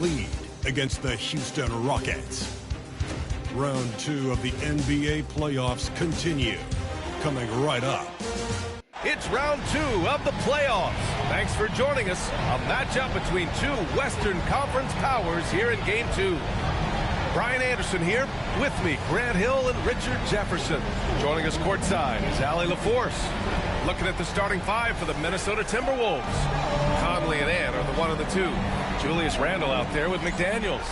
lead against the Houston Rockets. Round 2 of the NBA playoffs continue. Coming right up. It's round 2 of the playoffs. Thanks for joining us. A matchup between two Western Conference powers here in Game 2. Brian Anderson here. With me, Grant Hill and Richard Jefferson. Joining us courtside is Allie LaForce. Looking at the starting five for the Minnesota Timberwolves. Conley and Ant are the 1 and the 2. Julius Randle out there with McDaniels.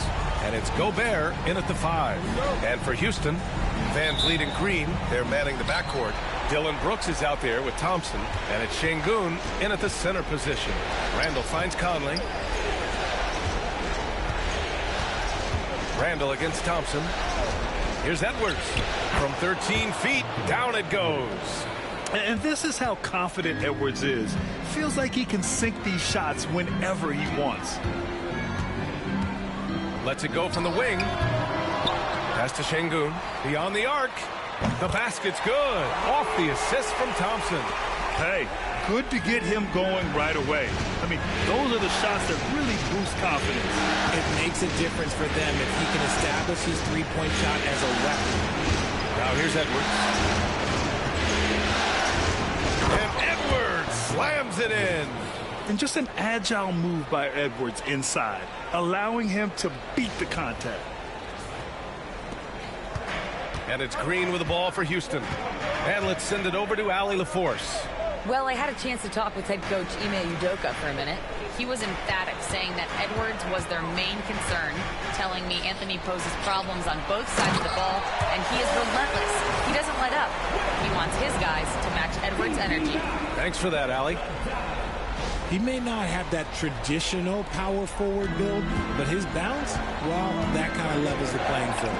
And it's Gobert in at the 5. And for Houston, Van Vliet and Green, they're manning the backcourt. Dillon Brooks is out there with Thompson. And it's Şengün in at the center position. Randle finds Conley. Randle against Thompson. Here's Edwards. From 13 feet, down it goes. And this is how confident Edwards is. Feels like he can sink these shots whenever he wants. Lets it go from the wing. Pass to Şengün. Beyond the arc. The basket's good. Off the assist from Thompson. Hey, good to get him going right away. I mean, those are the shots that really boost confidence. It makes a difference for them if he can establish his three-point shot as a weapon. Now here's Edwards. And Edwards slams it in. And just an agile move by Edwards inside, allowing him to beat the contact. And it's Green with the ball for Houston. And let's send it over to Allie LaForce. Well, I had a chance to talk with head coach Ime Udoka for a minute. He was emphatic, saying that Edwards was their main concern, telling me Anthony poses problems on both sides of the ball, and he is relentless. He doesn't let up. He wants his guys to match Edwards' energy. Thanks for that, Allie. He may not have that traditional power forward build, but his bounce, well, that kind of levels the playing field.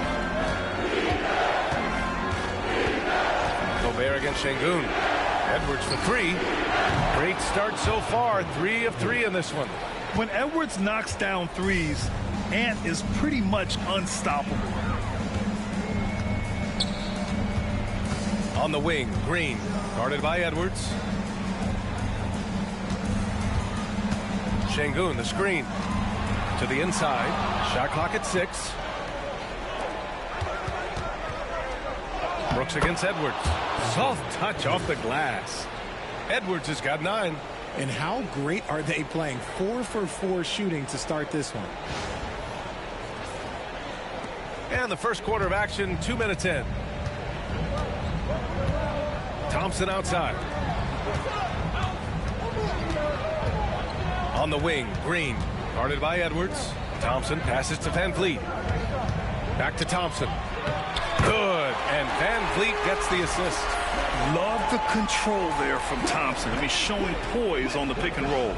Gobert against Şengün. Edwards for 3. Great start so far. 3 of 3 in this one. When Edwards knocks down threes, Ant is pretty much unstoppable. On the wing, Green. Guarded by Edwards. Şengün, the screen. To the inside. Shot clock at 6. Brooks against Edwards. Soft touch off the glass. Edwards has got 9. And how great are they playing? 4 for 4 shooting to start this one. And the first quarter of action, 2 minutes in. Thompson outside. On the wing, Green. Guarded by Edwards. Thompson passes to Van Vliet. Back to Thompson. Good. And Van Vliet gets the assist. Love the control there from Thompson. I mean, showing poise on the pick and roll.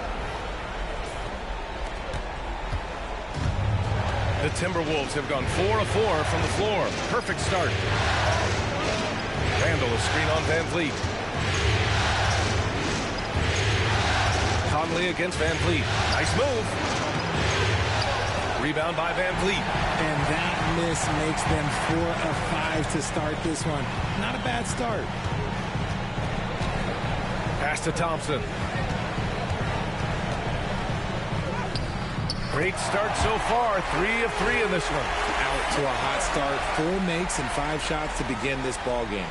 The Timberwolves have gone 4 of 4 from the floor. Perfect start. Randle, a screen on Van Vliet. Conley against Van Vliet. Nice move. Rebound by Van Vliet. And that miss makes them 4 of 5 to start this one. Not a bad start. Pass to Thompson. Great start so far. 3 of 3 in this one. Out to a hot start. 4 makes and 5 shots to begin this ball game.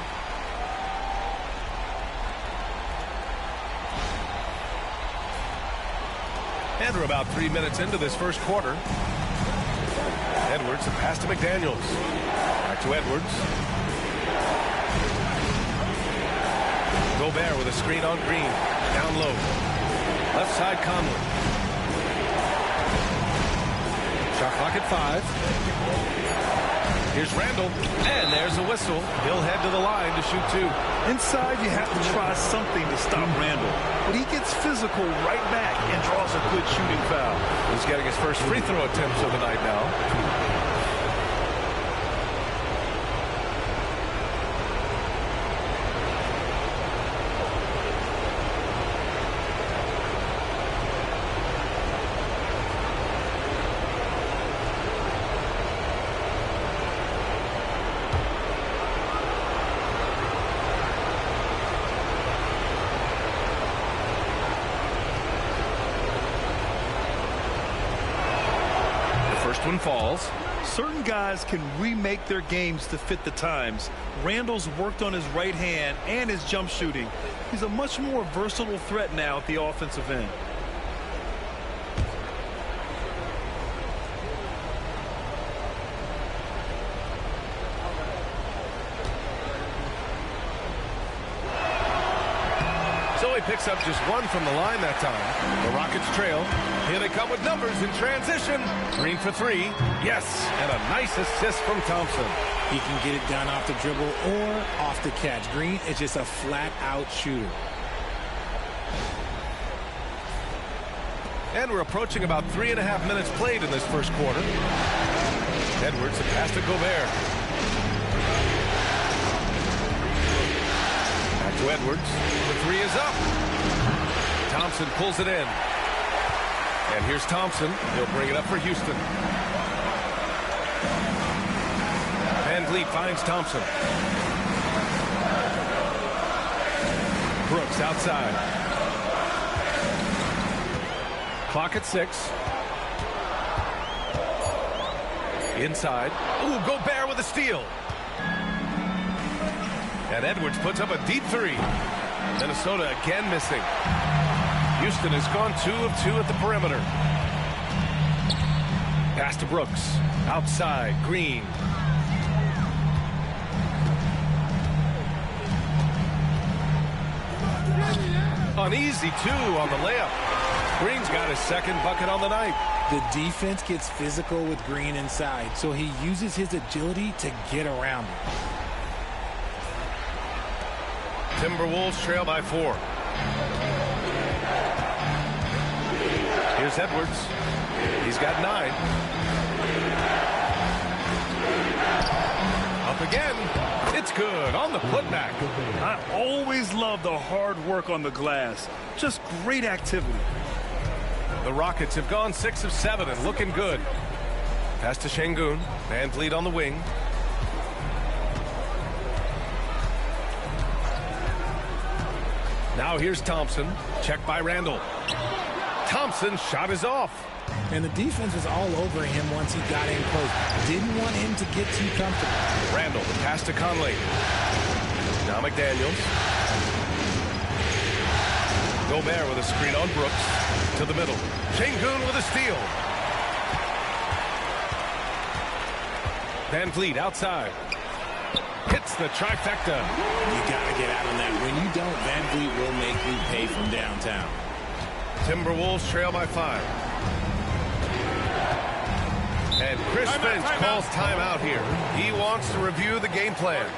And we're about 3 minutes into this first quarter. Edwards, a pass to McDaniels. Back to Edwards. Gobert with a screen on Green. Down low. Left side Conley. Shot clock at 5. Here's Randle. And there's a whistle. He'll head to the line to shoot 2. Inside, you have to try something to stop Randle. But he gets physical right back and draws a good shooting foul. He's getting his first free throw attempts of the night now. First one falls. Certain guys can remake their games to fit the times. Randall's worked on his right hand and his jump shooting. He's a much more versatile threat now at the offensive end. So he picks up just one from the line that time. The Rockets trail. Here they come with numbers in transition. Green for three. Yes, and a nice assist from Thompson. He can get it done off the dribble or off the catch. Green is just a flat-out shooter. And we're approaching about 3.5 minutes played in this first quarter. Edwards, a pass to Gobert. Back to Edwards. The three is up. Thompson pulls it in. And here's Thompson. He'll bring it up for Houston. VanVleet finds Thompson. Brooks outside. Clock at 6. Inside. Ooh, Gobert with a steal. And Edwards puts up a deep three. Minnesota again missing. Houston has gone 2 of 2 at the perimeter. Pass to Brooks. Outside, Green. An easy 2 on the layup. Green's got his second bucket on the night. The defense gets physical with Green inside, so he uses his agility to get around it. Timberwolves trail by 4. Here's Edwards. He's got 9. Up again. It's good on the putback. I always love the hard work on the glass. Just great activity. The Rockets have gone 6 of 7 and looking good. Pass to Şengün. VanVleet on the wing. Now here's Thompson. Check by Randall. Thompson's shot is off. And the defense was all over him once he got in close. Didn't want him to get too comfortable. Randall, the pass to Conley. Now McDaniels. Gobert with a screen on Brooks. To the middle. Şengün with a steal. VanVleet outside. Hits the trifecta. You got to get out on that. When you don't, VanVleet will make you pay from downtown. Timberwolves trail by 5. And Chris Finch calls timeout here. He wants to review the game plan.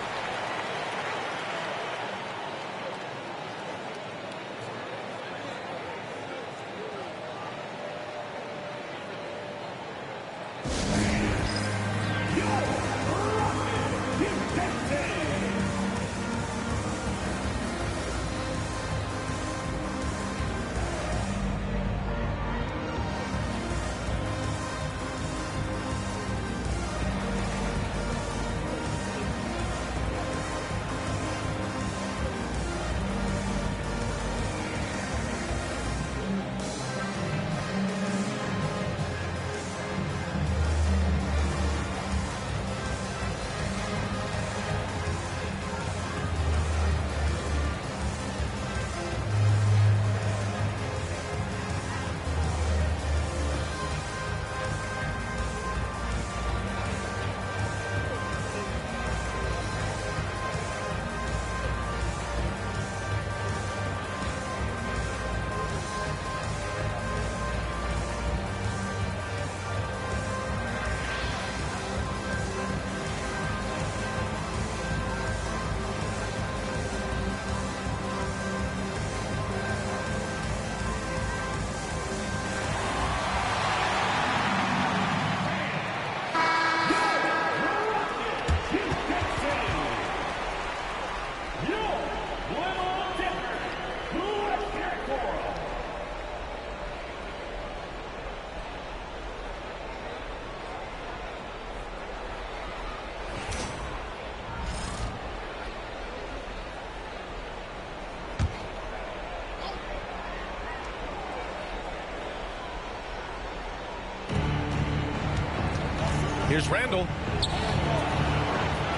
Here's Randall.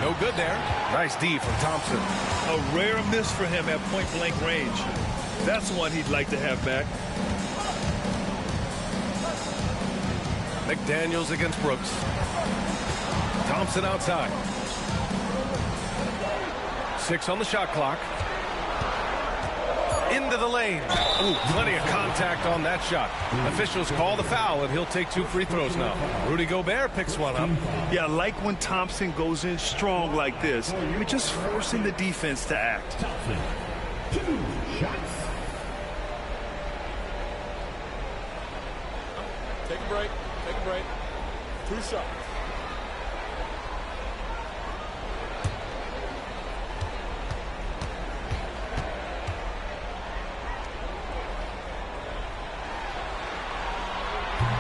No good there. Nice D from Thompson. A rare miss for him at point-blank range. That's one he'd like to have back. McDaniels against Brooks. Thompson outside. 6 on the shot clock. Into the lane. Ooh, plenty of contact on that shot. Officials call the foul, and he'll take 2 free throws now. Rudy Gobert picks one up. Yeah, I like when Thompson goes in strong like this. You're just forcing the defense to act. 2 shots. Take a break. Take a break. 2 shots.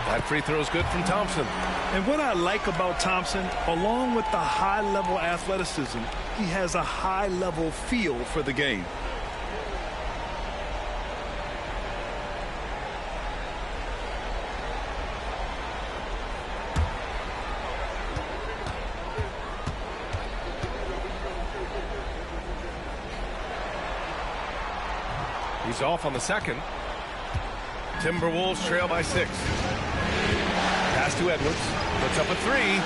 That free throw is good from Thompson. And what I like about Thompson, along with the high-level athleticism, he has a high-level feel for the game. He's off on the second. Timberwolves trail by 6. Pass to Edwards. Puts up a 3.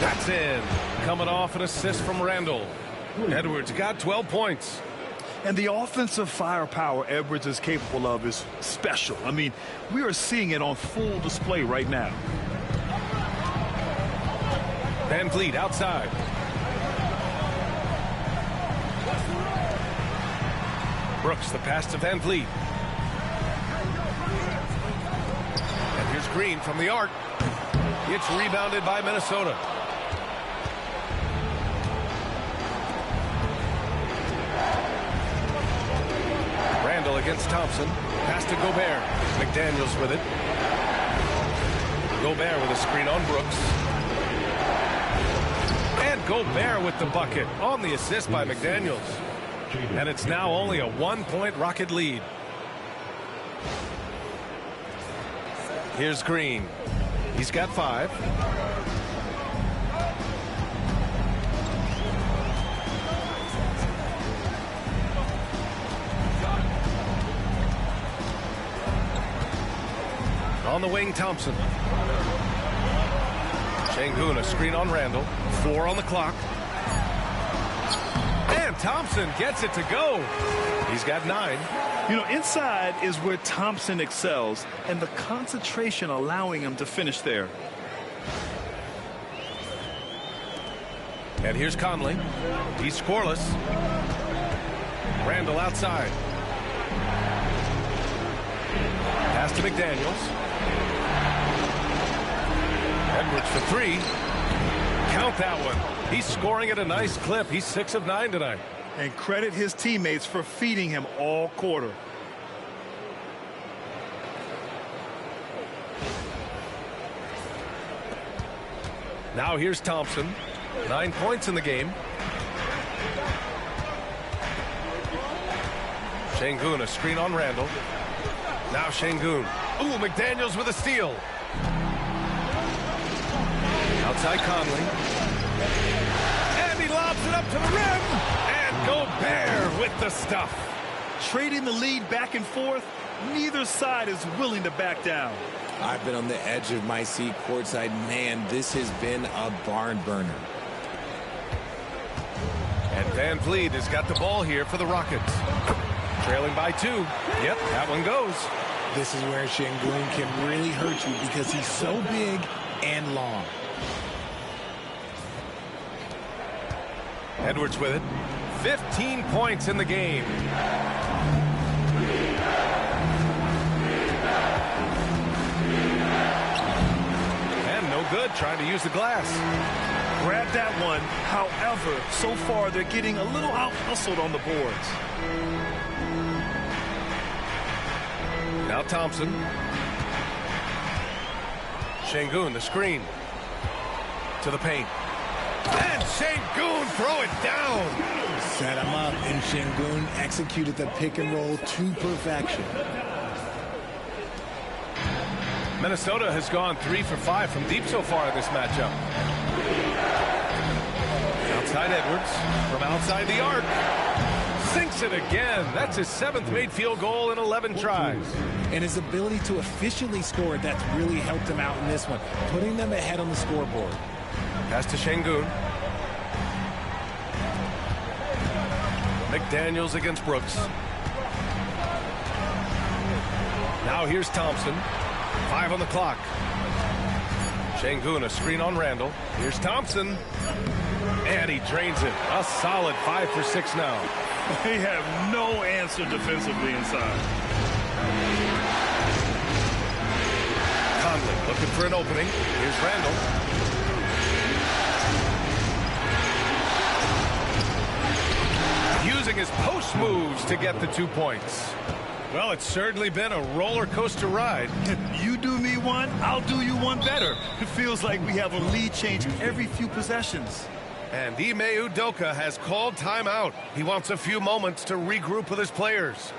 That's in. Coming off an assist from Randall. Edwards got 12 points. And the offensive firepower Edwards is capable of is special. I mean, we are seeing it on full display right now. Van Vliet outside. Brooks, the pass to Van Vliet. And here's Green from the arc. It's rebounded by Minnesota. Randall against Thompson. Pass to Gobert. McDaniels with it. Gobert with a screen on Brooks. And Gobert with the bucket on the assist by McDaniels. And it's now only a 1-point Rocket lead. Here's Green. He's got 5. On the wing, Thompson. Şengün, a screen on Randall. 4 on the clock. And Thompson gets it to go. He's got 9. You know, inside is where Thompson excels, and the concentration allowing him to finish there. And here's Conley. He's scoreless. Randall outside. Pass to McDaniels. Edwards for 3. Count that one. He's scoring at a nice clip. He's 6 of 9 tonight. And credit his teammates for feeding him all quarter. Now here's Thompson. 9 points in the game. Şengün, a screen on Randall. Now Şengün. Ooh, McDaniels with a steal. Outside Conley. And he lobs it up to the rim. And Gobert with the stuff. Trading the lead back and forth, neither side is willing to back down. I've been on the edge of my seat courtside. Man, this has been a barn burner. And Van Vliet has got the ball here for the Rockets. Trailing by 2. Yep, that one goes. This is where Şengün can really hurt you because he's so big and long. Edwards with it. 15 points in the game. And no good, trying to use the glass. Grab that one. However, so far they're getting a little out-hustled on the boards. Now Thompson. Şengün, the screen. To the paint. And Şengün throw it down. Set him up, and Şengün executed the pick and roll to perfection. Minnesota has gone 3 for 5 from deep so far in this matchup. Outside Edwards from outside the arc. Sinks it again. That's his 7th made field goal in 11 tries. And his ability to efficiently score, that's really helped him out in this one, putting them ahead on the scoreboard. Pass to Şengün. McDaniels against Brooks. Now here's Thompson. 5 on the clock. Şengün, a screen on Randall. Here's Thompson. And he drains it. A solid 5 for 6 now. They have no answer defensively inside. Conley looking for an opening. Here's Randall. Using his post moves to get the 2 points. Well, it's certainly been a roller coaster ride. You do me one, I'll do you one better. It feels like we have a lead change every few possessions. And Ime Udoka has called timeout. He wants a few moments to regroup with his players.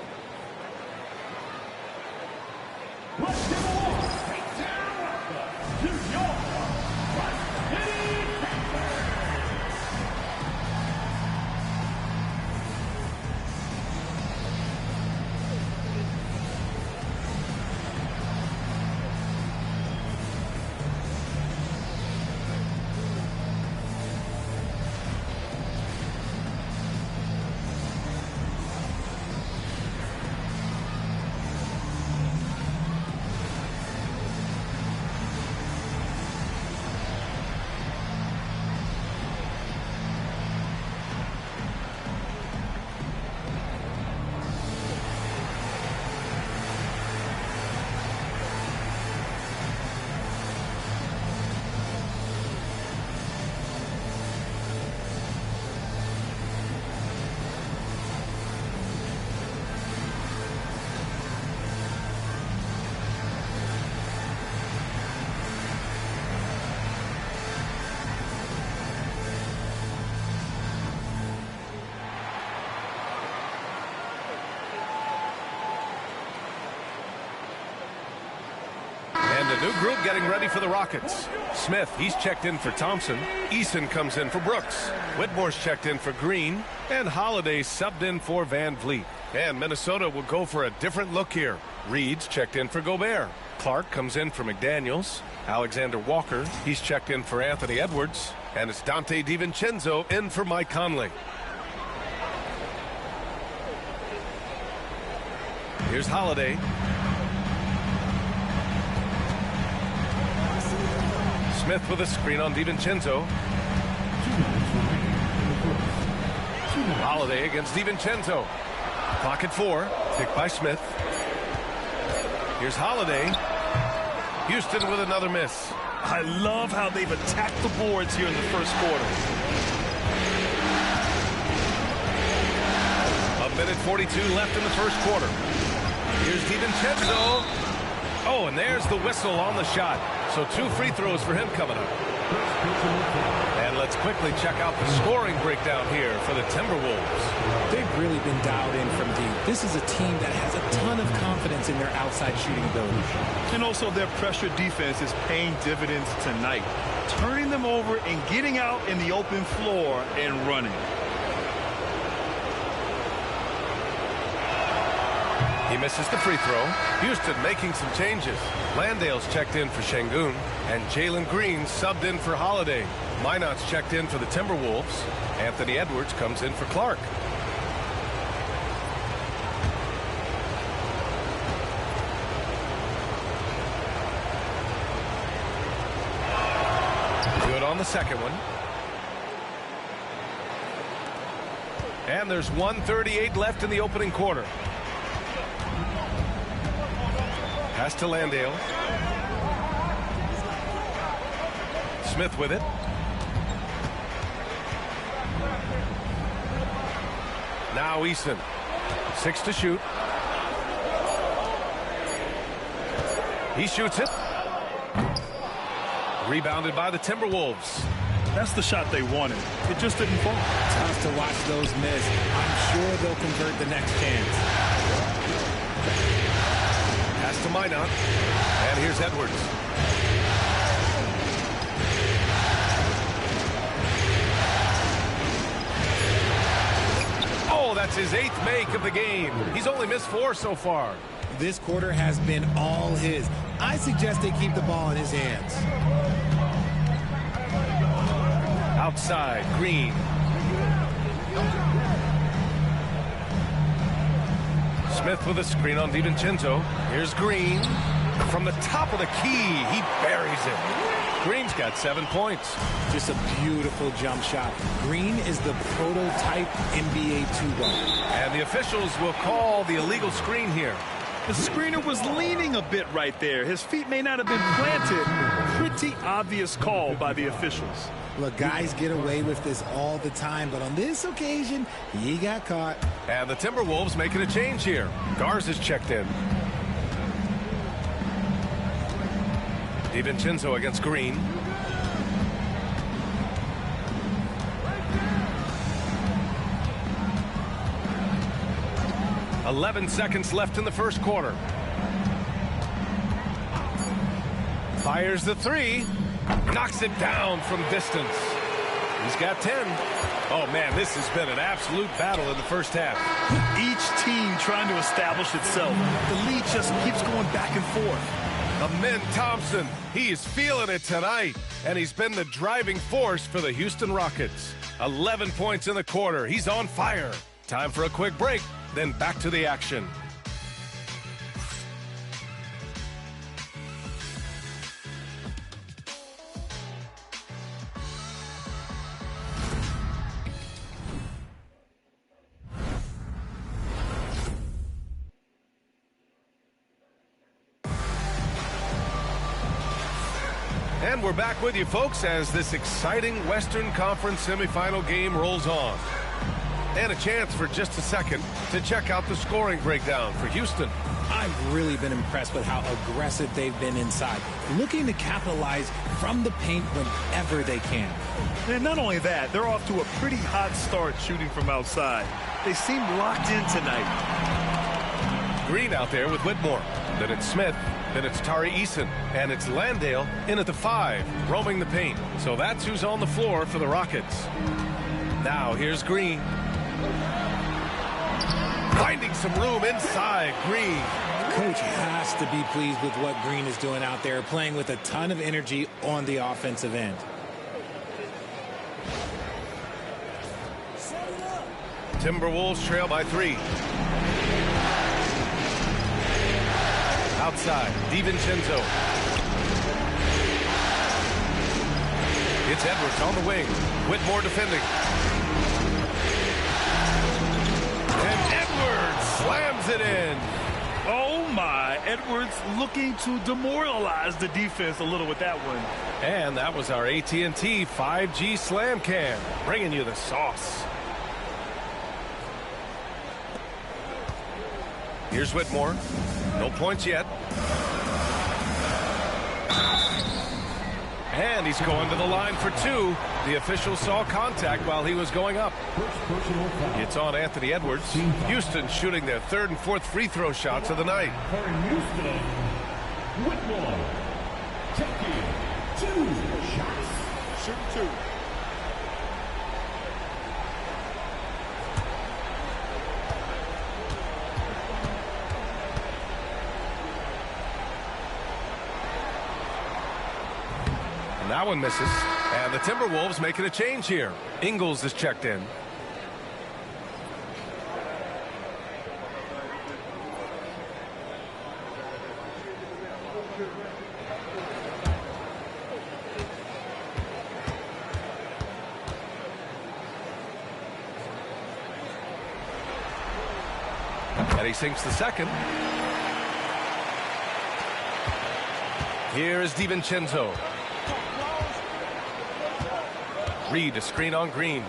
And a new group getting ready for the Rockets. Smith, he's checked in for Thompson. Eason comes in for Brooks. Whitmore's checked in for Green. And Holiday subbed in for Van Vliet. And Minnesota will go for a different look here. Reed's checked in for Gobert. Clark comes in for McDaniels. Alexander Walker, he's checked in for Anthony Edwards. And it's Dante DiVincenzo in for Mike Conley. Here's Holiday. Smith with a screen on DiVincenzo. Holiday against DiVincenzo. Clock at 4. Picked by Smith. Here's Holiday. Houston with another miss. I love how they've attacked the boards here in the first quarter. 1:42 left in the first quarter. Here's DiVincenzo. Oh, and there's the whistle on the shot. So 2 free throws for him coming up. And let's quickly check out the scoring breakdown here for the Timberwolves. They've really been dialed in from deep. This is a team that has a ton of confidence in their outside shooting ability. And also their pressure defense is paying dividends tonight. Turning them over and getting out in the open floor and running. He misses the free throw. Houston making some changes. Landale's checked in for Şengün, and Jalen Green subbed in for Holiday. Minot's checked in for the Timberwolves. Anthony Edwards comes in for Clark. Good on the second one. And there's 1:38 left in the opening quarter. Pass to Landale. Smith with it. Now Eason. 6 to shoot. He shoots it. Rebounded by the Timberwolves. That's the shot they wanted. It just didn't fall. Tough to watch those miss. I'm sure they'll convert the next chance. Pass to Minot. And here's Edwards. Oh, that's his 8th make of the game. He's only missed 4 so far. This quarter has been all his. I suggest they keep the ball in his hands. Outside, Green. Smith with a screen on DiVincenzo. Here's Green. From the top of the key, he buries it. Green's got 7 points. Just a beautiful jump shot. Green is the prototype NBA 2-guard. And the officials will call the illegal screen here. The screener was leaning a bit right there. His feet may not have been planted. Pretty obvious call by the officials. Look, guys get away with this all the time, but on this occasion, he got caught. And the Timberwolves making a change here. Garza's checked in. DiVincenzo against Green. "11 seconds left in the first quarter. Fires the 3. Knocks it down from distance. He's got 10. Oh, man, this has been an absolute battle in the first half. Each team trying to establish itself. The lead just keeps going back and forth. Amen Thompson, he is feeling it tonight, and he's been the driving force for the Houston Rockets. 11 points in the quarter. He's on fire. Time for a quick break, then back to the action. And we're back with you, folks, as this exciting Western Conference semifinal game rolls on. And a chance for just a second to check out the scoring breakdown for Houston. I've really been impressed with how aggressive they've been inside, looking to capitalize from the paint whenever they can. And not only that, they're off to a pretty hot start shooting from outside. They seem locked in tonight. Green out there with Whitmore. Then it's Smith. Then it's Tari Eason. And it's Landale in at the 5, roaming the paint. So that's who's on the floor for the Rockets. Now here's Green. Finding some room inside. Green. Coach has to be pleased with what Green is doing out there, playing with a ton of energy on the offensive end. Timberwolves trail by 3. Outside, DiVincenzo. It's Edwards on the wing. Whitmore defending. And Edwards slams it in. Oh, my. Edwards looking to demoralize the defense a little with that one. And that was our AT&T 5G Slam Cam, bringing you the sauce. Here's Whitmore. No points yet. And he's going to the line for 2. The official saw contact while he was going up. It's on Anthony Edwards. Houston shooting their 3rd and 4th free throw shots of the night. For Houston, Whitmore taking 2 shots. Shoot 2. That one misses. And the Timberwolves making a change here. Ingles is checked in. And he sinks the second. Here is DiVincenzo. Reed, a screen on Green.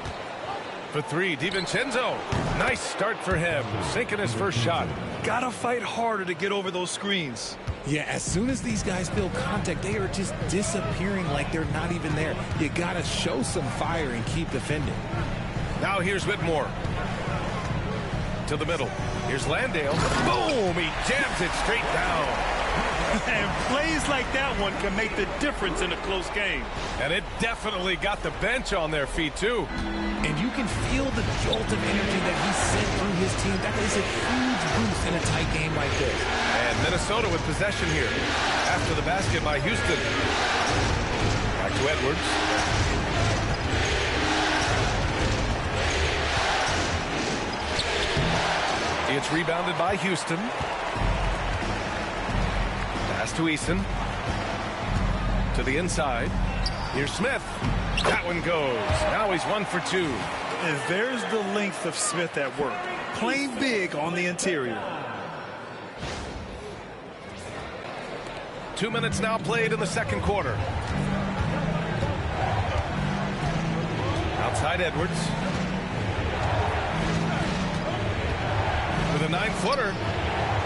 For 3, DiVincenzo. Nice start for him. Sinking his first shot. Gotta fight harder to get over those screens. Yeah, as soon as these guys feel contact, they are just disappearing like they're not even there. You gotta show some fire and keep defending. Now here's Whitmore. To the middle. Here's Landale. Boom! He jams it straight down. And plays like that one can make the difference in a close game. And it definitely got the bench on their feet, too. And you can feel the jolt of energy that he sent through his team. That is a huge boost in a tight game like this. And Minnesota with possession here. After the basket by Houston. Back to Edwards. It's rebounded by Houston. Pass to Eason. To the inside. Here's Smith. That one goes. Now he's 1 for 2. And there's the length of Smith at work. Playing big on the interior. 2 minutes now played in the second quarter. Outside Edwards. With a 9-footer.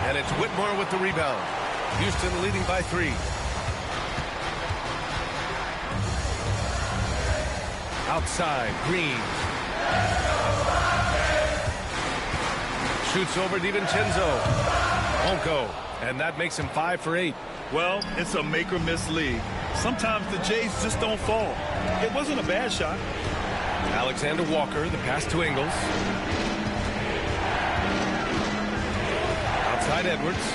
And it's Whitmore with the rebound. Houston leading by 3. Outside, Green. Shoots over DiVincenzo. Won't go. And that makes him 5 for 8. Well, it's a make or miss league. Sometimes the Jays just don't fall. It wasn't a bad shot. Alexander Walker, the pass to Ingles. Outside Edwards.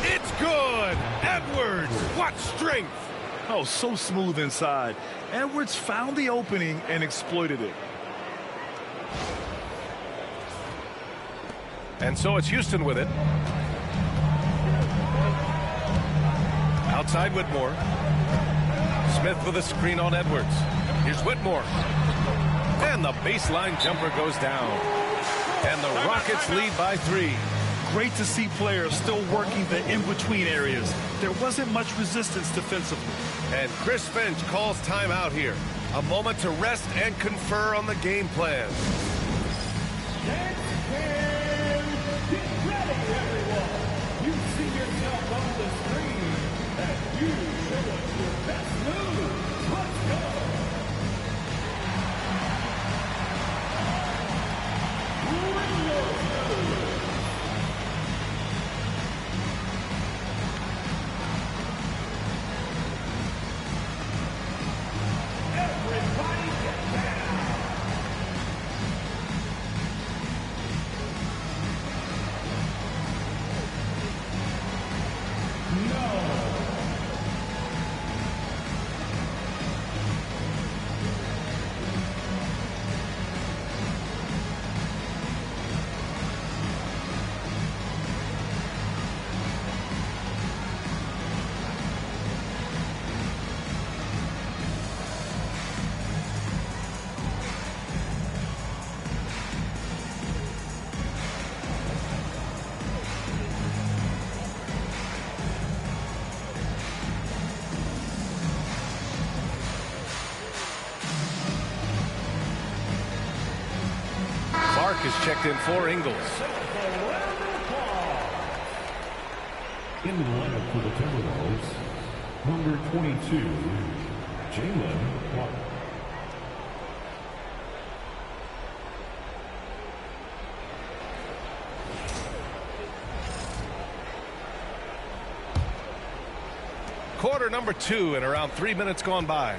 It's good! Edwards! What strength! Oh, so smooth inside. Edwards found the opening and exploited it. And so it's Houston with it. Outside Whitmore. Smith with a screen on Edwards. Here's Whitmore. And the baseline jumper goes down. And the Rockets lead by 3. Great to see players still working the in-between areas. There wasn't much resistance defensively. And Chris Finch calls timeout here. A moment to rest and confer on the game plan. Get ready, everyone. You see yourself on the screen, and you show us your best move. Let's go. Bring your move. Everybody get down. Clark is checked in for Ingles. In the lineup for the Timberwolves, number 22, Jalen Clark. Quarter number 2 and around 3 minutes gone by.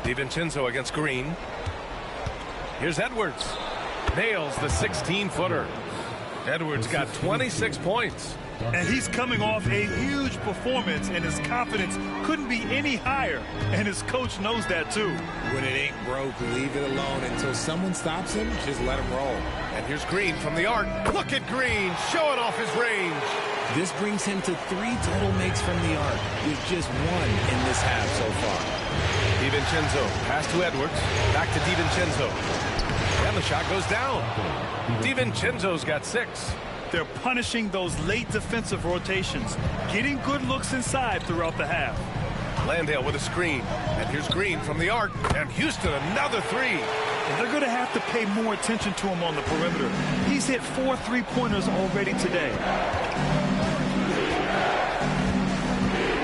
DiVincenzo against Green. Here's Edwards. Nails the 16-footer. Edwards got 26 points. And he's coming off a huge performance, and his confidence couldn't be any higher. And his coach knows that, too. When it ain't broke, leave it alone. Until someone stops him, just let him roll. And here's Green from the arc. Look at Green showing off his range. This brings him to 3 total makes from the arc, with just 1 in this half so far. DiVincenzo, pass to Edwards, back to DiVincenzo. And the shot goes down. DiVincenzo's got 6. They're punishing those late defensive rotations, getting good looks inside throughout the half. Landale with a screen. And here's Green from the arc. And Houston, another 3. And they're going to have to pay more attention to him on the perimeter. He's hit 4 3-pointers already today.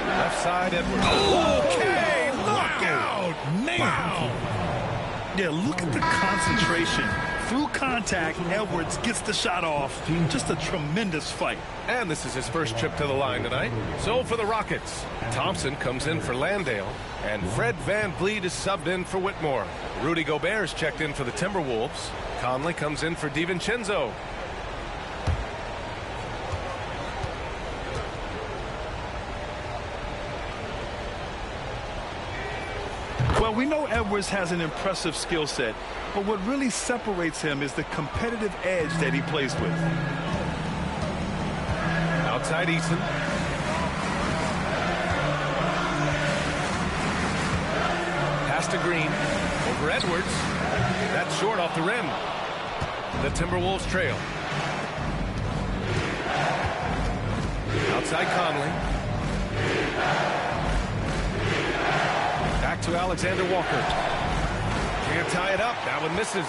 Left side, Edwards. Okay, look out! Man! Yeah, look at the concentration. Through contact, Edwards gets the shot off. Just a tremendous fight. And this is his first trip to the line tonight. So for the Rockets, Thompson comes in for Landale, and Fred VanVleet is subbed in for Whitmore. Rudy Gobert is checked in for the Timberwolves. Conley comes in for DiVincenzo. Well, we know Edwards has an impressive skill set, but what really separates him is the competitive edge that he plays with. Outside Eason. Pass to Green. Over Edwards. That's short off the rim. The Timberwolves trail. Outside Conley. Back to Alexander Walker. Can't tie it up. That one misses.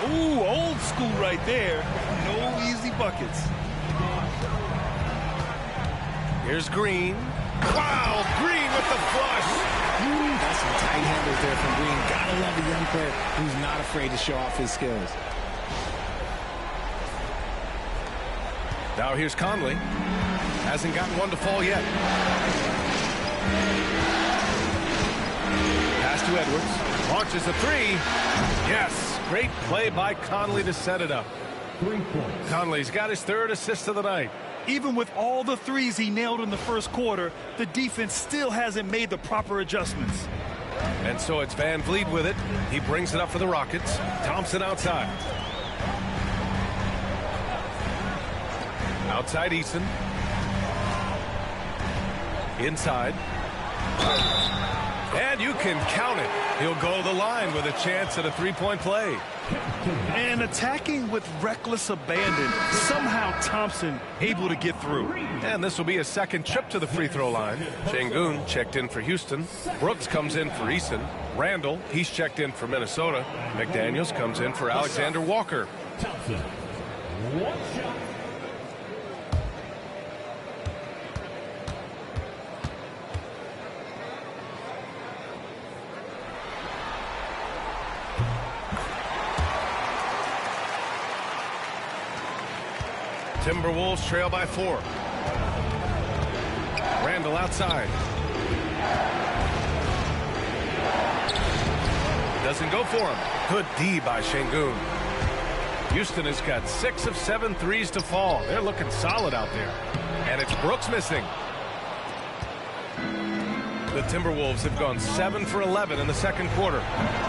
Ooh, old school right there. No easy buckets. Here's Green. Wow, Green with the flush. That's some tight handles there from Green. Gotta love a young player who's not afraid to show off his skills. Now here's Conley. Hasn't gotten one to fall yet. Pass to Edwards. Launches a three. Yes, great play by Conley to set it up. 3 points. Conley's got his third assist of the night. Even with all the threes he nailed in the first quarter, the defense still hasn't made the proper adjustments. And so it's VanVleet with it. He brings it up for the Rockets. Thompson outside. Outside Eason. Inside. And you can count it. He'll go to the line with a chance at a three-point play. And attacking with reckless abandon, somehow Thompson able to get through. And this will be his second trip to the free throw line. Şengün checked in for Houston. Brooks comes in for Eason. Randall, he's checked in for Minnesota. McDaniels comes in for Alexander Walker. Thompson. 1 shot. Timberwolves trail by 4. Randall outside. Doesn't go for him. Good D by Şengün. Houston has got 6 of 7 threes to fall. They're looking solid out there. And it's Brooks missing. The Timberwolves have gone 7 for 11 in the second quarter.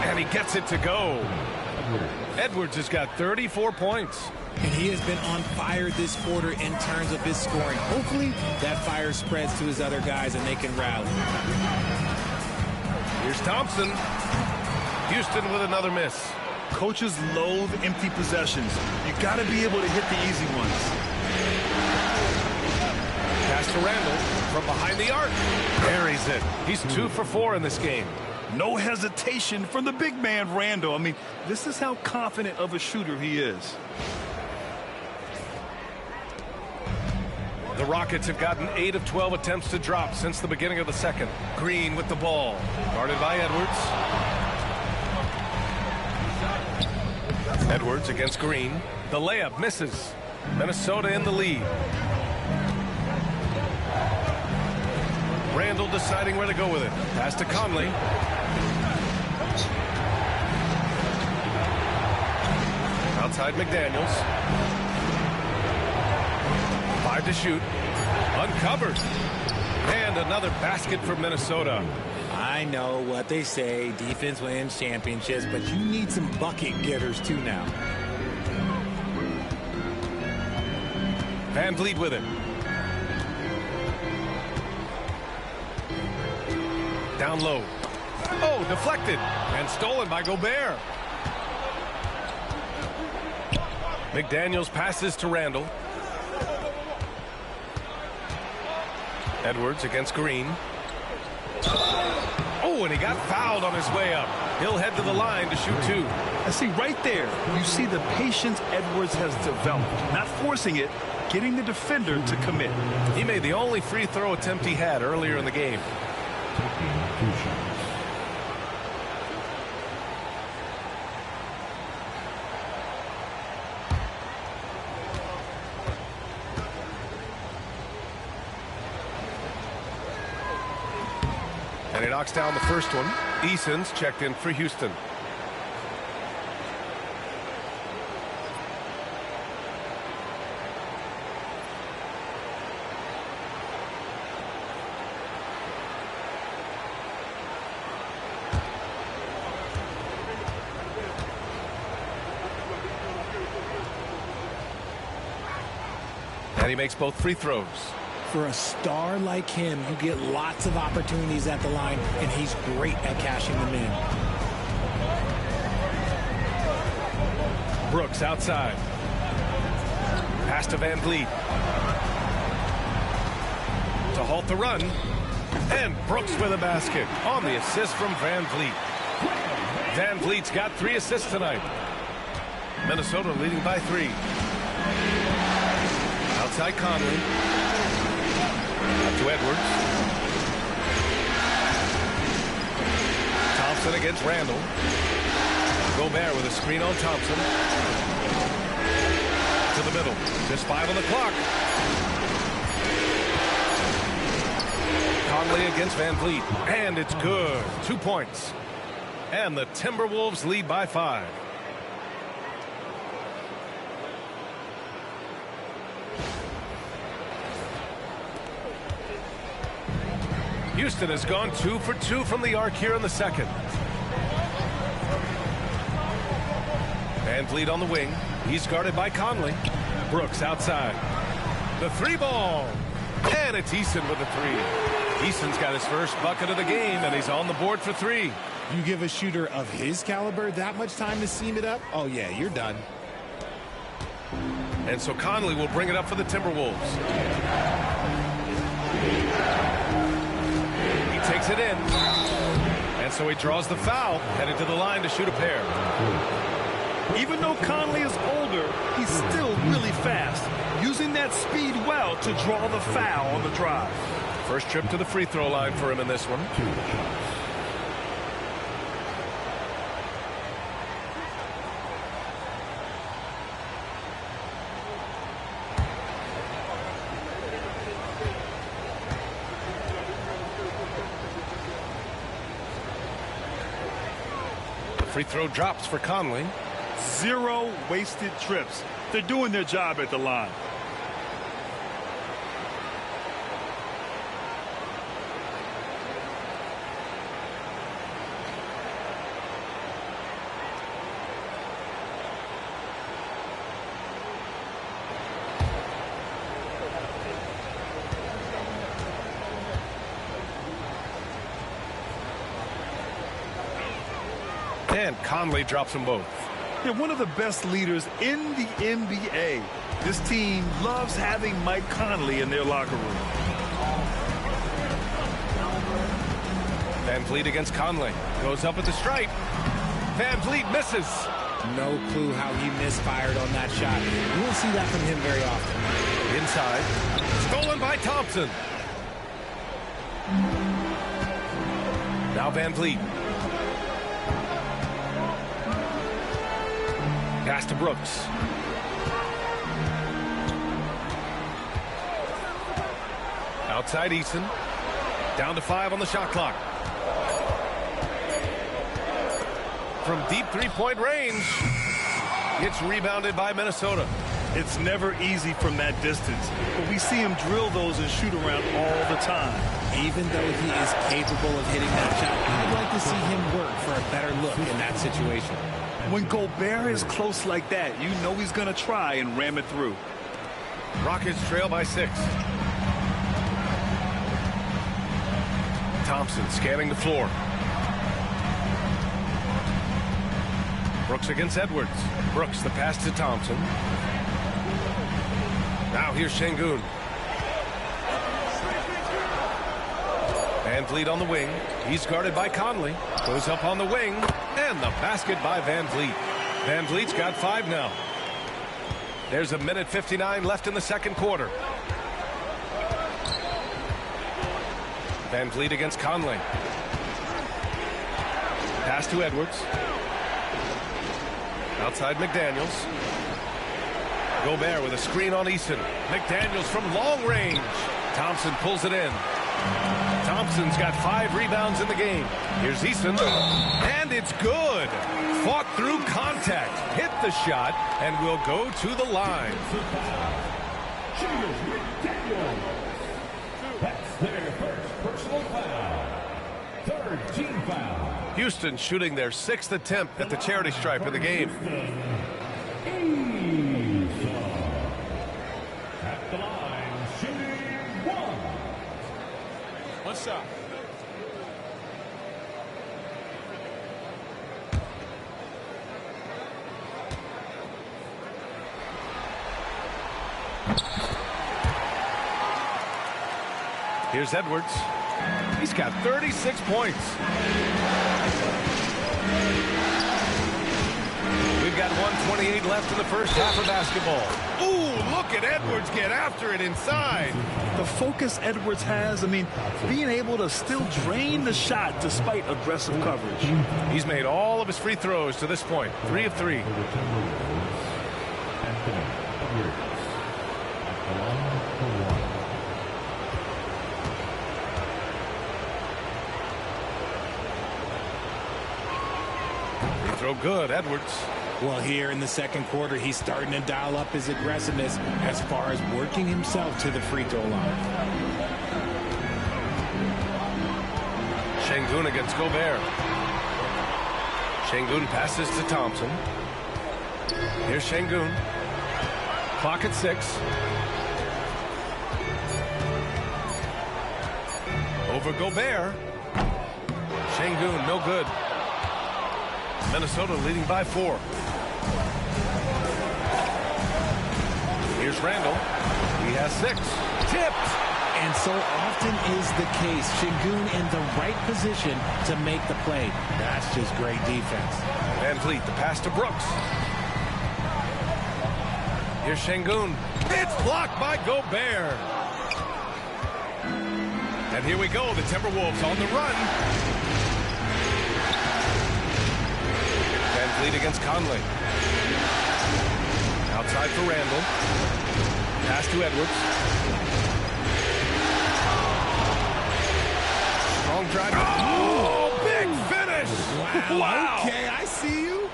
And he gets it to go. Edwards has got 34 points. And he has been on fire this quarter in terms of his scoring. Hopefully that fire spreads to his other guys and they can rally. Here's Thompson. Houston with another miss. Coaches loathe empty possessions. You got to be able to hit the easy ones. Pass to Randall from behind the arc. Buries it. He's 2 for 4 in this game. No hesitation from the big man, Randall. I mean, this is how confident of a shooter he is. The Rockets have gotten 8 of 12 attempts to drop since the beginning of the second. Green with the ball. Guarded by Edwards. Edwards against Green. The layup misses. Minnesota in the lead. Randall deciding where to go with it. Pass to Conley. Outside McDaniels. 5 to shoot. Uncovered. And another basket for Minnesota. I know what they say, defense wins championships, but you need some bucket getters too now. VanVleet with it. Down low. Oh, deflected. And stolen by Gobert. McDaniels passes to Randall. Edwards against Green. Oh, and he got fouled on his way up. He'll head to the line to shoot 2. I see right there, you see the patience Edwards has developed. Not forcing it, getting the defender to commit. He made the only free throw attempt he had earlier in the game. And he knocks down the first one. Eason's checked in for Houston. And he makes both free throws. For a star like him, you get lots of opportunities at the line, and he's great at cashing them in. Brooks outside. Pass to Van Vliet. To halt the run. And Brooks with a basket on the assist from Van Vliet. Van Vliet's got 3 assists tonight. Minnesota leading by 3. Outside Conley. Up to Edwards. Thompson against Randall. Gobert with a screen on Thompson. To the middle. Just 5 on the clock. Conley against Van Vliet. And it's good. 2 points. And the Timberwolves lead by 5. Houston has gone 2 for 2 from the arc here in the second. Van Vliet on the wing. He's guarded by Conley. Brooks outside. The 3-ball. And it's Eason with the 3. Eason's got his first bucket of the game, and he's on the board for 3. You give a shooter of his caliber that much time to seam it up, oh yeah, you're done. And so Conley will bring it up for the Timberwolves. He takes it in. And so he draws the foul, headed to the line to shoot a pair. Even though Conley is older, he's still really fast, using that speed well to draw the foul on the drive. First trip to the free throw line for him in this one. The free throw drops for Conley. 0 wasted trips. They're doing their job at the line. And Conley drops them both. They're one of the best leaders in the NBA. This team loves having Mike Conley in their locker room. Van Vliet against Conley. Goes up at the stripe. Van Vliet misses. No clue how he misfired on that shot. You won't see that from him very often. Inside. Stolen by Thompson. Now Van Vliet. Pass to Brooks. Outside Eason. Down to 5 on the shot clock. From deep 3-point range. It's rebounded by Minnesota. It's never easy from that distance, but we see him drill those and shoot around all the time. Even though he is capable of hitting that shot, I'd like to see him work for a better look in that situation. When Gobert is close like that, you know he's going to try and ram it through. Rockets trail by 6. Thompson scanning the floor. Brooks against Edwards. Brooks the pass to Thompson. Now here's Şengün. Van Vliet on the wing. He's guarded by Conley. Goes up on the wing. And the basket by Van Vliet. Van Vliet's got 5 now. There's a minute 59 left in the second quarter. Van Vliet against Conley. Pass to Edwards. Outside McDaniels. Gobert with a screen on Eason. McDaniels from long range. Thompson pulls it in. Thompson Eason's got 5 rebounds in the game. Here's Eason, and it's good. Fought through contact, hit the shot, and will go to the line. That's their first personal foul. Third team foul. Houston shooting their 6th attempt at the charity stripe of the game. At the line, shooting 1. One shot. Here's Edwards. He's got 36 points. We've got 1:28 left in the first half of basketball. Ooh, look at Edwards get after it inside. The focus Edwards has, I mean, being able to still drain the shot despite aggressive coverage. He's made all of his free throws to this point. 3 of 3. Free throw good, Edwards. Well, here in the second quarter, he's starting to dial up his aggressiveness as far as working himself to the free throw line. Şengün against Gobert. Şengün passes to Thompson. Here's Şengün. Clock at 6. Over Gobert. Şengün, no good. Minnesota leading by 4. Here's Randall. He has 6. Tipped. And so often is the case. Şengün in the right position to make the play. That's just great defense. Van Vliet, the pass to Brooks. Here's Şengün. It's blocked by Gobert. And here we go. The Timberwolves on the run. Van Vliet against Conley. Outside for Randall. Pass to Edwards. Strong drive. Oh, big finish. Wow. Okay, I see you.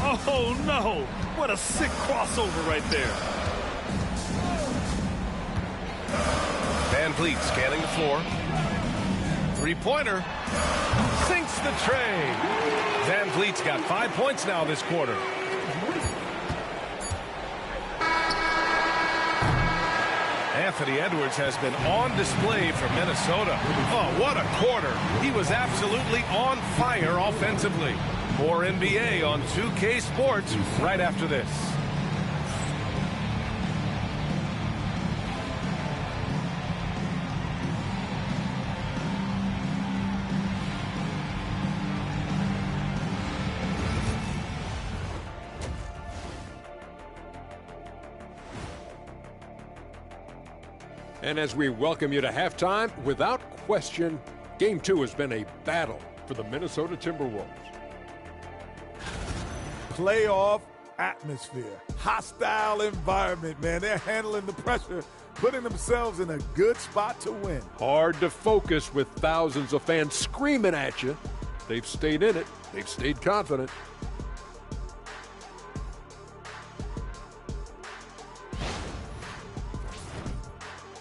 Oh, no. What a sick crossover right there. Van Vliet scanning the floor. Three-pointer. Sinks the tray. Van Vliet's got 5 points now this quarter. Anthony Edwards has been on display for Minnesota. Oh, what a quarter. He was absolutely on fire offensively. More NBA on 2K Sports right after this. And as we welcome you to halftime, without question, Game 2 has been a battle for the Minnesota Timberwolves. Playoff atmosphere, hostile environment, man. They're handling the pressure, putting themselves in a good spot to win. Hard to focus with thousands of fans screaming at you. They've stayed in it. They've stayed confident.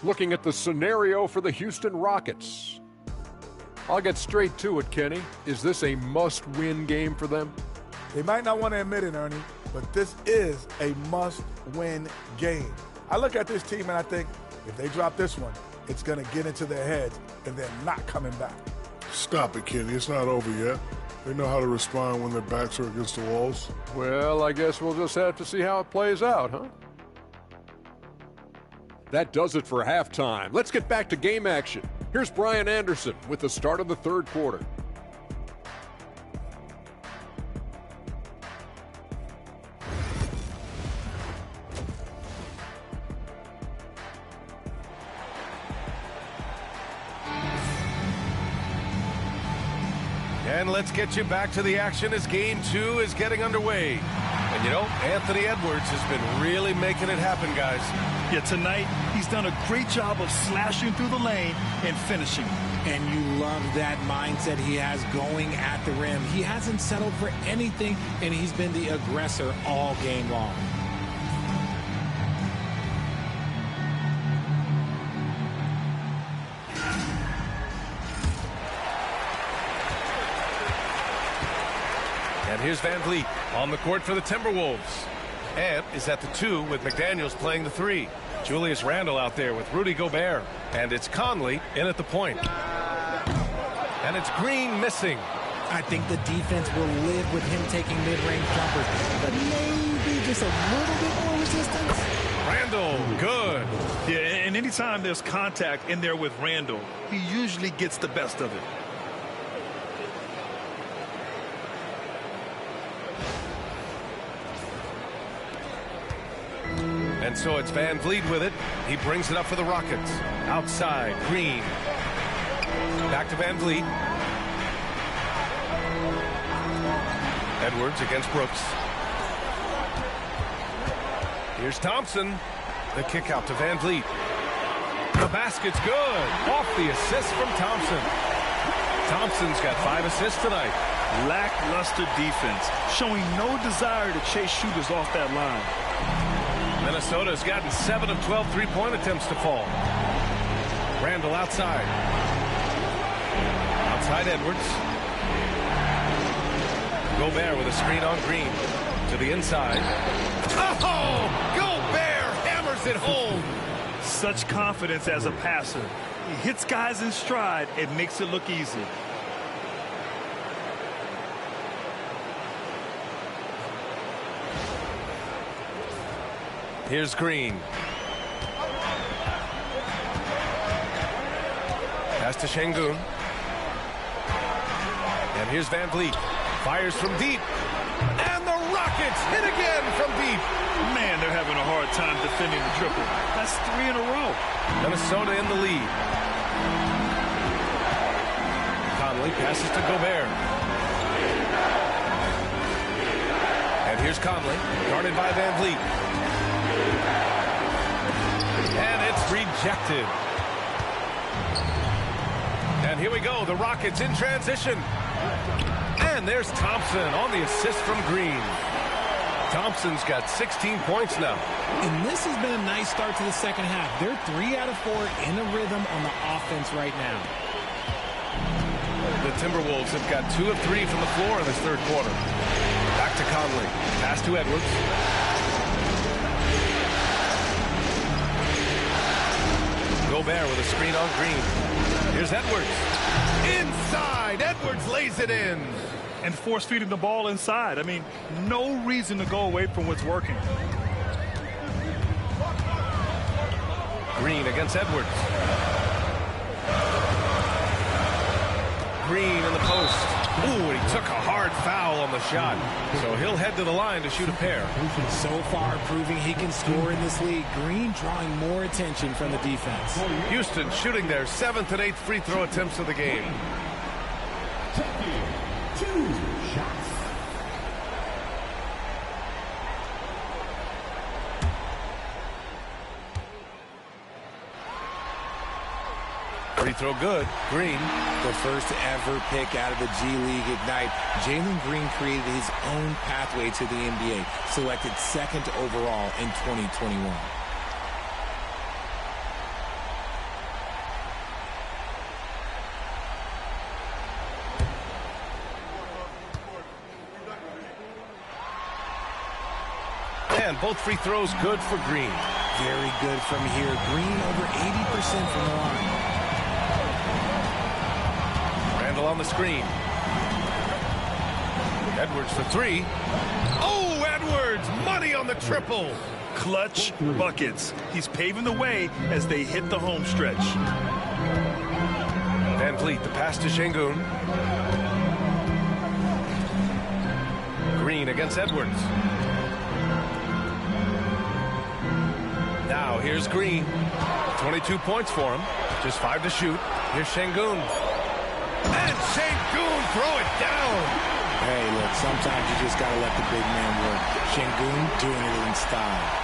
Looking at the scenario for the Houston Rockets. I'll get straight to it, Kenny. Is this a must-win game for them? They might not want to admit it, Ernie, but this is a must-win game. I look at this team and I think if they drop this one, it's going to get into their heads and they're not coming back. Stop it, Kenny. It's not over yet. They know how to respond when their backs are against the walls. Well, I guess we'll just have to see how it plays out, huh? That does it for halftime. Let's get back to game action. Here's Brian Anderson with the start of the third quarter. And let's get you back to the action as Game 2 is getting underway. And And, you know, Anthony Edwards has been really making it happen, guys. Yeah, tonight he's done a great job of slashing through the lane and finishing. And you love that mindset he has going at the rim. He hasn't settled for anything, and he's been the aggressor all game long. And here's Van Vliet on the court for the Timberwolves. Ant is at the 2 with McDaniels playing the 3. Julius Randle out there with Rudy Gobert. And it's Conley in at the point. And it's Green missing. I think the defense will live with him taking mid-range jumpers, but maybe just a little bit more resistance. Randle, good. Yeah, and anytime there's contact in there with Randle, he usually gets the best of it. And so it's Van Vliet with it. He brings it up for the Rockets. Outside, Green. Back to Van Vliet. Edwards against Brooks. Here's Thompson. The kick out to Van Vliet. The basket's good. Off the assist from Thompson. Thompson's got 5 assists tonight. Lackluster defense, showing no desire to chase shooters off that line. Minnesota's gotten 7 of 12 three-point attempts to fall. Randle outside. Outside Edwards. Gobert with a screen on Green. To the inside. Oh! Gobert hammers it home. Such confidence as a passer. He hits guys in stride and makes it look easy. Here's Green. Pass to Şengün. And here's Van Vliet. Fires from deep. And the Rockets hit again from deep. Man, they're having a hard time defending the triple. That's 3 in a row. Minnesota in the lead. Conley passes to Gobert. And here's Conley, guarded by Van Vliet. And it's rejected. And here we go, the Rockets in transition. And there's Thompson on the assist from Green. Thompson's got 16 points now. And this has been a nice start to the second half. They're 3 out of 4 in a rhythm on the offense right now. The Timberwolves have got 2 of 3 from the floor in this third quarter. Back to Conley. Pass to Edwards. Gobert with a screen on Green. Here's Edwards. Inside. Edwards lays it in. And force feeding the ball inside. I mean, no reason to go away from what's working. Green against Edwards. Green in the post. Ooh, he took a hard foul on the shot. So he'll head to the line to shoot a pair. So far proving he can score in this league. Green drawing more attention from the defense. Houston shooting their 7th and 8th free throw attempts of the game. 2 shots. Free throw good. Green. The first ever pick out of the G League Ignite. Jalen Green created his own pathway to the NBA, selected 2nd overall in 2021. And both free throws good for Green. Very good from here. Green over 80% from the line. Randle on the screen. Edwards for 3. Oh, Edwards! Money on the triple. Clutch buckets. He's paving the way as they hit the home stretch. Van Vliet, the pass to Şengün. Green against Edwards. Now here's Green. 22 points for him. Just 5 to shoot. Here's Şengün. And Şengün throw it down. Hey, look, sometimes you just got to let the big man work. Şengün doing it in style.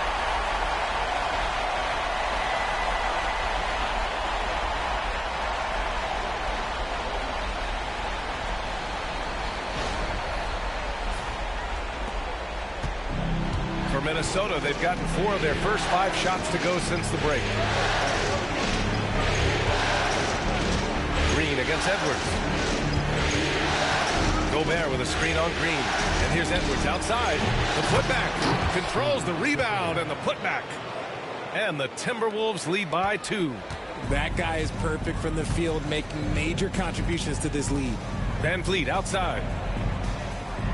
For Minnesota, they've gotten 4 of their first 5 shots to go since the break. Green against Edwards. Gobert with a screen on Green. And here's Edwards outside. The putback. Controls the rebound and the putback. And the Timberwolves lead by 2. That guy is perfect from the field, making major contributions to this lead. Van Vliet outside.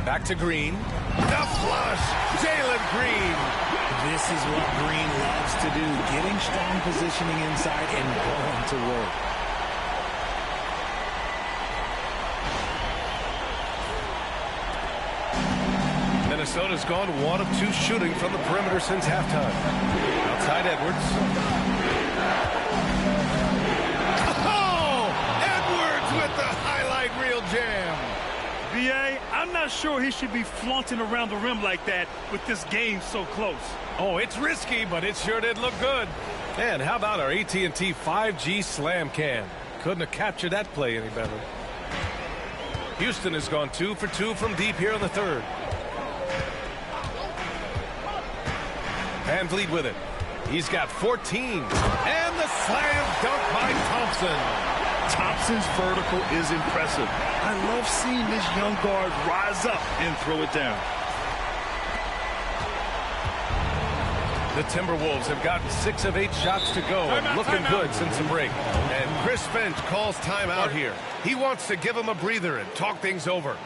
Back to Green. The flush. Jalen Green. This is what Green loves to do, getting strong positioning inside and going to work. Minnesota's gone 1 of 2 shooting from the perimeter since halftime. Outside Edwards. Oh! Edwards with the highlight reel jam. B.A., I'm not sure he should be flaunting around the rim like that with this game so close. Oh, it's risky, but it sure did look good. And how about our AT&T 5G slam cam? Couldn't have captured that play any better. Houston has gone 2 for 2 from deep here in the third. Van Vliet with it. He's got 14. And the slam dunk by Thompson. Thompson's vertical is impressive. I love seeing this young guard rise up and throw it down. The Timberwolves have gotten 6 of 8 shots to go and looking good since the break. And Chris Finch calls timeout here. He wants to give him a breather and talk things over.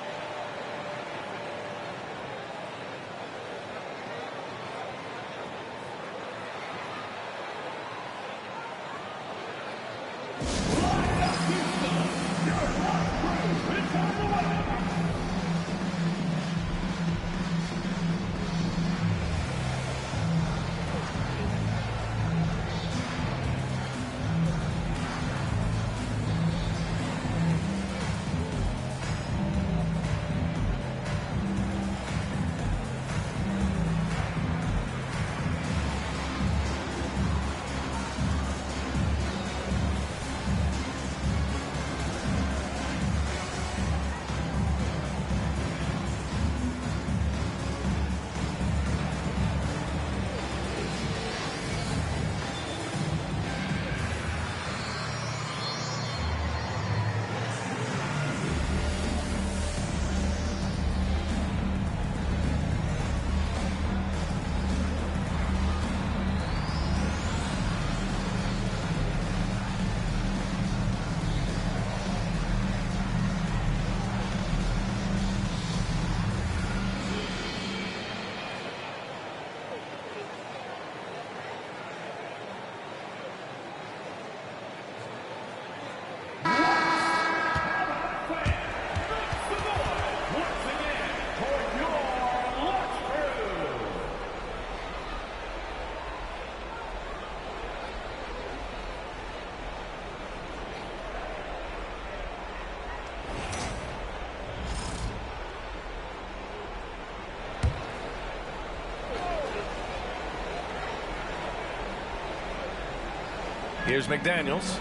Here's McDaniels.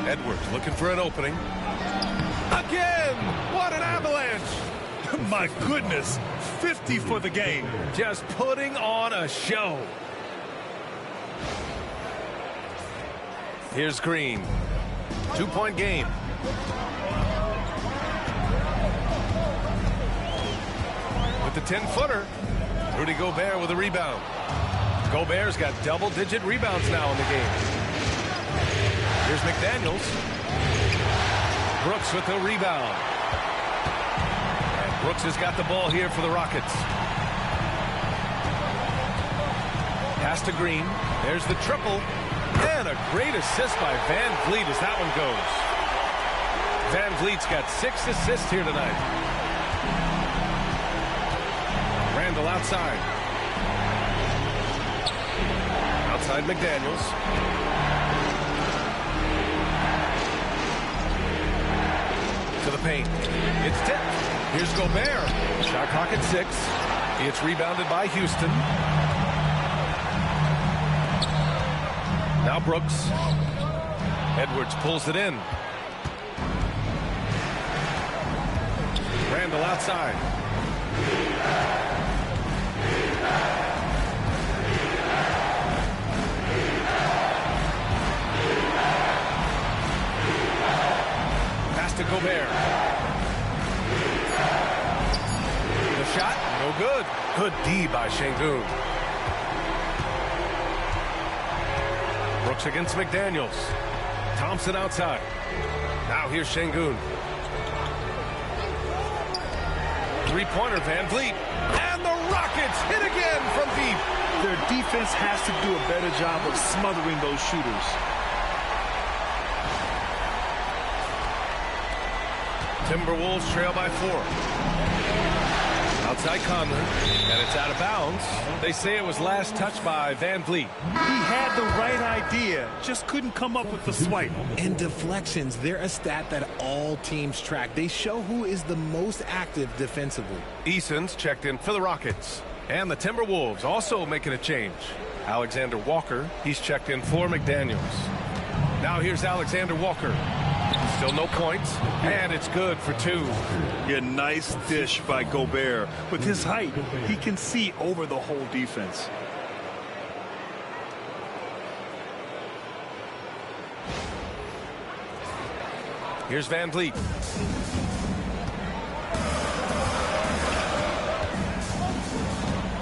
Edwards looking for an opening. Again! What an avalanche! My goodness, 50 for the game. Just putting on a show. Here's Green. 2-point game. With the 10-footer, Rudy Gobert with a rebound. Gobert's got double-digit rebounds now in the game. Here's McDaniels. Brooks with the rebound. And Brooks has got the ball here for the Rockets. Pass to Green. There's the triple. And a great assist by Van Vliet as that one goes. Van Vliet's got 6 assists here tonight. Randall outside. Outside McDaniels. paint. It's tipped. Here's Gobert. Shot clock at 6. It's rebounded by Houston. Now Brooks. Edwards pulls it in. Randall outside. Pass to Gobert. The shot, no good. Good D by Şengün. Brooks against McDaniels. Thompson outside. Now here's Şengün. Three-pointer, Van Vliet. And the Rockets hit again from deep. Their defense has to do a better job of smothering those shooters. Timberwolves trail by 4. Outside Conley, and it's out of bounds. They say it was last touched by Van Vliet. He had the right idea, just couldn't come up with the swipe. And deflections, they're a stat that all teams track. They show who is the most active defensively. Eason's checked in for the Rockets. And the Timberwolves also making a change. Alexander Walker, he's checked in for McDaniels. Now here's Alexander Walker. Still no points, and it's good for 2. Yeah, nice dish by Gobert. With his height, he can see over the whole defense. Here's Van Vliet.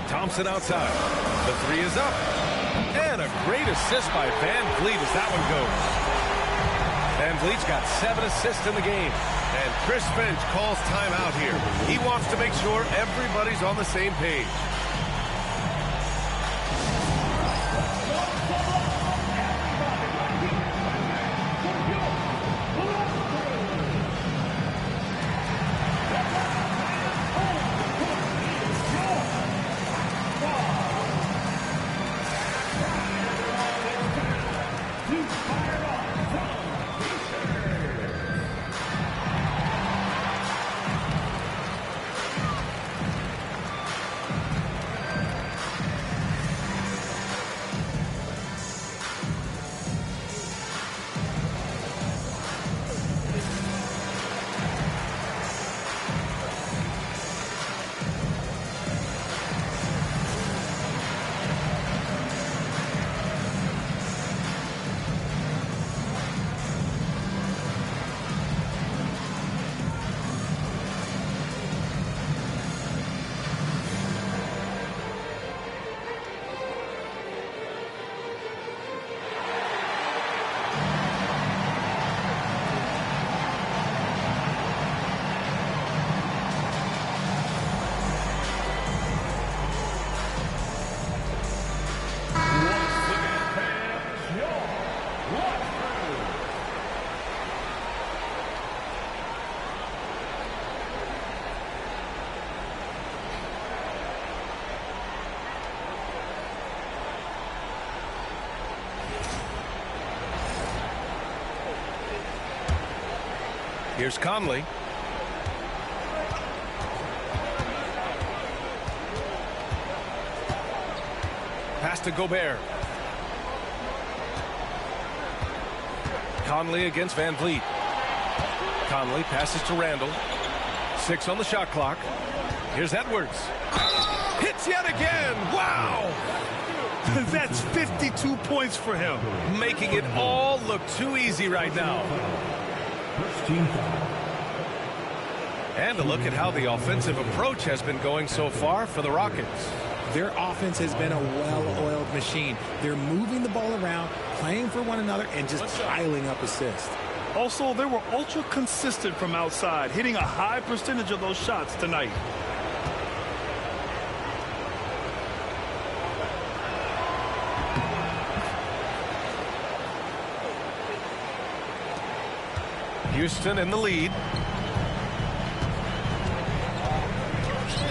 Thompson outside. The 3 is up. And a great assist by Van Vliet as that one goes. Van Vliet's got 7 assists in the game. And Chris Finch calls timeout here. He wants to make sure everybody's on the same page. Here's Conley. Pass to Gobert. Conley against Van Vliet. Conley passes to Randall. 6 on the shot clock. Here's Edwards. Hits yet again. Wow! That's 52 points for him. Making it all look too easy right now. And a look at how the offensive approach has been going so far for the Rockets. Their offense has been a well-oiled machine. They're moving the ball around, playing for one another, and just piling up assists. Also, they were ultra consistent from outside, hitting a high percentage of those shots tonight. Houston in the lead.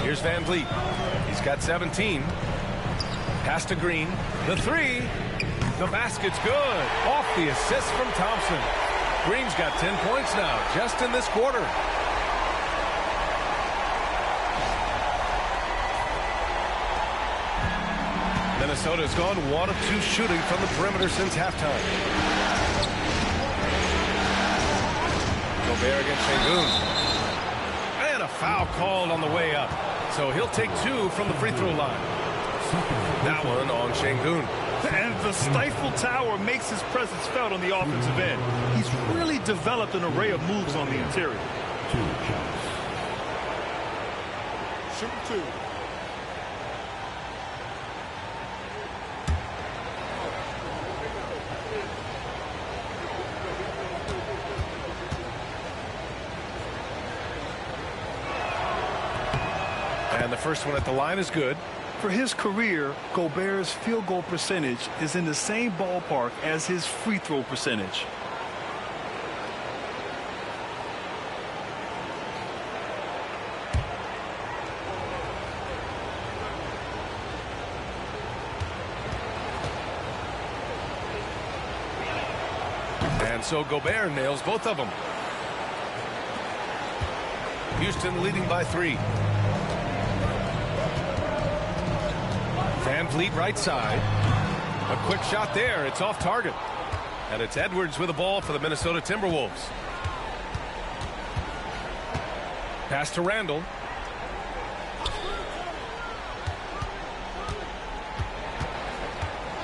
Here's Van Vliet. He's got 17. Pass to Green. The 3. The basket's good. Off the assist from Thompson. Green's got 10 points now, just in this quarter. Minnesota has gone 1 of 2 shooting from the perimeter since halftime. Gobert against Şengün. And a foul called on the way up. So he'll take 2 from the free throw line. That one on Şengün. And the Stifle Tower makes his presence felt on the offensive end. He's really developed an array of moves on the interior. 2 shots. Shoot 2. And the first one at the line is good. For his career, Gobert's field goal percentage is in the same ballpark as his free throw percentage. And so Gobert nails both of them. Houston leading by 3. Van Vliet right side. A quick shot there. It's off target. And it's Edwards with the ball for the Minnesota Timberwolves. Pass to Randall.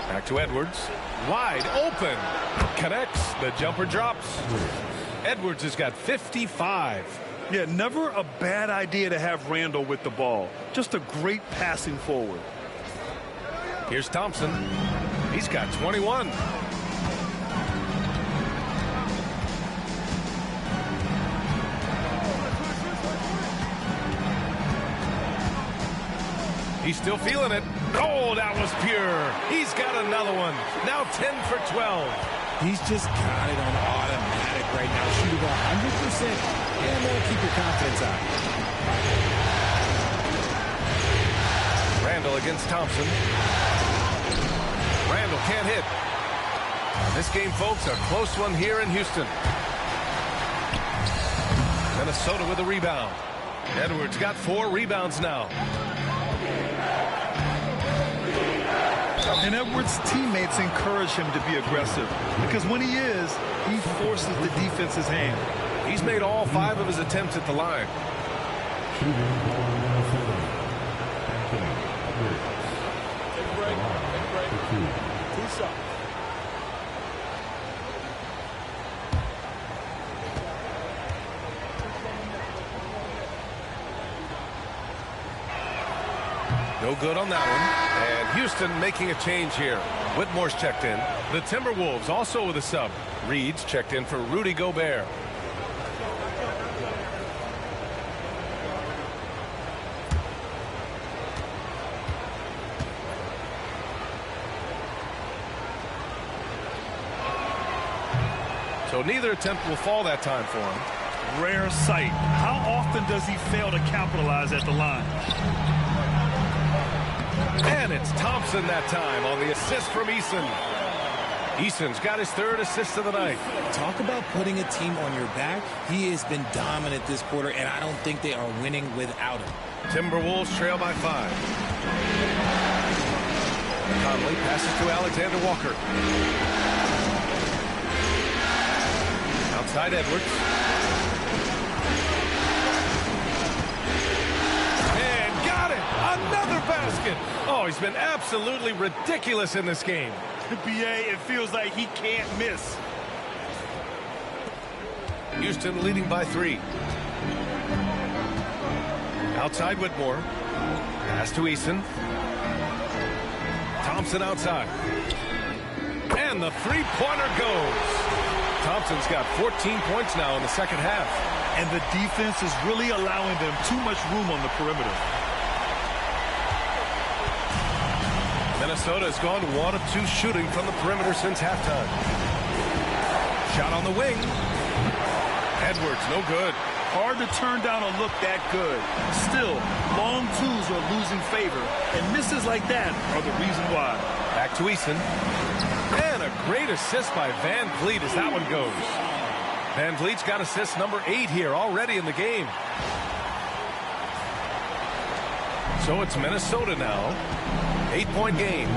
Back to Edwards. Wide open. Connects. The jumper drops. Edwards has got 55. Yeah, never a bad idea to have Randall with the ball. Just a great passing forward. Here's Thompson. He's got 21. He's still feeling it. Oh, that was pure. He's got another one. Now 10 for 12. He's just got it on automatic right now. Shoot it 100%. And that'll keep your confidence up. Randall against Thompson. Randall can't hit. This game, folks, a close one here in Houston. Minnesota with a rebound. Edwards got 4 rebounds now. And Edwards' teammates encourage him to be aggressive because when he is, he forces the defense's hand. He's made all 5 of his attempts at the line. Shooting ball number 7. Take a break. Take a break. 2 shots. No good on that one. And Houston making a change here. Whitmore's checked in. The Timberwolves also with a sub. Reed's checked in for Rudy Gobert. So neither attempt will fall that time for him. Rare sight. How often does he fail to capitalize at the line? And it's Thompson that time on the assist from Eason. Eason's got his 3rd assist of the night. Talk about putting a team on your back. He has been dominant this quarter, and I don't think they are winning without him. Timberwolves trail by 5. Conley passes to Alexander Walker. Outside Edwards. And got it! Another basket! Oh, he's been absolutely ridiculous in this game. BA, it feels like he can't miss. Houston leading by 3. Outside Whitmore. Pass to Eason. Thompson outside. And the 3-pointer goes. Thompson's got 14 points now in the second half. And the defense is really allowing them too much room on the perimeter. Minnesota has gone 1 of 2 shooting from the perimeter since halftime. Shot on the wing. Edwards, no good. Hard to turn down a look that good. Still, long twos are losing favor, and misses like that are the reason why. Back to Eason. And a great assist by Van Vliet as that one goes. Van Vliet's got assist number 8 here already in the game. So it's Minnesota now. 8-point game.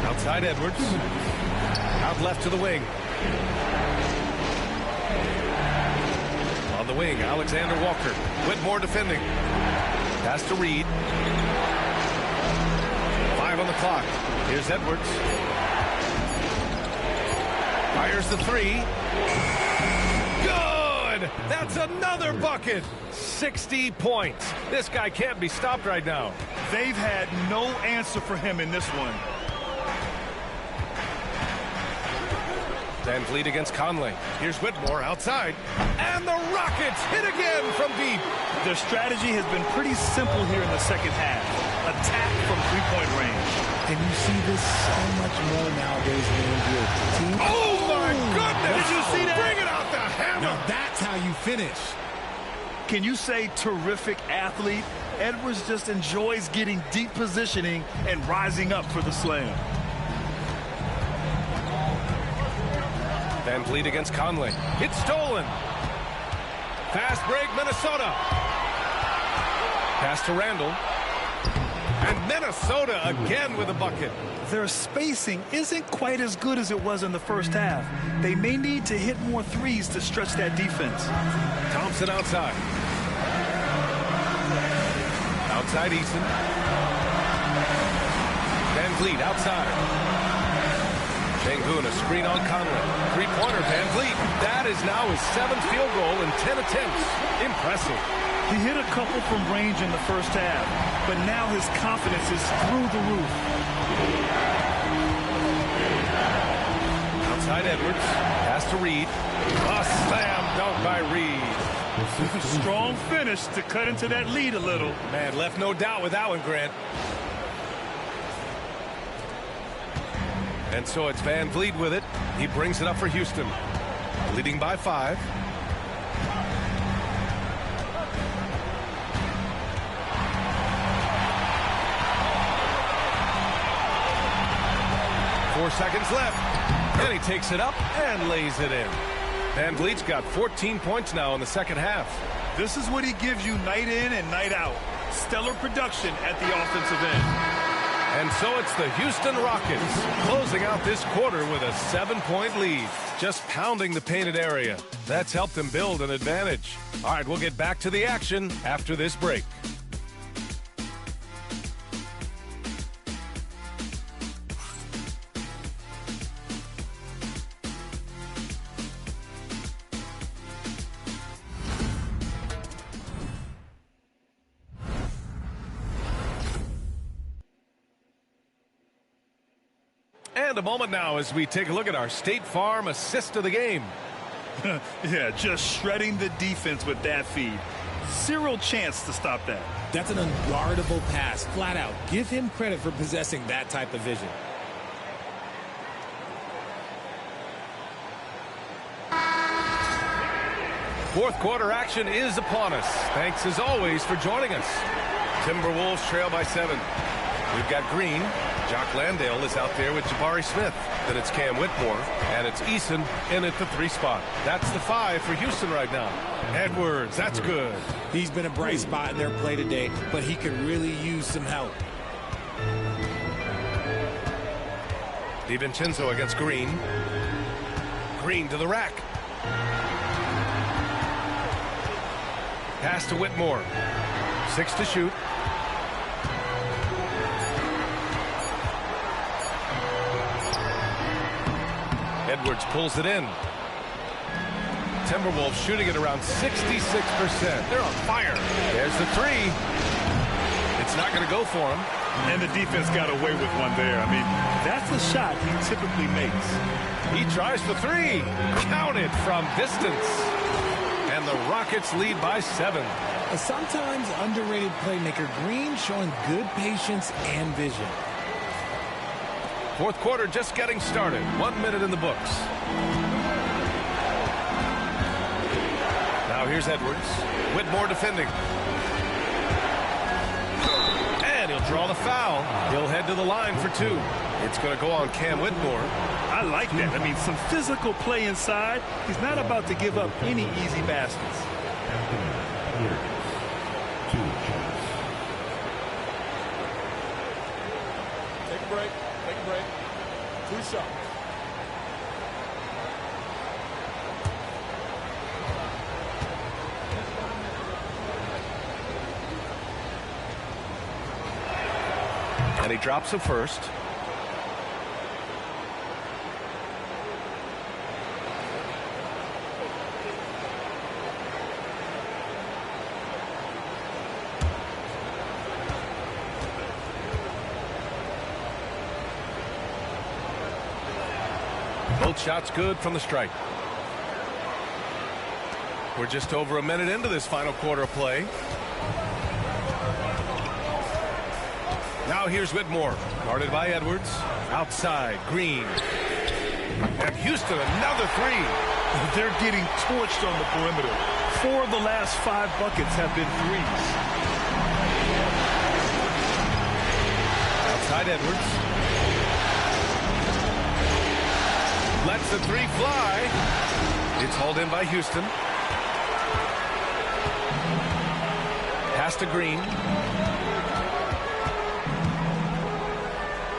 Outside Edwards. Out left to the wing. On the wing, Alexander Walker. Whitmore defending. Pass to Reed. 5 on the clock. Here's Edwards. Fires the 3. Good! That's another bucket! 60 points. This guy can't be stopped right now. They've had no answer for him in this one. Van Vliet against Conley. Here's Whitmore outside. And the Rockets hit again from deep. Their strategy has been pretty simple here in the second half. Attack from three-point range. And you see this so much more nowadays in the NBA. Oh, my goodness! Did you see that? Bring it out the hammer! Now that's how you finish. Can you say terrific athlete? Edwards just enjoys getting deep positioning and rising up for the slam. Van Vliet against Conley. It's stolen. Fast break, Minnesota. Pass to Randall. And Minnesota again with a bucket. Their spacing isn't quite as good as it was in the first half. They may need to hit more threes to stretch that defense. Thompson outside. Outside Eason. Van Vliet outside. Sengun, a screen on Conley. Three-pointer, Van Vliet. That is now his 7th field goal in 10 attempts. Impressive. He hit a couple from range in the first half, but now his confidence is through the roof. Outside Edwards. Pass to Reed. A slam dunk by Reed. Strong finish to cut into that lead a little. Man, left no doubt with that one, Grant. And so it's Van Vliet with it. He brings it up for Houston. Leading by 5. Four seconds left. And he takes it up and lays it in. Van Vliet's got 14 points now in the second half. This is what he gives you night in and night out. Stellar production at the offensive end. And so it's the Houston Rockets closing out this quarter with a 7-point lead. Just pounding the painted area. That's helped them build an advantage. All right, we'll get back to the action after this break. And a moment now as we take a look at our State Farm assist of the game. Yeah, just shredding the defense with that feed. Zero chance to stop that. That's an unguardable pass, flat out. Give him credit for possessing that type of vision. Fourth quarter action is upon us. Thanks as always for joining us. Timberwolves trail by 7. We've got Green. Jock Landale is out there with Jabari Smith. Then it's Cam Whitmore, and it's Eason in at the 3 spot. That's the 5 for Houston right now. Edwards, that's good. He's been a bright spot in their play today, but he could really use some help. DiVincenzo against Green. Green to the rack. Pass to Whitmore. 6 to shoot. Edwards pulls it in. Timberwolves shooting it around 66%. They're on fire. There's the 3. It's not going to go for him. And the defense got away with one there. I mean, that's the shot he typically makes. He tries for 3. Counted from distance. And the Rockets lead by 7. A sometimes underrated playmaker, Green showing good patience and vision. Fourth quarter just getting started. 1 minute in the books. Now here's Edwards. Whitmore defending. And he'll draw the foul. He'll head to the line for 2. It's going to go on Cam Whitmore. I like that. I mean, some physical play inside. He's not about to give up any easy baskets. Take a break. Take a break. shot. And he drops a first. Both shots good from the strike. We're just over a minute into this final quarter of play. Now here's Whitmore, guarded by Edwards. Outside, Green. And Houston, another three. They're getting torched on the perimeter. 4 of the last 5 buckets have been threes. Outside Edwards. Lets the three fly. It's hauled in by Houston. Pass to Green.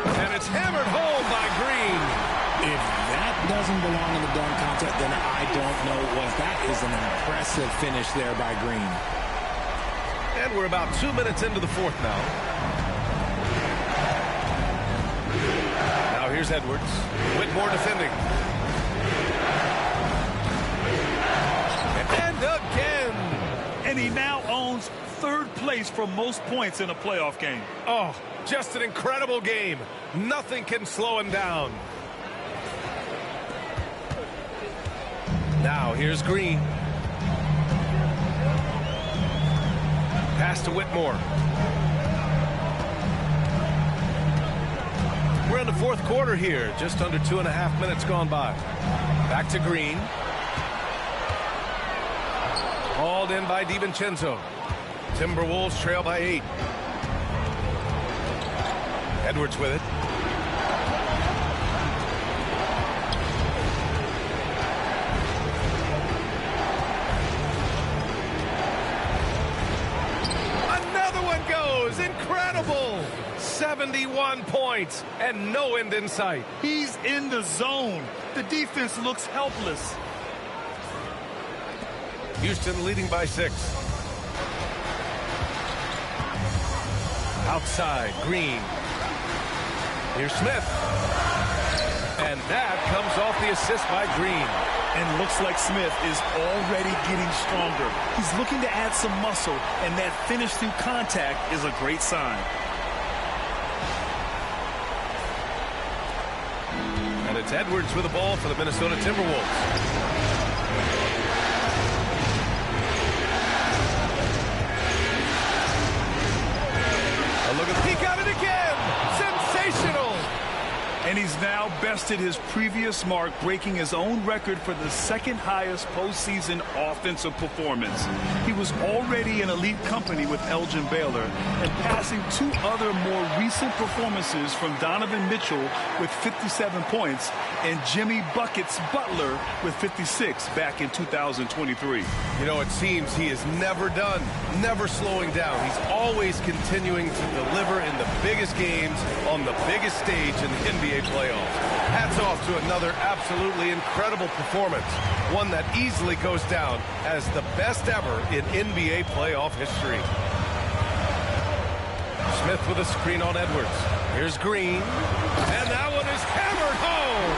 And it's hammered home by Green. If that doesn't belong in the dunk contest, then I don't know what. That is an impressive finish there by Green. And we're about 2 minutes into the fourth now. Now here's Edwards. Whitmore defending. And again. And he now owns 3rd place for most points in a playoff game. Oh, just an incredible game. Nothing can slow him down. Now here's Green. Pass to Whitmore. We're in the fourth quarter here. Just under 2.5 minutes gone by. Back to Green. Hauled in by DiVincenzo. Timberwolves trail by 8. Edwards with it. Another one goes. Incredible. 71 points and no end in sight. He's in the zone. The defense looks helpless. Houston leading by 6. Outside, Green. Here's Smith. And that comes off the assist by Green. And looks like Smith is already getting stronger. He's looking to add some muscle, and that finish through contact is a great sign. And it's Edwards with the ball for the Minnesota Timberwolves. Look at he got it again. Sensational. And he's now bested his previous mark, breaking his own record for the 2nd highest postseason offensive performance. He was already in elite company with Elgin Baylor and passing 2 other more recent performances from Donovan Mitchell with 57 points and Jimmy Buckets Butler with 56 back in 2023. You know, it seems he is never done, never slowing down. He's always continuing to deliver in the biggest games on the biggest stage in the NBA playoffs. Hats off to another absolutely incredible performance, one that easily goes down as the best ever in NBA playoff history. Smith with a screen on Edwards. Here's Green, and that one is hammered home.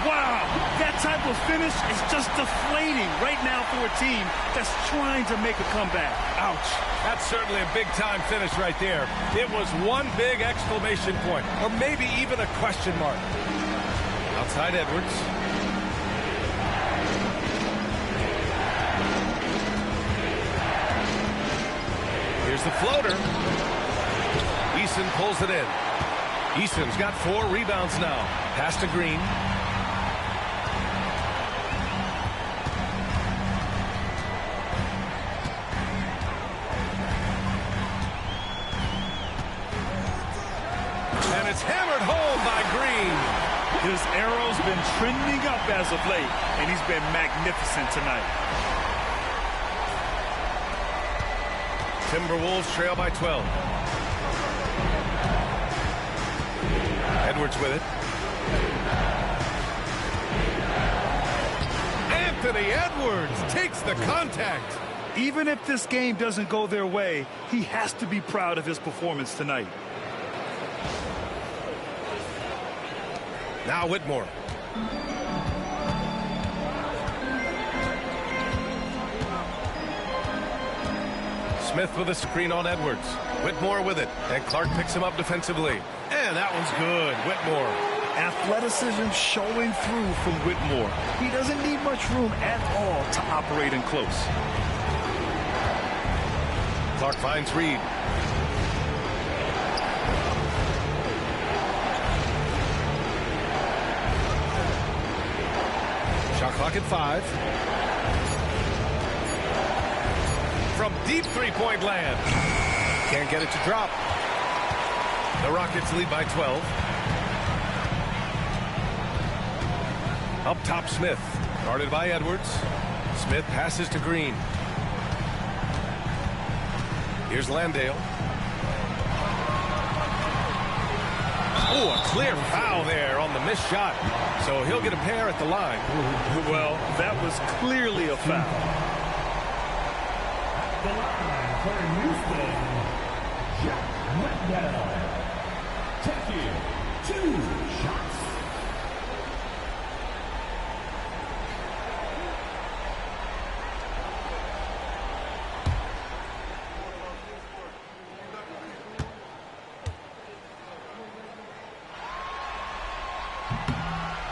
Wow, that type of finish is just deflating right now for a team that's trying to make a comeback. Ouch. That's certainly a big-time finish right there. It was one big exclamation point, or maybe even a question mark. Outside Edwards. Here's the floater. Eason pulls it in. Eason's got 4 rebounds now. Pass to Green. And it's hammered home by Green. His arrow's been trending up as of late, and he's been magnificent tonight. Timberwolves trail by 12. Edwards with it. Anthony Edwards takes the contact. Even if this game doesn't go their way, he has to be proud of his performance tonight. Now Whitmore. Smith with a screen on Edwards. Whitmore with it, and Clark picks him up defensively. And that one's good. Whitmore. Athleticism showing through from Whitmore. He doesn't need much room at all to operate in close. Clark finds Reed. Shot clock at 5. From deep three-point land. Can't get it to drop. The Rockets lead by 12. Up top, Smith. Guarded by Edwards. Smith passes to Green. Here's Landale. Oh, a clear foul there on the missed shot. So he'll get a pair at the line. Well, that was clearly a foul. The line for Houston, Jack Landale. Taking 2 shots.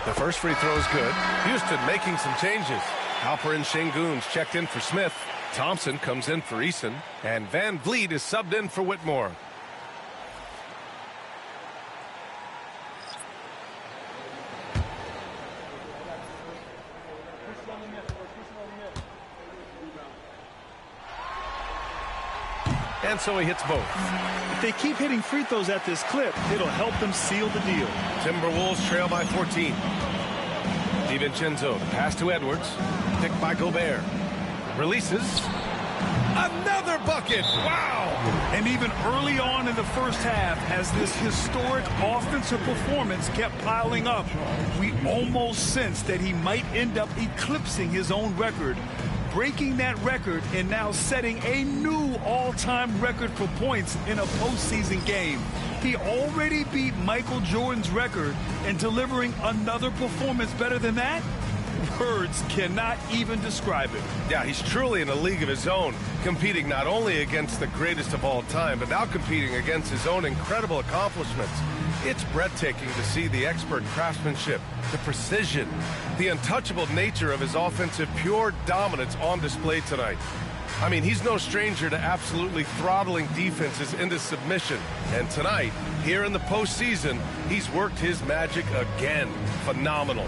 The first free throw is good. Houston making some changes. Halper and Şengün's checked in for Smith. Thompson comes in for Eason. And Van Vliet is subbed in for Whitmore. And so he hits both. If they keep hitting free throws at this clip, it'll help them seal the deal. Timberwolves trail by 14. DiVincenzo, pass to Edwards. Picked by Gobert. Releases. Another bucket! Wow! And even early on in the first half, as this historic offensive performance kept piling up, we almost sensed that he might end up eclipsing his own record, breaking that record and now setting a new all-time record for points in a postseason game. He already beat Michael Jordan's record, and delivering another performance better than that? Words cannot even describe it. Yeah, he's truly in a league of his own, competing not only against the greatest of all time, but now competing against his own incredible accomplishments. It's breathtaking to see the expert craftsmanship, the precision, the untouchable nature of his offensive pure dominance on display tonight. I mean, he's no stranger to absolutely throttling defenses into submission. And tonight, here in the postseason, he's worked his magic again. Phenomenal.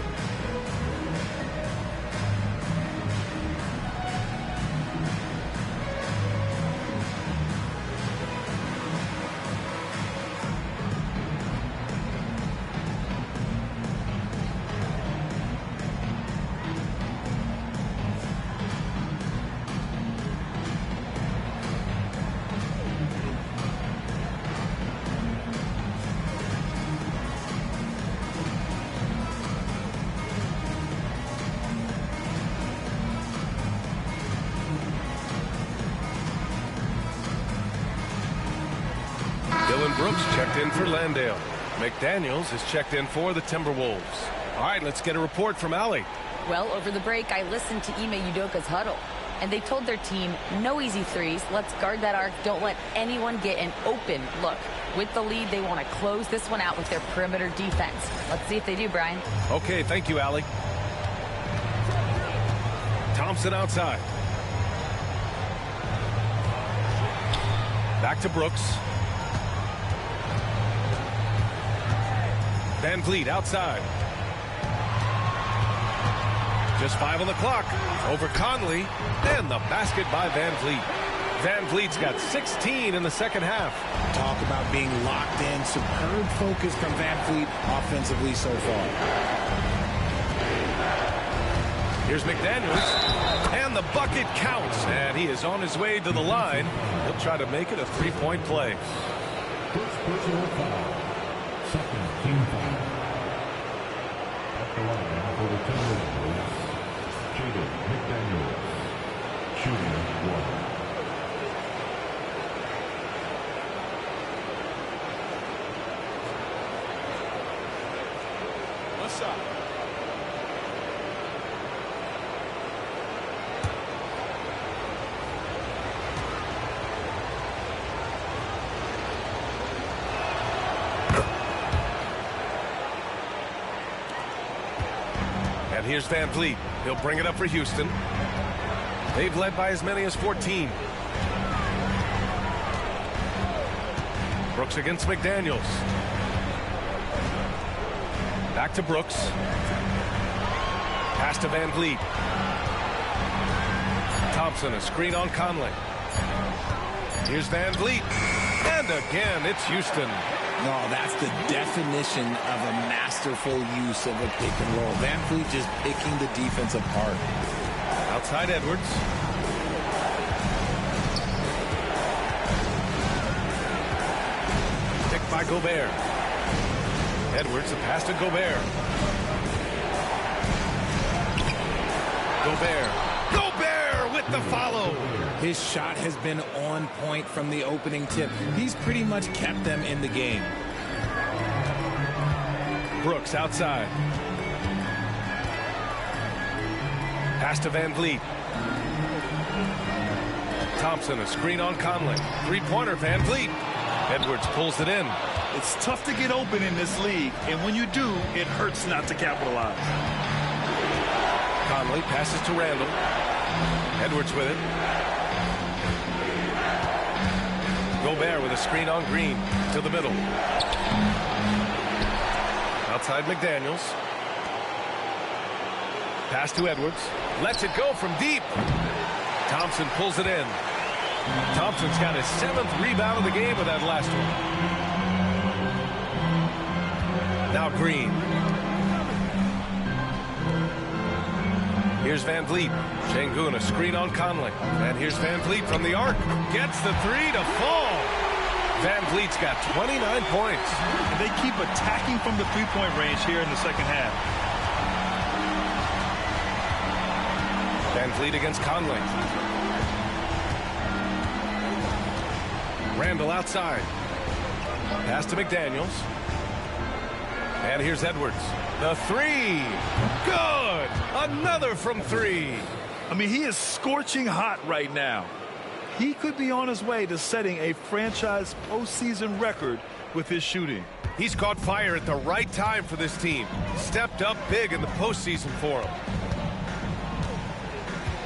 Dylan Brooks checked in for Landale. McDaniels is checked in for the Timberwolves. All right, let's get a report from Allie. Well, over the break, I listened to Ime Udoka's huddle, and they told their team, no easy threes. Let's guard that arc. Don't let anyone get an open look. With the lead, they want to close this one out with their perimeter defense. Let's see if they do, Brian. Okay, thank you, Allie. Thompson outside. Back to Brooks. Van Vliet outside. Just 5 on the clock. Over Conley. And the basket by Van Vliet. Van Vliet's got 16 in the second half. Talk about being locked in. Superb focus from Van Vliet offensively so far. Here's McDaniels. And the bucket counts. And he is on his way to the line. He'll try to make it a three-point play. First personal foul. Second team foul. Jaden McDaniels, shooting 1. One shot. And here's Van Vliet. He'll bring it up for Houston. They've led by as many as 14. Brooks against McDaniels. Back to Brooks. Pass to Van Vliet. Thompson, a screen on Conley. Here's Van Vliet. And again, it's Houston. No, that's the definition of a masterful use of a pick and roll. Van Vliet just picking the defense apart. Outside Edwards. Picked by Gobert. Edwards, a pass to Gobert. Gobert with the follow. His shot has been on point from the opening tip. He's pretty much kept them in the game. Brooks outside. Pass to Van Vliet. Thompson, a screen on Conley. Three-pointer, Van Vliet. Edwards pulls it in. It's tough to get open in this league, and when you do, it hurts not to capitalize. Conley passes to Randall. Edwards with it. Gobert with a screen on Green to the middle. Outside McDaniels. Pass to Edwards. Lets it go from deep. Thompson pulls it in. Thompson's got his 7th rebound of the game with that last one. Now Green. Here's Van Vliet. Şengün, a screen on Conley. And here's Van Vliet from the arc. Gets the three to fall. Van Vliet's got 29 points. And they keep attacking from the three-point range here in the second half. Van Vliet against Conley. Randall outside. Pass to McDaniels. And here's Edwards. The three. Good. Another from three. I mean, he is scorching hot right now. He could be on his way to setting a franchise postseason record with his shooting. He's caught fire at the right time for this team. Stepped up big in the postseason for him.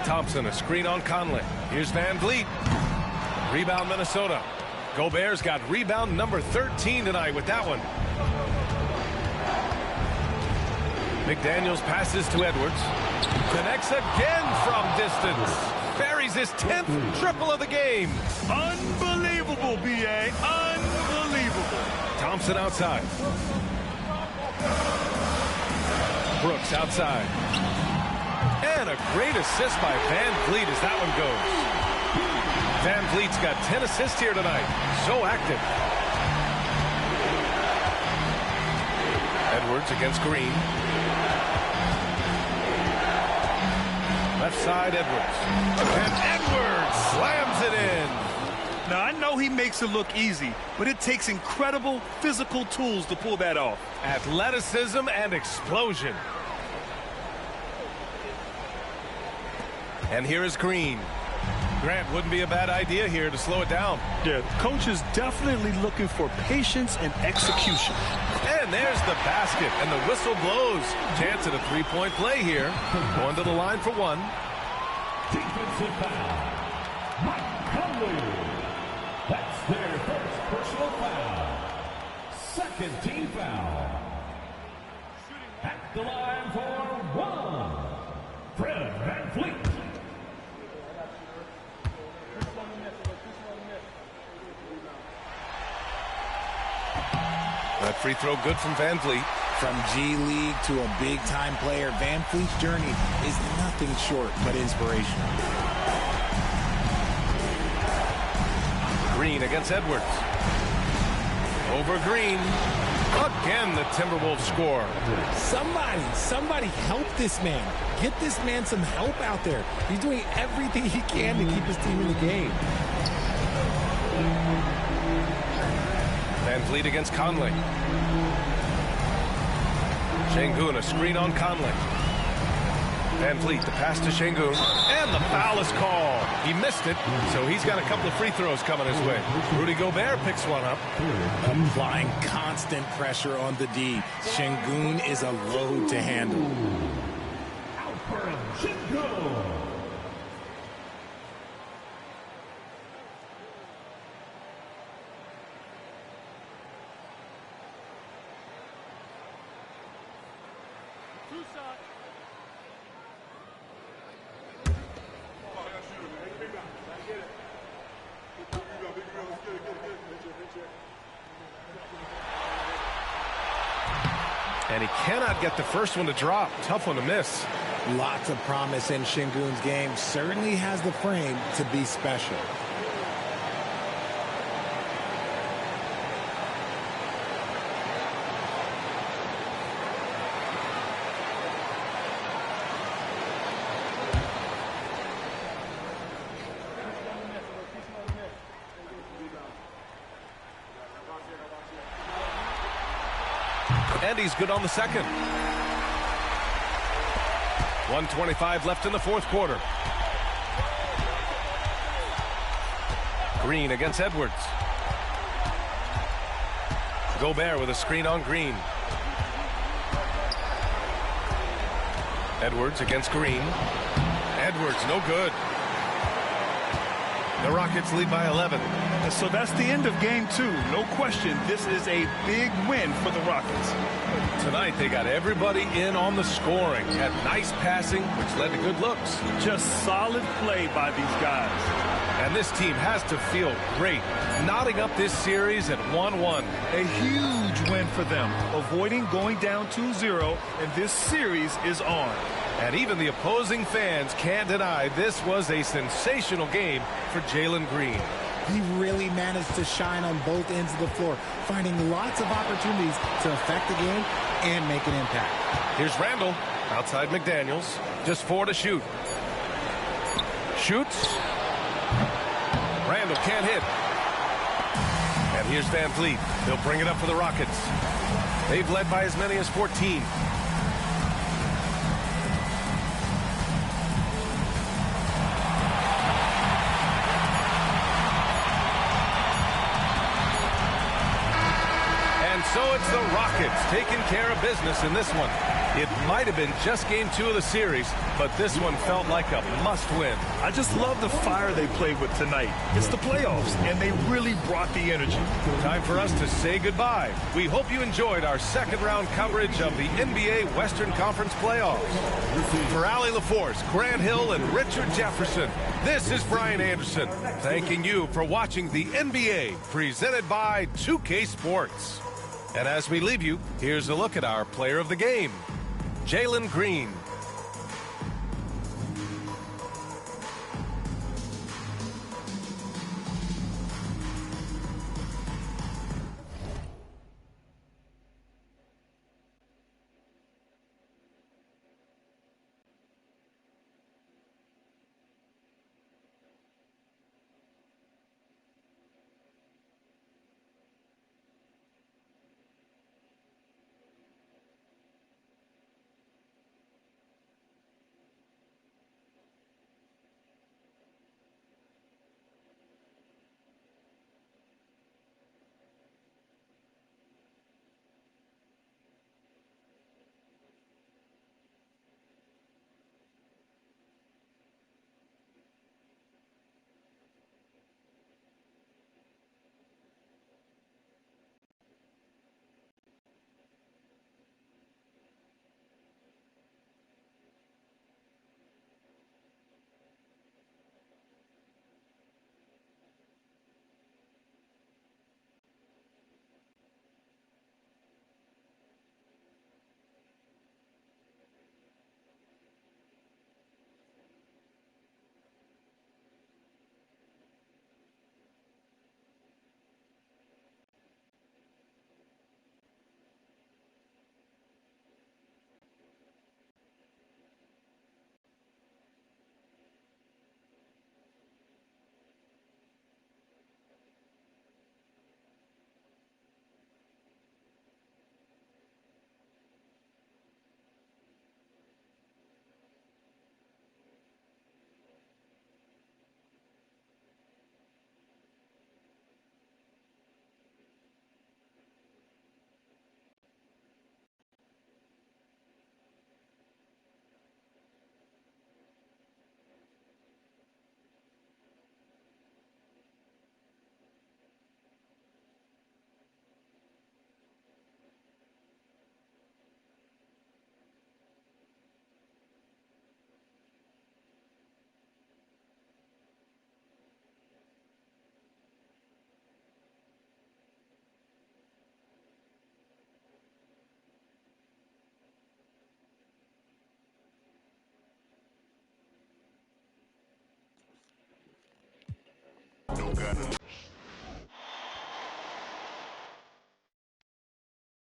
Thompson, a screen on Conley. Here's Van Vliet. Rebound Minnesota. Gobert's got rebound number 13 tonight with that one. McDaniels passes to Edwards. Connects again from distance. Buries his 10th triple of the game. Unbelievable, B.A. Unbelievable. Thompson outside. Brooks outside. And a great assist by Van Vliet as that one goes. Van Vliet's got 10 assists here tonight. So active. Edwards against Green. Left side, Edwards. And Edwards slams it in. Now, I know he makes it look easy, but it takes incredible physical tools to pull that off. Athleticism and explosion. And here is Green. Grant, wouldn't be a bad idea here to slow it down. Yeah, the coach is definitely looking for patience and execution. And there's the basket, and the whistle blows. Chance at a three-point play here. Going to the line for one. Defensive foul. Mike Conley. That's their first personal foul. Second team foul. At the line for one. Fred Van Vliet. That free throw good from Van Vliet. From G League to a big-time player, Van Vliet's journey is nothing short but inspirational. Green against Edwards. Over Green. Again, the Timberwolves score. Somebody help this man. Get this man some help out there. He's doing everything he can to keep his team in the game. Van Vliet against Conley. Şengün, a screen on Conley. Van Vliet, the pass to Şengün, and the foul is called. He missed it, so he's got a couple of free throws coming his way. Rudy Gobert picks one up. Applying constant pressure on the D. Şengün is a load to handle. And he cannot get the first one to drop. Tough one to miss. Lots of promise in Şengün's game. Certainly has the frame to be special. And he's good on the second. 1:25 left in the fourth quarter. Green against Edwards. Gobert with a screen on Green. Edwards against Green. Edwards, no good. The Rockets lead by 11. So that's the end of game 2. No question, this is a big win for the Rockets. Tonight, they got everybody in on the scoring. Had nice passing, which led to good looks. Just solid play by these guys. And this team has to feel great, knotting up this series at 1-1. A huge win for them, avoiding going down 2-0, and this series is on. And even the opposing fans can't deny this was a sensational game for Jalen Green. He really managed to shine on both ends of the floor, finding lots of opportunities to affect the game and make an impact. Here's Randall outside McDaniels. Just 4 to shoot. Shoots. Randall can't hit. And here's Van Vliet. He'll bring it up for the Rockets. They've led by as many as 14. So it's the Rockets taking care of business in this one. It might have been just game 2 of the series, but this one felt like a must-win. I just love the fire they played with tonight. It's the playoffs, and they really brought the energy. Time for us to say goodbye. We hope you enjoyed our second-round coverage of the NBA Western Conference playoffs. For Allie LaForce, Grant Hill, and Richard Jefferson, this is Brian Anderson, thanking you for watching the NBA, presented by 2K Sports. And as we leave you, here's a look at our player of the game, Jalen Green.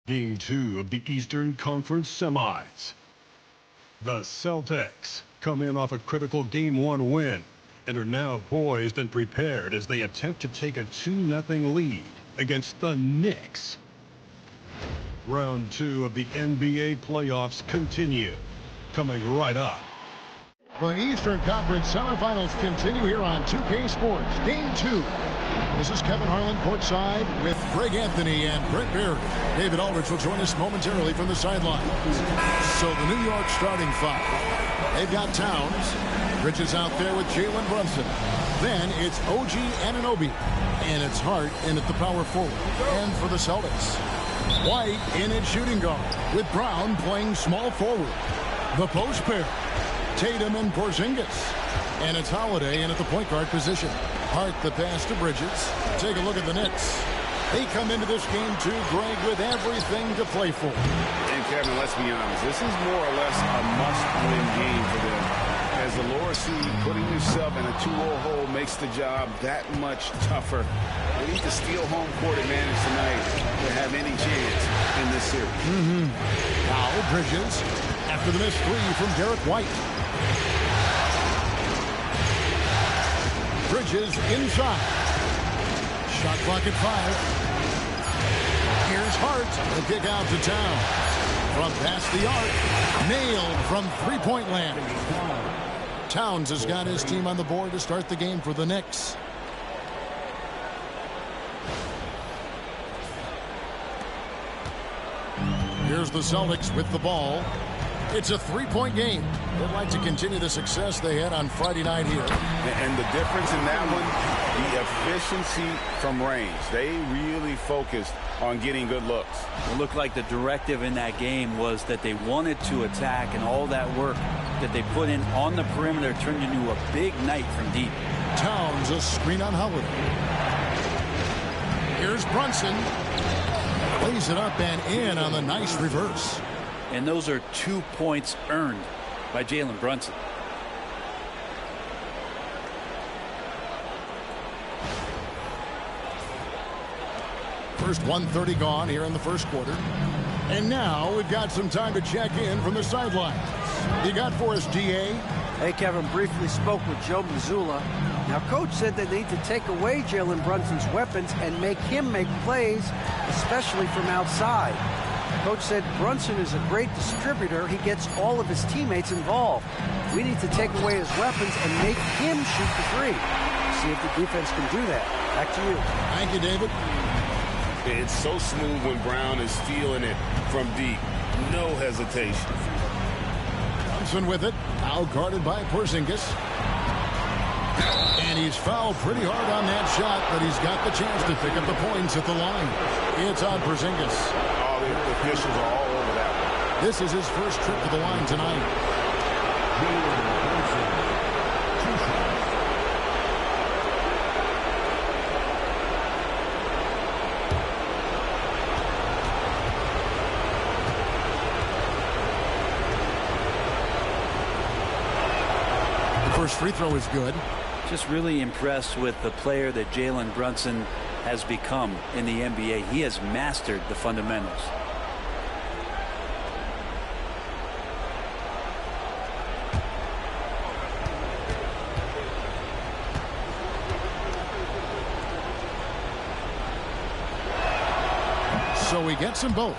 Game 2 of the Eastern Conference Semis. The Celtics come in off a critical Game 1 win and are now poised and prepared as they attempt to take a 2-0 lead against the Knicks. Round 2 of the NBA playoffs continue, coming right up. The Eastern Conference semifinals continue here on 2K Sports. Game 2. This is Kevin Harlan courtside with Greg Anthony and Brent Barry. David Aldridge will join us momentarily from the sidelines. So the New York starting five. They've got Towns. Bridges out there with Jalen Brunson. Then it's OG Anunoby. And it's Hart in at the power forward. And for the Celtics, White in at shooting guard with Brown playing small forward. The post pair, Tatum and Porzingis. And it's Holiday in at the point guard position. Hart the pass to Bridges. Take a look at the Knicks. They come into this game too, Greg, with everything to play for. And Kevin, let's be honest, this is more or less a must-win game for them. As the lower seed, putting yourself in a 2-0 hole makes the job that much tougher. They need to steal home court advantage tonight to have any chance in this series. Now Bridges after the missed three from Derek White. Bridges inside. Shot clock at 5. Here's Hart. The kick out to Towns. From past the arc. Nailed from three-point land. Towns has got his team on the board to start the game for the Knicks. Here's the Celtics with the ball. It's a three-point game. They'd like to continue the success they had on Friday night here. And the difference in that one, the efficiency from range. They really focused on getting good looks. It looked like the directive in that game was that they wanted to attack, and all that work that they put in on the perimeter turned into a big night from deep. Towns a screen on Holiday. Here's Brunson. Plays it up and in on the nice reverse. And those are 2 points earned by Jalen Brunson. First 1:30 gone here in the first quarter. And now we've got some time to check in from the sidelines. You got for us, DA? Hey, Kevin, briefly spoke with Joe Mazzulla. Now, Coach said they need to take away Jalen Brunson's weapons and make him make plays, especially from outside. Coach said Brunson is a great distributor. He gets all of his teammates involved. We need to take away his weapons and make him shoot the three. See if the defense can do that. Back to you. Thank you, David. It's so smooth when Brown is stealing it from deep. No hesitation. Brunson with it. Now guarded by Porzingis. And he's fouled pretty hard on that shot, but he's got the chance to pick up the points at the line. It's on Porzingis. The officials are all over that one. This is his first trip to the line tonight. The first free throw is good. Just really impressed with the player that Jalen Brunson has become in the NBA. He has mastered the fundamentals. So he gets them both.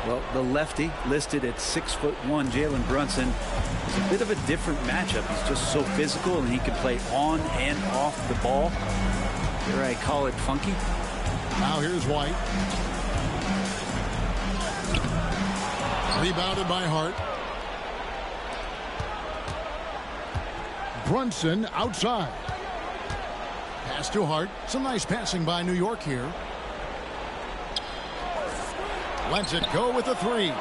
Well, the lefty listed at 6'1", Jalen Brunson, is a bit of a different matchup. He's just so physical, and he can play on and off the ball. Here I call it funky. Now here's White. Rebounded by Hart. Brunson outside. Pass to Hart. Some nice passing by New York here. Lets it go with the three.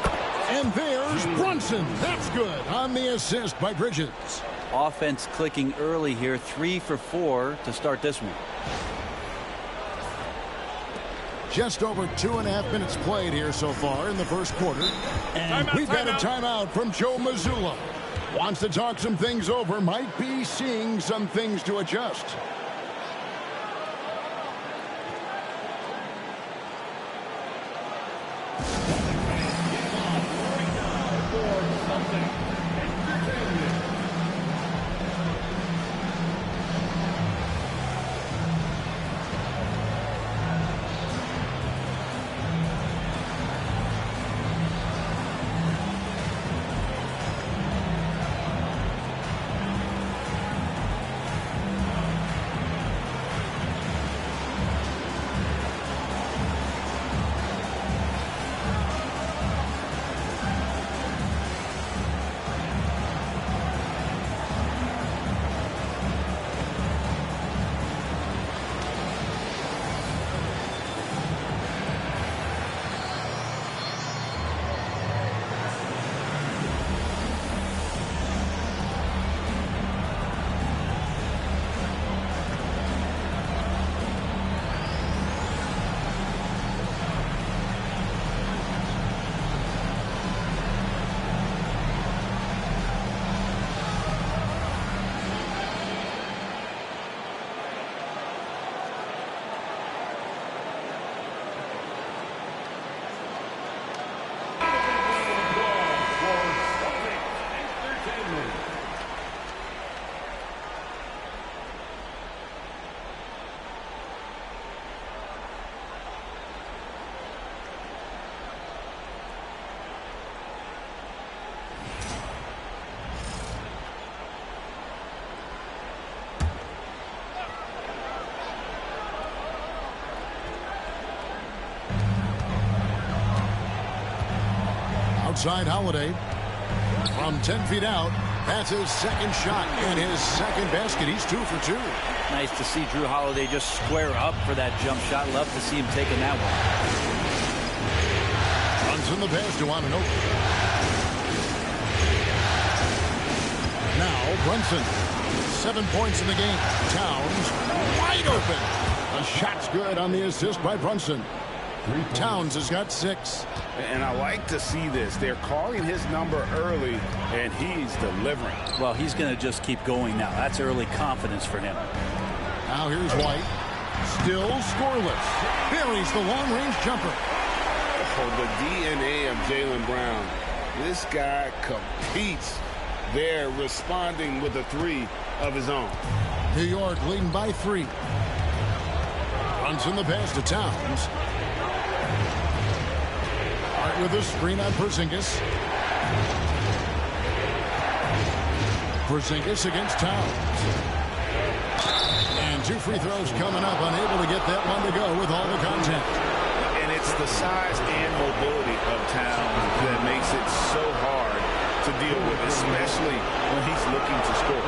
And there's Brunson. That's good on the assist by Bridges. Offense clicking early here. 3 for 4 to start this one. Just over 2.5 minutes played here so far in the first quarter. And we've got a timeout from Joe Mazzulla. Wants to talk some things over. Might be seeing some things to adjust. Outside Holiday. From 10 feet out. That's his second shot and his second basket. He's 2 for 2. Nice to see Drew Holiday just square up for that jump shot. Love to see him taking that one. Brunson the pass to Anunoby. Now Brunson. 7 points in the game. Towns wide open. A shot's good on the assist by Brunson. Towns has got 6. And I like to see this. They're calling his number early, and he's delivering. Well, he's going to just keep going now. That's early confidence for him. Now here's White. Still scoreless. Buries the long-range jumper. Oh, the DNA of Jaylen Brown. This guy competes. They're responding with a 3 of his own. New York leading by 3. Brunson the pass to Towns. Hart with a screen on Porzingis. Porzingis against Towns. And 2 free throws coming up. Unable to get that one to go with all the contact. And it's the size and mobility of Towns that makes it so hard to deal with, especially when he's looking to score.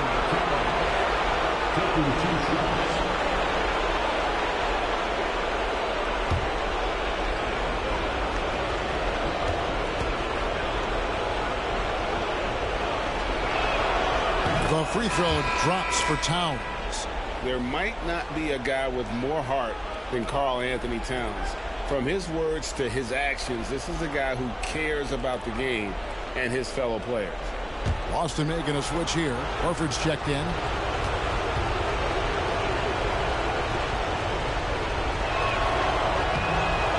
The free throw drops for Towns. There might not be a guy with more heart than Karl Anthony Towns. From his words to his actions, this is a guy who cares about the game and his fellow players. Boston making a switch here. Horford's checked in.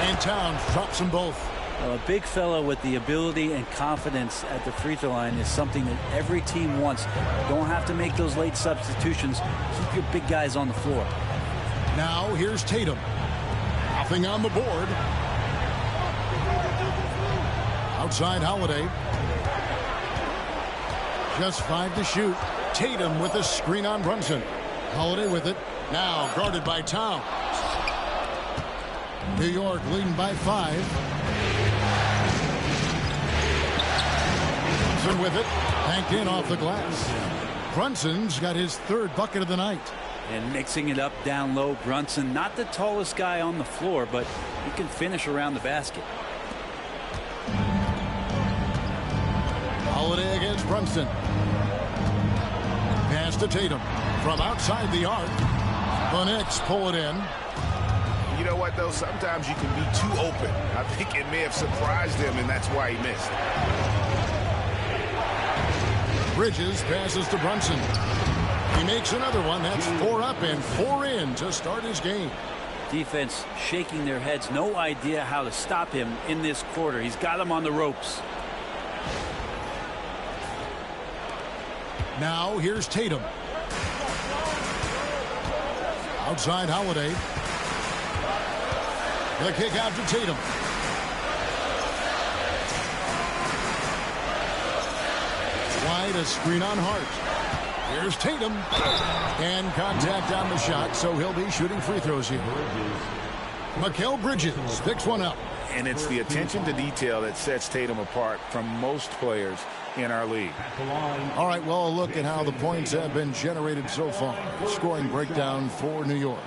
And Towns drops them both. Well, a big fella with the ability and confidence at the free throw line is something that every team wants. Don't have to make those late substitutions. Keep your big guys on the floor. Now here's Tatum. Nothing on the board. Outside Holiday. Just 5 to shoot. Tatum with a screen on Brunson. Holiday with it. Now guarded by Towns. New York leading by 5. Brunson with it. Banked in off the glass. Brunson's got his 3rd bucket of the night. And mixing it up down low, Brunson, not the tallest guy on the floor, but he can finish around the basket. Holiday against Brunson. Pass to Tatum from outside the arc. The Knicks pull it in. You know what, though? Sometimes you can be too open. I think it may have surprised him, and that's why he missed. Bridges passes to Brunson. He makes another one. That's 4 up and 4 in to start his game. Defense shaking their heads. No idea how to stop him in this quarter. He's got him on the ropes. Now here's Tatum. Outside Holiday. The kick out to Tatum. Wide, a screen on Hart. Here's Tatum. And contact on the shot, so he'll be shooting free throws here. Mikal Bridges picks one up. And it's the attention to detail that sets Tatum apart from most players in our league. All right, well, a look at how the points have been generated so far. Scoring breakdown for New York.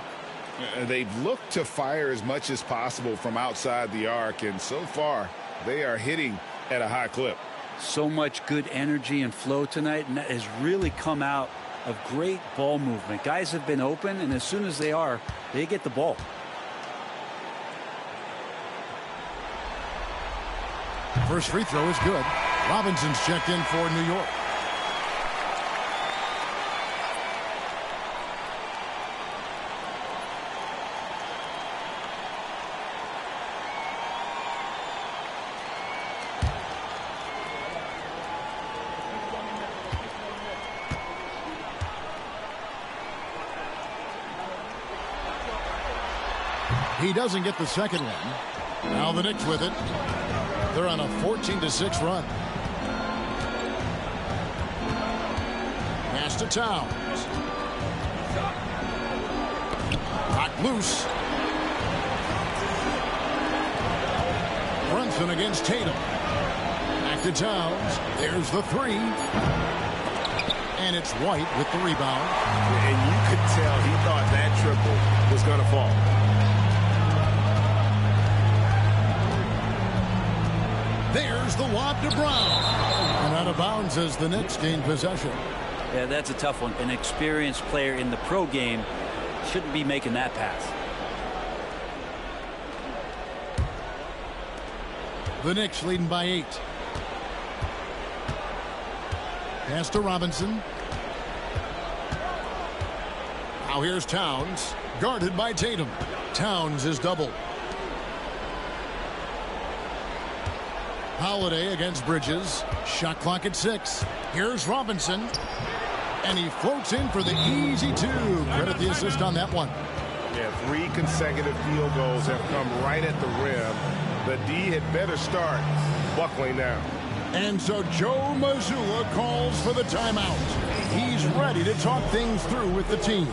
They've looked to fire as much as possible from outside the arc, and so far they are hitting at a high clip. So much good energy and flow tonight, and that has really come out of great ball movement. Guys have been open, and as soon as they are, they get the ball. First free throw is good. Robinson's checked in for New York. He doesn't get the second one. Now the Knicks with it. They're on a 14-6 run. Pass to Towns. Knocked loose. Brunson against Tatum. Back To Towns. There's the three. And it's White with the rebound. And you could tell he thought that triple was going to fall. There's the lob to Brown. And out of bounds as the Knicks gain possession. Yeah, that's a tough one. An experienced player in the pro game shouldn't be making that pass. The Knicks leading by 8. Pass to Robinson. Now here's Towns. Guarded by Tatum. Towns is doubled. Holiday against Bridges. Shot clock at 6. Here's Robinson. And he floats in for the easy 2. Credit the assist on that one. Yeah, 3 consecutive field goals have come right at the rim. The D had better start buckling down. And so Joe Mazzulla calls for the timeout. He's ready to talk things through with the team.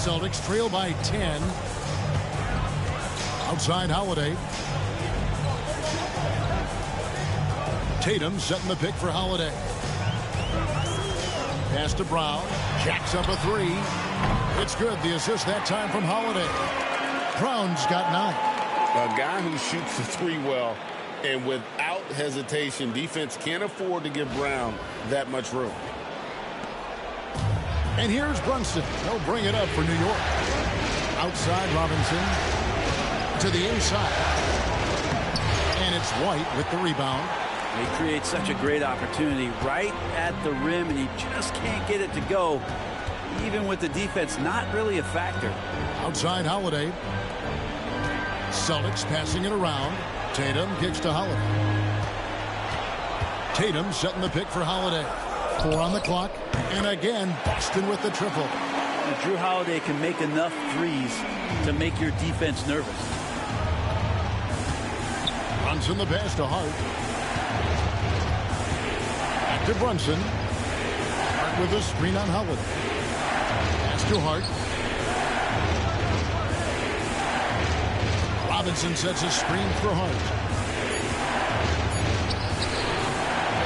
Celtics trail by 10. Outside Holiday. Tatum setting the pick for Holiday. Pass to Brown. Jacks up a 3. It's good. The assist that time from Holiday. Brown's got 9. A guy who shoots the 3 well, and without hesitation, defense can't afford to give Brown that much room. And here's Brunson. He'll bring it up for New York. Outside Robinson. To the inside. And it's White with the rebound. He creates such a great opportunity right at the rim, and he just can't get it to go, even with the defense not really a factor. Outside Holiday. Celtics passing it around. Tatum kicks to Holiday. Tatum setting the pick for Holiday. 4 on the clock. And again, Boston with the triple. And Drew Holiday can make enough threes to make your defense nervous. Brunson the pass to Hart. Back to Brunson. Hart with a screen on Holiday. Pass to Hart. Robinson sets a screen for Hart.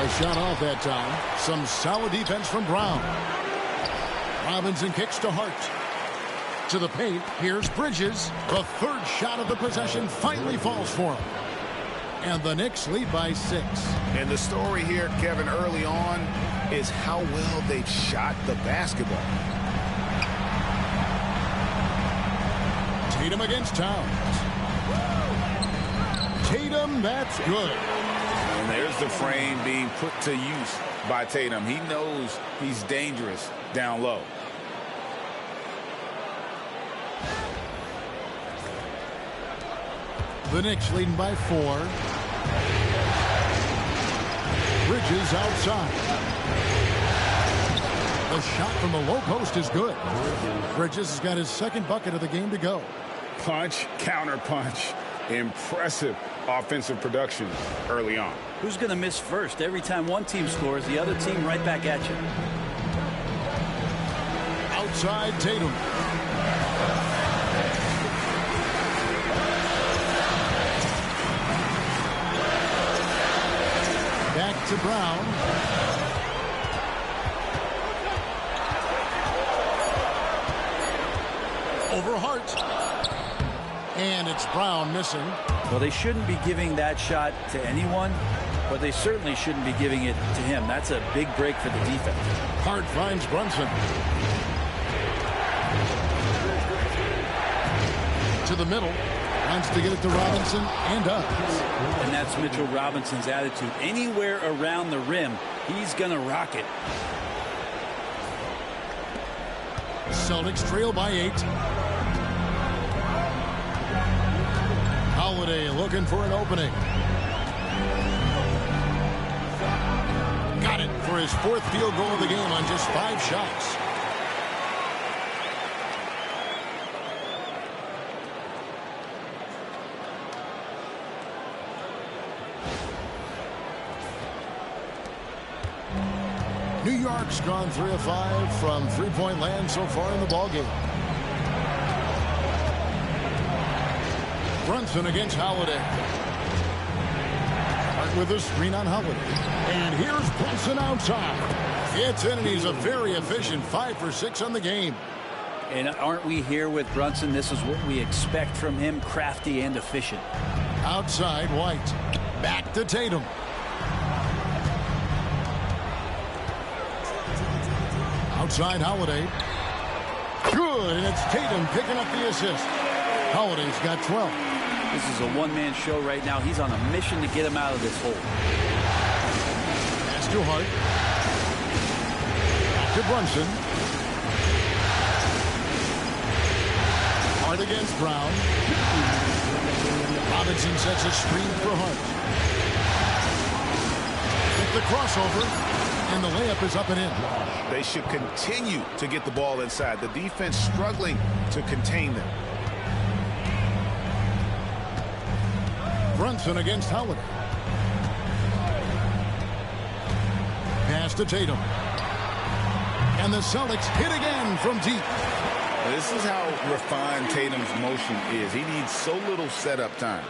A shot off that time. Some solid defense from Brown. Robinson kicks to Hart. To the paint. Here's Bridges. The third shot of the possession finally falls for him. And the Knicks lead by 6. And the story here, Kevin, early on is how well they've shot the basketball. Tatum against Towns. Tatum, that's good. And there's the frame being put to use by Tatum. He knows he's dangerous down low. The Knicks leading by 4. Bridges outside. The shot from the low post is good. Bridges has got his second bucket of the game to go. Punch, counter punch. Impressive offensive production early on. Who's going to miss first? Every time one team scores, the other team right back at you. Outside Tatum. Back to Brown. Over Hart. And it's Brown missing. Well, they shouldn't be giving that shot to anyone, but they certainly shouldn't be giving it to him. That's a big break for the defense. Hart finds Brunson. To the middle. Wants to get it to Robinson and does. And that's Mitchell Robinson's attitude. Anywhere around the rim, he's going to rock it. Celtics trail by 8. Holiday looking for an opening. Got it for his 4th field goal of the game on just 5 shots. New York's gone 3 of 5 from three-point land so far in the ballgame. Brunson against Holiday. Hart with a screen on Holiday. And here's Brunson outside. Gets in, and he's a very efficient 5 for 6 on the game. And aren't we here with Brunson? This is what we expect from him, crafty and efficient. Outside White. Back to Tatum. Outside Holiday. Good, and it's Tatum picking up the assist. Holiday's got 12. This is a one-man show right now. He's on a mission to get him out of this hole. Pass to Hart. Back to Brunson. Hart against Brown. Robinson sets a screen for Hart. With the crossover, and the layup is up and in. They should continue to get the ball inside. The defense struggling to contain them. Brunson against Holiday. Pass to Tatum. And the Celtics hit again from deep. This is how refined Tatum's motion is. He needs so little setup time.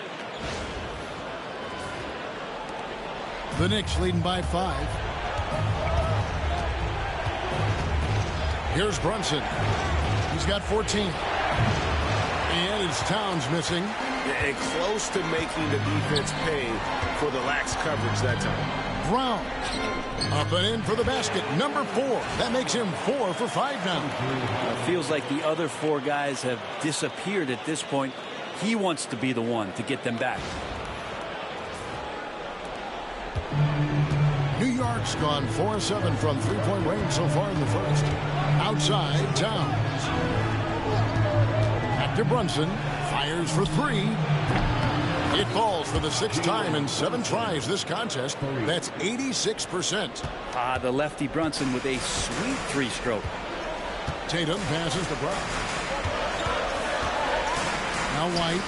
The Knicks leading by 5. Here's Brunson. He's got 14. And it's Towns missing. And close to making the defense pay for the lax coverage that time. Brown. Up and in for the basket. Number 4. That makes him 4 for 5 now. It feels like the other 4 guys have disappeared at this point. He wants to be the one to get them back. New York's gone 4-7 from three-point range so far in the first. Outside, Towns. Back to Brunson. Fires for 3. It falls for the 6th time in 7 tries this contest. That's 86%. The lefty Brunson with a sweet 3-stroke. Tatum passes to Brown. Now White.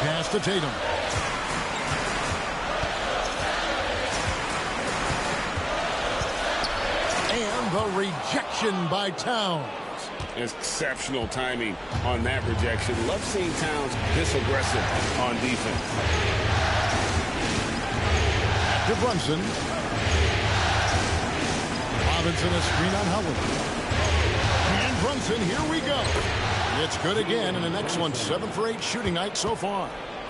Pass to Tatum. And the rejection by Towns. Exceptional timing on that rejection. Love seeing Towns this aggressive on defense. To Brunson. Robinson a screen on Howard. And Brunson, here we go. It's good again, and an excellent 7 for 8 shooting night so far.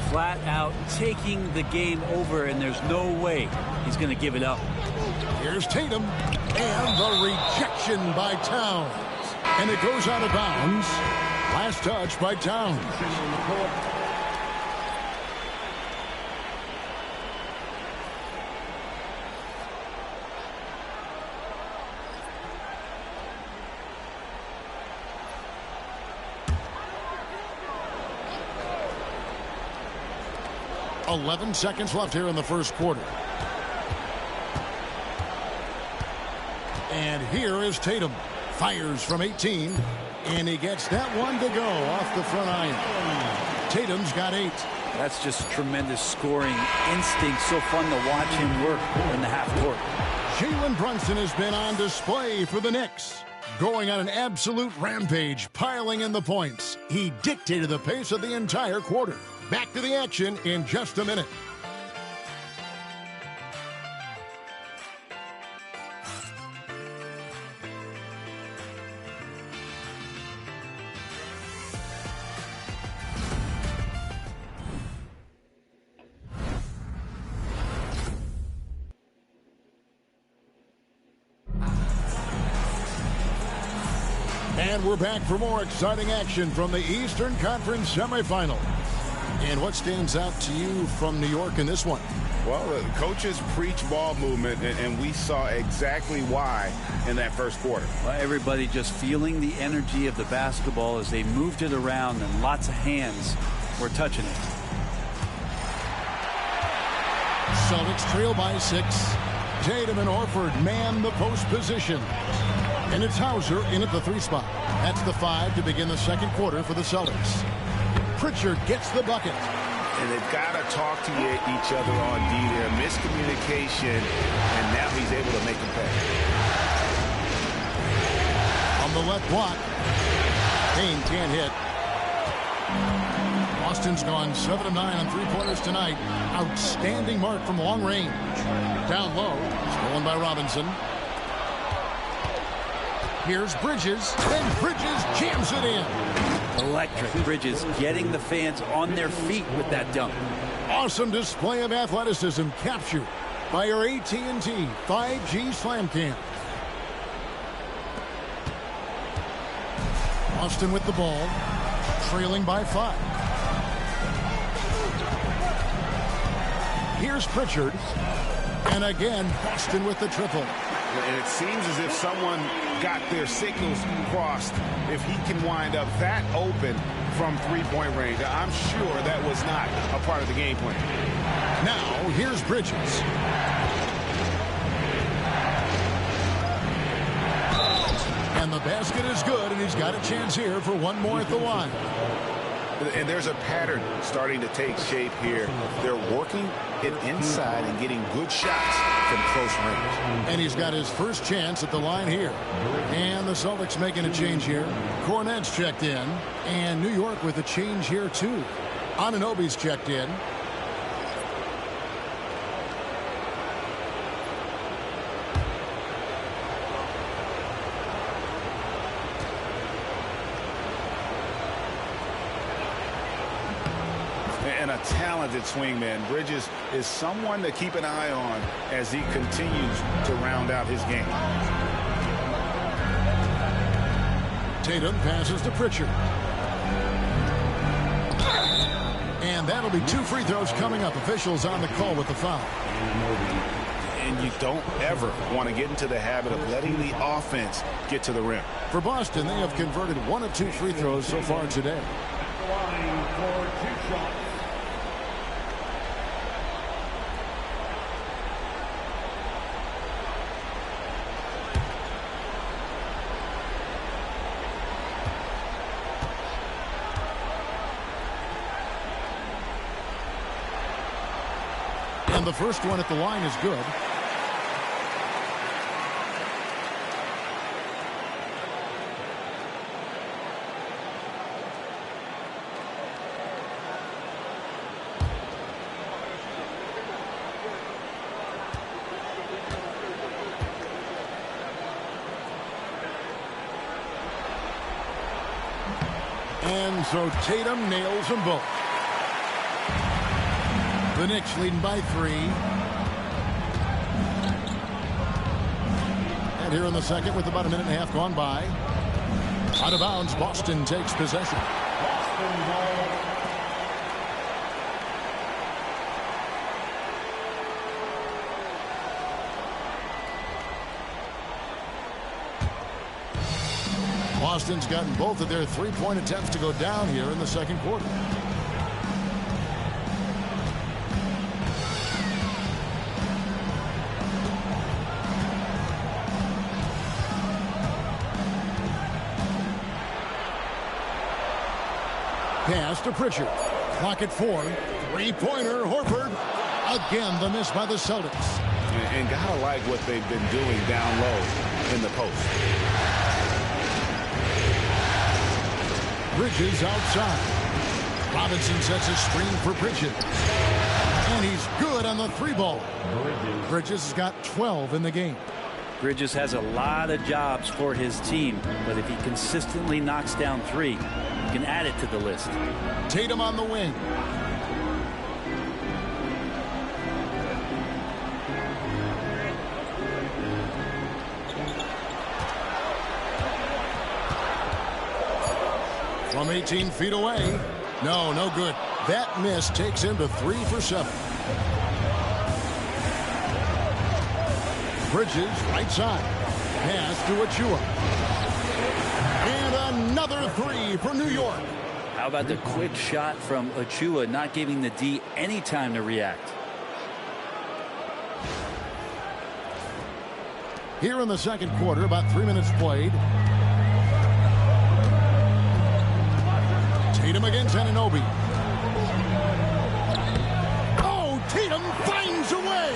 Flat out taking the game over, and there's no way he's going to give it up. Here's Tatum. And the rejection by Towns. And it goes out of bounds. Last touch by Towns. .11 seconds left here in the first quarter. And here is Tatum. Fires from 18, and he gets that one to go off the front iron. Tatum's got 8. That's just tremendous scoring instinct. So fun to watch him work in the half court. Jalen Brunson has been on display for the Knicks. Going on an absolute rampage, piling in the points. He dictated the pace of the entire quarter. Back to the action in just a minute. And we're back for more exciting action from the Eastern Conference semifinal. And what stands out to you from New York in this one? Well, the coaches preach ball movement, and we saw exactly why in that first quarter. Well, everybody just feeling the energy of the basketball as they moved it around, and lots of hands were touching it. Celtics trail by 6. Tatum and Horford man the post position. And it's Hauser in at the 3 spot. That's the 5 to begin the second quarter for the Celtics. Pritchard gets the bucket. And they've got to talk to each other on D there. Miscommunication, and now he's able to make them pay. On the left block, Payne can't hit. Boston's gone 7 of 9 on 3-pointers tonight. Outstanding mark from long range. Down low, stolen by Robinson. Here's Bridges, and Bridges jams it in. Electric. Bridges getting the fans on their feet with that dunk. Awesome display of athleticism captured by your AT&T 5G Slam Cam. Boston with the ball, trailing by 5. Here's Pritchard, and again Boston with the triple. And it seems as if someone got their signals crossed. If he can wind up that open from 3-point range, I'm sure that was not a part of the game plan. Now, here's Bridges. And the basket is good, and he's got a chance here for one more at the line. And there's a pattern starting to take shape here. They're working it inside and getting good shots from close range. And he's got his first chance at the line here. And the Celtics making a change here. Cornette's checked in. And New York with a change here, too. Anunoby's checked in. And a talented swingman. Bridges is someone to keep an eye on as he continues to round out his game. Tatum passes to Pritchard. And that'll be 2 free throws coming up. Officials on the call with the foul. And you don't ever want to get into the habit of letting the offense get to the rim. For Boston, they have converted 1 of 2 free throws so far today. Line for 2 shots. And the first one at the line is good. And so Tatum nails them both. The Knicks leading by 3. And here in the second with about a minute and a half gone by. Out of bounds, Boston takes possession. Boston ball. Boston's gotten both of their 3-point attempts to go down here in the second quarter. Pass to Pritchard. Clock at 4. Three-pointer, Horford. Again, the miss by the Celtics. And gotta like what they've been doing down low in the post. Bridges outside. Robinson sets a screen for Bridges. And he's good on the three ball. Bridges has got 12 in the game. Bridges has a lot of jobs for his team, but if he consistently knocks down three, you can add it to the list. Tatum on the wing. From 18 feet away. No good. That miss takes him to 3 for 7. Bridges, right side. Pass to Achua. And another 3 for New York. How about the quick shot from Achua, not giving the D any time to react? Here in the second quarter, about 3 minutes played. Tatum against Anunoby. Oh, Tatum finds a way.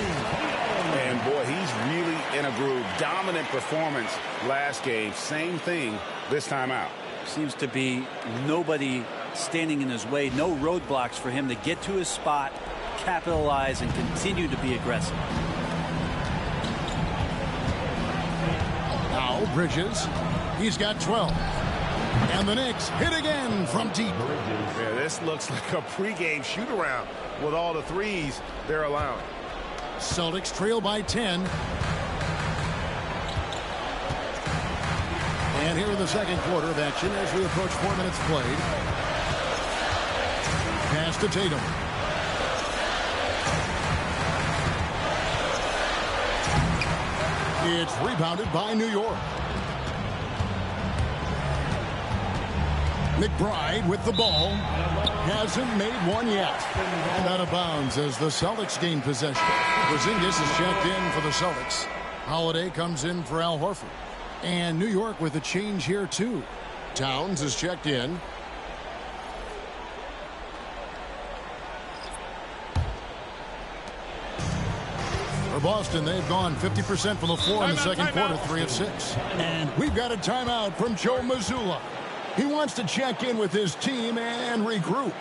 And boy, he's really in a groove. Dominant performance last game. Same thing this time out. Seems to be nobody standing in his way. No roadblocks for him to get to his spot, capitalize, and continue to be aggressive. Now Bridges. He's got 12. And the Knicks hit again from deep. Yeah, this looks like a pregame shoot-around with all the threes they're allowing. Celtics trail by 10. And here in the second quarter of action as we approach 4 minutes played. Pass to Tatum. It's rebounded by New York. McBride with the ball. Hasn't made one yet. And out of bounds as the Celtics gain possession. Porzingis is checked in for the Celtics. Holiday comes in for Al Horford. And New York with a change here too. Towns is checked in. For Boston, they've gone 50% from the floor in the second quarter, 3 of 6. And we've got a timeout from Joe Mazzulla. He wants to check in with his team and regroup.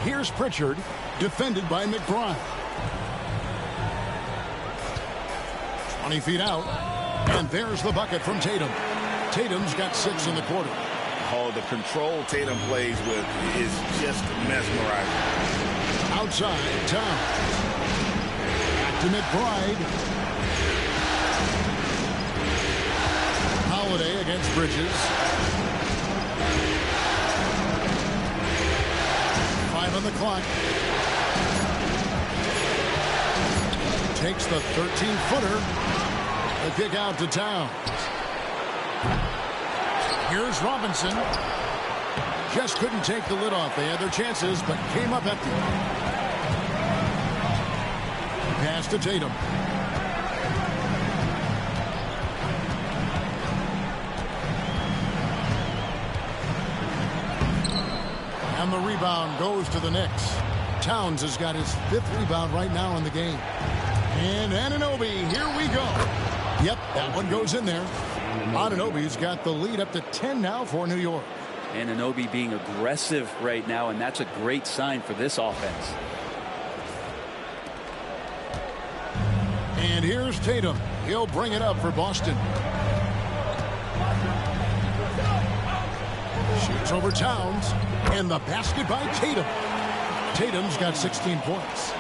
Here's Pritchard, defended by McBride. 20 feet out, and there's the bucket from Tatum. Tatum's got 6 in the quarter. Oh, the control Tatum plays with is just mesmerizing. Outside, Towns. Back to McBride. Holiday against Bridges. 5 on the clock. Takes the 13-footer. The kick out to Towns. Here's Robinson. Just couldn't take the lid off. They had their chances, but came up empty. Pass to Tatum. And the rebound goes to the Knicks. Towns has got his 5th rebound right now in the game. And Anunoby, here we go. Yep, that one goes in there. Anunoby's got the lead up to 10 now for New York. Anunoby being aggressive right now, and that's a great sign for this offense. And here's Tatum. He'll bring it up for Boston. Shoots over Towns. And the basket by Tatum. Tatum's got 16 points.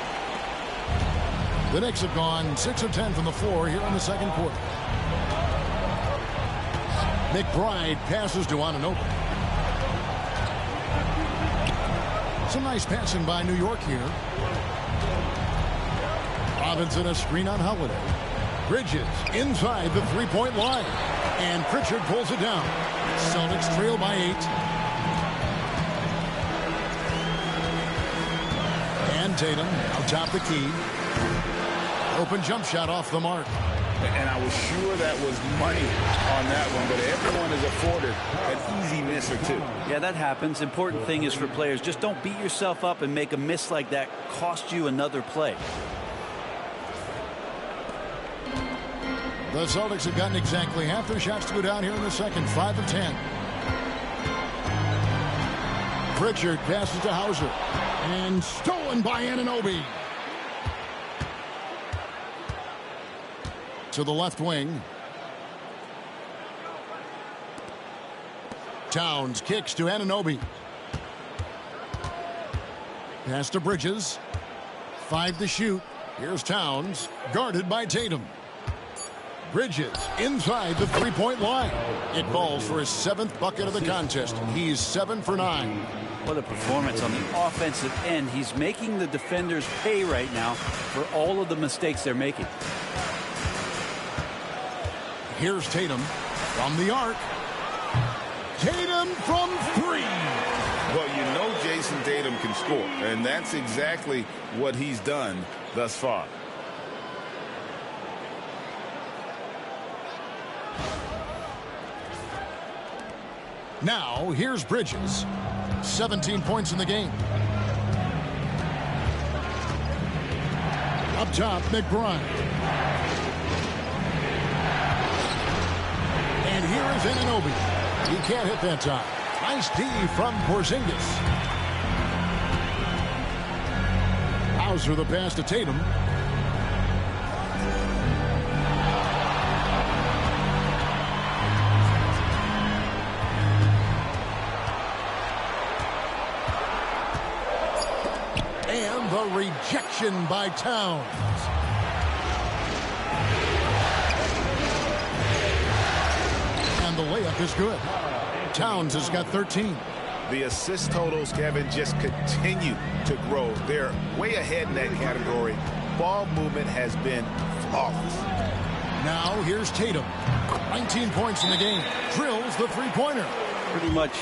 The Knicks have gone 6 of 10 from the floor here in the second quarter. McBride passes to Anunoby. Some nice passing by New York here. Robinson a screen on Holiday. Bridges inside the three-point line. And Pritchard pulls it down. Celtics trail by 8. And Tatum atop the key. Open jump shot off the mark. And I was sure that was money on that one, but everyone is afforded an easy miss or two. Yeah, that happens. Important thing is for players, just don't beat yourself up and make a miss like that cost you another play. The Celtics have gotten exactly half their shots to go down here in the second. 5 of 10. Pritchard passes to Hauser. And stolen by Anunoby. To the left wing. Towns kicks to Anunoby. Pass to Bridges. 5 to shoot. Here's Towns. Guarded by Tatum. Bridges inside the three-point line. It falls for his 7th bucket of the contest. He's 7 for 9. What a performance on the offensive end. He's making the defenders pay right now for all of the mistakes they're making. Here's Tatum from the arc. Tatum from 3. Well, you know Jason Tatum can score, and that's exactly what he's done thus far. Now, here's Bridges. 17 points in the game. Up top, McBride. And here is Anunoby. He can't hit that time. Nice D from Porzingis. Hauser the pass to Tatum. And the rejection by Towns. And the layup is good. Towns has got 13. The assist totals, Kevin, just continue to grow. They're way ahead in that category. Ball movement has been flawless. Now here's Tatum. 19 points in the game. Drills the three-pointer. Pretty much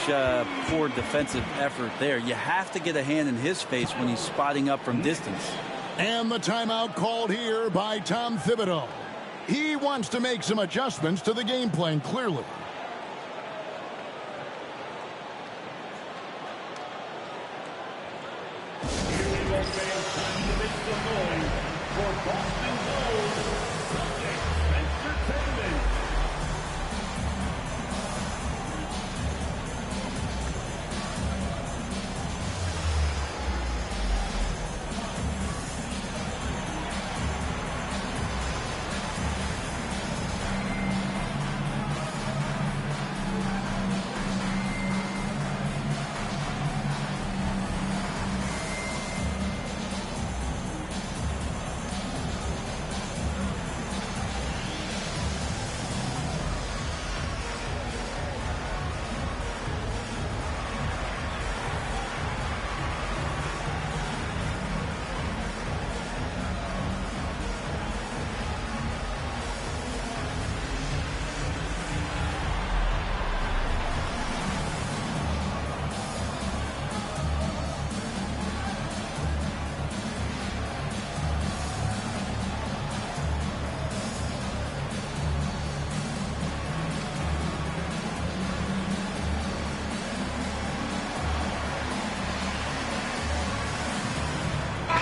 poor defensive effort there. You have to get a hand in his face when he's spotting up from distance. And the timeout called here by Tom Thibodeau. He wants to make some adjustments to the game plan, clearly.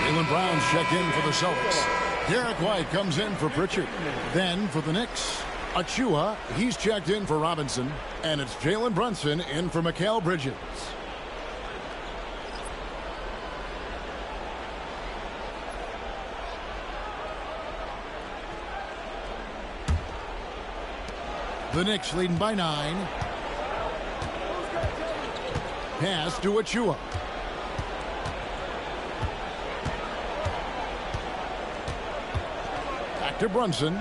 Jaylen Brown's checked in for the Celtics. Derek White comes in for Pritchard. Then for the Knicks, Achua, he's checked in for Robinson. And it's Jalen Brunson in for Mikal Bridges. The Knicks leading by 9. Pass to Achua. Back to Brunson.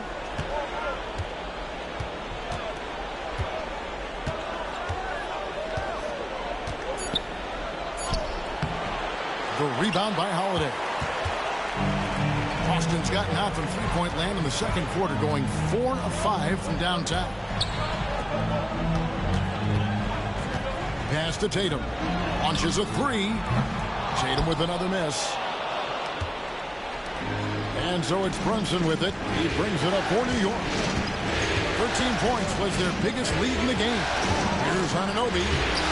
The rebound by Holiday. Boston's gotten out from three-point land in the second quarter, going 4 of 5 from downtown. Pass to Tatum. Launches a three. Tatum with another miss. And so it's Brunson with it. He brings it up for New York. 13 points was their biggest lead in the game. Here's Anunoby,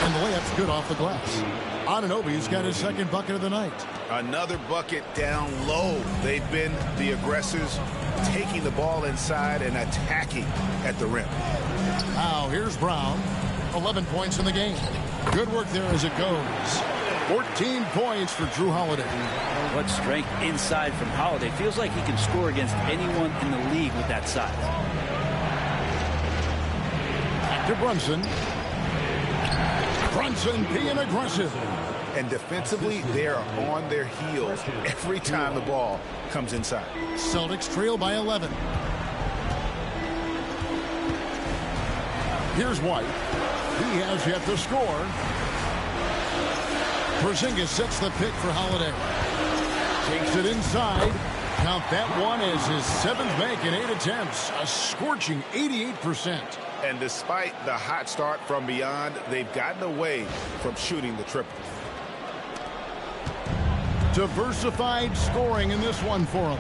and the layup's good off the glass. Anunoby's got his second bucket of the night. Another bucket down low. They've been the aggressors, taking the ball inside and attacking at the rim. Now here's Brown. 11 points in the game. Good work there as it goes. 14 points for Jrue Holiday. What strength inside from Holiday. Feels like he can score against anyone in the league with that size. Back to Brunson. Brunson being aggressive. And defensively, they are on their heels every time the ball comes inside. Celtics trail by 11. Here's White. He has yet to score. Porzingis sets the pick for Holiday. Takes it inside. Count that one as his 7th make in 8 attempts. A scorching 88%. And despite the hot start from beyond, they've gotten away from shooting the triple. Diversified scoring in this one for him.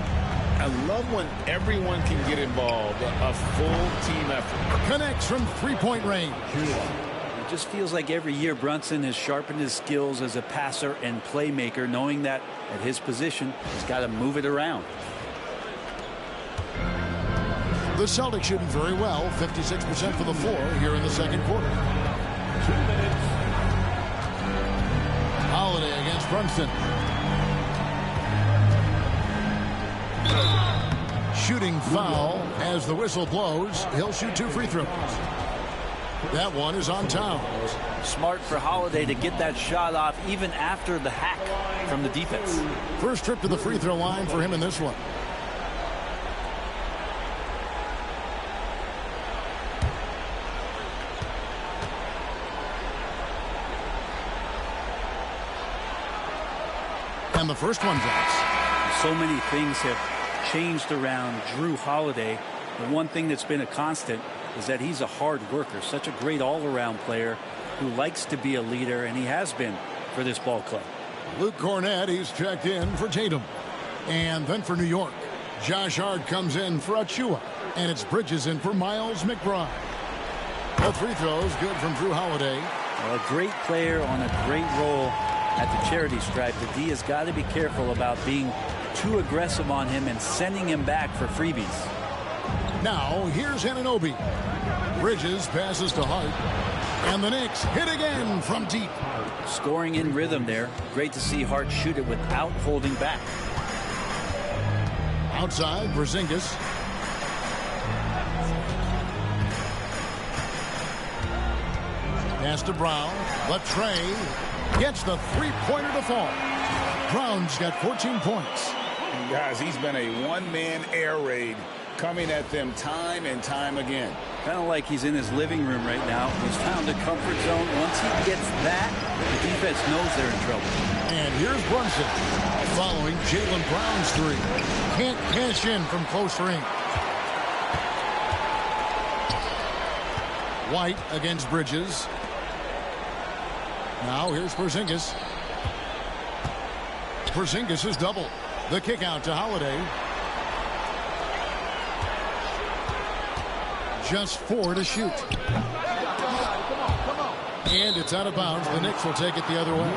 I love when everyone can get involved. A full team effort. Connects from three-point range. It just feels like every year Brunson has sharpened his skills as a passer and playmaker, knowing that at his position, he's got to move it around. The Celtics shooting very well, 56% for the floor here in the second quarter. 2 minutes. Holiday against Brunson. Shooting foul as the whistle blows. He'll shoot 2 free throws. That one is on Towns. Smart for Holiday to get that shot off even after the hack from the defense. First trip to the free throw line for him in this one. And the first one drops. So many things have changed around Jrue Holiday. The one thing that's been a constant is that he's a hard worker, such a great all-around player who likes to be a leader, and he has been for this ball club. Luke Cornett, he's checked in for Tatum. And then for New York, Josh Hart comes in for Achua. And it's Bridges in for Miles McBride. The free throws good from Jrue Holiday. A great player on a great role at the charity stripe. The D has got to be careful about being too aggressive on him and sending him back for freebies. Now, here's Anunoby. Bridges passes to Hart. And the Knicks hit again from deep. Scoring in rhythm there. Great to see Hart shoot it without holding back. Outside, Porzingis. Pass to Brown. But Trey gets the three-pointer to fall. Brown's got 14 points. Guys, he's been a one-man air raid coming at them time and time again. Kind of like he's in his living room right now. He's found a comfort zone. Once he gets that, the defense knows they're in trouble. And here's Brunson following Jaylen Brown's three. Can't cash in from close range. White against Bridges. Now here's Porzingis. Porzingis is double. The kick out to Holiday. Just 4 to shoot. And it's out of bounds. The Knicks will take it the other way.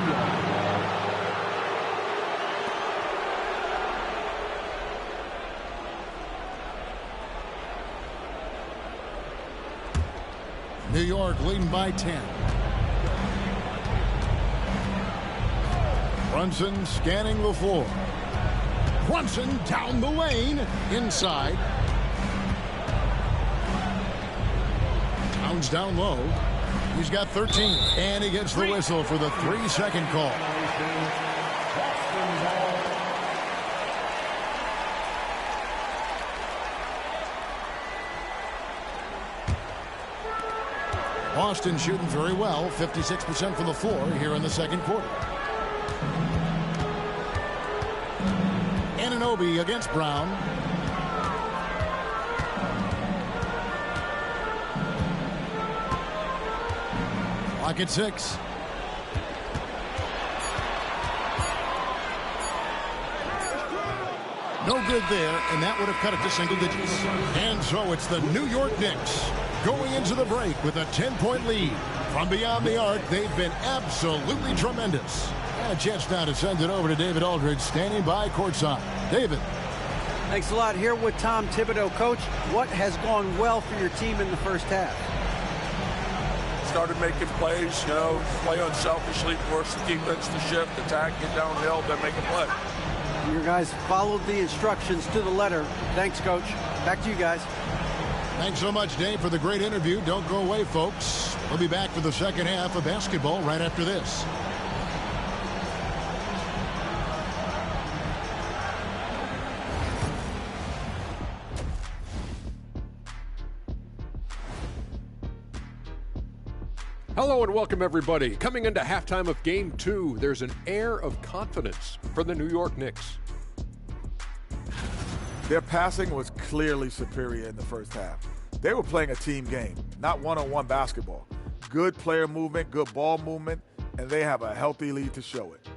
New York leading by 10. Brunson scanning the floor. Brunson down the lane, inside. Towns down low. He's got 13, and he gets the whistle for the 3-second call. Boston shooting very well, 56% from the floor here in the second quarter. Anunoby against Brown. Clock at 6. No good there, and that would have cut it to single digits. And so it's the New York Knicks going into the break with a 10-point lead. From beyond the arc, they've been absolutely tremendous. And a chance now to send it over to David Aldridge, standing by courtside. David. Thanks a lot. Here with Tom Thibodeau. Coach, what has gone well for your team in the first half? Started making plays, play unselfishly, force the defense to shift, attack, get downhill, then make a play. Your guys followed the instructions to the letter. Thanks, Coach. Back to you guys. Thanks so much, Dave, for the great interview. Don't go away, folks. We'll be back for the second half of basketball right after this. Hello and welcome, everybody. Coming into halftime of Game 2, there's an air of confidence for the New York Knicks. Their passing was clearly superior in the first half. They were playing a team game, not one-on-one basketball. Good player movement, good ball movement, and they have a healthy lead to show it.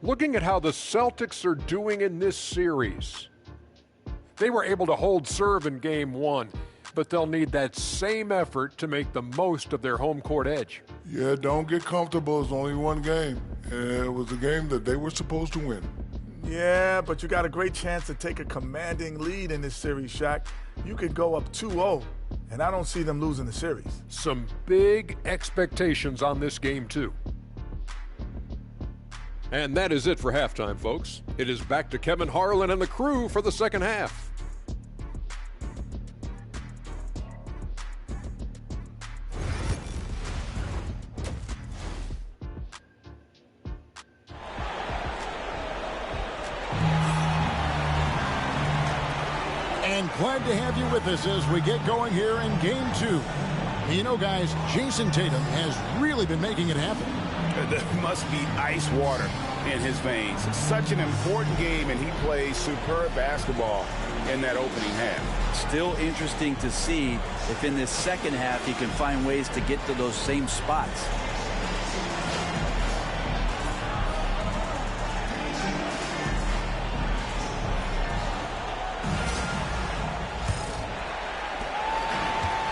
Looking at how the Celtics are doing in this series, they were able to hold serve in Game 1, but they'll need that same effort to make the most of their home court edge. Yeah, don't get comfortable. It's only one game. And it was a game that they were supposed to win. Yeah, but you got a great chance to take a commanding lead in this series, Shaq. You could go up 2-0, and I don't see them losing the series. Some big expectations on this game, too. And that is it for halftime, folks. It is back to Kevin Harlan and the crew for the second half. And glad to have you with us as we get going here in Game 2. You know, guys, Jason Tatum has really been making it happen. There must be ice water in his veins. Such an important game, and he plays superb basketball in that opening half. Still interesting to see if in this second half he can find ways to get to those same spots.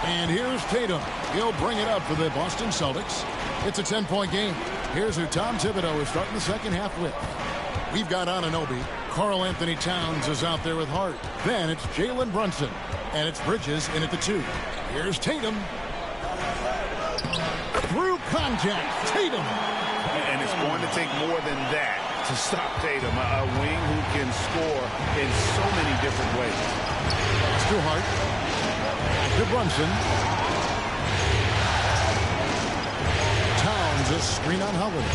And here's Tatum. He'll bring it up for the Boston Celtics. It's a 10-point game. Here's who Tom Thibodeau is starting the second half with. We've got Anunoby. Karl Anthony Towns is out there with Hart. Then it's Jalen Brunson. And it's Bridges in at the 2. Here's Tatum. Through contact. Tatum. And it's going to take more than that to stop Tatum. A wing who can score in so many different ways. It's to Hart. To Brunson. Towns a screen on Holiday.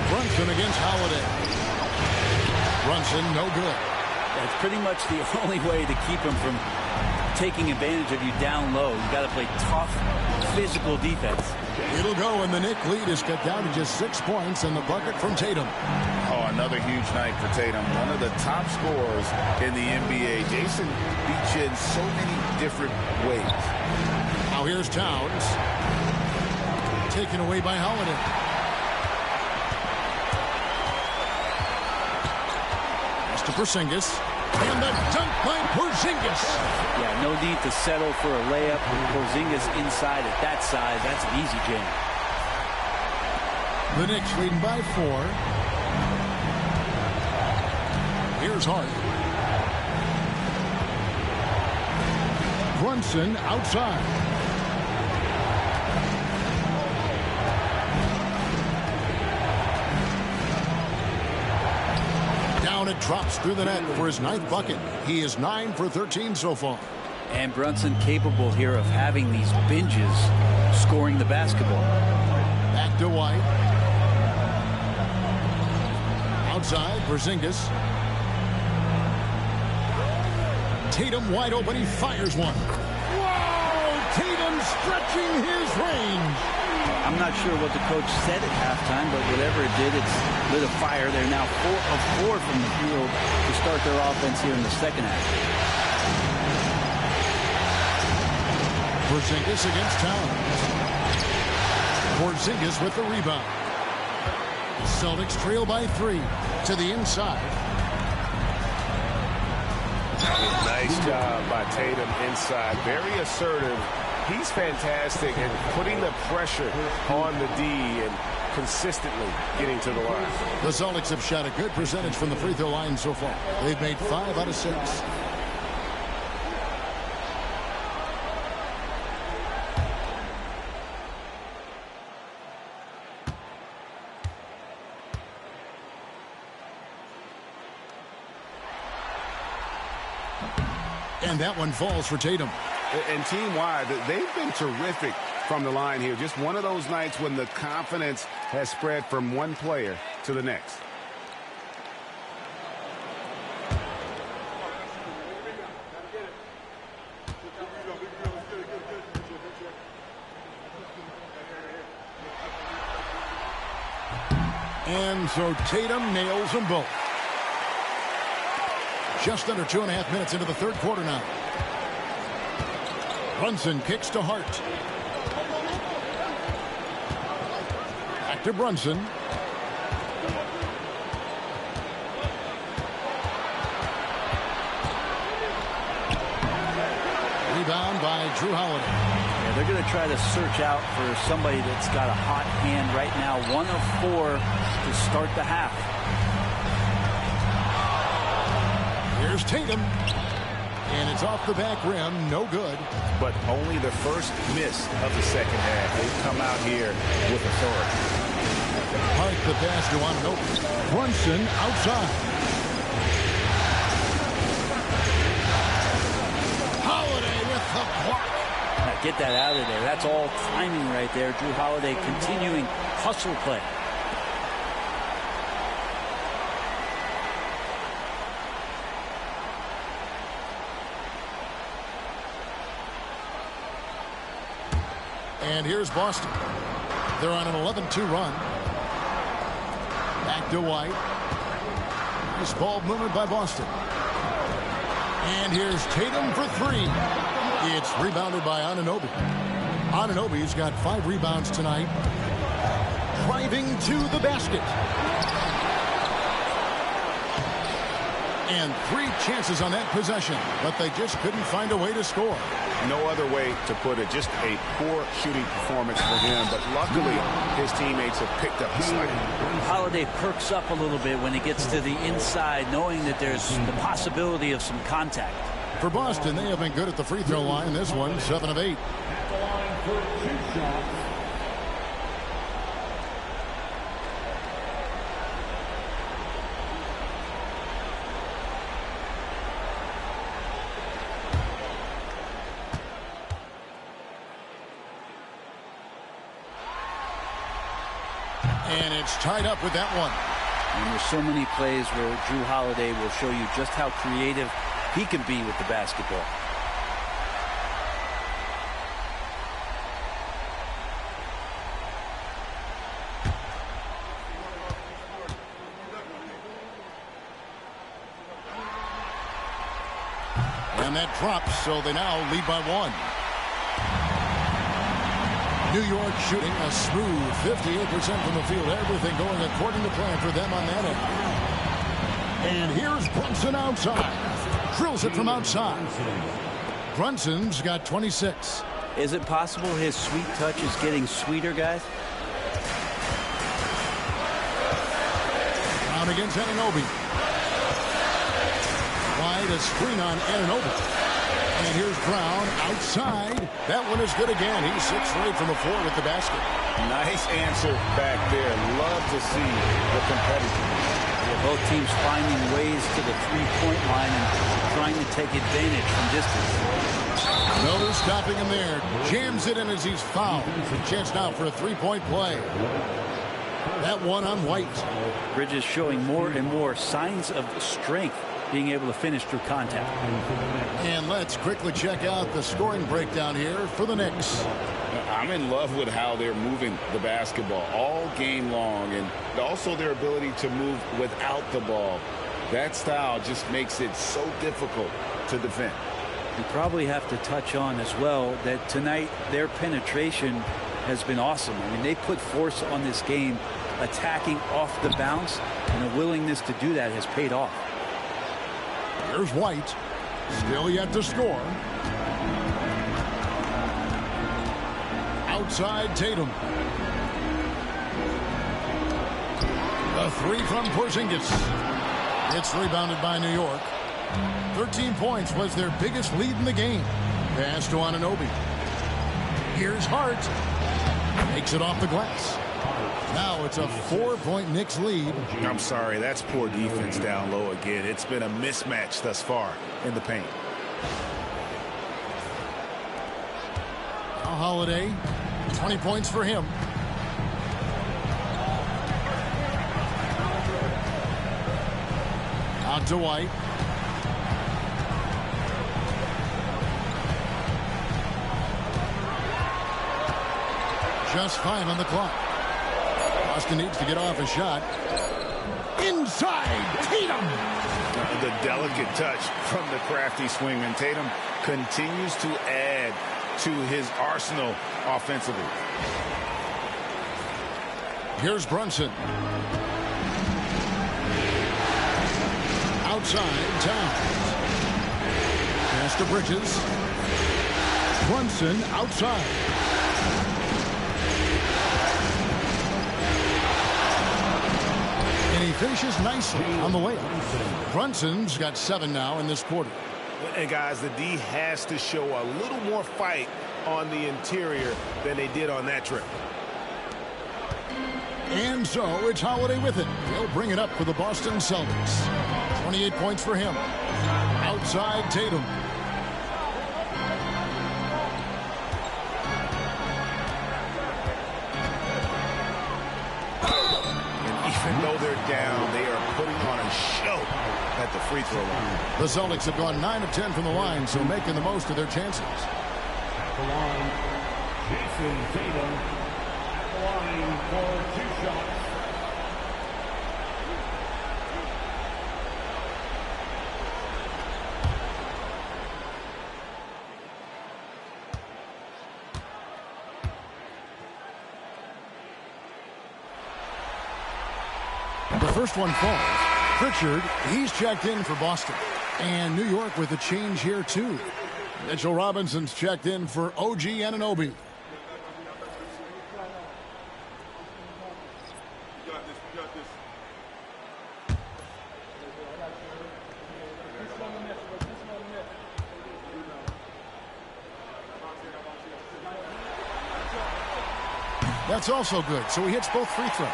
Brunson against Holiday. Brunson no good. That's pretty much the only way to keep him from taking advantage of you down low. You got to play tough, physical defense. It'll go, and the Knicks lead is cut down to just 6 points, and the bucket from Tatum. Oh, another huge night for Tatum. One of the top scorers in the NBA. Jason beats you in so many different ways. Now here's Towns. Taken away by Holiday. Pass to Porzingis. And the dunk by Porzingis. Yeah, no need to settle for a layup. Porzingis inside at that size. That's an easy jam. The Knicks leading by 4. Here's Hart. Brunson outside. Down it drops through the net for his 9th bucket. He is 9 for 13 so far. And Brunson capable here of having these binges scoring the basketball. Back to White. Outside, Porzingis. Tatum wide open. He fires one. Whoa! Tatum stretching his range. I'm not sure what the coach said at halftime, but whatever it did, it's lit a fire. They're now 4 of 4 from the field to start their offense here in the second half. Porzingis against Towns. Porzingis with the rebound. The Celtics trail by 3 to the inside. Nice job by Tatum inside. Very assertive. He's fantastic at putting the pressure on the D and consistently getting to the line. The Celtics have shot a good percentage from the free throw line so far. They've made 5 out of 6. And that one falls for Tatum. And team-wide, they've been terrific from the line here. Just one of those nights when the confidence has spread from one player to the next. And so Tatum nails them both. Just under 2.5 minutes into the third quarter now. Brunson kicks to Hart. Back to Brunson. Rebound by Drew Holiday. Yeah, they're going to try to search out for somebody that's got a hot hand right now. 1 of 4 to start the half. Here's Tatum. And it's off the back rim. No good. But only the first miss of the second half. They've come out here with authority. Hart the pass to Anunoby. Brunson outside. Holiday with the block. Now get that out of there. That's all timing right there. Drew Holiday continuing hustle play. And here's Boston. They're on an 11-2 run. Back to White. Nice ball movement by Boston. And here's Tatum for 3. It's rebounded by Anunoby. Anunoby's got 5 rebounds tonight. Driving to the basket. And 3 chances on that possession, but they just couldn't find a way to score. No other way to put it. Just a poor shooting performance for him. But luckily, his teammates have picked up the slack. Holiday perks up a little bit when he gets to the inside, knowing that there's the possibility of some contact. For Boston, they have been good at the free throw line. This one, 7 of 8. And it's tied up with that one. And there's so many plays where Drew Holiday will show you just how creative he can be with the basketball. And that drops, so they now lead by 1. New York shooting a smooth 58% from the field. Everything going according to plan for them on that end. And here's Brunson outside. Drills it from outside. Brunson's got 26. Is it possible his sweet touch is getting sweeter, guys? Down against Anunoby. Wide a screen on Anunoby. And here's Brown outside. That one is good again. He's 6 straight from the floor with the basket. Nice answer back there. Love to see the competitiveness. Both teams finding ways to the three-point line and trying to take advantage from distance. No stopping him there. Jams it in as he's fouled. Chance now for a three-point play. That one on White. Bridges showing more and more signs of strength, being able to finish through contact. And let's quickly check out the scoring breakdown here for the Knicks. I'm in love with how they're moving the basketball all game long, and also their ability to move without the ball. That style just makes it so difficult to defend. We probably have to touch on as well that tonight their penetration has been awesome. I mean, they put force on this game, attacking off the bounce, and a willingness to do that has paid off. Here's White, still yet to score. Outside Tatum. The three from Porzingis. It's rebounded by New York. 13 points was their biggest lead in the game. Pass to Anunoby. Here's Hart. Makes it off the glass. Now it's a 4-point Knicks lead. I'm sorry, that's poor defense down low again. It's been a mismatch thus far in the paint. Now Holiday, 20 points for him. Out to White. Just 5 on the clock. Boston needs to get off a shot. Inside, Tatum. The delicate touch from the crafty swingman. Tatum continues to add to his arsenal offensively. Here's Brunson. Outside, Towns. Pass to Bridges. Brunson outside. And he finishes nicely on the layup. Brunson's got 7 now in this quarter. And guys, the D has to show a little more fight on the interior than they did on that trip. And so it's Holiday with it. He'll bring it up for the Boston Celtics. 28 points for him. Outside Tatum. Even though they're down, they are putting on a show at the free throw line. The Celtics have gone 9 of 10 from the line, so making the most of their chances. At the line, Jason Tatum. At the line for 2 shots. The first one falls. Pritchard, he's checked in for Boston. And New York with a change here, too. Mitchell Robinson's checked in for OG Anunoby. That's also good, so he hits both free throws.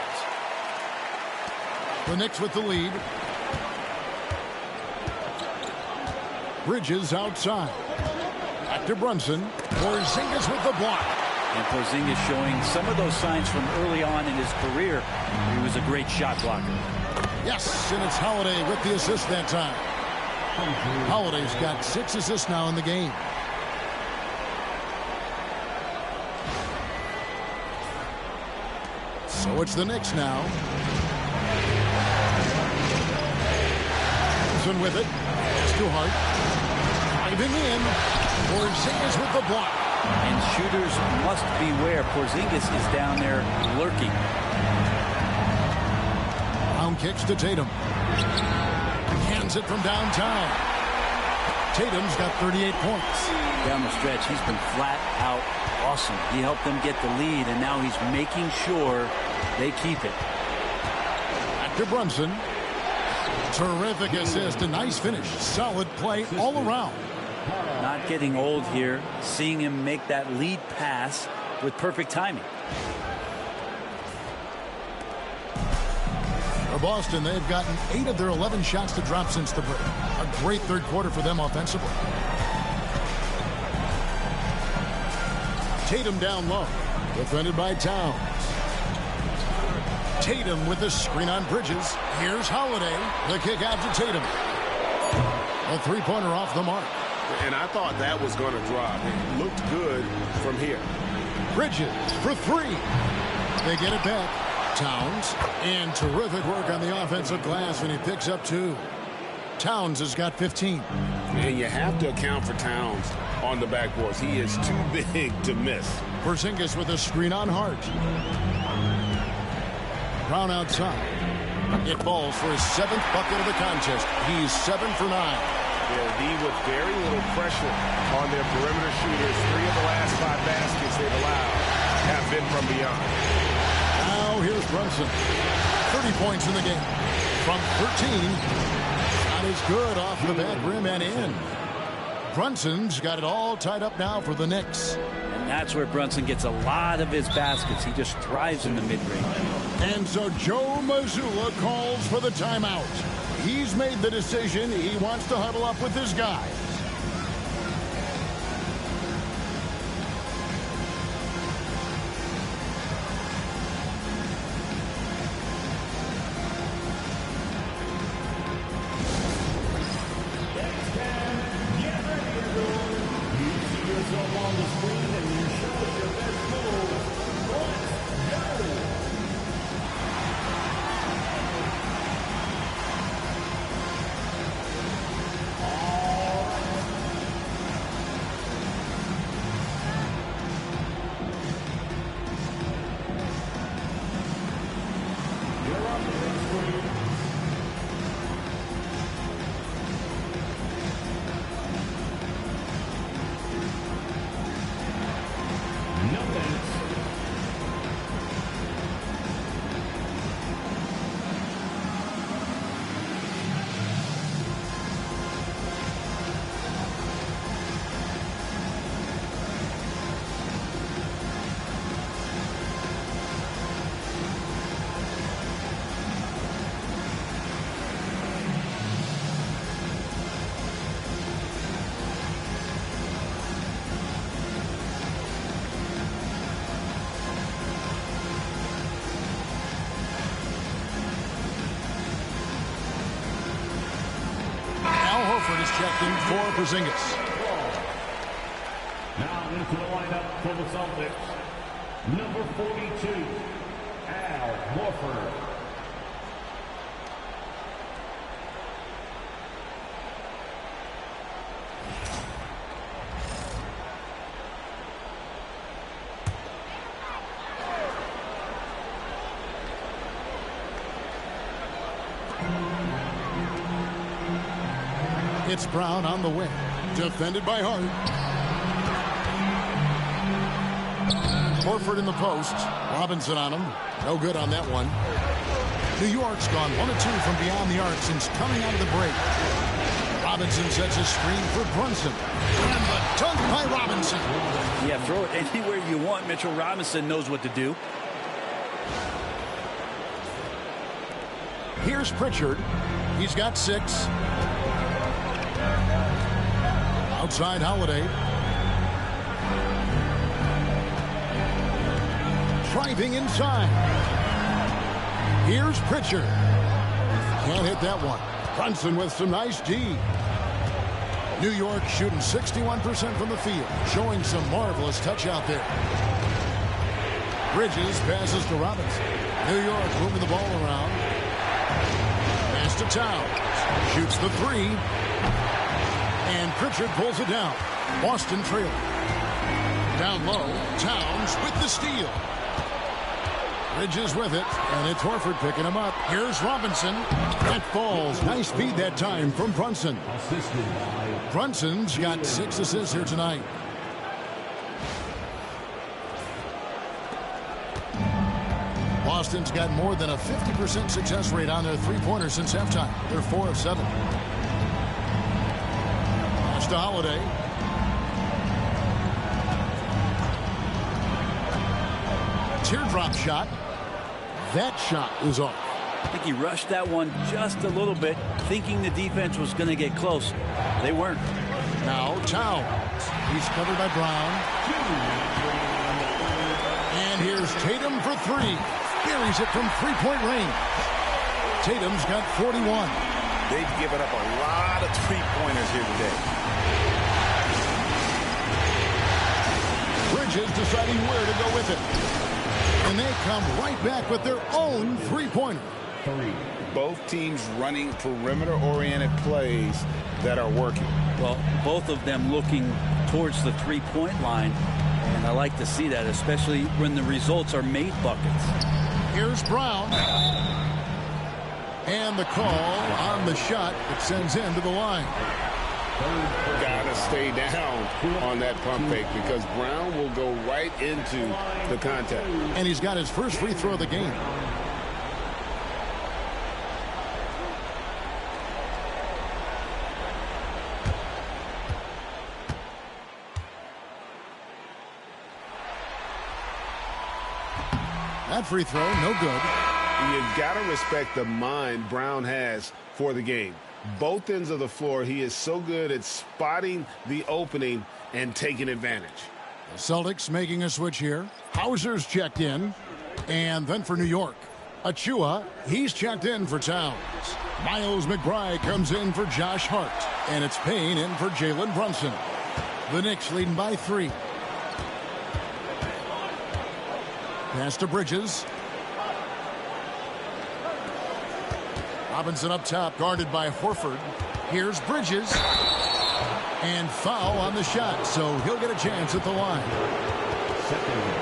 The Knicks with the lead. Bridges outside. Back to Brunson. Porzingis with the block. And Porzingis showing some of those signs from early on in his career. He was a great shot blocker. Yes, and it's Holiday with the assist that time. Holiday's got 6 assists now in the game. So it's the Knicks now. With it. It's too hard. Driving in. Porzingis with the block. And shooters must beware. Porzingis is down there lurking. Brown kicks to Tatum. Hands it from downtown. Tatum's got 38 points. Down the stretch, he's been flat out awesome. He helped them get the lead, and now he's making sure they keep it. Back to Brunson. Terrific assist, a nice finish. Solid play all around. Not getting old here. Seeing him make that lead pass with perfect timing. For Boston, they've gotten 8 of their 11 shots to drop since the break. A great third quarter for them offensively. Tatum down low. Defended by Towns. Tatum with the screen on Bridges. Here's Holiday. The kick out to Tatum. A three-pointer off the mark. And I thought that was going to drop. It looked good from here. Bridges for 3. They get it back. Towns. And terrific work on the offensive glass, and he picks up 2. Towns has got 15. And you have to account for Towns on the backboards. He is too big to miss. Porzingis with a screen on Hart. Brown outside. It falls for his 7th bucket of the contest. He's 7 for 9. D with very little pressure on their perimeter shooters. 3 of the last 5 baskets they've allowed have been from beyond. Now here's Brunson. 30 points in the game. From 13. Not as good off the back rim and in. Brunson's got it all tied up now for the Knicks. And that's where Brunson gets a lot of his baskets. He just thrives in the mid-range. And so Joe Mazzulla calls for the timeout. He's made the decision. He wants to huddle up with his guys. Is checked in for Porzingis. Now into the lineup for the Celtics, number 42, Al Horford. It's Brown on the wing. Defended by Hart. Horford in the post. Robinson on him. No good on that one. New York's gone 1 of 2 from beyond the arc since coming out of the break. Robinson sets a screen for Brunson. And the dunk by Robinson. Yeah, throw it anywhere you want. Mitchell Robinson knows what to do. Here's Pritchard. He's got 6. Outside Holiday. Driving inside. Here's Pritchard. Can't hit that one. Brunson with some nice D. New York shooting 61% from the field, showing some marvelous touch out there. Bridges passes to Robinson. New York moving the ball around. Pass to Towns. Shoots the 3. And Pritchard pulls it down. Boston trailing. Down low, Towns with the steal. Bridges with it, and it's Horford picking him up. Here's Robinson. That falls. Nice feed that time from Brunson. Brunson's got 6 assists here tonight. Boston's got more than a 50% success rate on their three-pointers since halftime. They're 4 of 7. to Holiday. Teardrop shot. That shot is off. I think he rushed that one just a little bit, thinking the defense was going to get close. They weren't. Now Towns. He's covered by Brown. And here's Tatum for three. Buries it from three-point range. Tatum's got 41. They've given up a lot of three-pointers here today. Bridges deciding where to go with it. And they come right back with their own three-pointer. Both teams running perimeter-oriented plays that are working. Well, both of them looking towards the three-point line. And I like to see that, especially when the results are made buckets. Here's Brown. And the call on the shot that sends him to the line. Gotta stay down on that pump fake because Brown will go right into the contact. And he's got his first free throw of the game. That free throw, no good. You've got to respect the mind Brown has for the game. Both ends of the floor, he is so good at spotting the opening and taking advantage. The Celtics making a switch here. Hauser's checked in. And then for New York, Achua, he's checked in for Towns. Miles McBride comes in for Josh Hart. And it's Payne in for Jalen Brunson. The Knicks leading by 3. Pass to Bridges. Robinson up top, guarded by Horford. Here's Bridges. And foul on the shot, so he'll get a chance at the line.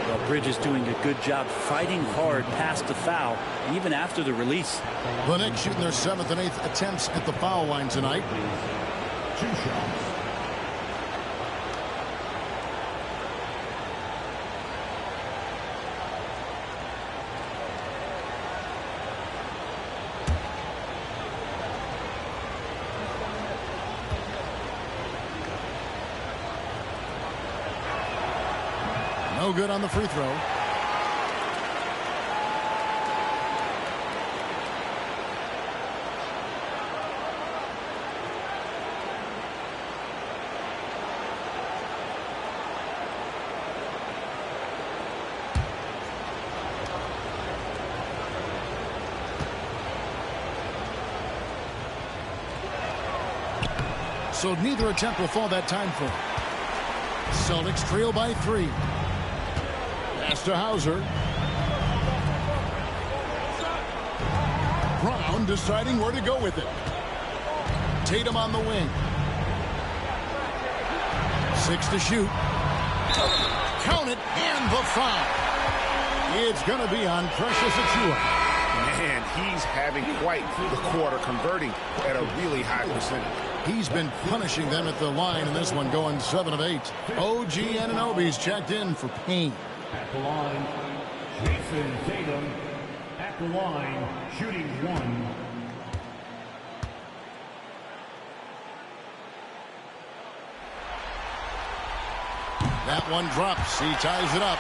Well, Bridges doing a good job fighting hard past the foul, even after the release. The Knicks shooting their 7th and 8th attempts at the foul line tonight. 2 shots. No good on the free throw. So neither attempt will fall that time for him. Celtics trail by 3. Pass to Hauser. Brown deciding where to go with it. Tatum on the wing. 6 to shoot. Count it, and the foul. It's going to be on Precious Achiuwa. Man, he's having quite the quarter, converting at a really high percentage. He's been punishing them at the line in this one, going 7 of 8. OG Anunoby's checked in for Payne. At the line, Jason Tatum. At the line, shooting 1. That one drops. He ties it up.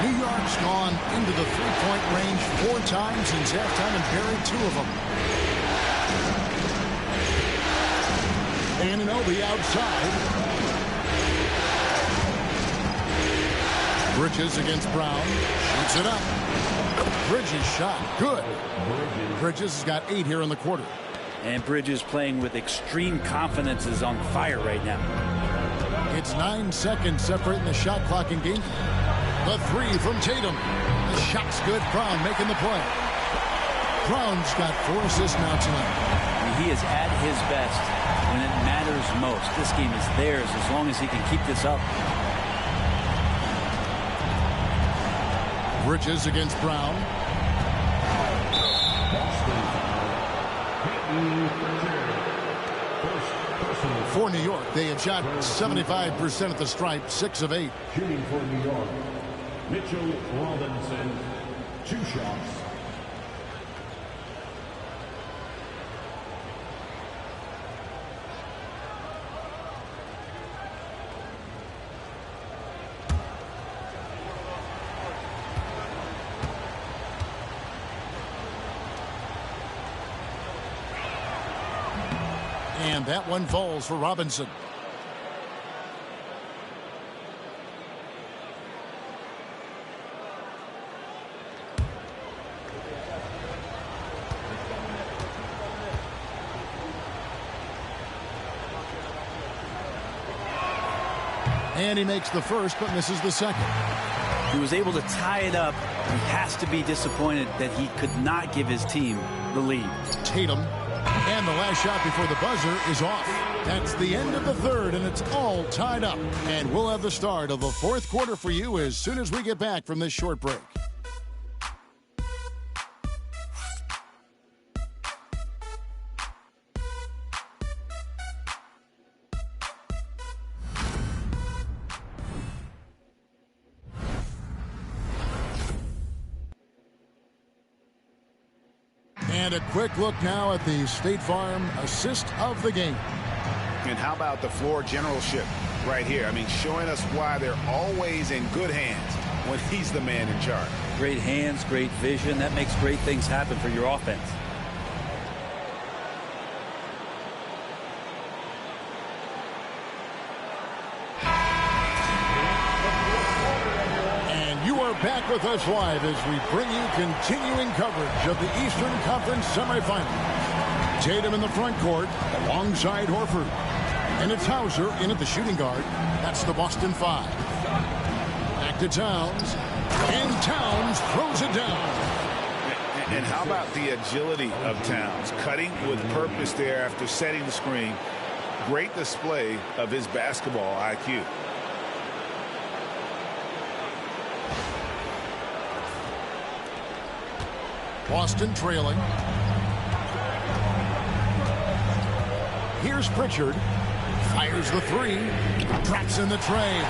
New York's gone into the three-point range 4 times since halftime and buried 2 of them. Anunoby outside. Bridges against Brown. Shoots it up. Bridges shot. Good. Bridges has got 8 here in the quarter. And Bridges playing with extreme confidence, is on fire right now. It's 9 seconds separating the shot clock in game. The 3 from Tatum. The shot's good. Brown making the play. Brown's got 4 assists now tonight. He is at his best when it matters most. This game is theirs as long as he can keep this up. Bridges against Brown. For New York, they have shot 75% at the stripe, 6 of 8. Shooting for New York, Mitchell Robinson, 2 shots. that one falls for Robinson. And he makes the first, but misses the second. He was able to tie it up. He has to be disappointed that he could not give his team the lead. Tatum. And the last shot before the buzzer is off. That's the end of the third, and it's all tied up. And we'll have the start of the fourth quarter for you as soon as we get back from this short break. And a quick look now at the State Farm assist of the game. And how about the floor generalship right here? I mean, showing us why they're always in good hands when he's the man in charge. Great hands, great vision. That makes great things happen for your offense. Back with us live as we bring you continuing coverage of the Eastern Conference semifinals. Tatum in the front court alongside Horford. And it's Hauser in at the shooting guard. That's the Boston Five. Back to Towns. And Towns throws it down. And how about the agility of Towns? Cutting with purpose there after setting the screen. Great display of his basketball IQ. Boston trailing. Here's Pritchard. Fires the three. Drops in the tray.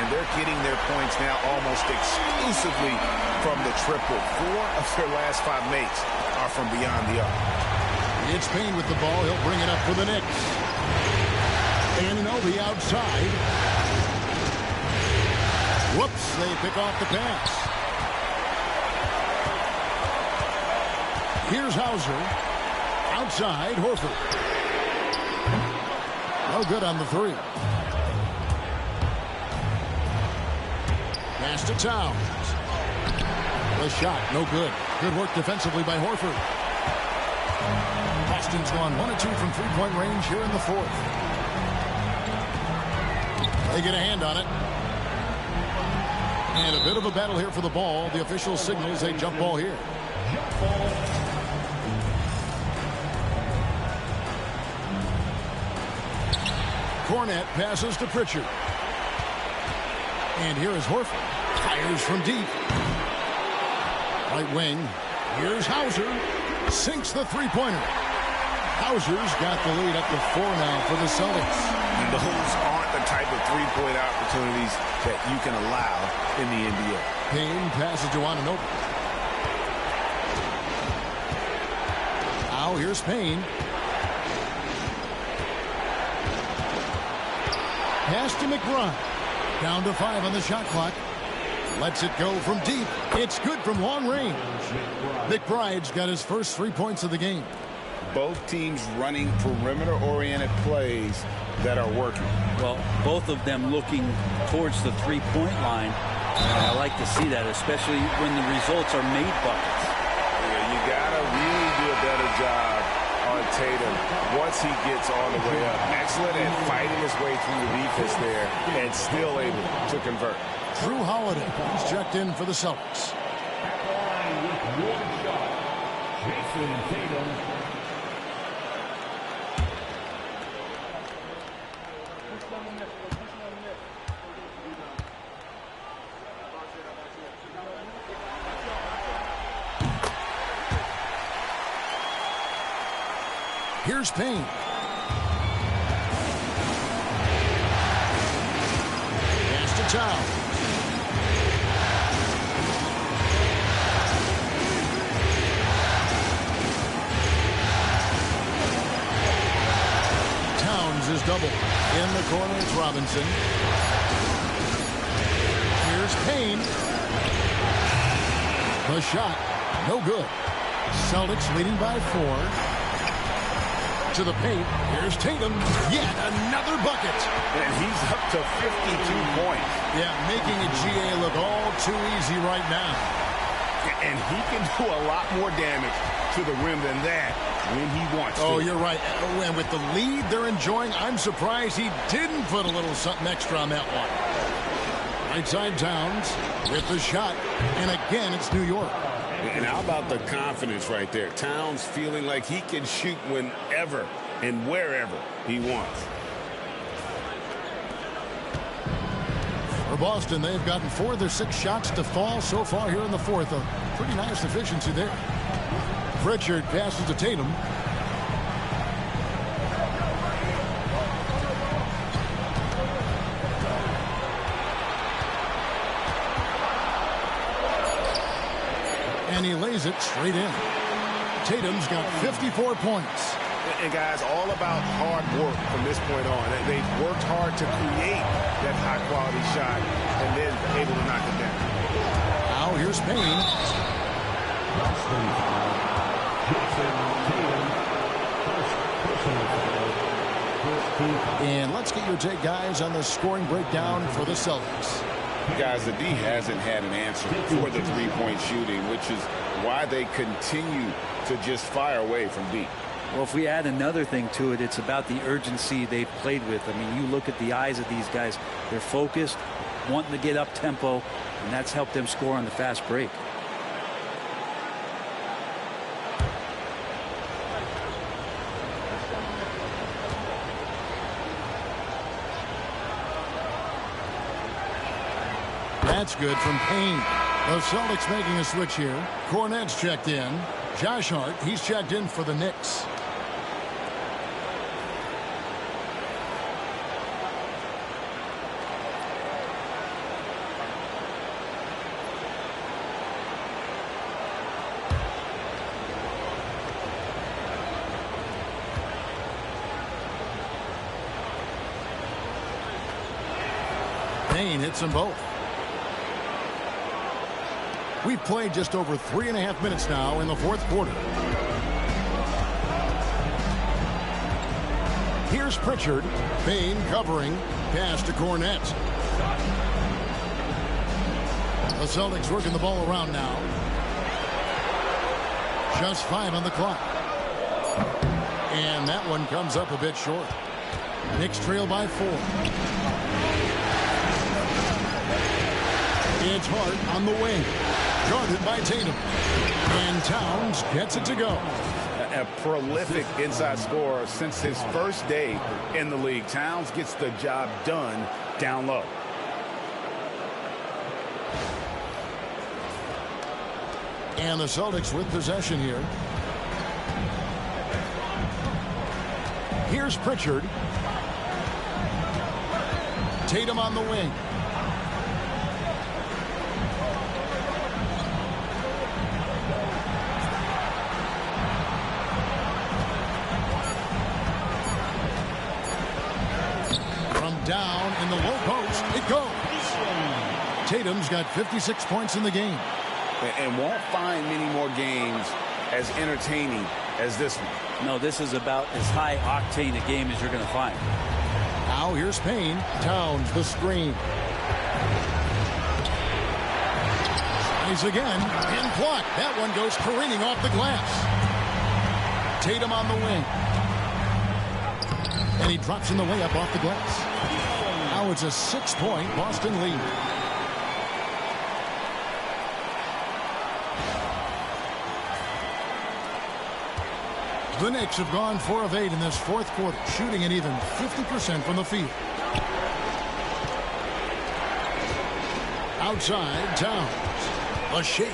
And they're getting their points now almost exclusively from the triple. 4 of their last 5 makes are from beyond the arc. It's Payne with the ball. He'll bring it up for the Knicks. Anunoby outside. Whoops, they pick off the pass. Here's Hauser. Outside, Horford. No good on the three. Pass to Towns. The shot, no good. Good work defensively by Horford. Boston's gone 1 of 2 from three-point range here in the fourth. They get a hand on it. And a bit of a battle here for the ball. The official signals a jump ball here. Cornette passes to Pritchard. And here is Horford. Fires from deep. Right wing. Here's Hauser. Sinks the three-pointer. Hauser's got the lead up to 4 now for the Celtics. And those aren't the type of three-point opportunities that you can allow in the NBA. Payne passes to Anunoby. Now here's Payne. Pass to McBride. Down to 5 on the shot clock. Lets it go from deep. It's good from long range. McBride's got his first 3 points of the game. Both teams running perimeter-oriented plays that are working. Well, both of them looking towards the three-point line. And I like to see that, especially when the results are made buckets. Yeah, you got to really do a better job on Tatum once he gets all the way up. Excellent at fighting his way through the defense there and still able to convert. Drew Holiday is checked in for the Celtics. Jason Tatum. Here's Payne. Pass to Towns. Towns is double. In the corner, it's Robinson. Here's Payne. The shot, no good. Celtics leading by 4. to the paint. Here's Tatum. Yet another bucket. And he's up to 52 points. Yeah, making a GA look all too easy right now. And he can do a lot more damage to the rim than that when he wants to. Oh, you're right. And with the lead they're enjoying, I'm surprised he didn't put a little something extra on that one. Right side Towns with the shot. And again, it's New York. And how about the confidence right there? Towns feeling like he can shoot whenever and wherever he wants. For Boston, they've gotten 4 of their 6 shots to fall so far here in the fourth. A pretty nice efficiency there. Pritchard passes to Tatum. And he lays it straight in. Tatum's got 54 points. And guys, all about hard work from this point on. They've worked hard to create that high-quality shot and then able to knock it down. Now here's Payne. And let's get your take, guys, on the scoring breakdown for the Celtics. Guys, the D hasn't had an answer for the three-point shooting, which is why they continue to just fire away from deep. Well, if we add another thing to it, it's about the urgency they've played with. I mean, you look at the eyes of these guys. They're focused, wanting to get up tempo, and that's helped them score on the fast break. That's good from Payne. The Celtics making a switch here. Cornette's checked in. Josh Hart, he's checked in for the Knicks. Payne hits them both. We've played just over 3.5 minutes now in the fourth quarter. Here's Pritchard. Payne covering. Pass to Cornette. The Celtics working the ball around now. Just 5 on the clock. And that one comes up a bit short. Knicks trail by 4. It's Hart on the wing. Guarded by Tatum. And Towns gets it to go. A prolific inside scorer since his first day in the league. Towns gets the job done down low. And the Celtics with possession here. Here's Pritchard. Tatum on the wing. Down in the low post, it goes. Tatum's got 56 points in the game. And won't find many more games as entertaining as this one. No, this is about as high octane a game as you're going to find. Now here's Payne. Towns the screen. Tries again and blocked. That one goes careening off the glass. Tatum on the wing. And he drops in the layup off the glass. Now it's a 6-point Boston lead. The Knicks have gone 4 of 8 in this fourth quarter, shooting an even 50% from the field. Outside, Towns. A shake.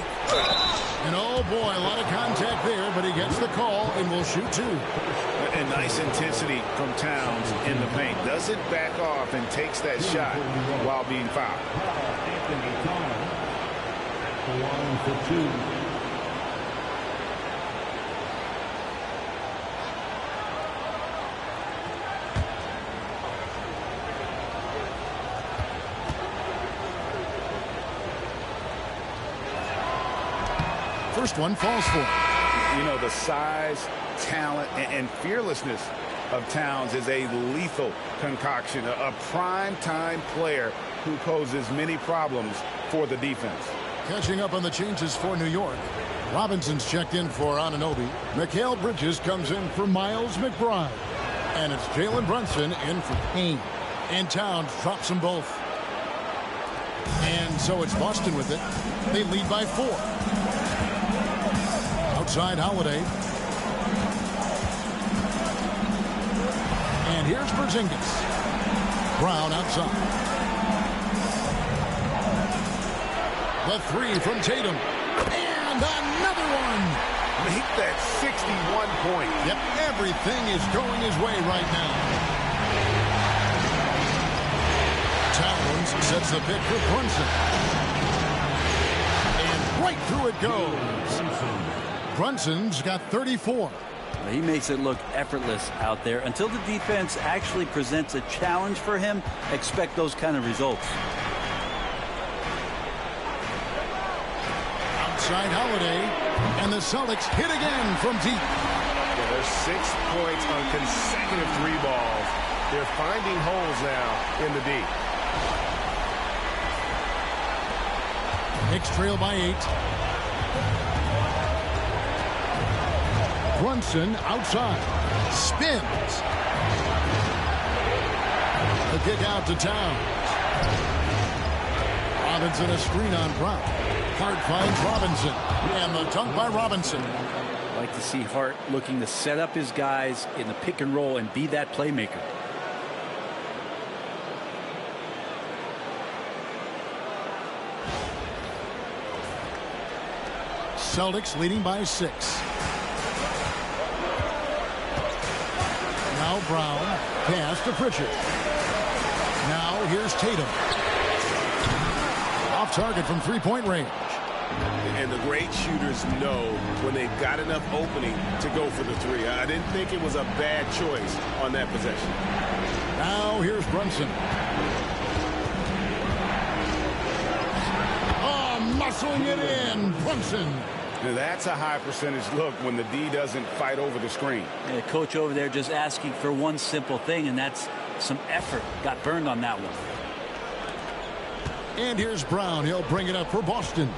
And oh boy, a lot of contact there, but he gets the call and will shoot 2. And nice intensity from Towns in the paint. Doesn't back off and takes that shot while being fouled. Anthony Towns, the line for 2. First one falls for him. You know, the size, talent and fearlessness of Towns is a lethal concoction, a prime-time player who poses many problems for the defense. Catching up on the changes for New York. Robinson's checked in for Anunoby. Mikal Bridges comes in for Miles McBride. And it's Jalen Brunson in for Payne. And Towns drops them both. And so it's Boston with it. They lead by 4. Outside Holiday. And here's Porzingis. Brown outside. The 3 from Tatum. And another one. Make that 61 point. Yep, everything is going his way right now. Towns sets the pick for Brunson. And right through it goes. Brunson's got 34. He makes it look effortless out there. Until the defense actually presents a challenge for him, expect those kind of results. Outside Holiday, and the Celtics hit again from deep. Yeah, there's 6 points on consecutive 3 balls. They're finding holes now in the D. Knicks trail by 8. Brunson outside. Spins. The kick out to Towns. Robinson a screen on Brown. Hart finds Robinson. And the dunk by Robinson. I like to see Hart looking to set up his guys in the pick and roll and be that playmaker. Celtics leading by 6. Now Brown. Pass to Pritchard. Now here's Tatum. Off target from three-point range. And the great shooters know when they've got enough opening to go for the 3. I didn't think it was a bad choice on that possession. Now here's Brunson. Oh, muscling it in. Brunson. Now that's a high percentage look when the D doesn't fight over the screen. Yeah, coach over there just asking for one simple thing, and that's some effort. Got burned on that one. And here's Brown. He'll bring it up for Boston.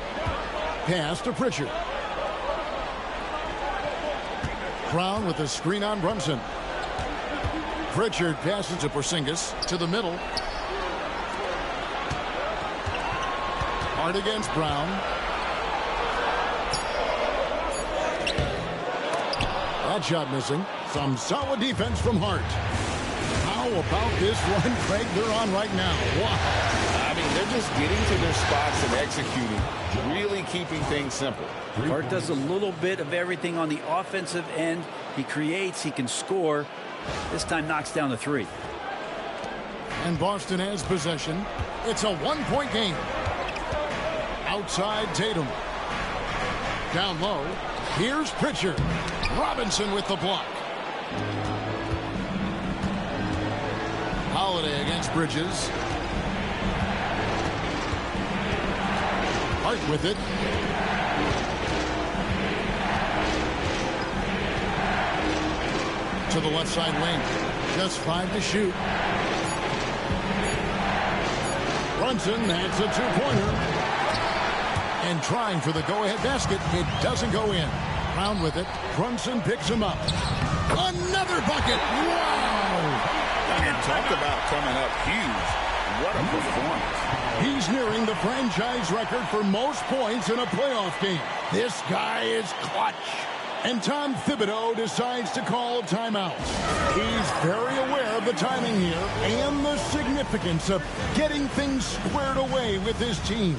Pass to Pritchard. Brown with the screen on Brunson. Pritchard passes to Porzingis to the middle. Hart against Brown. That shot missing. Some solid defense from Hart. How about this run, Craig, they're on right now? Wow. I mean, they're just getting to their spots and executing, really keeping things simple. Hart does a little bit of everything on the offensive end. He creates, he can score. This time knocks down the 3. And Boston has possession. It's a one-point game. Outside Tatum. Down low. Here's Pritchard. Robinson with the block. Holiday against Bridges. Hart with it. To the left side lane. Just 5 to shoot. Brunson, that's a 2-pointer. And trying for the go-ahead basket. It doesn't go in. Brown with it. Brunson picks him up. Another bucket. Wow. And talk about coming up huge. What a performance. He's nearing the franchise record for most points in a playoff game. This guy is clutch. And Tom Thibodeau decides to call timeout. He's very aware of the timing here and the significance of getting things squared away with his team.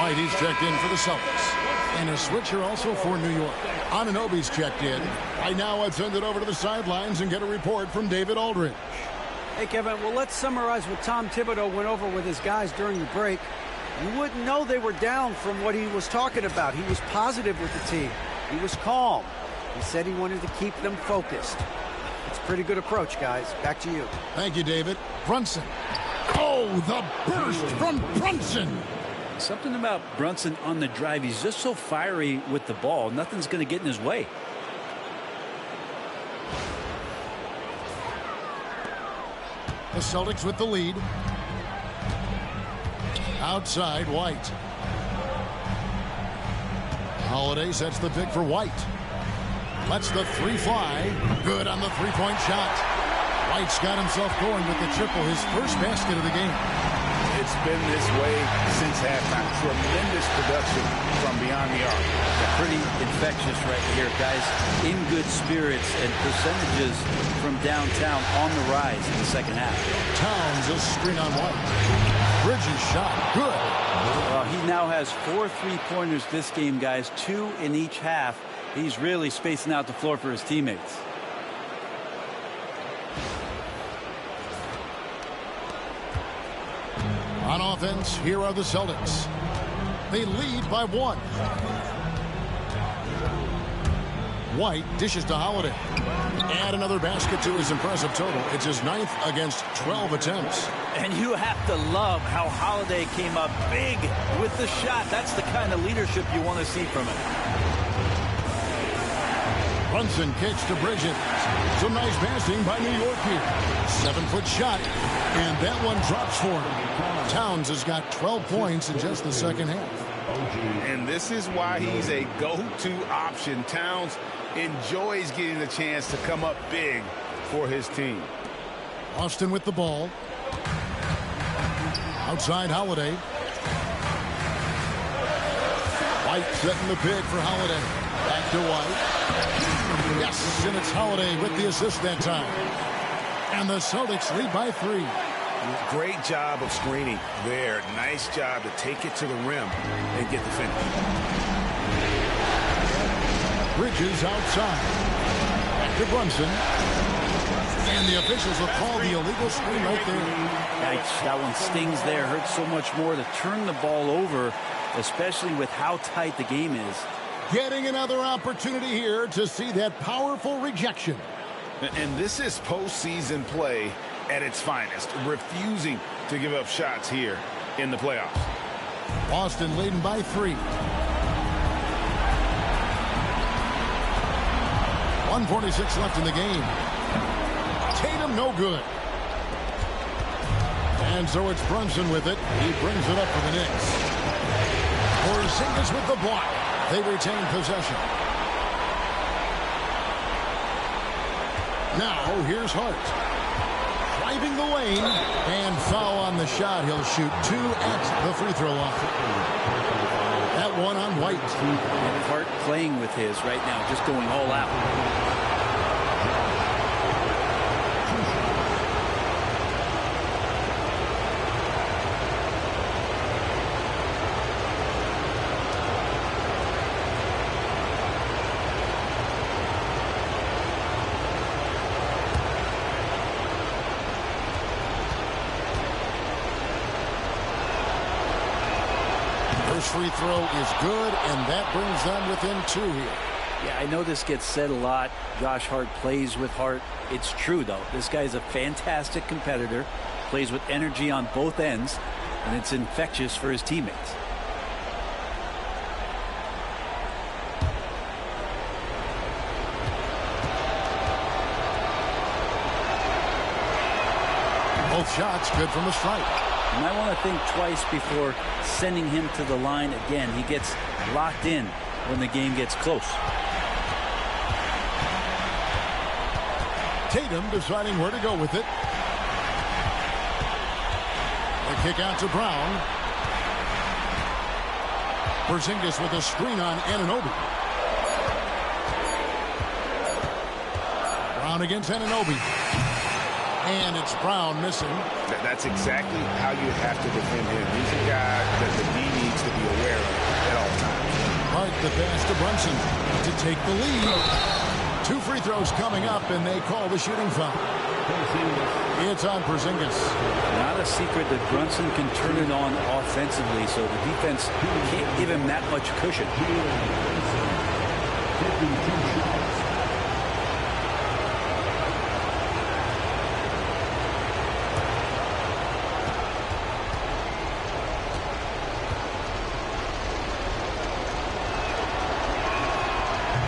Right, he's checked in for the Celtics. And a switcher also for New York. Anunoby's checked in. Right now, I'd send it over to the sidelines and get a report from David Aldridge. Hey, Kevin, well, let's summarize what Tom Thibodeau went over with his guys during the break. You wouldn't know they were down from what he was talking about. He was positive with the team. He was calm. He said he wanted to keep them focused. It's a pretty good approach, guys. Back to you. Thank you, David. Brunson. Oh, the burst from Brunson. Something about Brunson on the drive. He's just so fiery with the ball. Nothing's going to get in his way. The Celtics with the lead. Outside, White. Holiday sets the pick for White. Lets the three fly. Good on the three-point shot. White's got himself going with the triple, his first basket of the game. It's been this way since halftime. Tremendous production from beyond the arc. Pretty infectious right here, guys. In good spirits and percentages from downtown on the rise in the second half. Towns a screen on White. Bridges shot. Good. Well, he now has 4 3-pointers this game, guys. 2 in each half. He's really spacing out the floor for his teammates. On offense, here are the Celtics. They lead by 1. White dishes to Holiday. Add another basket to his impressive total. It's his 9th against 12 attempts. And you have to love how Holiday came up big with the shot. That's the kind of leadership you want to see from him. Brunson kicks to Bridges. Some nice passing by New York here. 7-foot shot. And that one drops for him. Towns has got 12 points in just the second half. And this is why he's a go-to option. Towns enjoys getting the chance to come up big for his team. Austin with the ball. Outside Holiday. White setting the pick for Holiday. Back to White. Yes, and it's Holiday with the assist that time. And the Celtics lead by 3. Great job of screening there. Nice job to take it to the rim and get the finish. Bridges outside. Back to Brunson. And the officials will call the illegal screen right there. Yikes, that one stings there. Hurts so much more to turn the ball over, especially with how tight the game is. Getting another opportunity here to see that powerful rejection. And this is postseason play at its finest, refusing to give up shots here in the playoffs. Boston leading by 3. 1:46 left in the game. Tatum no good. And so it's Brunson with it. He brings it up for the Knicks. Porzingis with the block. They retain possession. Now here's Hart. Driving the lane, and foul on the shot. He'll shoot 2 at the free throw line. That one on White. And Hart playing with his right now, just going all out. Free throw is good, and that brings them within 2 here. Yeah, I know this gets said a lot. Josh Hart plays with heart. It's true, though. This guy's a fantastic competitor, plays with energy on both ends, and it's infectious for his teammates. Both shots good from the strike. You might want to think twice before sending him to the line again. He gets locked in when the game gets close. Tatum deciding where to go with it. The kick out to Brown. Porzingis with a screen on Anunoby. Brown against Anunoby. And it's Brown missing. That's exactly how you have to defend him. He's a guy that the D needs to be aware of at all times. Hart the pass to Brunson to take the lead. 2 free throws coming up, and they call the shooting foul. It's on Porzingis. Not a secret that Brunson can turn it on offensively, so the defense can't give him that much cushion.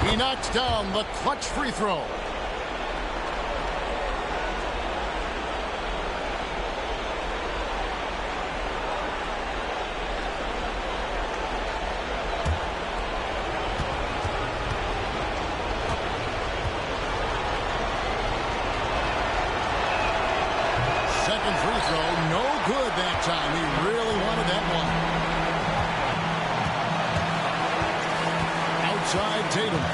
He knocks down the clutch free throw. Second free throw, no good that time. He really wanted that one. Outside Tatum.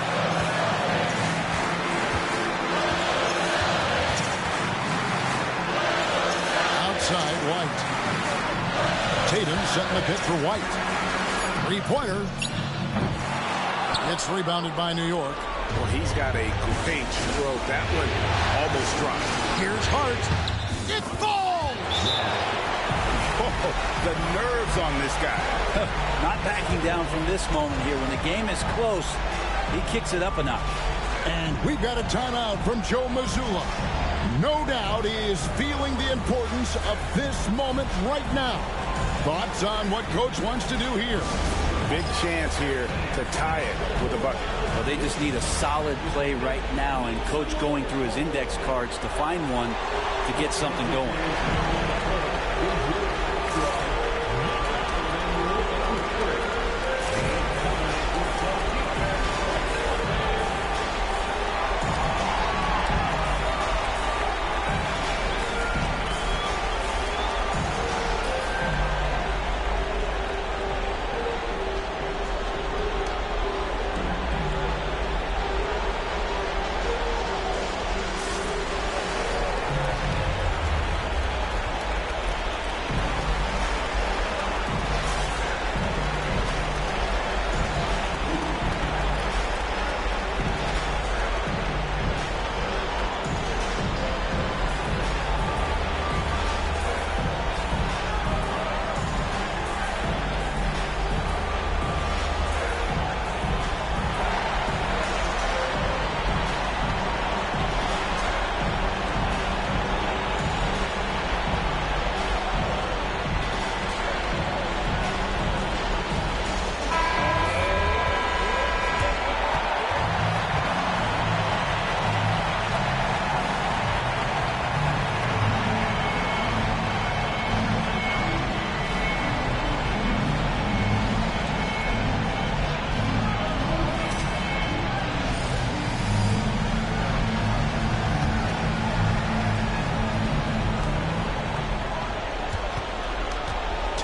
Outside White. Tatum setting the pick for White. 3-pointer. It's rebounded by New York. Well, he's got a great stroke. That one almost dropped. Here's Hart. It falls! Oh, the nerves on this guy. Not backing down from this moment here. When the game is close, he kicks it up a notch. And we've got a timeout from Joe Mazzulla. No doubt he is feeling the importance of this moment right now. Thoughts on what Coach wants to do here? Big chance here to tie it with a bucket. Well, they just need a solid play right now, and Coach going through his index cards to find one to get something going.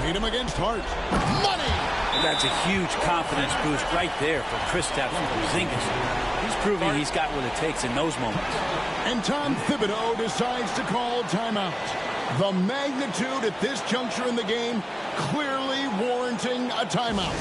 Tatum against Hart. Money! And that's a huge confidence boost right there for Kristaps Porzingis. He's proving he's got what it takes in those moments. And Tom Thibodeau decides to call timeout. The magnitude at this juncture in the game clearly warranting a timeout.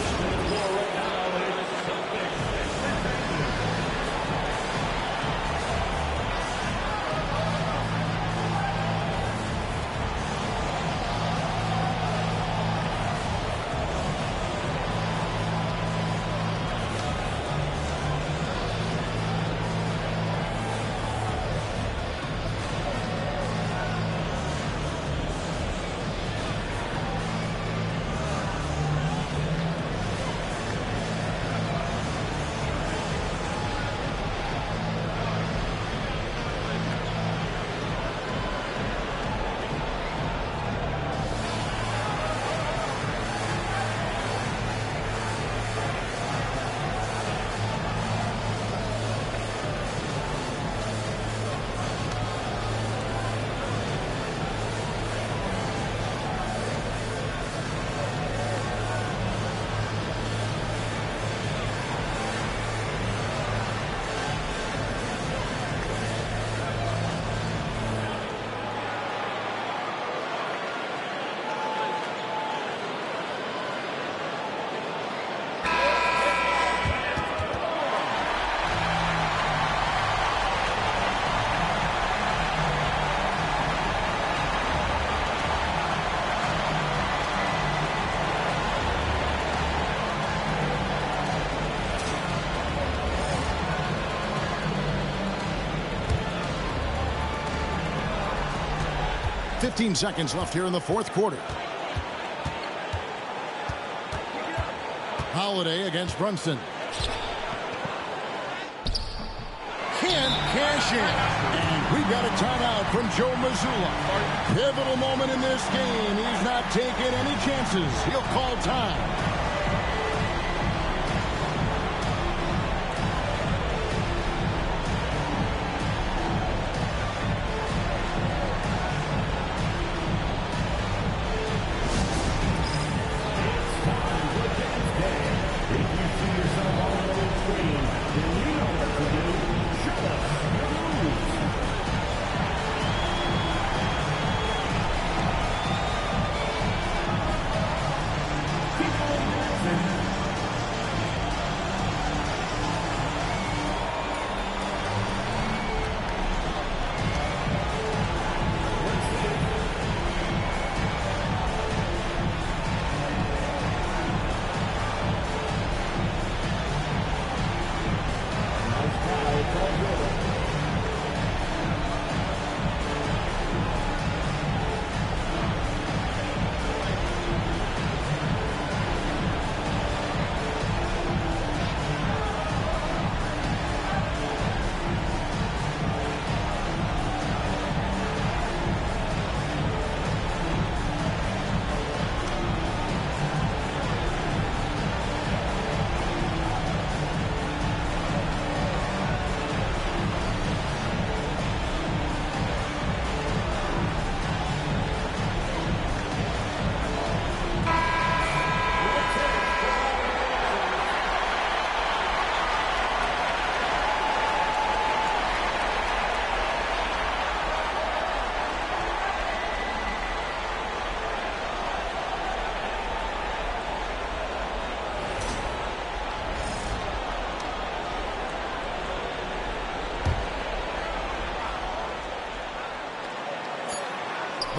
15 seconds left here in the fourth quarter. Holiday against Brunson. Can't cash in. And we've got a timeout from Joe Mazzulla. Pivotal moment in this game. He's not taking any chances. He'll call time.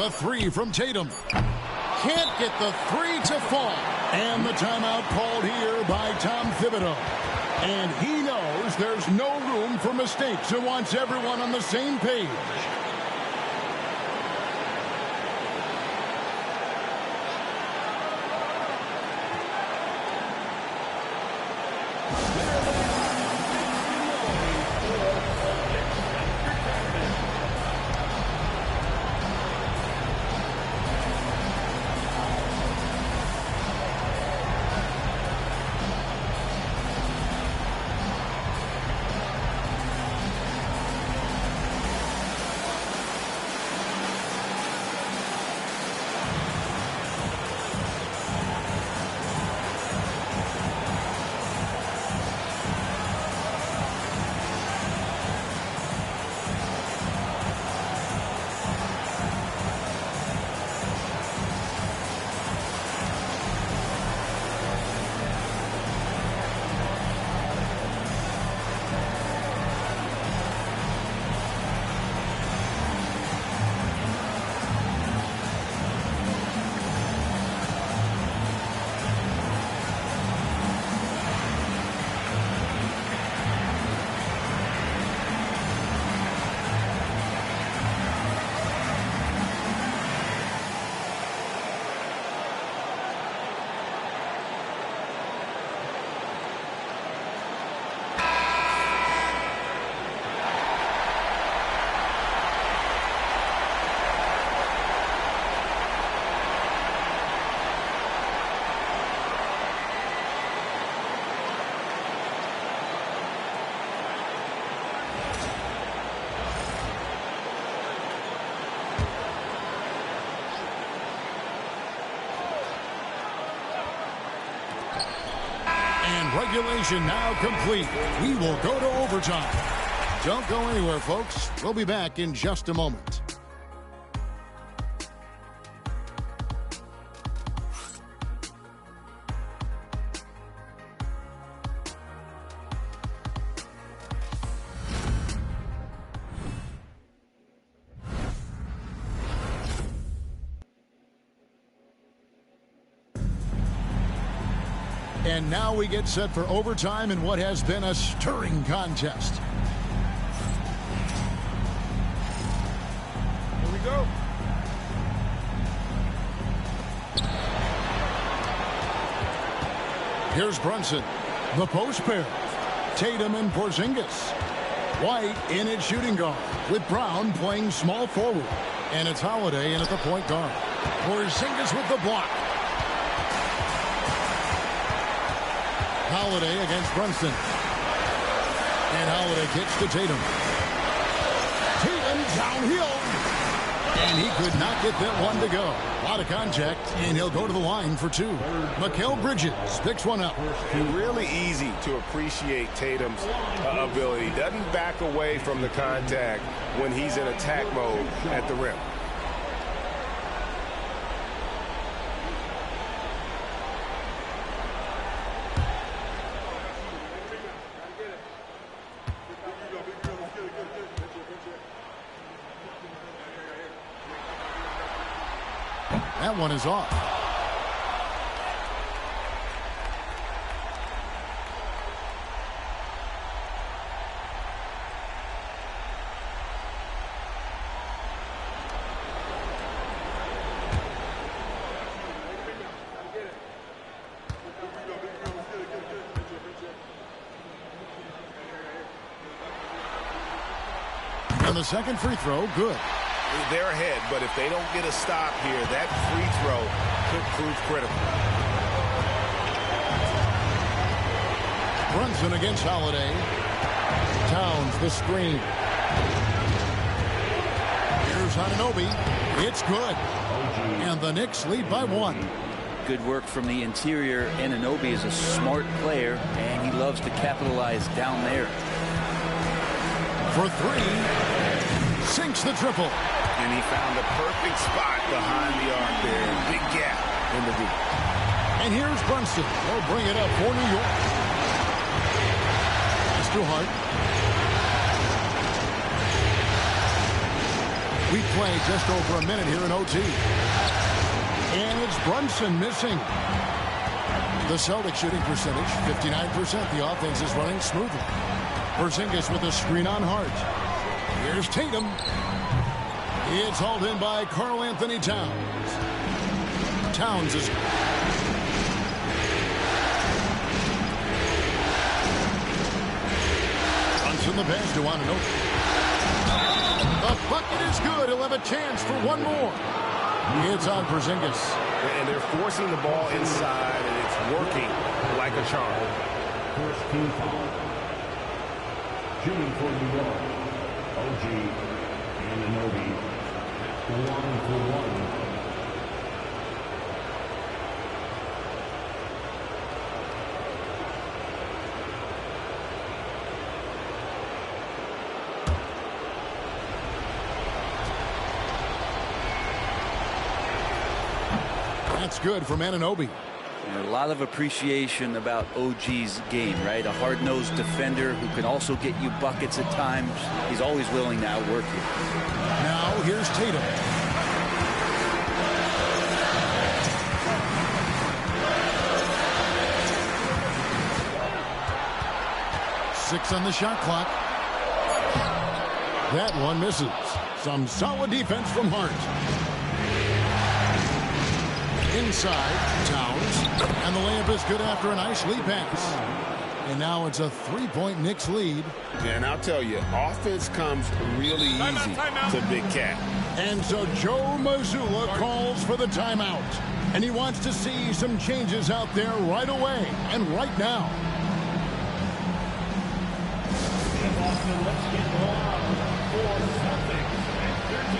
The three from Tatum. Can't get the three to fall. And the timeout called here by Tom Thibodeau. And he knows there's no room for mistakes and wants everyone on the same page. Regulation now complete. We will go to overtime. Don't go anywhere, folks. We'll be back in just a moment. And now we get set for overtime in what has been a stirring contest. Here we go. Here's Brunson. The post pair. Tatum and Porzingis. White in at shooting guard with Brown playing small forward. And it's Holiday in at the point guard. Porzingis with the block. Holiday against Brunson. And Holiday kicks to Tatum. Tatum downhill. And he could not get that one to go. A lot of contact, and he'll go to the line for two. Mikal Bridges picks one up. Really easy to appreciate Tatum's ability. Doesn't back away from the contact when he's in attack mode at the rim. That one is off. And the second free throw, good. They're ahead, but if they don't get a stop here, that free throw could prove critical. Brunson against Holiday. Towns the screen. Here's Anunoby. It's good. And the Knicks lead by one. Good work from the interior. Anunoby is a smart player, and he loves to capitalize down there. For three. Sinks the triple. And he found the perfect spot behind the arc there. Big gap in the D. And here's Brunson. They'll bring it up for New York. It's too hard. We play just over a minute here in OT. And it's Brunson missing. The Celtics shooting percentage, 59%. The offense is running smoothly. Porzingis with a screen on Hart. Here's Tatum. It's hauled in by Karl Anthony Towns. Towns is... Brunson the pass to Anunoby. The bucket is good. He'll have a chance for one more. It's on Porzingis. And they're forcing the ball inside, and it's working like a charm. First team foul. Shooting for New York. OG Anunoby. The line for one. That's good from Anunoby. A lot of appreciation about OG's game, right? A hard-nosed defender who can also get you buckets at times. He's always willing to outwork you. Now here's Tatum. Six on the shot clock. That one misses. Some solid defense from Hart. Inside, Towns. And the layup is good after a nice lead pass. And now it's a three-point Knicks lead. And I'll tell you, offense comes really easy to Big Cat. And so Joe Mazzulla calls for the timeout. And he wants to see some changes out there right away and right now. Let's get loud for Celtics Entertainment.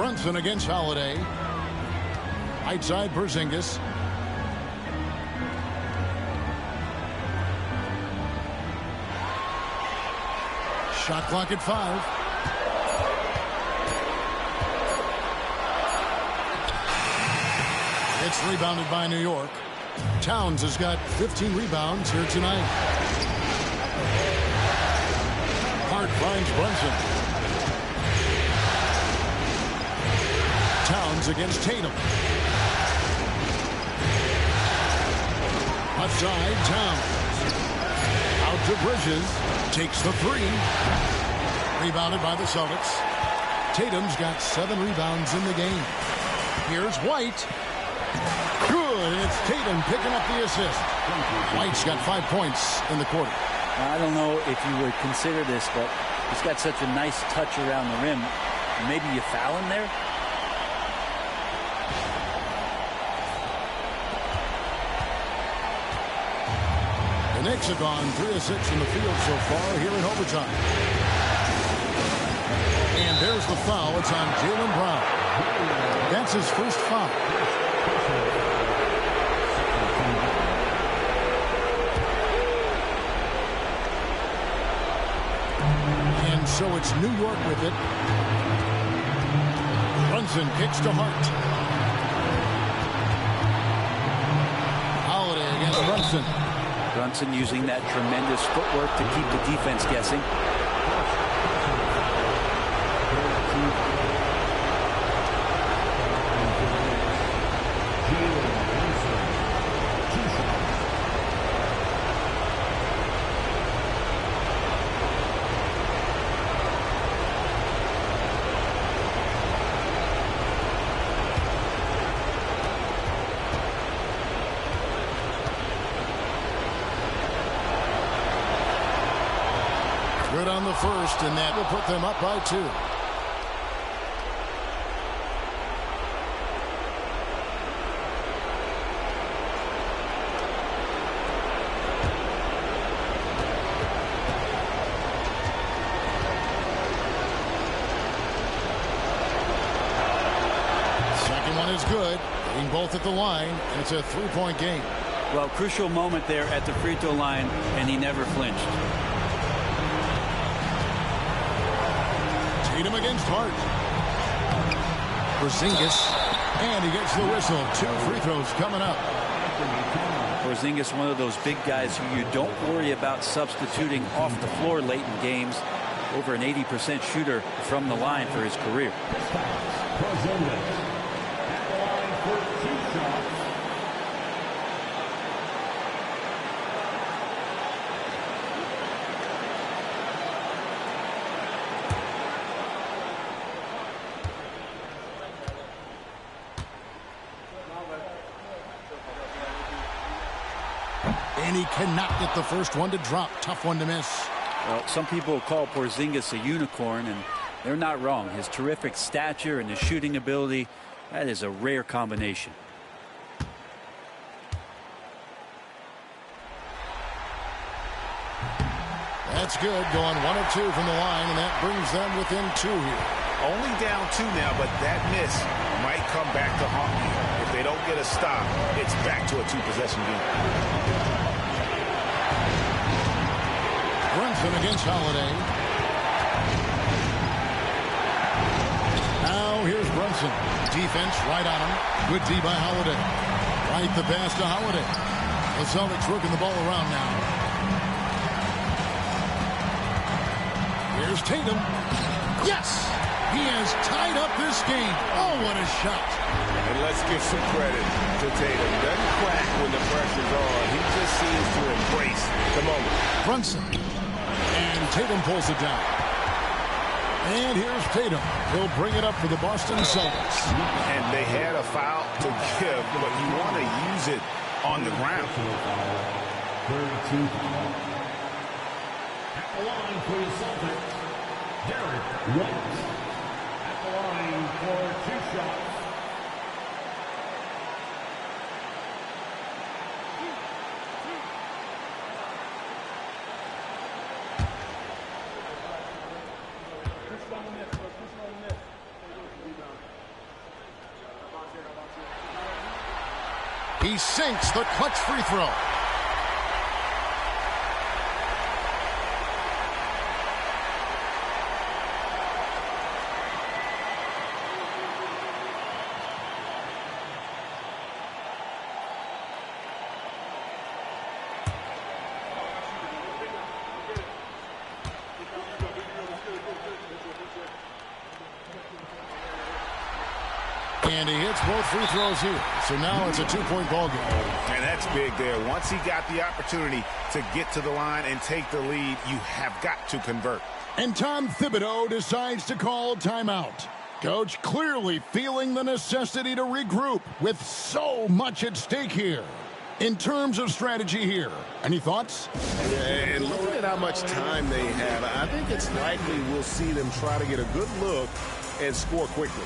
Brunson against Holiday. Right side, Porzingis. Shot clock at 5. It's rebounded by New York. Towns has got 15 rebounds here tonight. Hart finds Brunson. Towns against Tatum. Left side, Towns. Out to Bridges. Takes the 3. Rebounded by the Celtics. Tatum's got 7 rebounds in the game. Here's White. Good. It's Tatum picking up the assist. White's got 5 points in the quarter. I don't know if you would consider this, but he's got such a nice touch around the rim. Maybe you foul him there? The Knicks have gone 3 of 6 in the field so far here in overtime. And there's the foul. It's on Jaylen Brown. That's his first foul. And so it's New York with it. Brunson kicks to Hart. Holiday against Brunson. Brunson using that tremendous footwork to keep the defense guessing. Good on the first, and that will put them up by 2. Second one is good. Hitting both at the line, and it's a 3-point game. Well, crucial moment there at the free throw line, and he never flinched. Tatum against Hart. Porzingis, and he gets the whistle. 2 free throws coming up. Porzingis, one of those big guys who you don't worry about substituting off the floor late in games. Over an 80% shooter from the line for his career. And he cannot get the first one to drop. Tough one to miss. Well, some people call Porzingis a unicorn, and they're not wrong. His terrific stature and his shooting ability, that is a rare combination. That's good. Going 1 of 2 from the line, and that brings them within 2 here. Only down 2 now, but that miss might come back to haunt you. If they don't get a stop, it's back to a 2-possession game. Brunson against Holiday. Now here's Brunson. Defense right on him. Good D by Holiday. Right the pass to Holiday. The Celtics working the ball around now. Here's Tatum. Yes! He has tied up this game. Oh, what a shot. And let's give some credit to Tatum. Doesn't crack when the pressure's on. He just seems to embrace the moment. Brunson. And Tatum pulls it down. And here's Tatum. He'll bring it up for the Boston Celtics. And they had a foul to give, but you want to use it on the ground. 32. At the line for the Celtics, Derek White. At the line for 2 shots. He sinks the clutch free throw. And he hits both free throws here. So now it's a 2-point ball game. And that's big there. Once he got the opportunity to get to the line and take the lead, you have got to convert. And Tom Thibodeau decides to call timeout. Coach clearly feeling the necessity to regroup with so much at stake here. In terms of strategy here, any thoughts? And looking at how much time they have, I think it's likely we'll see them try to get a good look and score quickly.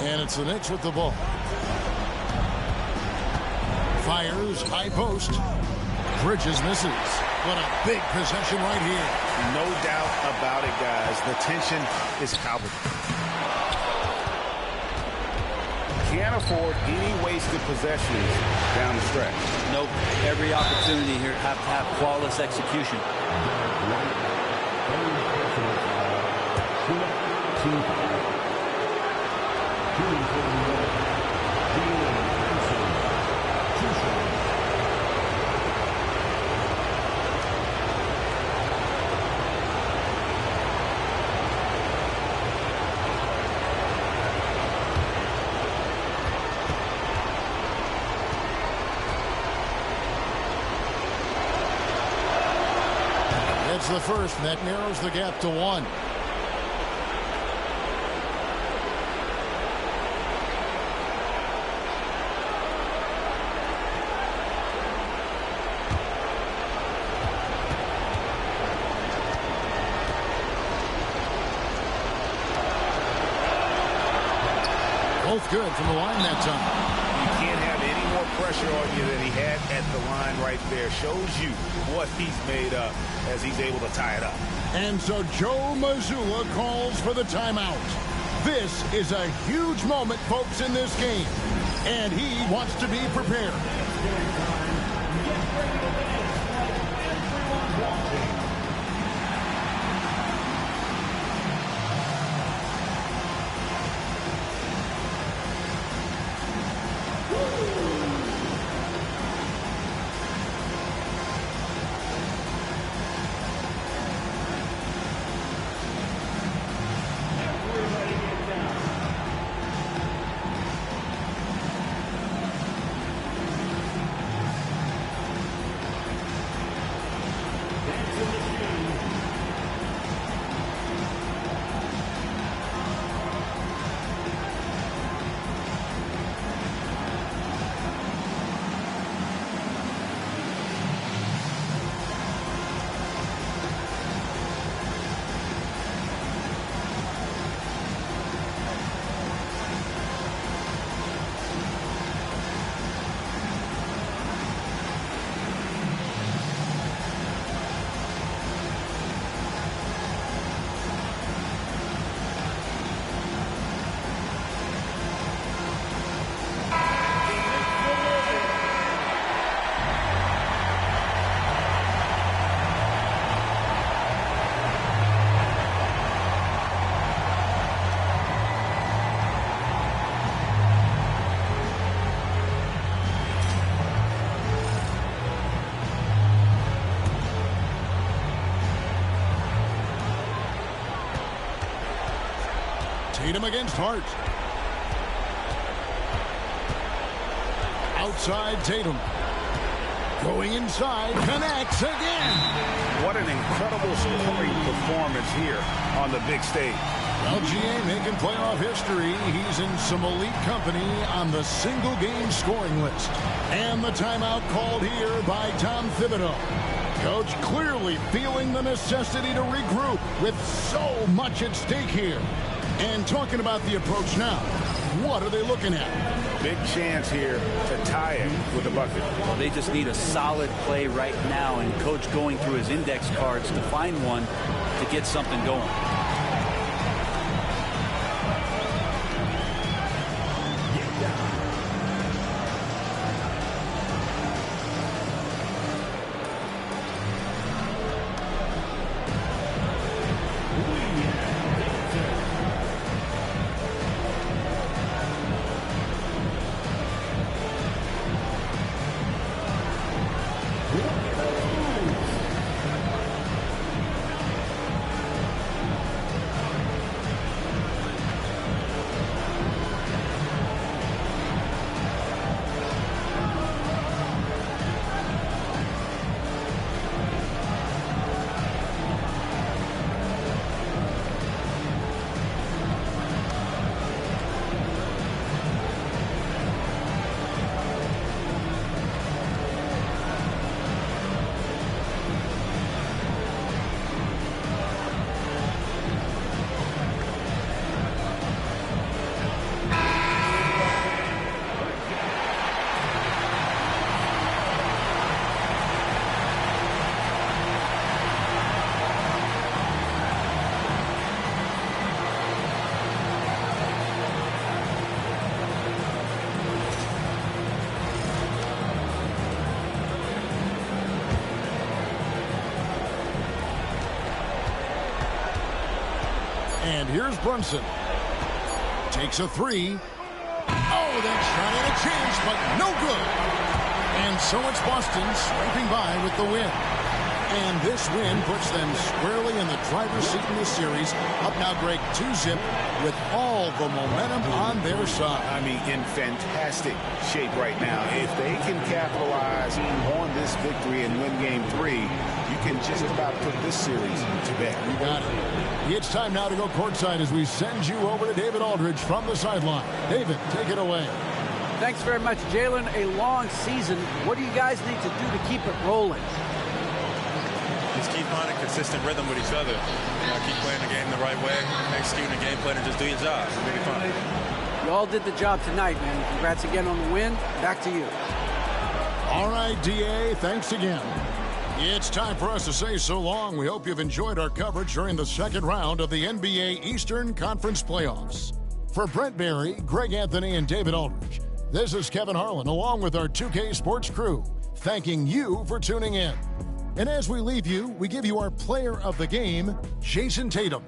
And it's the Knicks with the ball. Fires, high post. Bridges misses. What a big possession right here. No doubt about it, guys. The tension is palpable. Can't afford any wasted possessions down the stretch. Nope. Every opportunity here have to have flawless execution. It's the first that narrows the gap to 1. Both good from the line that time. You can't have any more pressure on you than he had at the line right there. Shows you what he's made up as he's able to tie it up. And so Joe Mazzulla calls for the timeout. This is a huge moment, folks, in this game. And he wants to be prepared. Tatum against Hart. Outside Tatum. Going inside, connects again. What an incredible scoring performance here on the big stage. LGA making playoff history. He's in some elite company on the single-game scoring list. And the timeout called here by Tom Thibodeau. Coach clearly feeling the necessity to regroup with so much at stake here. And talking about the approach now, what are they looking at? Big chance here to tie it with a bucket. Well, they just need a solid play right now, and Coach going through his index cards to find one to get something going. And here's Brunson. Takes a three. Oh, that shot had a chance, but no good. And so it's Boston scraping by with the win. And this win puts them squarely in the driver's seat in this series. Up now, Greg, 2-zip with all the momentum on their side. I mean, in fantastic shape right now. If they can capitalize on this victory and win game 3, you can just about put this series to bed. You got it. It's time now to go courtside as we send you over to David Aldridge from the sideline. David, take it away. Thanks very much, Jalen. A long season. What do you guys need to do to keep it rolling? Just keep finding consistent rhythm with each other. Keep playing the game the right way, executing the game plan, and just do your job. It'll be fun. You all did the job tonight, man. Congrats again on the win. Back to you. All right, DA, thanks again. It's time for us to say so long. We hope you've enjoyed our coverage during the second round of the NBA Eastern Conference Playoffs. For Brent Barry, Greg Anthony, and David Aldridge, this is Kevin Harlan along with our 2K Sports crew, thanking you for tuning in. And as we leave you, we give you our player of the game, Jason Tatum.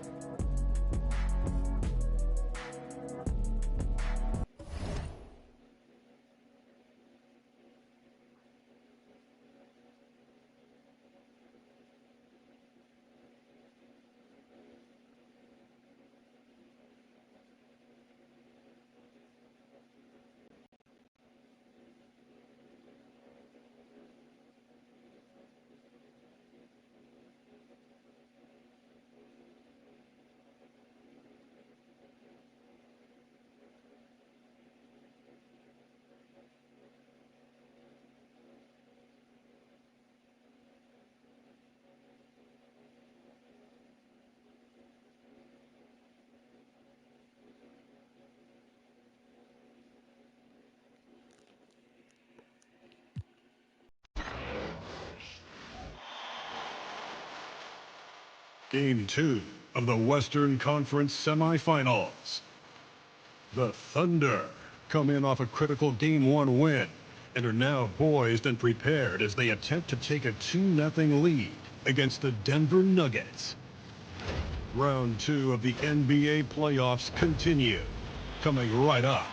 Game 2 of the Western Conference semifinals. The Thunder come in off a critical Game 1 win and are now poised and prepared as they attempt to take a 2-0 lead against the Denver Nuggets. Round 2 of the NBA playoffs continue, coming right up.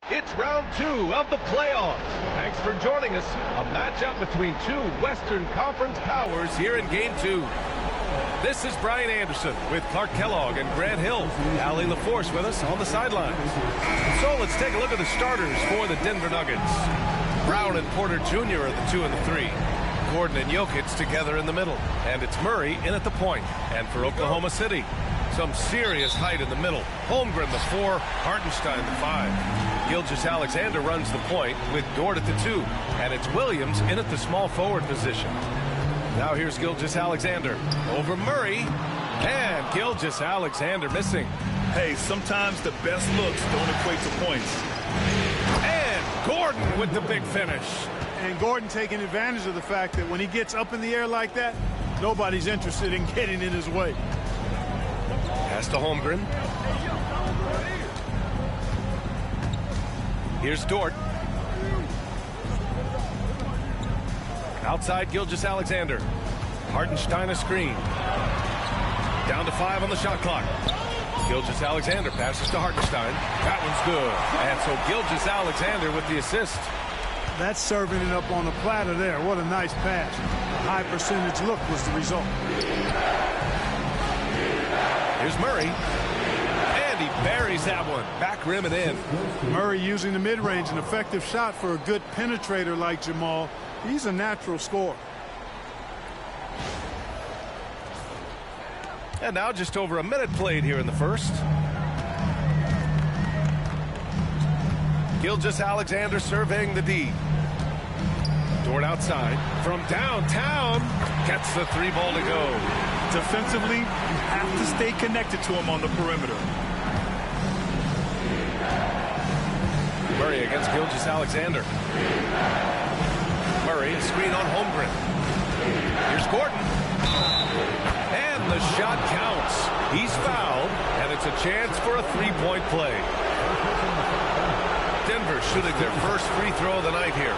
It's round 2 of the playoffs. Thanks for joining us. A matchup between two Western Conference powers here in Game 2. This is Brian Anderson with Clark Kellogg and Grant Hill tallying the force with us on the sidelines. So let's take a look at the starters for the Denver Nuggets. Brown and Porter Jr. are the 2 and the 3. Gordon and Jokic together in the middle. And it's Murray in at the point. And for Oklahoma City, some serious height in the middle. Holmgren the 4, Hartenstein the 5. Gilgeous-Alexander runs the point with Dort at the 2. And it's Williams in at the small forward position. Now here's Gilgeous-Alexander over Murray. And Gilgeous-Alexander missing. Hey, sometimes the best looks don't equate to points. And Gordon with the big finish. And Gordon taking advantage of the fact that when he gets up in the air like that, nobody's interested in getting in his way. Pass to Holmgren. Here's Dort. Outside Gilgeous-Alexander. Hartenstein a screen. Down to 5 on the shot clock. Gilgeous-Alexander passes to Hartenstein. That one's good. And so Gilgeous-Alexander with the assist. That's serving it up on the platter there. What a nice pass. A high percentage look was the result. Here's Murray. And he buries that one. Back rim and in. Murray using the mid-range, an effective shot for a good penetrator like Jamal. He's a natural scorer. And now just over a minute played here in the first. Gilgeous-Alexander surveying the D. Dort outside. From downtown. Gets the 3 ball to go. Defensively, you have to stay connected to him on the perimeter. Murray against Gilgeous-Alexander. Murray, a screen on Holmgren. Here's Gordon. And the shot counts. He's fouled, and it's a chance for a 3-point play. Denver shooting their first free throw of the night here.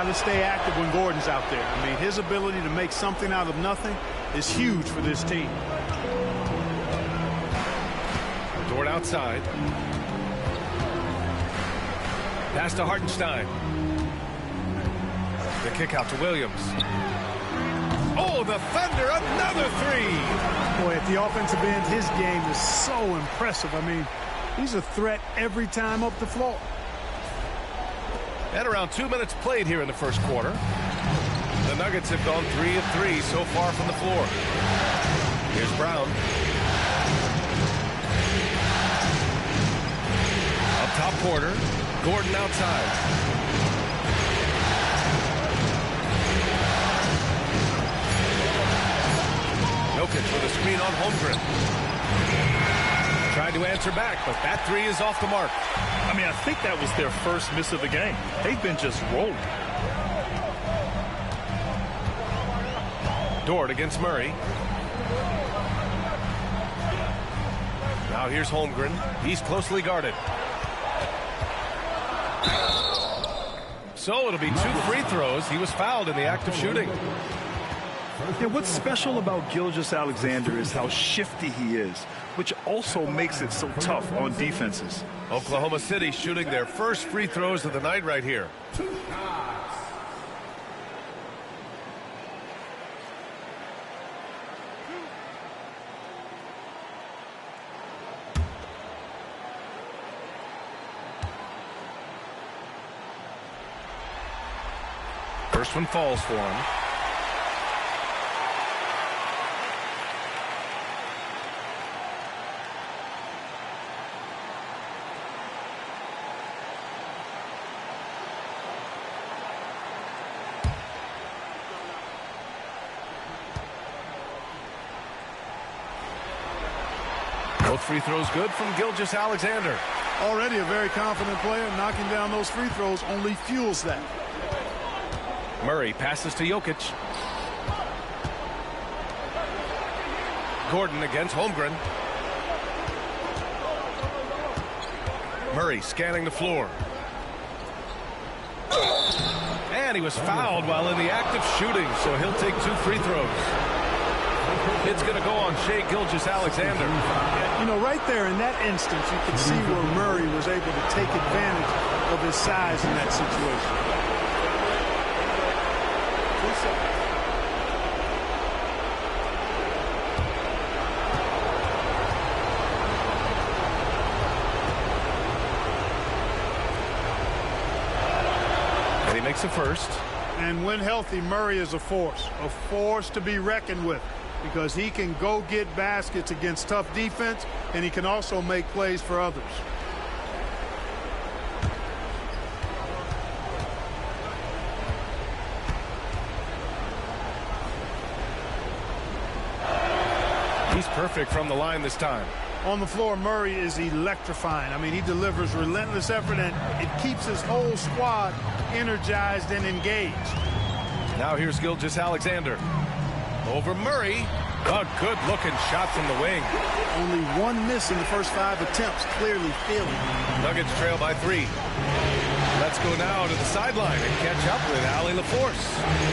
To stay active when Gordon's out there. I mean, his ability to make something out of nothing is huge for this team. Dort outside. Pass to Hartenstein. The kick out to Williams. Oh, the Thunder, another 3. Boy, at the offensive end, his game is so impressive. I mean, he's a threat every time up the floor. And around 2 minutes played here in the first quarter. The Nuggets have gone 3 of 3 so far from the floor. Here's Brown. Up top Porter. Gordon outside. Jokic with a screen on Holmgren. Tried to answer back, but that 3 is off the mark. I mean, I think that was their first miss of the game. They've been just rolling. Dort against Murray. Now here's Holmgren. He's closely guarded. So it'll be 2 free throws. He was fouled in the act of shooting. Yeah, what's special about Gilgeous-Alexander is how shifty he is, which also makes it so tough on defenses. Oklahoma City shooting their first free throws of the night right here. First one falls for him. Both free throws good from Gilgeous-Alexander. Already a very confident player. Knocking down those free throws only fuels that. Murray passes to Jokic. Gordon against Holmgren. Murray scanning the floor. And he was fouled while in the act of shooting, so he'll take 2 free throws. It's going to go on Shai Gilgeous-Alexander. You know, right there in that instance, you can see where Murray was able to take advantage of his size in that situation. And he makes a first. And when healthy, Murray is a force to be reckoned with, because he can go get baskets against tough defense, and he can also make plays for others. He's perfect from the line this time. On the floor, Murray is electrifying. I mean, he delivers relentless effort, and it keeps his whole squad energized and engaged. Now here's Gilgeous-Alexander. Over Murray. A good-looking shot from the wing. Only one miss in the first 5 attempts, clearly feeling. Nuggets trail by 3. Let's go now to the sideline and catch up with Allie LaForce.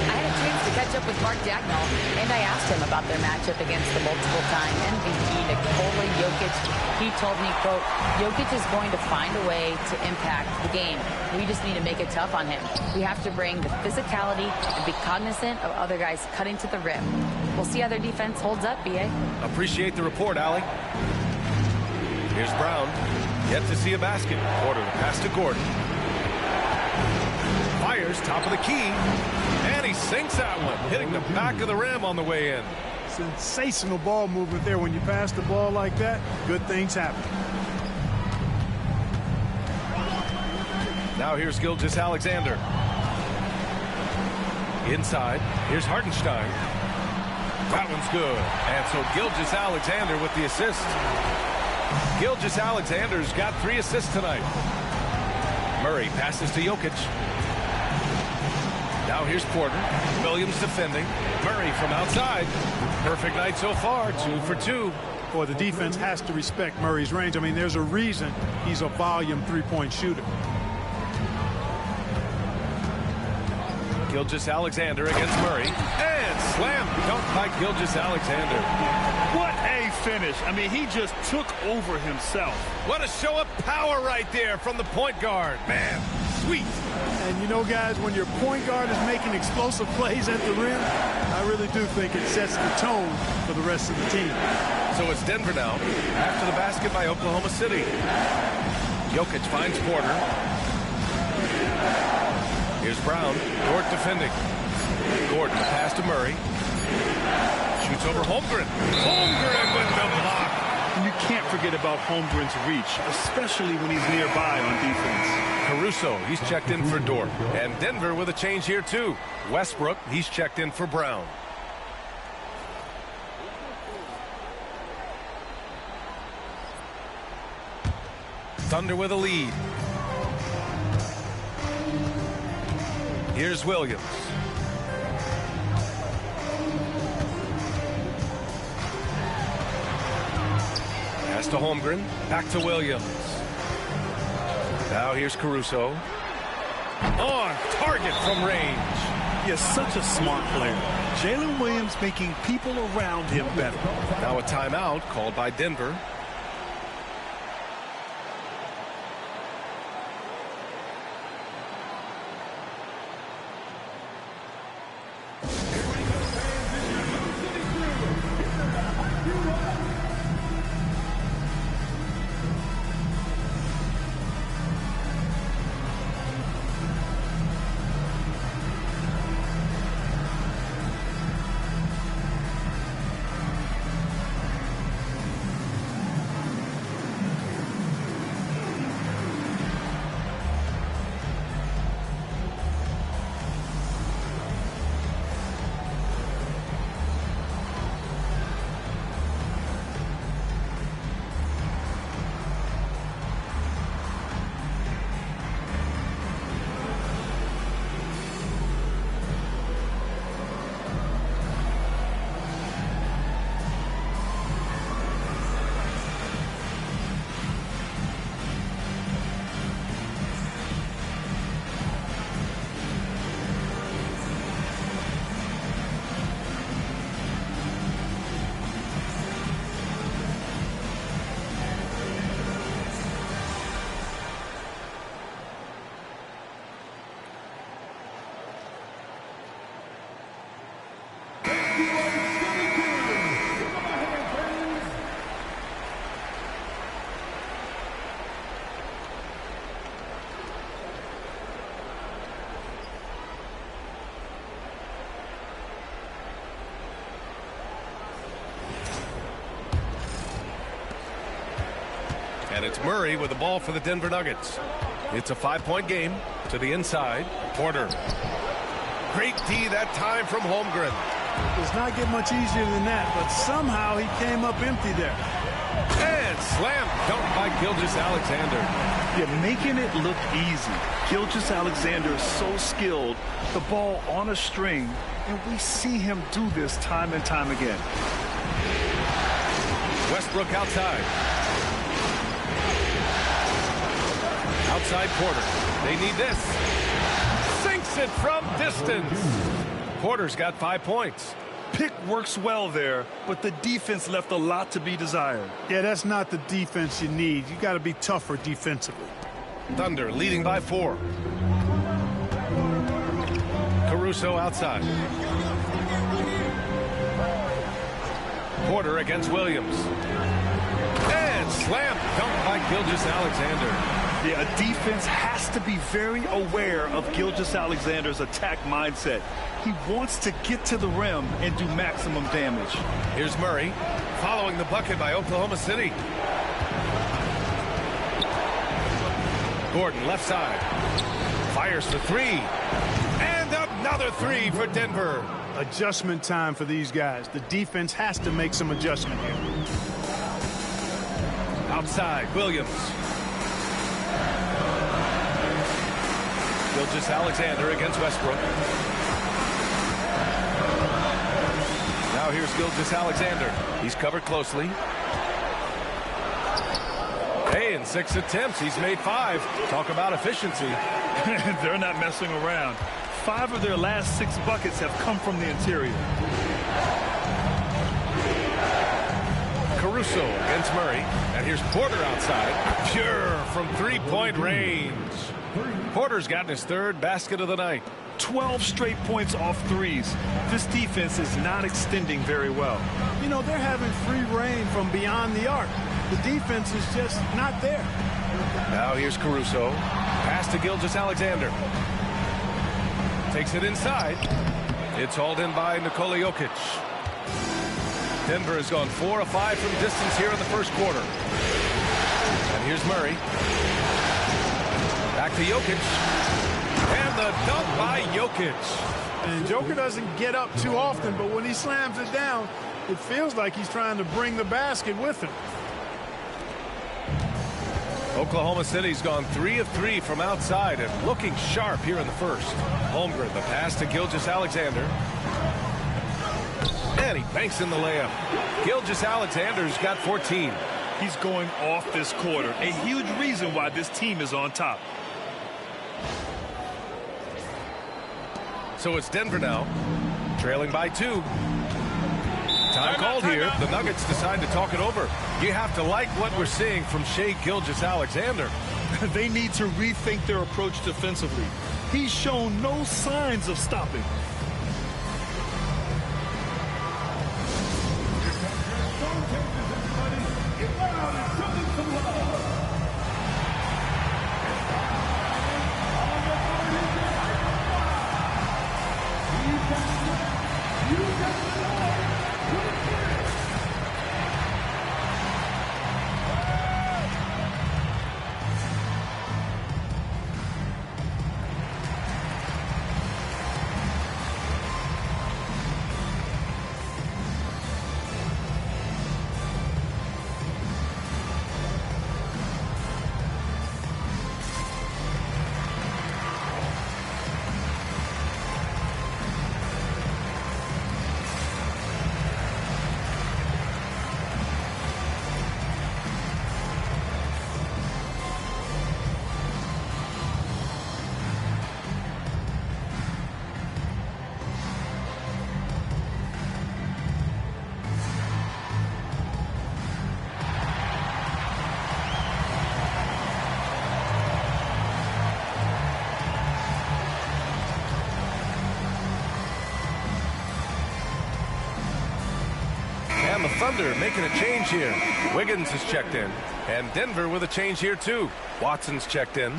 I had a chance to catch up with Mark Dagnall, and I asked him about their matchup against the multiple-time MVP Nikola Jokic. He told me, quote, Jokic is going to find a way to impact the game. We just need to make it tough on him. We have to bring the physicality and be cognizant of other guys cutting to the rim. We'll see how their defense holds up, B.A. Appreciate the report, Allie. Here's Brown. Yet to see a basket. Porter pass to Gordon. Fires top of the key. And he sinks that one, hitting the back of the rim on the way in. Sensational ball movement there. When you pass the ball like that, good things happen. Now here's Gilgeous-Alexander. Inside. Here's Hartenstein. That one's good. And so Gilgeous-Alexander with the assist. Gilgeous-Alexander's got 3 assists tonight. Murray passes to Jokic. Now here's Porter. Williams defending. Murray from outside. Perfect night so far. 2 for 2. Boy, the defense has to respect Murray's range. I mean, there's a reason he's a volume 3-point shooter. Gilgeous-Alexander against Murray. And slam dunk by Gilgeous-Alexander. What a finish. I mean, he just took over himself. What a show of power right there from the point guard. Man, sweet. And you know, guys, when your point guard is making explosive plays at the rim, I really do think it sets the tone for the rest of the team. So it's Denver now, after the basket by Oklahoma City. Jokic finds Porter. Here's Brown. Dort defending. Gordon pass to Murray. Shoots over Holmgren. Holmgren with the block. And you can't forget about Holmgren's reach, especially when he's nearby on defense. Caruso, he's checked in for Dort. And Denver with a change here too. Westbrook, he's checked in for Brown. Thunder with a lead. Here's Williams. Pass to Holmgren. Back to Williams. Now here's Caruso. On target from range. He is such a smart player. Jalen Williams making people around him better. Now a timeout called by Denver. And it's Murray with the ball for the Denver Nuggets. It's a 5-point game. To the inside. Porter. Great D that time from Holmgren. Does not get much easier than that, but somehow he came up empty there. And slam dunk by Gilgeous-Alexander. Yeah, making it look easy. Gilgeous-Alexander is so skilled. The ball on a string, and we see him do this time and time again. Westbrook outside. Outside Porter. They need this. Sinks it from distance. Porter's got 5 points. Pick works well there, but the defense left a lot to be desired. Yeah, that's not the defense you need. You got to be tougher defensively. Thunder leading by 4. Caruso outside. Porter against Williams. And slam dunk by Gilgeous-Alexander. Yeah, a defense has to be very aware of Gilgeous-Alexander's attack mindset. He wants to get to the rim and do maximum damage. Here's Murray following the bucket by Oklahoma City. Gordon left side. Fires for 3. And another 3 for Denver. Adjustment time for these guys. The defense has to make some adjustment here. Outside, Williams. Gilgeous-Alexander against Westbrook. Now here's Gilgeous-Alexander. He's covered closely. Hey, in 6 attempts, he's made 5. Talk about efficiency. They're not messing around. 5 of their last 6 buckets have come from the interior. Caruso against Murray. And here's Porter outside. Pure from 3-point range. Porter's gotten his 3rd basket of the night. 12 straight points off threes. This defense is not extending very well. You know, they're having free reign from beyond the arc. The defense is just not there. Now here's Caruso. Pass to Gilgeous-Alexander. Takes it inside. It's hauled in by Nikola Jokic. Denver has gone 4 of 5 from distance here in the first quarter. And here's Murray. Back to Jokic. And the dunk by Jokic. And Joker doesn't get up too often, but when he slams it down, it feels like he's trying to bring the basket with him. Oklahoma City's gone 3 of 3 from outside and looking sharp here in the first. Holmgren, the pass to Gilgeous-Alexander. And he banks in the layup. Gilgeous-Alexander's got 14. He's going off this quarter. A huge reason why this team is on top. So it's Denver now, trailing by 2. Time called here. The Nuggets decide to talk it over. You have to like what we're seeing from Shai Gilgeous-Alexander. They need to rethink their approach defensively. He's shown no signs of stopping. And the Thunder making a change here. Wiggins is checked in. And Denver with a change here too. Watson's checked in.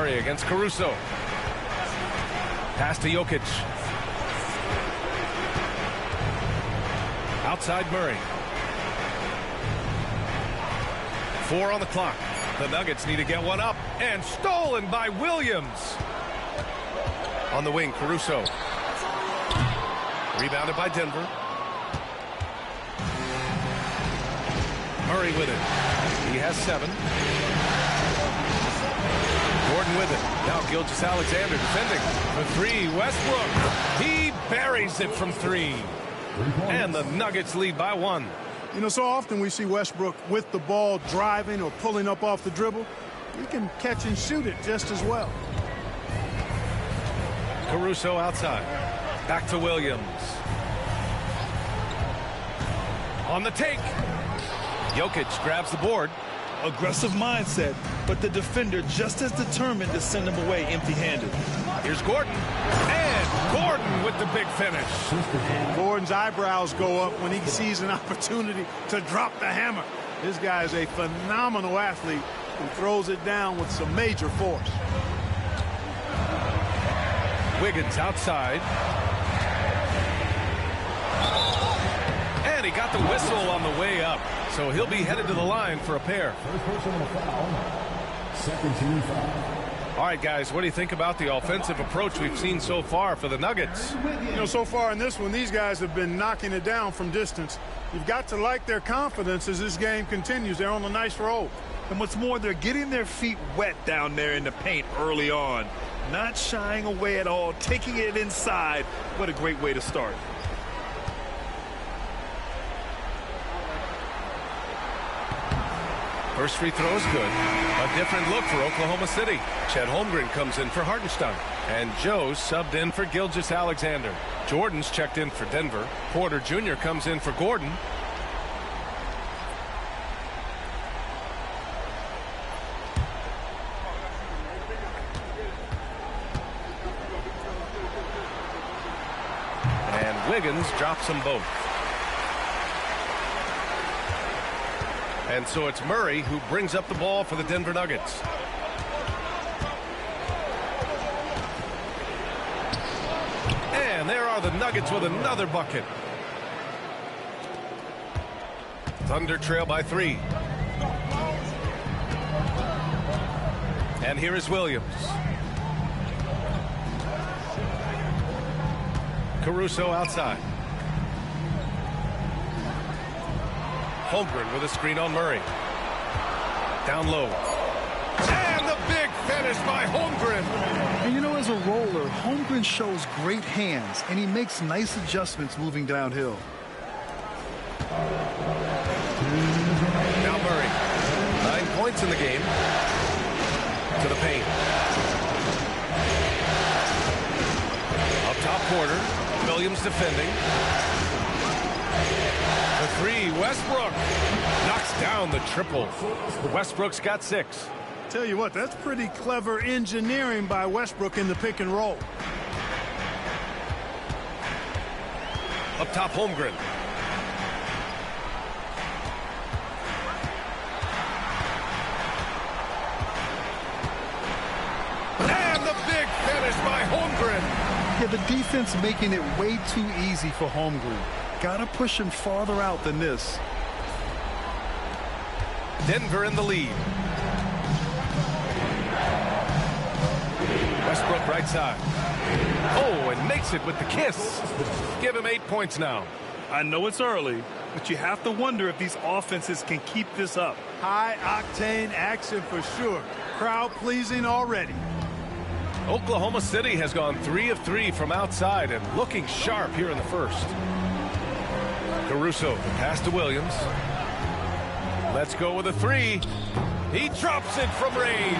Murray against Caruso. Pass to Jokic. Outside Murray. 4 on the clock. The Nuggets need to get one up. And stolen by Williams. On the wing, Caruso. Rebounded by Denver. Murray with it. He has 7. Gordon with it. Now Gilgeous-Alexander defending. For 3, Westbrook. He buries it from 3. And the Nuggets lead by 1. You know, so often we see Westbrook with the ball driving or pulling up off the dribble. He can catch and shoot it just as well. Caruso outside. Back to Williams. On the take. Jokic grabs the board. Aggressive mindset, but the defender just as determined to send him away empty-handed. Here's Gordon. And Gordon with the big finish. And Gordon's eyebrows go up when he sees an opportunity to drop the hammer. This guy is a phenomenal athlete who throws it down with some major force. Wiggins outside. And he got the whistle on the way up. So he'll be headed to the line for a pair. First personal foul. Second team foul. All right, guys, what do you think about the offensive approach we've seen so far for the Nuggets? You know, so far in this one, these guys have been knocking it down from distance. You've got to like their confidence as this game continues. They're on a nice roll. And what's more, they're getting their feet wet down there in the paint early on. Not shying away at all, taking it inside. What a great way to start. First free throw is good. A different look for Oklahoma City. Chet Holmgren comes in for Hartenstein. And Joe subbed in for Gilgeous-Alexander. Jordan's checked in for Denver. Porter Jr. comes in for Gordon. And Wiggins drops them both. And so it's Murray who brings up the ball for the Denver Nuggets. And there are the Nuggets with another bucket. Thunder trail by 3. And here is Williams. Caruso outside. Holmgren with a screen on Murray. Down low. And the big finish by Holmgren. And you know, as a roller, Holmgren shows great hands, and he makes nice adjustments moving downhill. Now Murray. 9 points in the game. To the paint. Up top Porter. Williams defending. The 3, Westbrook knocks down the triple. Westbrook's got 6. Tell you what, that's pretty clever engineering by Westbrook in the pick and roll. Up top, Holmgren. And the big finish by Holmgren. Yeah, the defense making it way too easy for Holmgren. Gotta push him farther out than this. Denver in the lead. Westbrook right side. Oh, and makes it with the kiss. Give him 8 points now. I know it's early, but you have to wonder if these offenses can keep this up. High-octane action for sure. Crowd pleasing already. Oklahoma City has gone 3 of 3 from outside and looking sharp here in the first. Caruso, pass to Williams. Let's go with a 3. He drops it from range.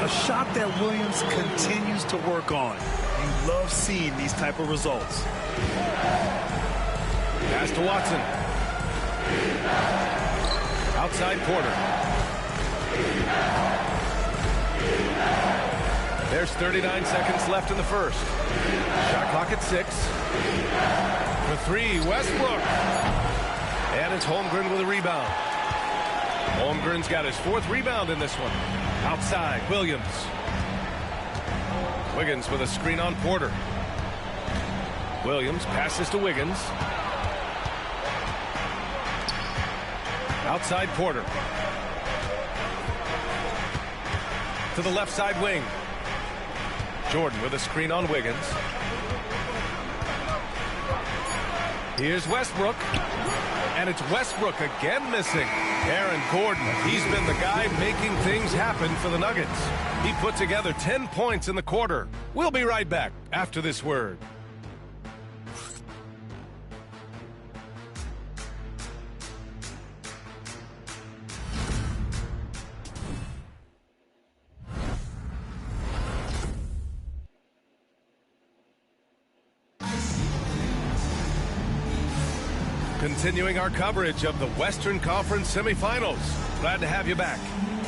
A shot that Williams continues to work on. You love seeing these type of results. Pass to Watson. Outside Porter. There's 39 seconds left in the first. Shot clock at 6. For 3, Westbrook. And it's Holmgren with a rebound. Holmgren's got his 4th rebound in this one. Outside, Williams. Wiggins with a screen on Porter. Williams passes to Wiggins. Outside Porter. To the left side wing. Jordan with a screen on Wiggins. Here's Westbrook. And it's Westbrook again missing. Aaron Gordon, he's been the guy making things happen for the Nuggets. He put together 10 points in the quarter. We'll be right back after this word. Continuing our coverage of the Western Conference semifinals. Glad to have you back.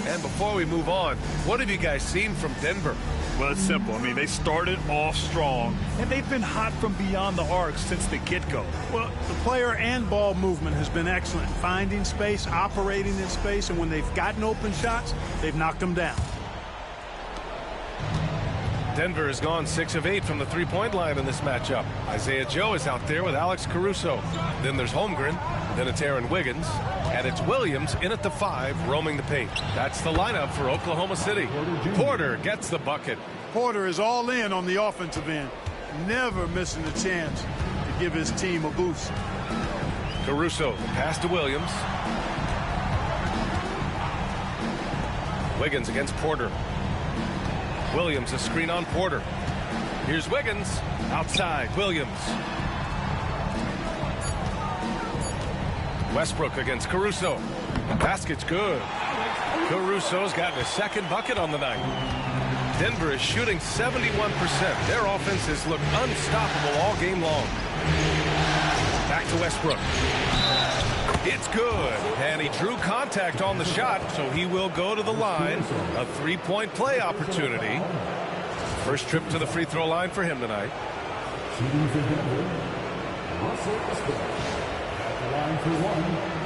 And before we move on, what have you guys seen from Denver? Well, it's simple. I mean, they started off strong, and they've been hot from beyond the arc since the get-go. Well, the player and ball movement has been excellent. Finding space, operating in space, and when they've gotten open shots, they've knocked them down. Denver has gone 6 of 8 from the three-point line in this matchup. Isaiah Joe is out there with Alex Caruso. Then there's Holmgren. Then it's Aaron Wiggins. And it's Williams in at the 5, roaming the paint. That's the lineup for Oklahoma City. Porter gets the bucket. Porter is all in on the offensive end. Never missing a chance to give his team a boost. Caruso, the pass to Williams. Wiggins against Porter. Williams, a screen on Porter. Here's Wiggins. Outside, Williams. Westbrook against Caruso. The basket's good. Caruso's gotten his second bucket on the night. Denver is shooting 71%. Their offense has looked unstoppable all game long. Back to Westbrook. It's good. And he drew contact on the shot, so he will go to the line. A three-point play opportunity. First trip to the free throw line for him tonight. Shooting for Denver, Russell Westbrook at the line for one.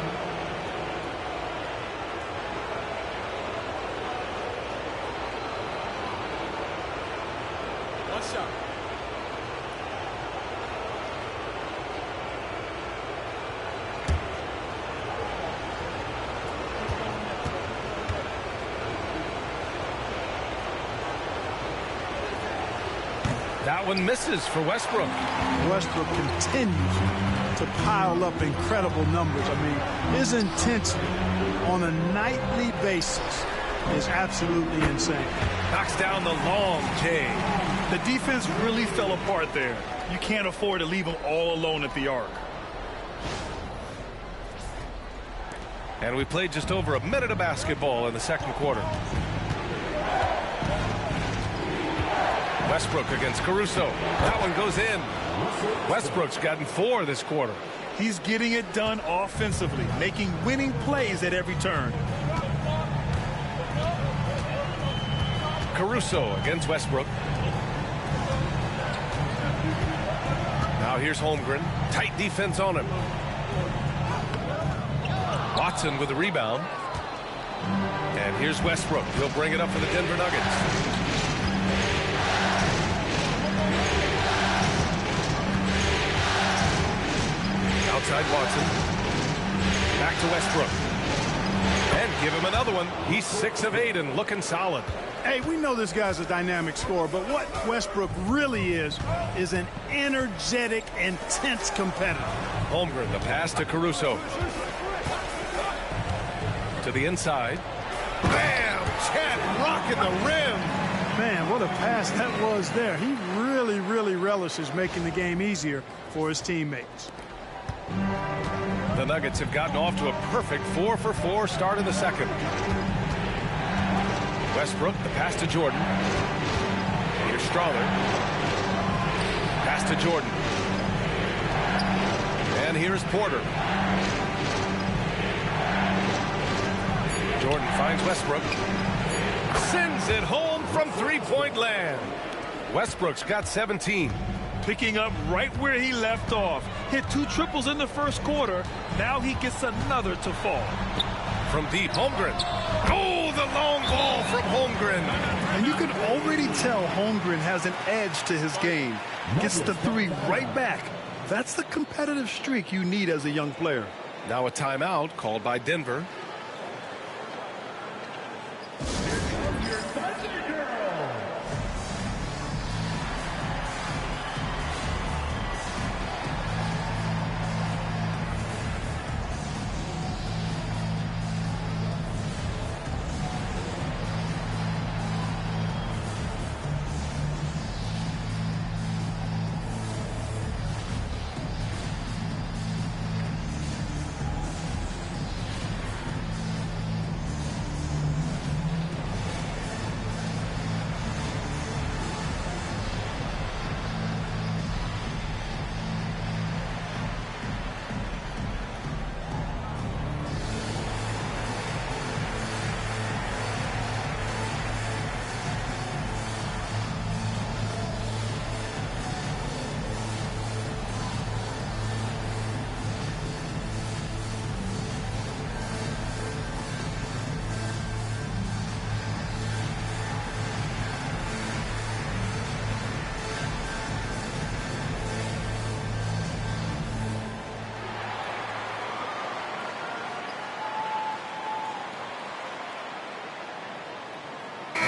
That one misses for Westbrook. Westbrook continues to pile up incredible numbers. I mean, his intensity on a nightly basis is absolutely insane. Knocks down the long J. The defense really fell apart there. You can't afford to leave them all alone at the arc. And we played just over a minute of basketball in the second quarter. Westbrook against Caruso. That one goes in. Westbrook's gotten 4 this quarter. He's getting it done offensively, making winning plays at every turn. Caruso against Westbrook. Now here's Holmgren. Tight defense on him. Watson with the rebound. And here's Westbrook. He'll bring it up for the Denver Nuggets. Outside Watson. Back to Westbrook. And give him another one. He's 6 of 8 and looking solid. Hey, we know this guy's a dynamic scorer, but what Westbrook really is an energetic, intense competitor. Holmgren, the pass to Caruso. To the inside. Bam! Chet rocking the rim. Man, what a pass that was there. He really relishes making the game easier for his teammates. The Nuggets have gotten off to a perfect 4-for-4 start in the second. Westbrook, the pass to Jordan. Here's Strawler. Pass to Jordan. And here's Porter. Jordan finds Westbrook. Sends it home from three-point land. Westbrook's got 17. Picking up right where he left off. Hit 2 triples in the first quarter. Now he gets another to fall. From deep, Holmgren. Oh, the long ball from Holmgren. And you can already tell Holmgren has an edge to his game. Gets the three right back. That's the competitive streak you need as a young player. Now a timeout called by Denver.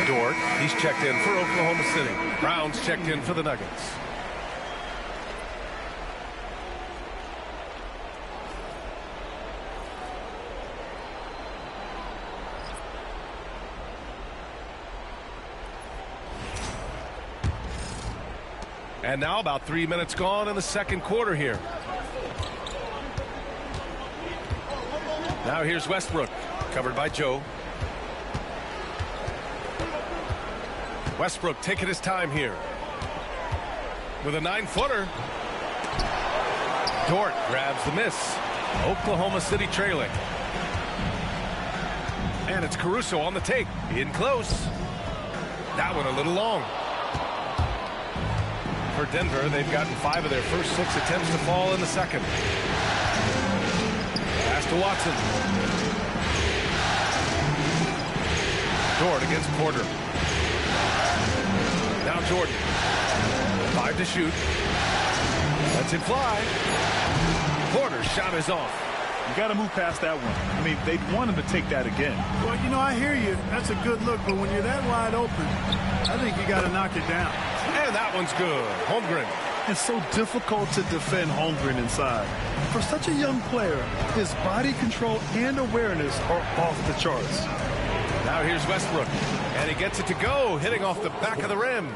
Dort, he's checked in for Oklahoma City. Brown's checked in for the Nuggets. And now about 3 minutes gone in the second quarter here. Now here's Westbrook, covered by Joe. Westbrook taking his time here with a 9-footer. Dort grabs the miss. Oklahoma City trailing. And it's Caruso on the take. In close. That one a little long. For Denver, they've gotten 5 of their first 6 attempts to fall in the second. Pass to Watson. Dort against Porter. Now Jordan. 5 to shoot. Lets it fly. Porter's shot is off. You got to move past that one. I mean, they'd want him to take that again. Well, you know, I hear you. That's a good look, but when you're that wide open, I think you got to knock it down. And that one's good. Holmgren. It's so difficult to defend Holmgren inside. For such a young player, his body control and awareness are off the charts. Now here's Westbrook, and he gets it to go, hitting off the back of the rim.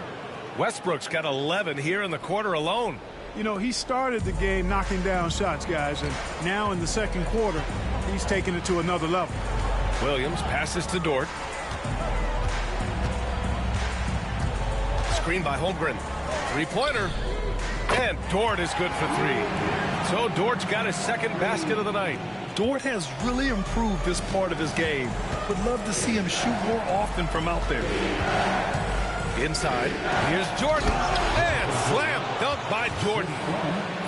Westbrook's got 11 here in the quarter alone. You know, he started the game knocking down shots, guys, and now in the second quarter, he's taking it to another level. Williams passes to Dort. Screen by Holmgren. Three-pointer. And Dort is good for 3. So Dort's got his second basket of the night. Dort has really improved this part of his game. Would love to see him shoot more often from out there. Inside, here's Jordan, and slam dunk by Jordan.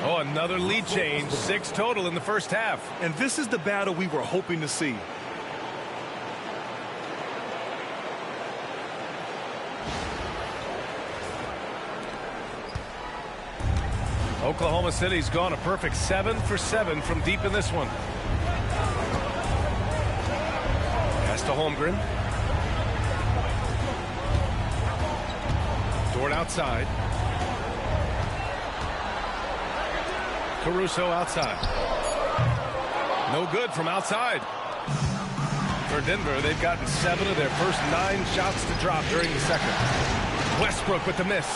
Oh, another lead change, 6 total in the first half. And this is the battle we were hoping to see. Oklahoma City's gone a perfect 7 for 7 from deep in this one. Pass to Holmgren. Dort outside. Caruso outside. No good from outside. For Denver, they've gotten 7 of their first 9 shots to drop during the second. Westbrook with the miss.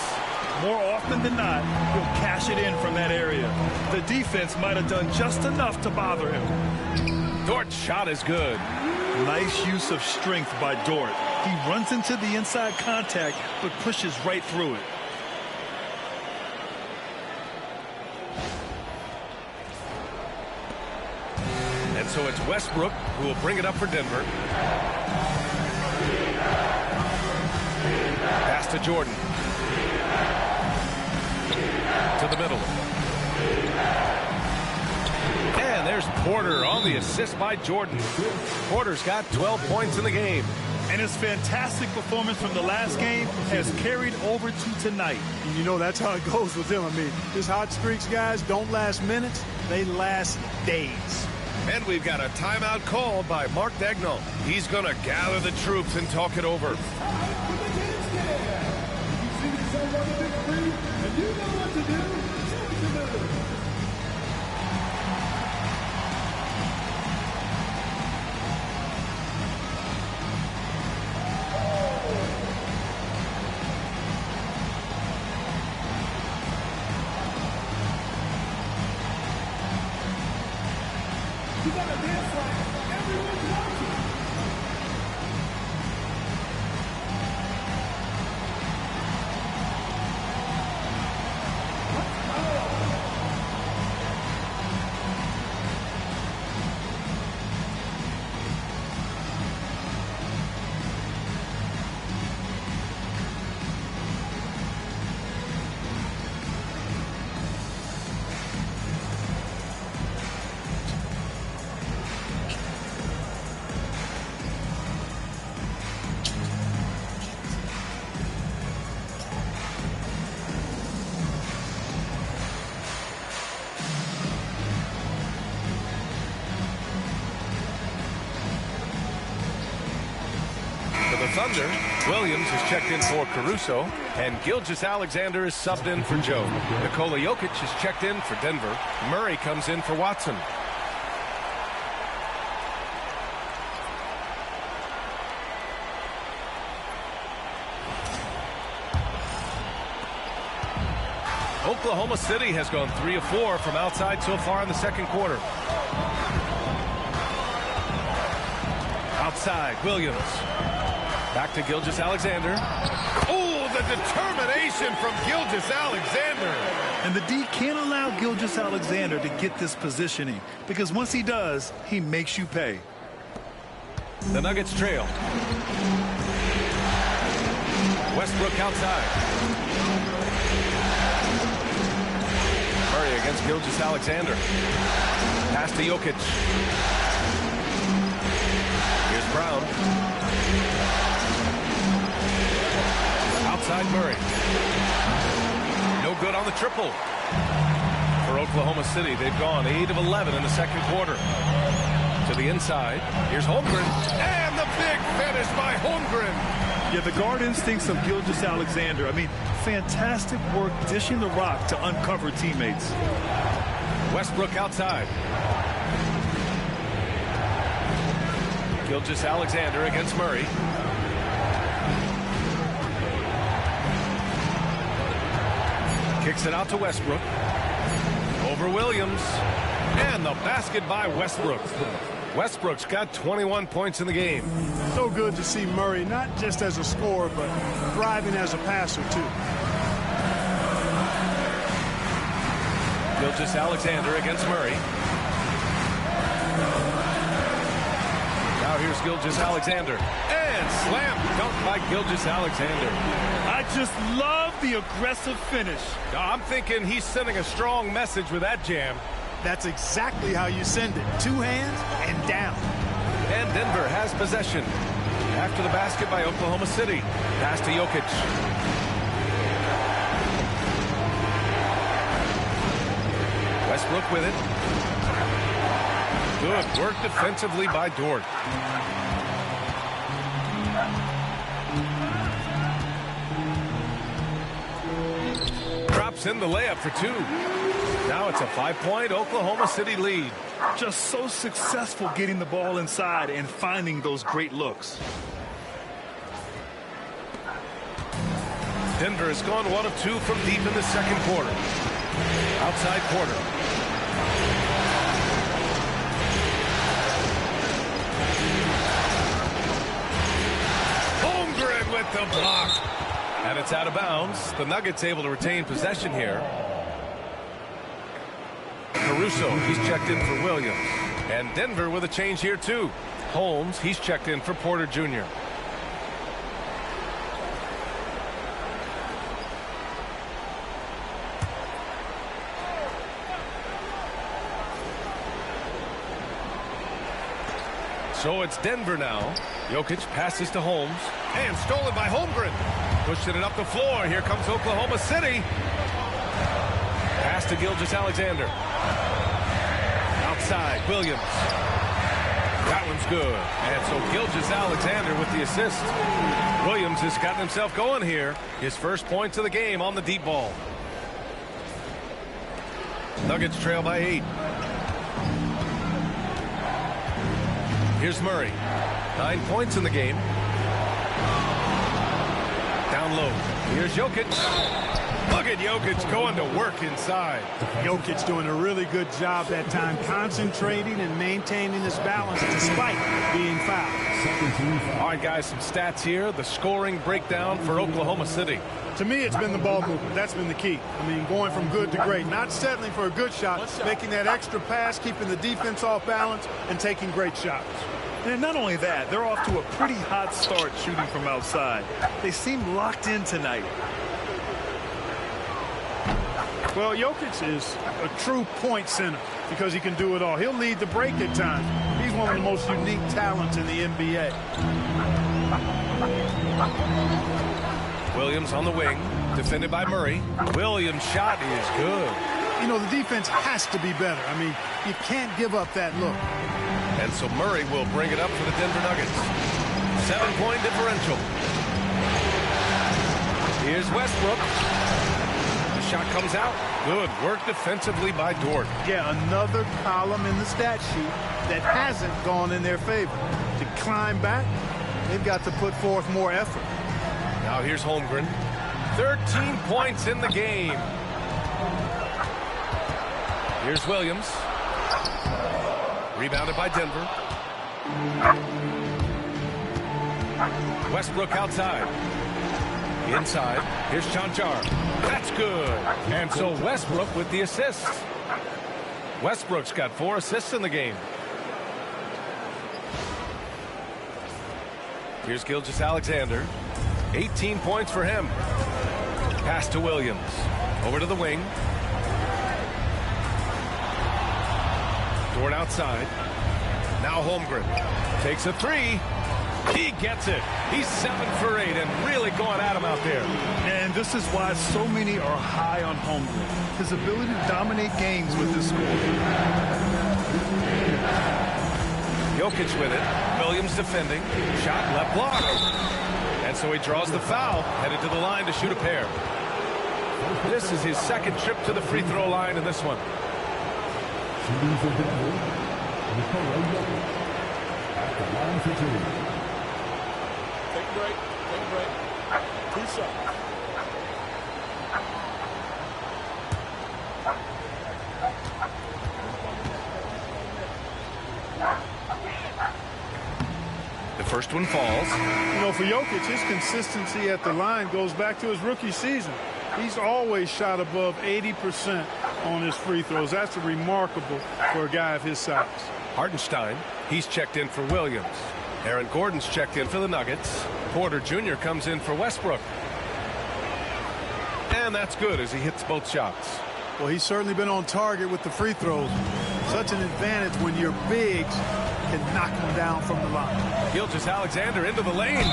More often than not, he'll cash it in from that area. The defense might have done just enough to bother him. Dort's shot is good. Nice use of strength by Dort. He runs into the inside contact, but pushes right through it. And so it's Westbrook who will bring it up for Denver. Pass to Jordan. To the middle. And there's Porter on the assist by Jordan. Porter's got 12 points in the game. And his fantastic performance from the last game has carried over to tonight. And you know that's how it goes with him. I mean, his hot streaks, guys, don't last minutes. They last days. And we've got a timeout called by Mark Daigneault. He's going to gather the troops and talk it over. You gotta dance like everyone's watching. Thunder, Williams is checked in for Caruso, and Gilgeous-Alexander is subbed in for Joe. Nikola Jokic is checked in for Denver. Murray comes in for Watson. Oklahoma City has gone 3 of 4 from outside so far in the second quarter. Outside, Williams. Back to Gilgeous-Alexander. Oh, the determination from Gilgeous-Alexander. And the D can't allow Gilgeous-Alexander to get this positioning, because once he does, he makes you pay. The Nuggets trail. Westbrook outside. Murray against Gilgeous-Alexander. Pass to Jokic. Here's Brown. Outside Murray. No good on the triple. For Oklahoma City, they've gone 8 of 11 in the second quarter. To the inside. Here's Holmgren. And the big finish by Holmgren. Yeah, the guard instincts of Gilgeous-Alexander. I mean, fantastic work dishing the rock to uncover teammates. Westbrook outside. Gilgeous-Alexander against Murray. Kicks it out to Westbrook. Over Williams. And the basket by Westbrook. Westbrook's got 21 points in the game. So good to see Murray, not just as a scorer, but thriving as a passer, too. Gilgeous-Alexander against Murray. Now here's Gilgeous-Alexander. And slam dunk by Gilgeous-Alexander. I just love the aggressive finish. I'm thinking he's sending a strong message with that jam. That's exactly how you send it. 2 hands and down. And Denver has possession. After the basket by Oklahoma City. Pass to Jokic. Westbrook with it. Good work defensively by Dort. Drops in the layup for 2. Now it's a 5-point Oklahoma City lead. Just so successful getting the ball inside and finding those great looks. Denver has gone 1 of 2 from deep in the second quarter. Outside quarter. Holmgren with the block. And it's out of bounds. The Nuggets able to retain possession here. Caruso, he's checked in for Williams. And Denver with a change here too. Holmes, he's checked in for Porter Jr. So it's Denver now. Jokic passes to Holmes. And stolen by Holmgren. Pushing it up the floor. Here comes Oklahoma City. Pass to Gilgeous-Alexander. Outside, Williams. That one's good. And so Gilgeous-Alexander with the assist. Williams has gotten himself going here. His first points of the game on the deep ball. Nuggets trail by 8. Here's Murray. 9 points in the game. Down low. Here's Jokic. Look at Jokic going to work inside. Jokic doing a really good job that time, concentrating and maintaining his balance despite being fouled. All right, guys, some stats here. The scoring breakdown for Oklahoma City. To me, it's been the ball movement. That's been the key. I mean, going from good to great, not settling for a good shot, making that extra pass, keeping the defense off balance, and taking great shots. And not only that, they're off to a pretty hot start shooting from outside. They seem locked in tonight. Well, Jokic is a true point center because he can do it all. He'll lead the break at times. He's one of the most unique talents in the NBA. Williams on the wing, defended by Murray. Williams' shot is good. You know, the defense has to be better. I mean, you can't give up that look. And so Murray will bring it up for the Denver Nuggets. 7-point differential. Here's Westbrook. The shot comes out. Good work defensively by Dort. Yeah, another column in the stat sheet that hasn't gone in their favor. To climb back, they've got to put forth more effort. Now here's Holmgren. 13 points in the game. Here's Williams. Rebounded by Denver. Westbrook outside. Inside. Here's Chanchar. That's good. And so Westbrook with the assist. Westbrook's got 4 assists in the game. Here's Gilgeous-Alexander. 18 points for him. Pass to Williams. Over to the wing. Dort outside. Now Holmgren takes a 3. He gets it. He's 7 for 8 and really going at him out there. And this is why so many are high on Holmgren. His ability to dominate games with his score. Jokic with it. Williams defending. Shot left block. And so he draws the foul. Headed to the line to shoot a pair. This is his second trip to the free throw line in this one. Shooting for Denver, Nikola Jokic at the line for 2. Take a break. Take a break. 2 shots. The first one falls. You know, for Jokic, his consistency at the line goes back to his rookie season. He's always shot above 80% on his free throws. That's remarkable for a guy of his size. Hartenstein, he's checked in for Williams. Aaron Gordon's checked in for the Nuggets. Porter Jr. comes in for Westbrook. And that's good as he hits both shots. Well, he's certainly been on target with the free throws. Such an advantage when your bigs can knock him down from the line. Gilgeous-Alexander into the lane.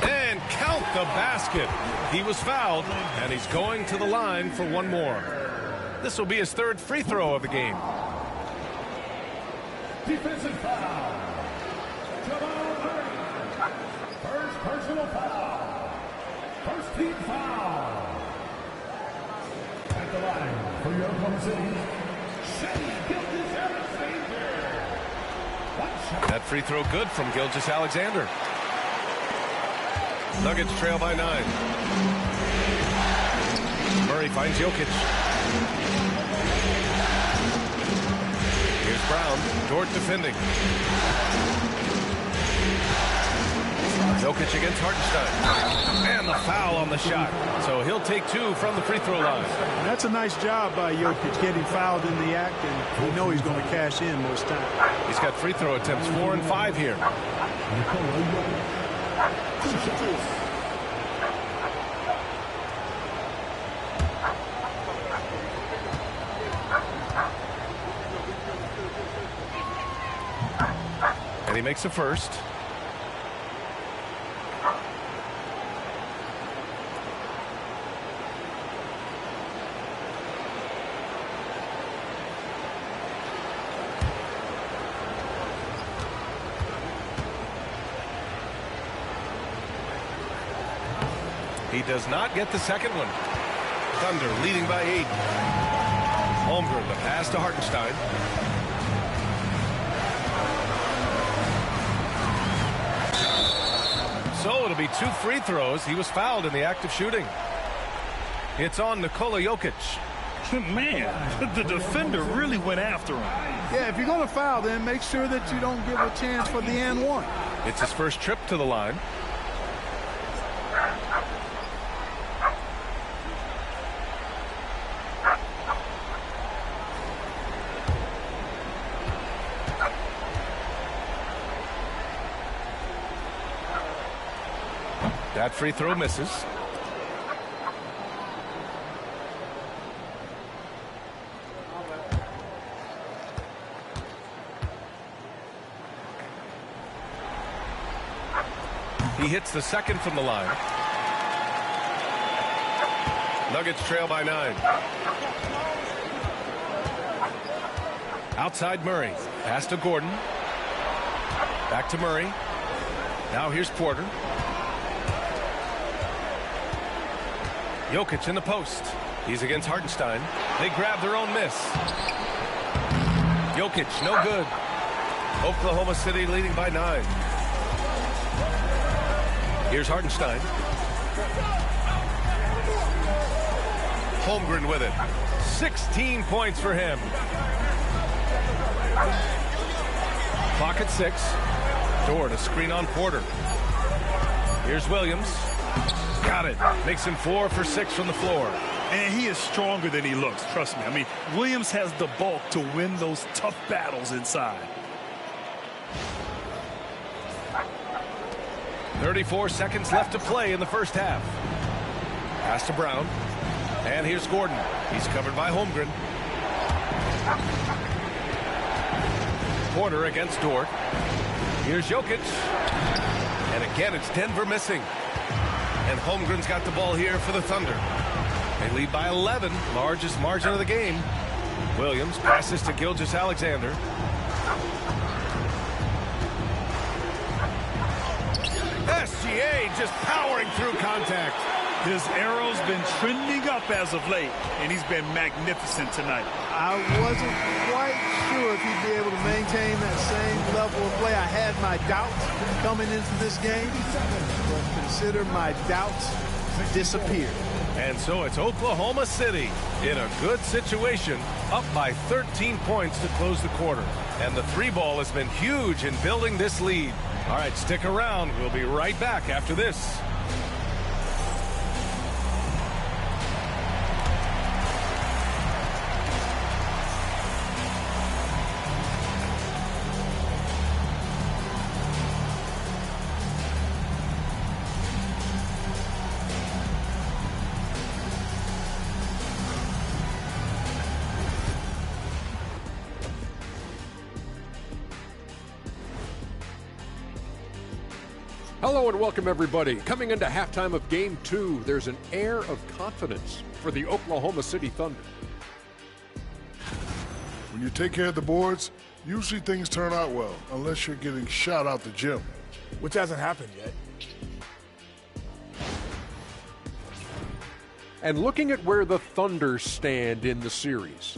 And count the basket. He was fouled, and he's going to the line for one more. This will be his 3rd free throw of the game. Defensive foul. Jamal Murray. First personal foul. First team foul. At the line for your Oklahoma City, Shea Gilgeous-Alexander. That free throw good from Gilgeous-Alexander. Nuggets trail by 9. Murray finds Jokic. Here's Brown. Dort defending. Jokic against Hartenstein. And the foul on the shot. So he'll take 2 from the free throw line. And that's a nice job by Jokic, getting fouled in the act, and we know he's going to cash in most times. He's got free throw attempts 4 and 5 here. And he He makes a first. He does not get the second one. Thunder leading by 8. Holmgren, the pass to Hartenstein. So it'll be 2 free throws. He was fouled in the act of shooting. It's on Nikola Jokic. Man, the defender really went after him. Yeah, if you're going to foul, then make sure that you don't give a chance for the and one. It's his first trip to the line. That free throw misses. He hits the second from the line. Nuggets trail by 9. Outside Murray. Pass to Gordon. Back to Murray. Now here's Porter. Jokic in the post. He's against Hartenstein. They grab their own miss. Jokic, no good. Oklahoma City leading by 9. Here's Hartenstein. Holmgren with it. 16 points for him. Clock at 6. Dort, a screen on Porter. Here's Williams. Got it. Makes him 4 for 6 from the floor. And he is stronger than he looks, trust me. I mean, Williams has the bulk to win those tough battles inside. 34 seconds left to play in the first half. Pass to Brown. And here's Gordon. He's covered by Holmgren. Porter against Dort. Here's Jokic. And again, it's Denver missing. And Holmgren's got the ball here for the Thunder. They lead by 11, largest margin of the game. Williams passes to Gilgeous-Alexander. SGA just powering through contact. His arrow's been trending up as of late, and he's been magnificent tonight. I wasn't quite sure if he'd be able to maintain that same level of play. I had my doubts coming into this game, but consider my doubts disappeared. And so it's Oklahoma City in a good situation, up by 13 points to close the quarter. And the 3-ball has been huge in building this lead. All right, stick around. We'll be right back after this. Hello and welcome, everybody. Coming into halftime of Game 2, there's an air of confidence for the Oklahoma City Thunder. When you take care of the boards, usually things turn out well, unless you're getting shot out the gym. Which hasn't happened yet. And looking at where the Thunder stand in the series,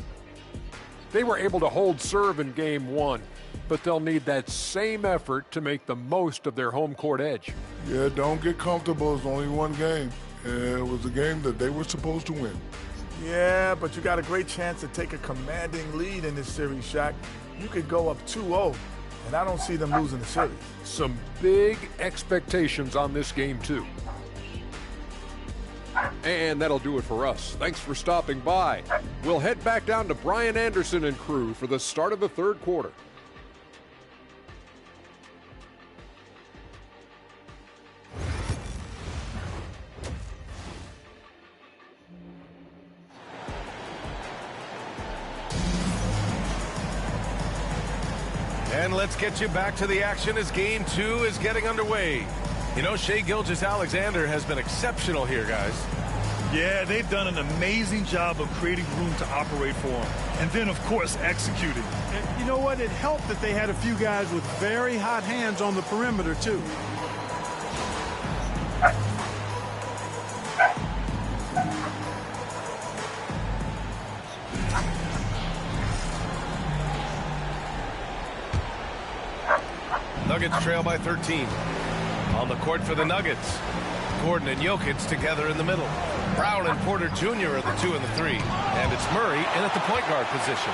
they were able to hold serve in Game 1. But they'll need that same effort to make the most of their home court edge. Yeah, don't get comfortable. It's only one game. It was a game that they were supposed to win. Yeah, but you got a great chance to take a commanding lead in this series, Shaq. You could go up 2-0, and I don't see them losing the series. Some big expectations on this game, too. And that'll do it for us. Thanks for stopping by. We'll head back down to Brian Anderson and crew for the start of the third quarter. And let's get you back to the action as Game 2 is getting underway. You know, Shai Gilgeous-Alexander has been exceptional here, guys. Yeah, they've done an amazing job of creating room to operate for him. And then, of course, executing. And you know what? It helped that they had a few guys with very hot hands on the perimeter, too. Nuggets trail by 13. On the court for the Nuggets. Gordon and Jokic together in the middle. Brown and Porter Jr. are the 2 and the 3. And it's Murray in at the point guard position.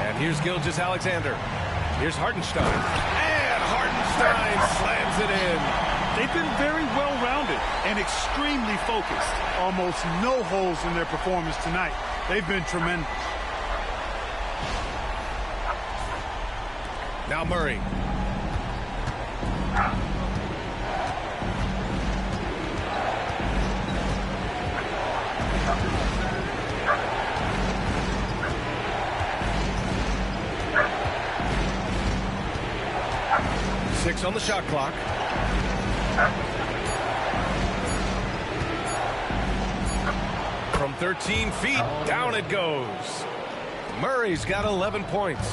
And here's Gilgeous-Alexander. Here's Hartenstein. And Hartenstein slams it in. They've been very well-rounded and extremely focused. Almost no holes in their performance tonight. They've been tremendous. Now Murray. Six on the shot clock. From 13 feet, down it goes. Murray's got 11 points.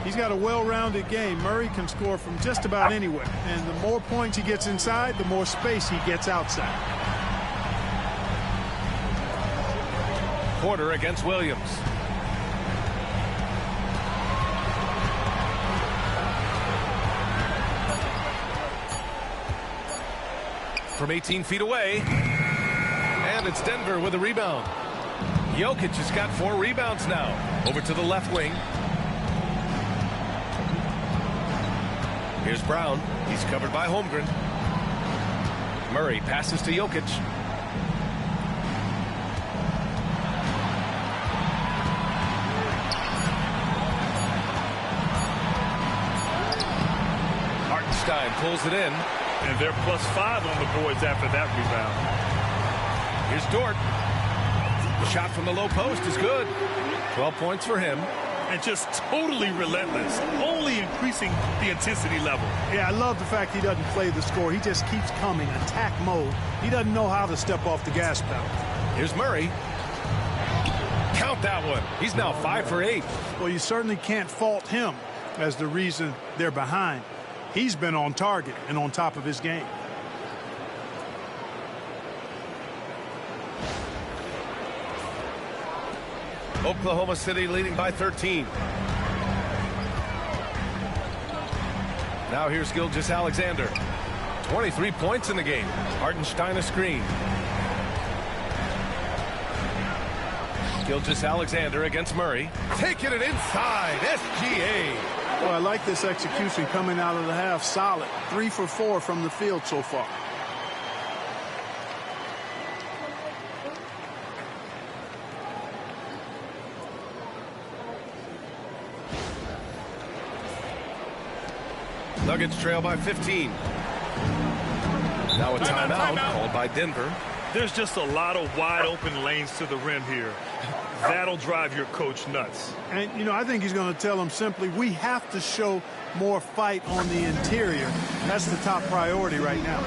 He's got a well-rounded game. Murray can score from just about anywhere. And the more points he gets inside, the more space he gets outside. Porter against Williams. From 18 feet away. And it's Denver with a rebound. Jokic has got 4 rebounds now. Over to the left wing. Here's Brown. He's covered by Holmgren. Murray passes to Jokic. Hartenstein pulls it in. And they're +5 on the boards after that rebound. Here's Dort. The shot from the low post is good. 12 points for him. And just totally relentless, only increasing the intensity level. Yeah, I love the fact he doesn't play the score. He just keeps coming, attack mode. He doesn't know how to step off the gas pedal. Here's Murray. Count that one. He's now 5 for 8. Well, you certainly can't fault him as the reason they're behind. He's been on target and on top of his game. Oklahoma City leading by 13. Now here's Gilgeous-Alexander. 23 points in the game. Hartenstein a screen. Gilgeous-Alexander against Murray. Taking it inside. SGA. Well, I like this execution coming out of the half. Solid. 3 for 4 from the field so far. Nuggets trail by 15. Now a timeout called by Denver. There's just a lot of wide open lanes to the rim here. That'll drive your coach nuts. And, you know, I think he's going to tell them simply, we have to show more fight on the interior. That's the top priority right now.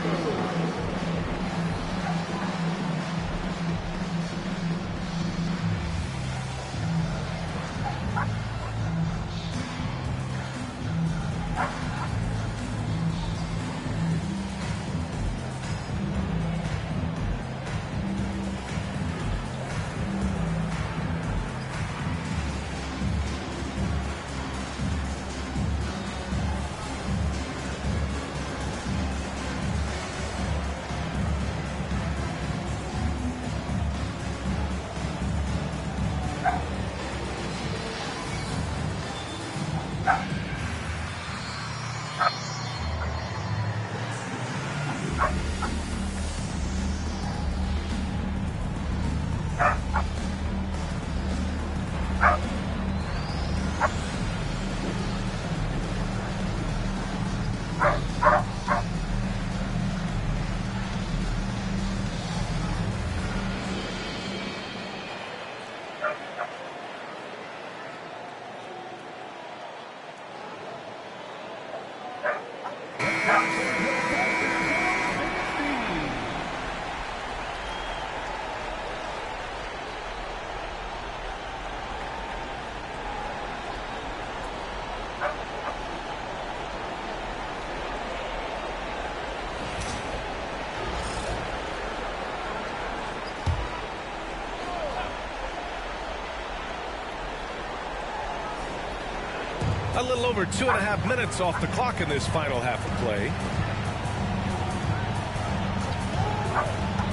A little over 2.5 minutes off the clock in this final half of play.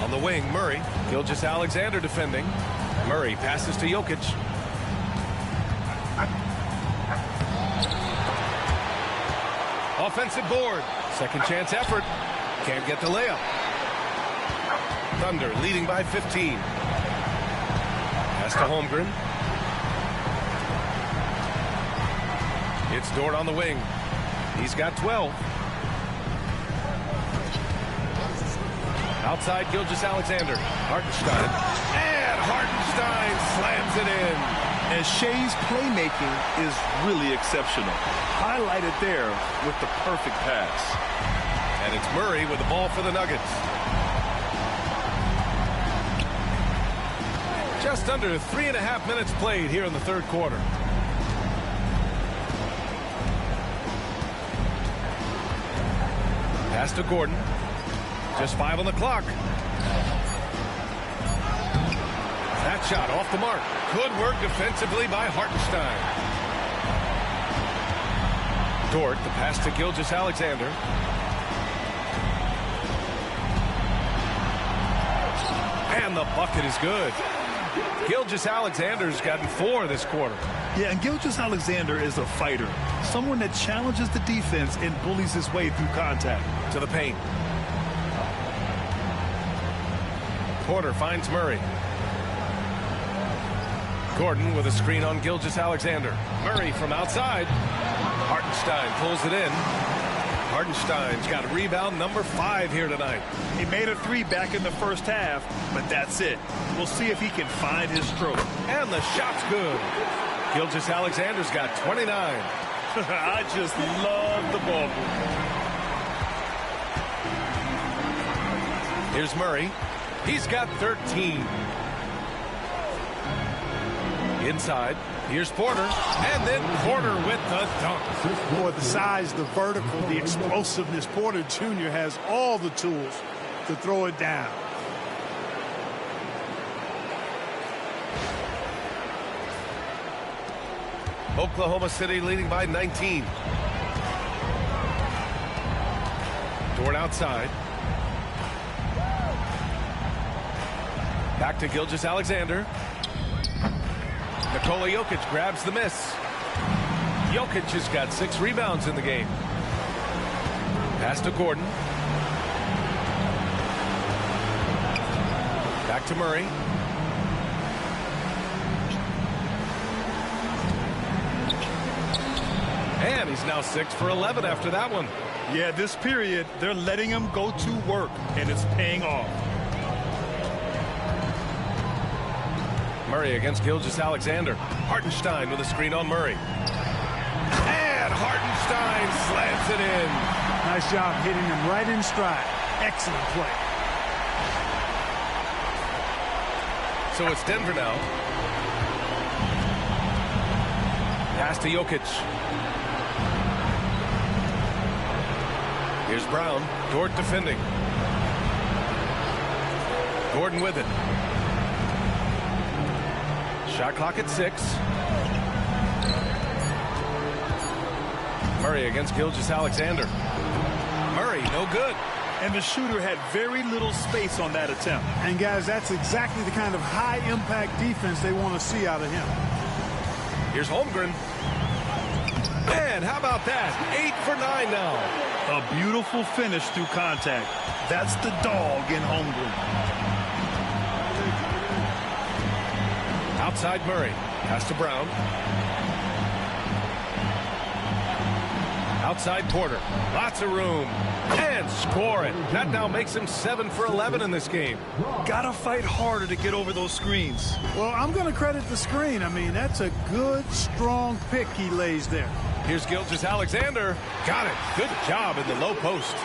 On the wing, Murray. Gilgeous-Alexander defending. Murray passes to Jokic. Offensive board. Second chance effort. Can't get the layup. Thunder leading by 15. Pass to Holmgren. It's Dort on the wing. He's got 12. Outside Gilgeous-Alexander. Hartenstein. And Hartenstein slams it in. And Shea's playmaking is really exceptional. Highlighted there with the perfect pass. And it's Murray with the ball for the Nuggets. Just under 3.5 minutes played here in the third quarter. Pass to Gordon. Just 5 on the clock. That shot off the mark. Good work defensively by Hartenstein. Dort, the pass to Gilgeous-Alexander. And the bucket is good. Gilgeous-Alexander's gotten 4 this quarter. Yeah, and Gilgeous-Alexander is a fighter. Someone that challenges the defense and bullies his way through contact. To the paint. Porter finds Murray. Gordon with a screen on Gilgeous-Alexander. Murray from outside. Hartenstein pulls it in. Hartenstein's got rebound number 5 here tonight. He made a 3 back in the first half, but that's it. We'll see if he can find his stroke. And the shot's good. Gilgeous-Alexander's got 29. I just love the ball. Here's Murray. He's got 13. Inside. Here's Porter. And then Porter with the dunk. Boy, the size, the vertical, the explosiveness. Porter Jr. has all the tools to throw it down. Oklahoma City leading by 19. Dort outside. Back to Gilgeous-Alexander. Nikola Jokic grabs the miss. Jokic has got 6 rebounds in the game. Pass to Gordon. Back to Murray. And he's now 6 for 11 after that one. Yeah, this period, they're letting him go to work, and it's paying off. Murray against Gilgeous-Alexander. Hartenstein with a screen on Murray. And Hartenstein slams it in. Nice job hitting him right in stride. Excellent play. So it's Denver now. Pass to Jokic. Here's Brown. Dort defending. Gordon with it. Shot clock at 6. Murray against Gilgeous-Alexander. Murray, no good. And the shooter had very little space on that attempt. And guys, that's exactly the kind of high-impact defense they want to see out of him. Here's Holmgren. And how about that? 8 for 9 now. A beautiful finish through contact. That's the dog in Holmgren. Outside Murray. Pass to Brown. Outside Porter. Lots of room. And score it. That now makes him 7 for 11 in this game. Gotta fight harder to get over those screens. Well, I'm going to credit the screen. I mean, that's a good, strong pick he lays there. Here's Gilgeous-Alexander. Got it. Good job in the low post.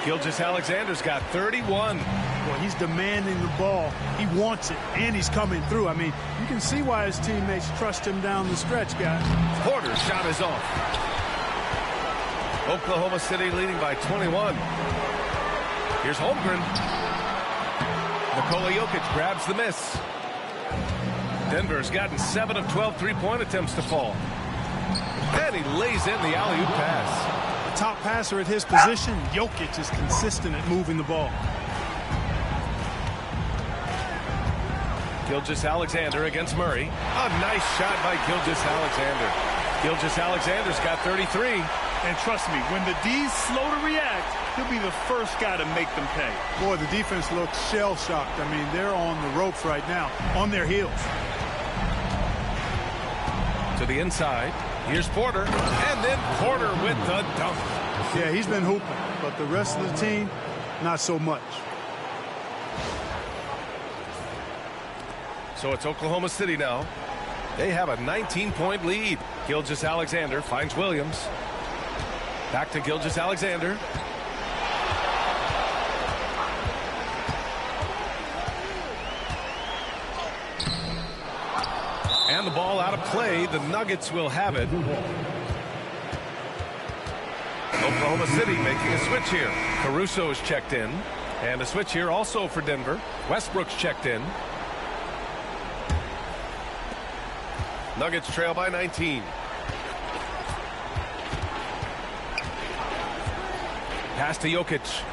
Gilgeous-Alexander's got 31. Well, he's demanding the ball. He wants it, and he's coming through. I mean, you can see why his teammates trust him down the stretch, guys. Porter's shot is off. Oklahoma City leading by 21. Here's Holmgren. Nikola Jokic grabs the miss. Denver's gotten 7 of 12 three-point attempts to fall. And he lays in the alley-oop pass. The top passer at his position, Jokic, is consistent at moving the ball. Gilgeous-Alexander against Murray. A nice shot by Gilgeous-Alexander. Gilgeous-Alexander's got 33. And trust me, when the D's slow to react, he'll be the first guy to make them pay. Boy, the defense looks shell-shocked. I mean, they're on the ropes right now, on their heels. To the inside. Here's Porter. And then Porter with the dunk. Yeah, he's been hooping, but the rest of the team, not so much. So it's Oklahoma City now. They have a 19-point lead. Gilgeous-Alexander finds Williams. Back to Gilgeous-Alexander. And the ball out of play. The Nuggets will have it. Oklahoma City making a switch here. Caruso is checked in. And a switch here also for Denver. Westbrook's checked in. Nuggets trail by 19. Pass to Jokic.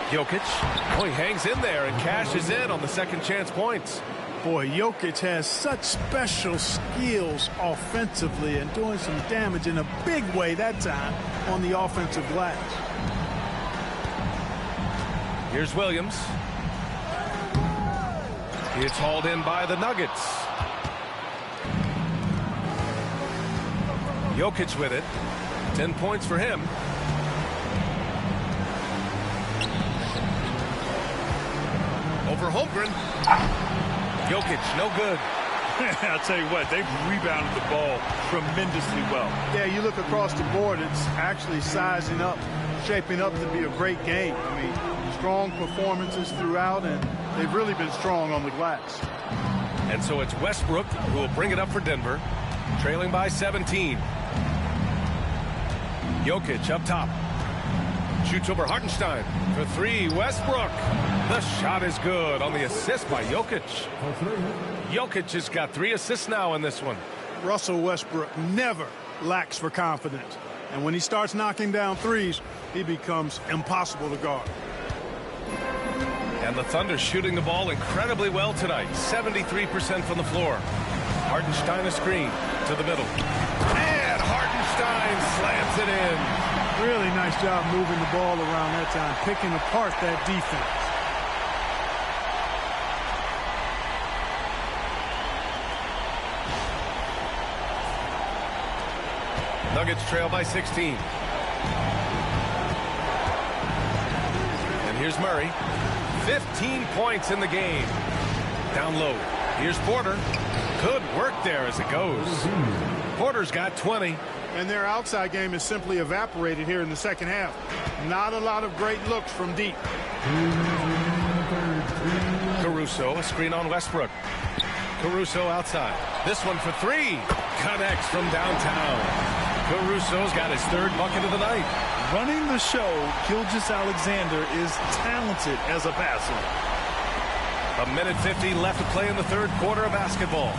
Jokic. Oh, he hangs in there and cashes in on the second chance points. Boy, Jokic has such special skills offensively and doing some damage in a big way that time on the offensive glass. Here's Williams. It's hauled in by the Nuggets. Jokic with it. 10 points for him. Over Holmgren. Jokic, no good. I'll tell you what, they've rebounded the ball tremendously well. Yeah, you look across the board, it's actually sizing up, shaping up to be a great game. I mean, strong performances throughout, and they've really been strong on the glass. And so it's Westbrook who will bring it up for Denver, trailing by 17. Jokic up top. Shoots over Hartenstein for three. Westbrook. The shot is good on the assist by Jokic. Jokic has got 3 assists now in this one. Russell Westbrook never lacks for confidence. And when he starts knocking down threes, he becomes impossible to guard. And the Thunder shooting the ball incredibly well tonight. 73% from the floor. Hartenstein a screen to the middle. And Hartenstein slams it in. Really nice job moving the ball around that time, picking apart that defense. Nuggets trail by 16. And here's Murray. 15 points in the game. Down low. Here's Porter. Good work there as it goes. Porter's got 20. And their outside game is simply evaporated here in the second half. Not a lot of great looks from deep. Caruso, a screen on Westbrook. Caruso outside. This one for 3. Connects from downtown. Caruso's got his 3rd bucket of the night. Running the show, Gilgeous-Alexander is talented as a passer. 1:50 left to play in the 3rd quarter of basketball.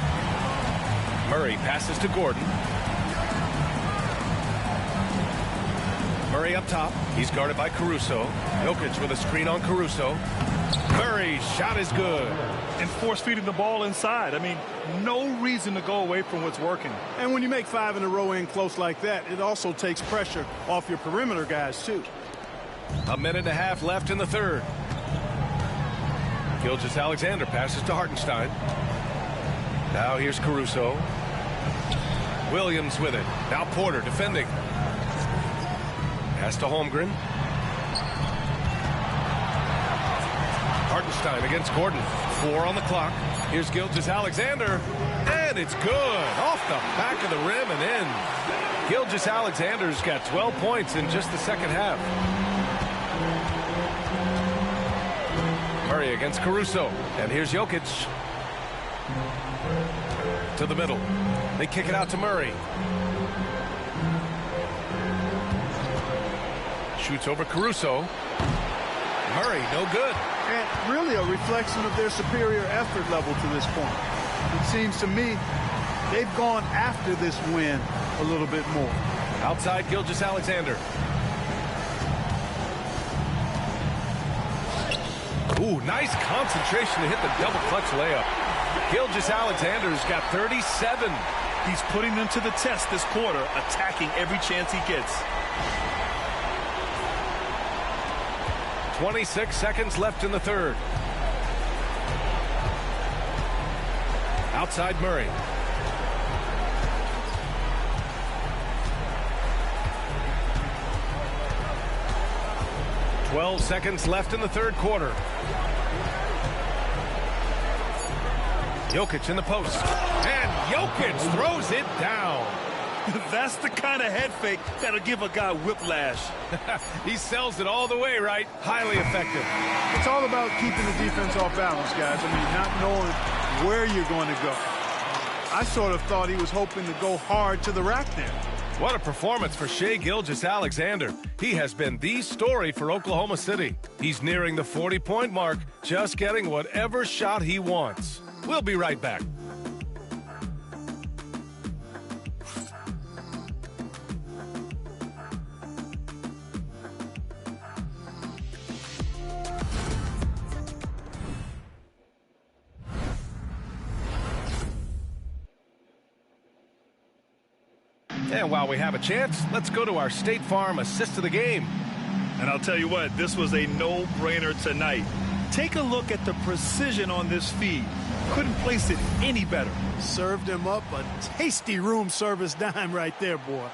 Murray passes to Gordon. Murray up top. He's guarded by Caruso. Jokic with a screen on Caruso. Murray's shot is good. And force feeding the ball inside. I mean, no reason to go away from what's working. And when you make 5 in a row in close like that, it also takes pressure off your perimeter guys, too. 1.5 minutes left in the 3rd. Gilgeous-Alexander passes to Hartenstein. Now here's Caruso. Williams with it. Now Porter defending. Pass to Holmgren. Hartenstein against Gordon. 4 on the clock. Here's Gilgeous-Alexander. And it's good. Off the back of the rim and in. Gilgeous-Alexander's got 12 points in just the second half. Murray against Caruso. And here's Jokic. To the middle. They kick it out to Murray. shoots over Caruso. Murray, no good. And really a reflection of their superior effort level to this point. It seems to me they've gone after this win a little bit more. Outside Gilgeous-Alexander. Ooh, nice concentration to hit the double clutch layup. Gilgeous-Alexander's got 37. He's putting them to the test this quarter, attacking every chance he gets. 26 seconds left in the third. Outside Murray. Twelve seconds left in the third quarter. Jokic in the post. And Jokic throws it down. That's the kind of head fake that'll give a guy whiplash. He sells it all the way, right? Highly effective. It's all about keeping the defense off balance, guys. I mean, not knowing where you're going to go. I sort of thought he was hoping to go hard to the rack there. What a performance for Shai Gilgeous-Alexander. He has been the story for Oklahoma City. He's nearing the 40-point mark, just getting whatever shot he wants. We'll be right back. And while we have a chance, let's go to our State Farm assist of the game. And I'll tell you what, this was a no-brainer tonight. Take a look at the precision on this feed. Couldn't place it any better. Served him up a tasty room service dime right there, boy.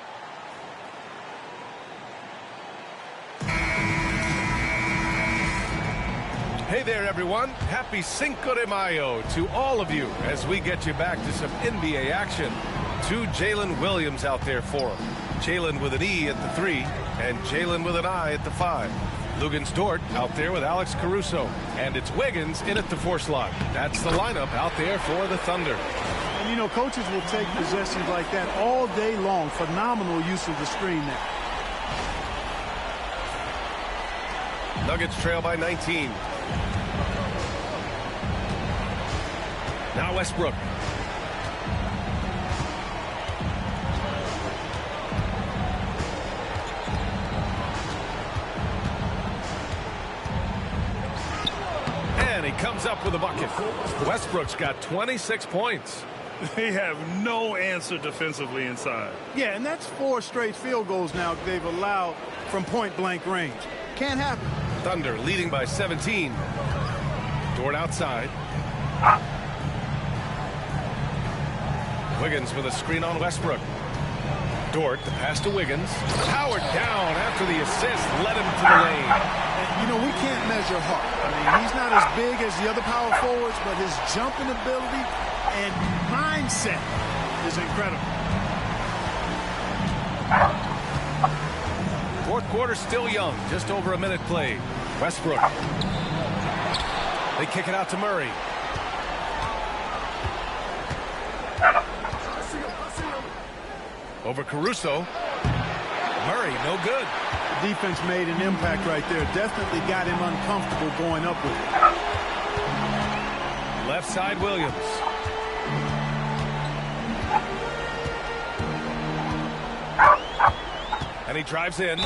Hey there, everyone. Happy Cinco de Mayo to all of you as we get you back to some NBA action. Two Jalen Williams out there for him. Jalen with an E at the 3 and Jalen with an I at the 5. Luguentz Dort out there with Alex Caruso. And it's Wiggins in at the 4 slot. That's the lineup out there for the Thunder. And, you know, coaches will take possessions like that all day long. Phenomenal use of the screen there. Nuggets trail by 19. Now Westbrook. And he comes up with a bucket. Westbrook's got 26 points. They have no answer defensively inside. Yeah, and that's 4 straight field goals now they've allowed from point-blank range. Can't happen. Thunder leading by 17. Dort outside. Wiggins with a screen on Westbrook. Dort, the pass to Wiggins. Howard down after the assist, led him to the lane. And, you know, we can't measure Hart. I mean, he's not as big as the other power forwards, but his jumping ability and mindset is incredible. Fourth quarter still young, just over a minute played. Westbrook. They kick it out to Murray. Over Caruso. Murray, no good. The defense made an impact right there. Definitely got him uncomfortable going up with it. Left side, Williams. And he drives in.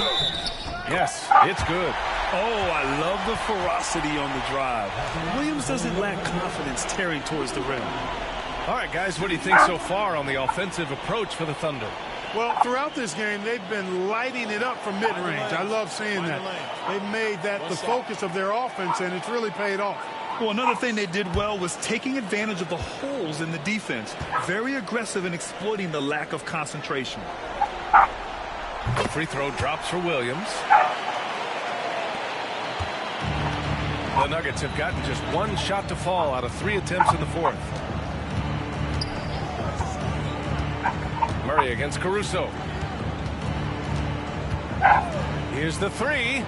Yes, it's good. Oh, I love the ferocity on the drive. Williams doesn't lack confidence tearing towards the rim. All right, guys, what do you think so far on the offensive approach for the Thunder? Well, throughout this game, they've been lighting it up from mid-range. I love seeing that. They've made that the focus of their offense, and it's really paid off. Well, another thing they did well was taking advantage of the holes in the defense. Very aggressive in exploiting the lack of concentration. The free throw drops for Williams. The Nuggets have gotten just 1 shot to fall out of 3 attempts in the fourth. Murray against Caruso. Here's the 3.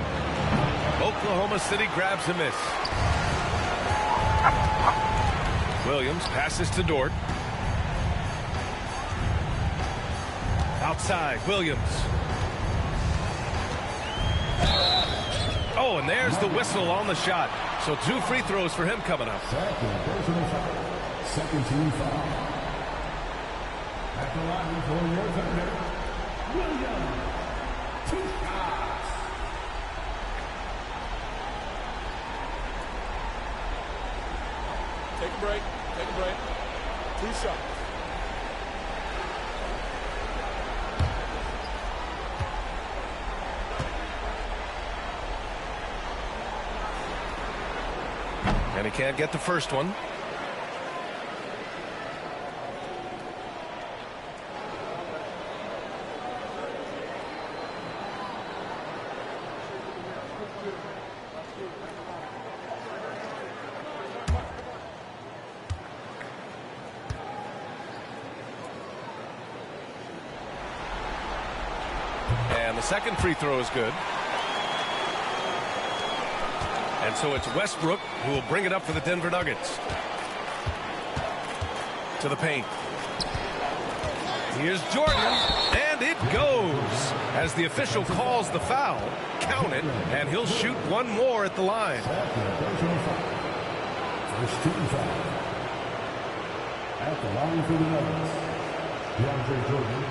Oklahoma City grabs a miss. Williams passes to Dort. Outside, Williams. Oh, and there's the whistle on the shot. So 2 free throws for him coming up. Second team foul. At the line for your thunder, Williams. 2 shots. Take a break. Take a break. 2 shots. And he can't get the first one. And the second free throw is good. And so it's Westbrook who will bring it up for the Denver Nuggets. To the paint. Here's Jordan, and it goes. As the official calls the foul, count it, and he'll shoot one more at the line. First team foul. At the line for the Nuggets, DeAndre Jordan,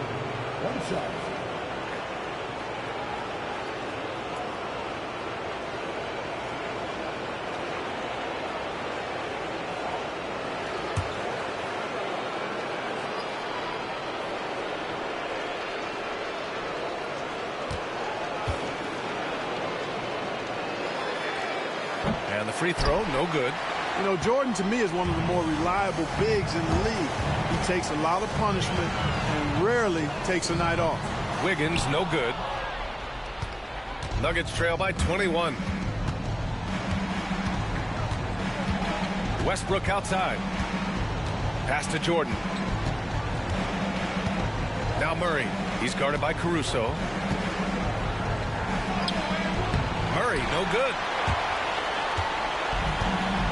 1 shot. And the free throw, no good. You know, Jordan, to me, is one of the more reliable bigs in the league. He takes a lot of punishment and rarely takes a night off. Wiggins, no good. Nuggets trail by 21. Westbrook outside. Pass to Jordan. Now Murray. He's guarded by Caruso. Murray, no good.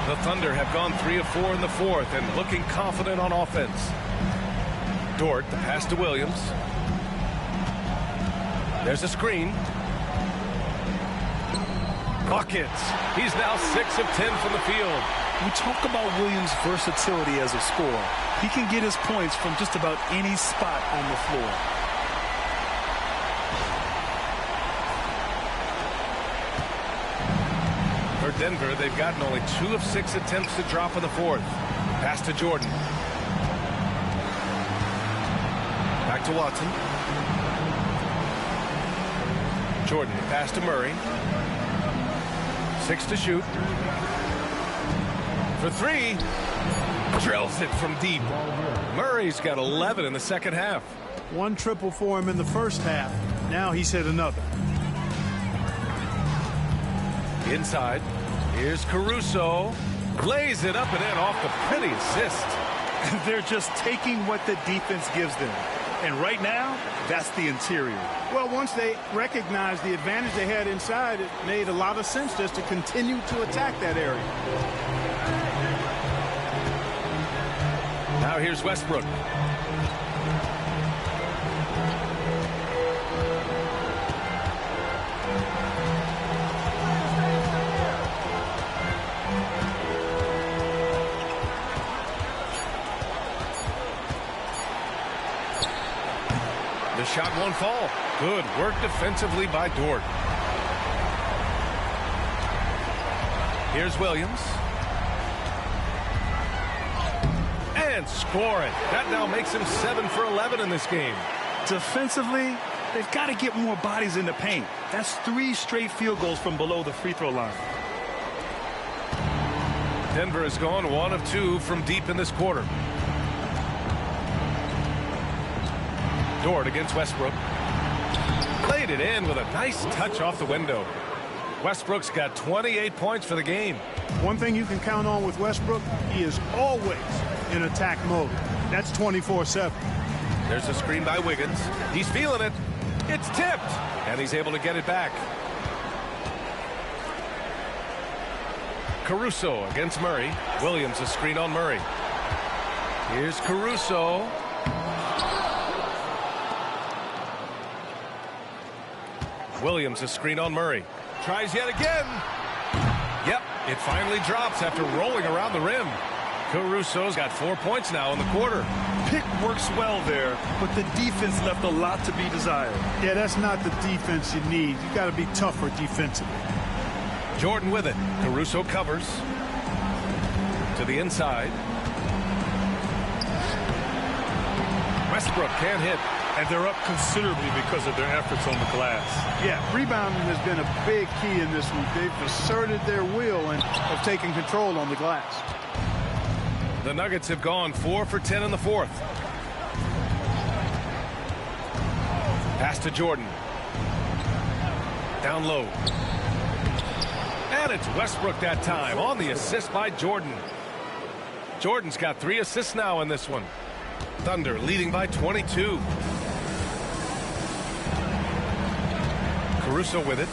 The Thunder have gone 3 of 4 in the fourth and looking confident on offense. Dort, the pass to Williams. There's a screen. Buckets. He's now 6 of 10 from the field. We talk about Williams' versatility as a scorer. He can get his points from just about any spot on the floor. For Denver, they've gotten only 2 of 6 attempts to drop in the fourth. Pass to Jordan. Back to Watson. Jordan, pass to Murray. 6 to shoot. For 3. Drills it from deep. Murray's got 11 in the second half. 1 triple for him in the first half. Now he's hit another. Inside. Here's Caruso. Lays it up and in off the pretty assist. They're just taking what the defense gives them. And right now, that's the interior. Well, once they recognized the advantage they had inside, it made a lot of sense just to continue to attack that area. Now here's Westbrook. The shot won't fall. Good work defensively by Dort. Here's Williams. And score it. That now makes him 7 for 11 in this game. Defensively, they've got to get more bodies in the paint. That's 3 straight field goals from below the free throw line. Denver has gone 1 of 2 from deep in this quarter. Dort against Westbrook. Played it in with a nice touch off the window. Westbrook's got 28 points for the game. One thing you can count on with Westbrook, he is always in attack mode. That's 24/7. There's a screen by Wiggins. He's feeling it. It's tipped. And he's able to get it back. Caruso against Murray. Williams a screen on Murray. Here's Williams a screen on Murray. Tries yet again. Yep, it finally drops after rolling around the rim. Caruso's got 4 points now in the quarter. Pick works well there, but the defense left a lot to be desired. Yeah, that's not the defense you need. You got to be tougher defensively. Jordan with it. Caruso covers. To the inside. Westbrook can't hit. And they're up considerably because of their efforts on the glass. Yeah, rebounding has been a big key in this one. They've asserted their will and have taken control on the glass. The Nuggets have gone 4 for 10 in the fourth. Pass to Jordan. Down low. And it's Westbrook that time on the assist by Jordan. Jordan's got 3 assists now in this one. Thunder leading by 22. Caruso with it.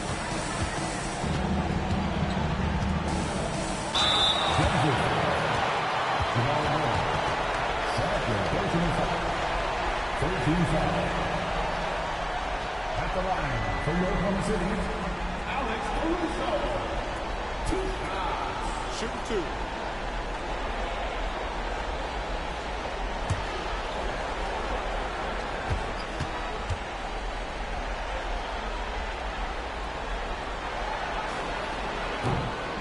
At the line for Oklahoma City, Alex Caruso. 2 shots. Shoot 2.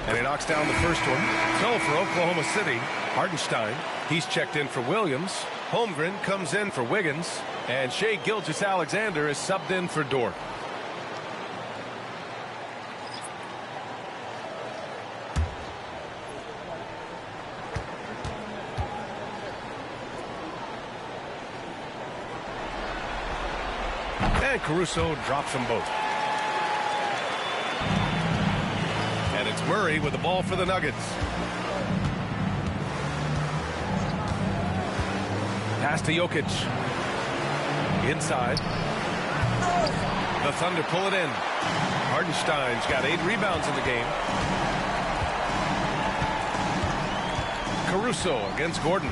And he knocks down the first one. So for Oklahoma City, Hartenstein, he's checked in for Williams. Holmgren comes in for Wiggins. And Shai Gilgeous-Alexander is subbed in for Dort. And Caruso drops them both. And it's Murray with the ball for the Nuggets. Pass to Jokic. Inside. The Thunder pull it in. Hartenstein's got 8 rebounds in the game. Caruso against Gordon.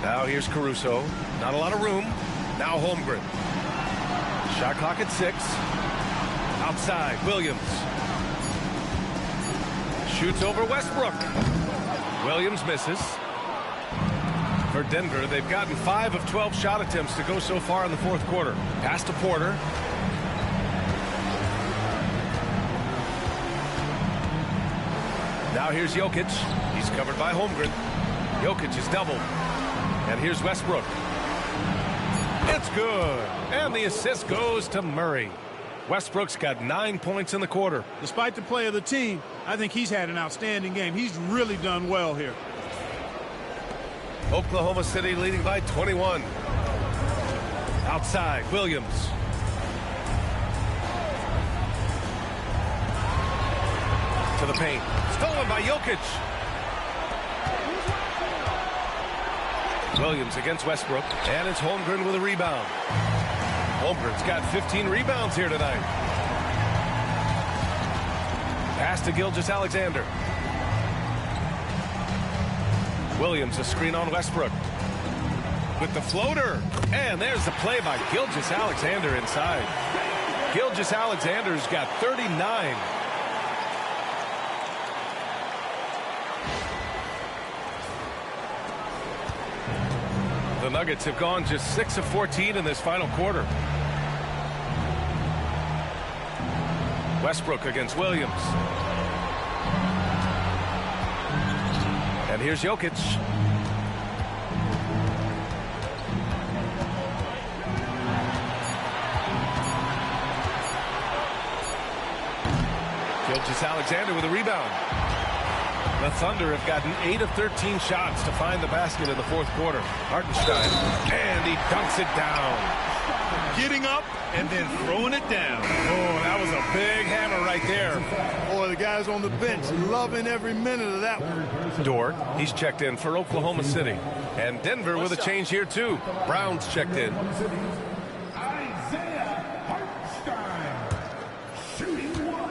Now here's Caruso. Not a lot of room. Now Holmgren. Shot clock at 6. Outside, Williams. Shoots over Westbrook. Williams misses. For Denver, they've gotten 5 of 12 shot attempts to go so far in the fourth quarter. Pass to Porter. Now here's Jokic. He's covered by Holmgren. Jokic is doubled. And here's Westbrook. It's good. And the assist goes to Murray. Westbrook's got 9 points in the quarter. Despite the play of the team, I think he's had an outstanding game. He's really done well here. Oklahoma City leading by 21. Outside, Williams. To the paint. Stolen by Jokic. Williams against Westbrook. And it's Holmgren with a rebound. Holmgren's got 15 rebounds here tonight. Pass to Gilgeous-Alexander. Williams a screen on Westbrook. With the floater. And there's the play by Gilgeous-Alexander inside. Gilgeous-Alexander's got 39. The Nuggets have gone just 6 of 14 in this final quarter. Westbrook against Williams. And here's Jokic. Gilgeous-Alexander with a rebound. The Thunder have gotten 8 of 13 shots to find the basket in the fourth quarter. Hartenstein, and he dunks it down. Getting up and then throwing it down. Oh, that was a big hammer right there. Boy, the guys on the bench loving every minute of that one. Dort, he's checked in for Oklahoma City. And Denver with a change here, too. Brown's checked in. Isaiah Hartenstein, shooting 1.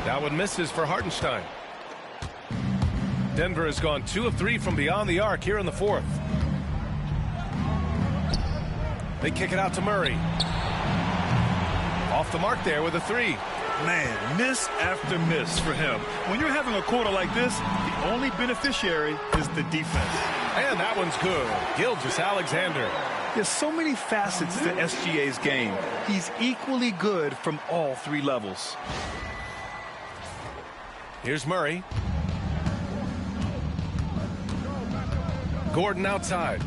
That one misses for Hartenstein. Denver has gone 2 of 3 from beyond the arc here in the fourth. They kick it out to Murray. Off the mark there with a 3. Man, miss after miss for him. When you're having a quarter like this, the only beneficiary is the defense. And that one's good. Gilgeous-Alexander. There's so many facets to SGA's game. He's equally good from all 3 levels. Here's Murray. Gordon outside.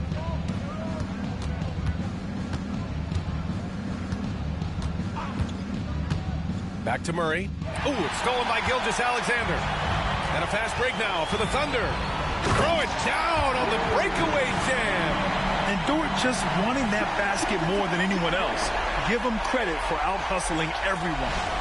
Back to Murray. Oh, it's stolen by Gilgeous-Alexander. And a fast break now for the Thunder. Throw it down on the breakaway jam. And Dort just wanting that basket more than anyone else. Give him credit for out-hustling everyone.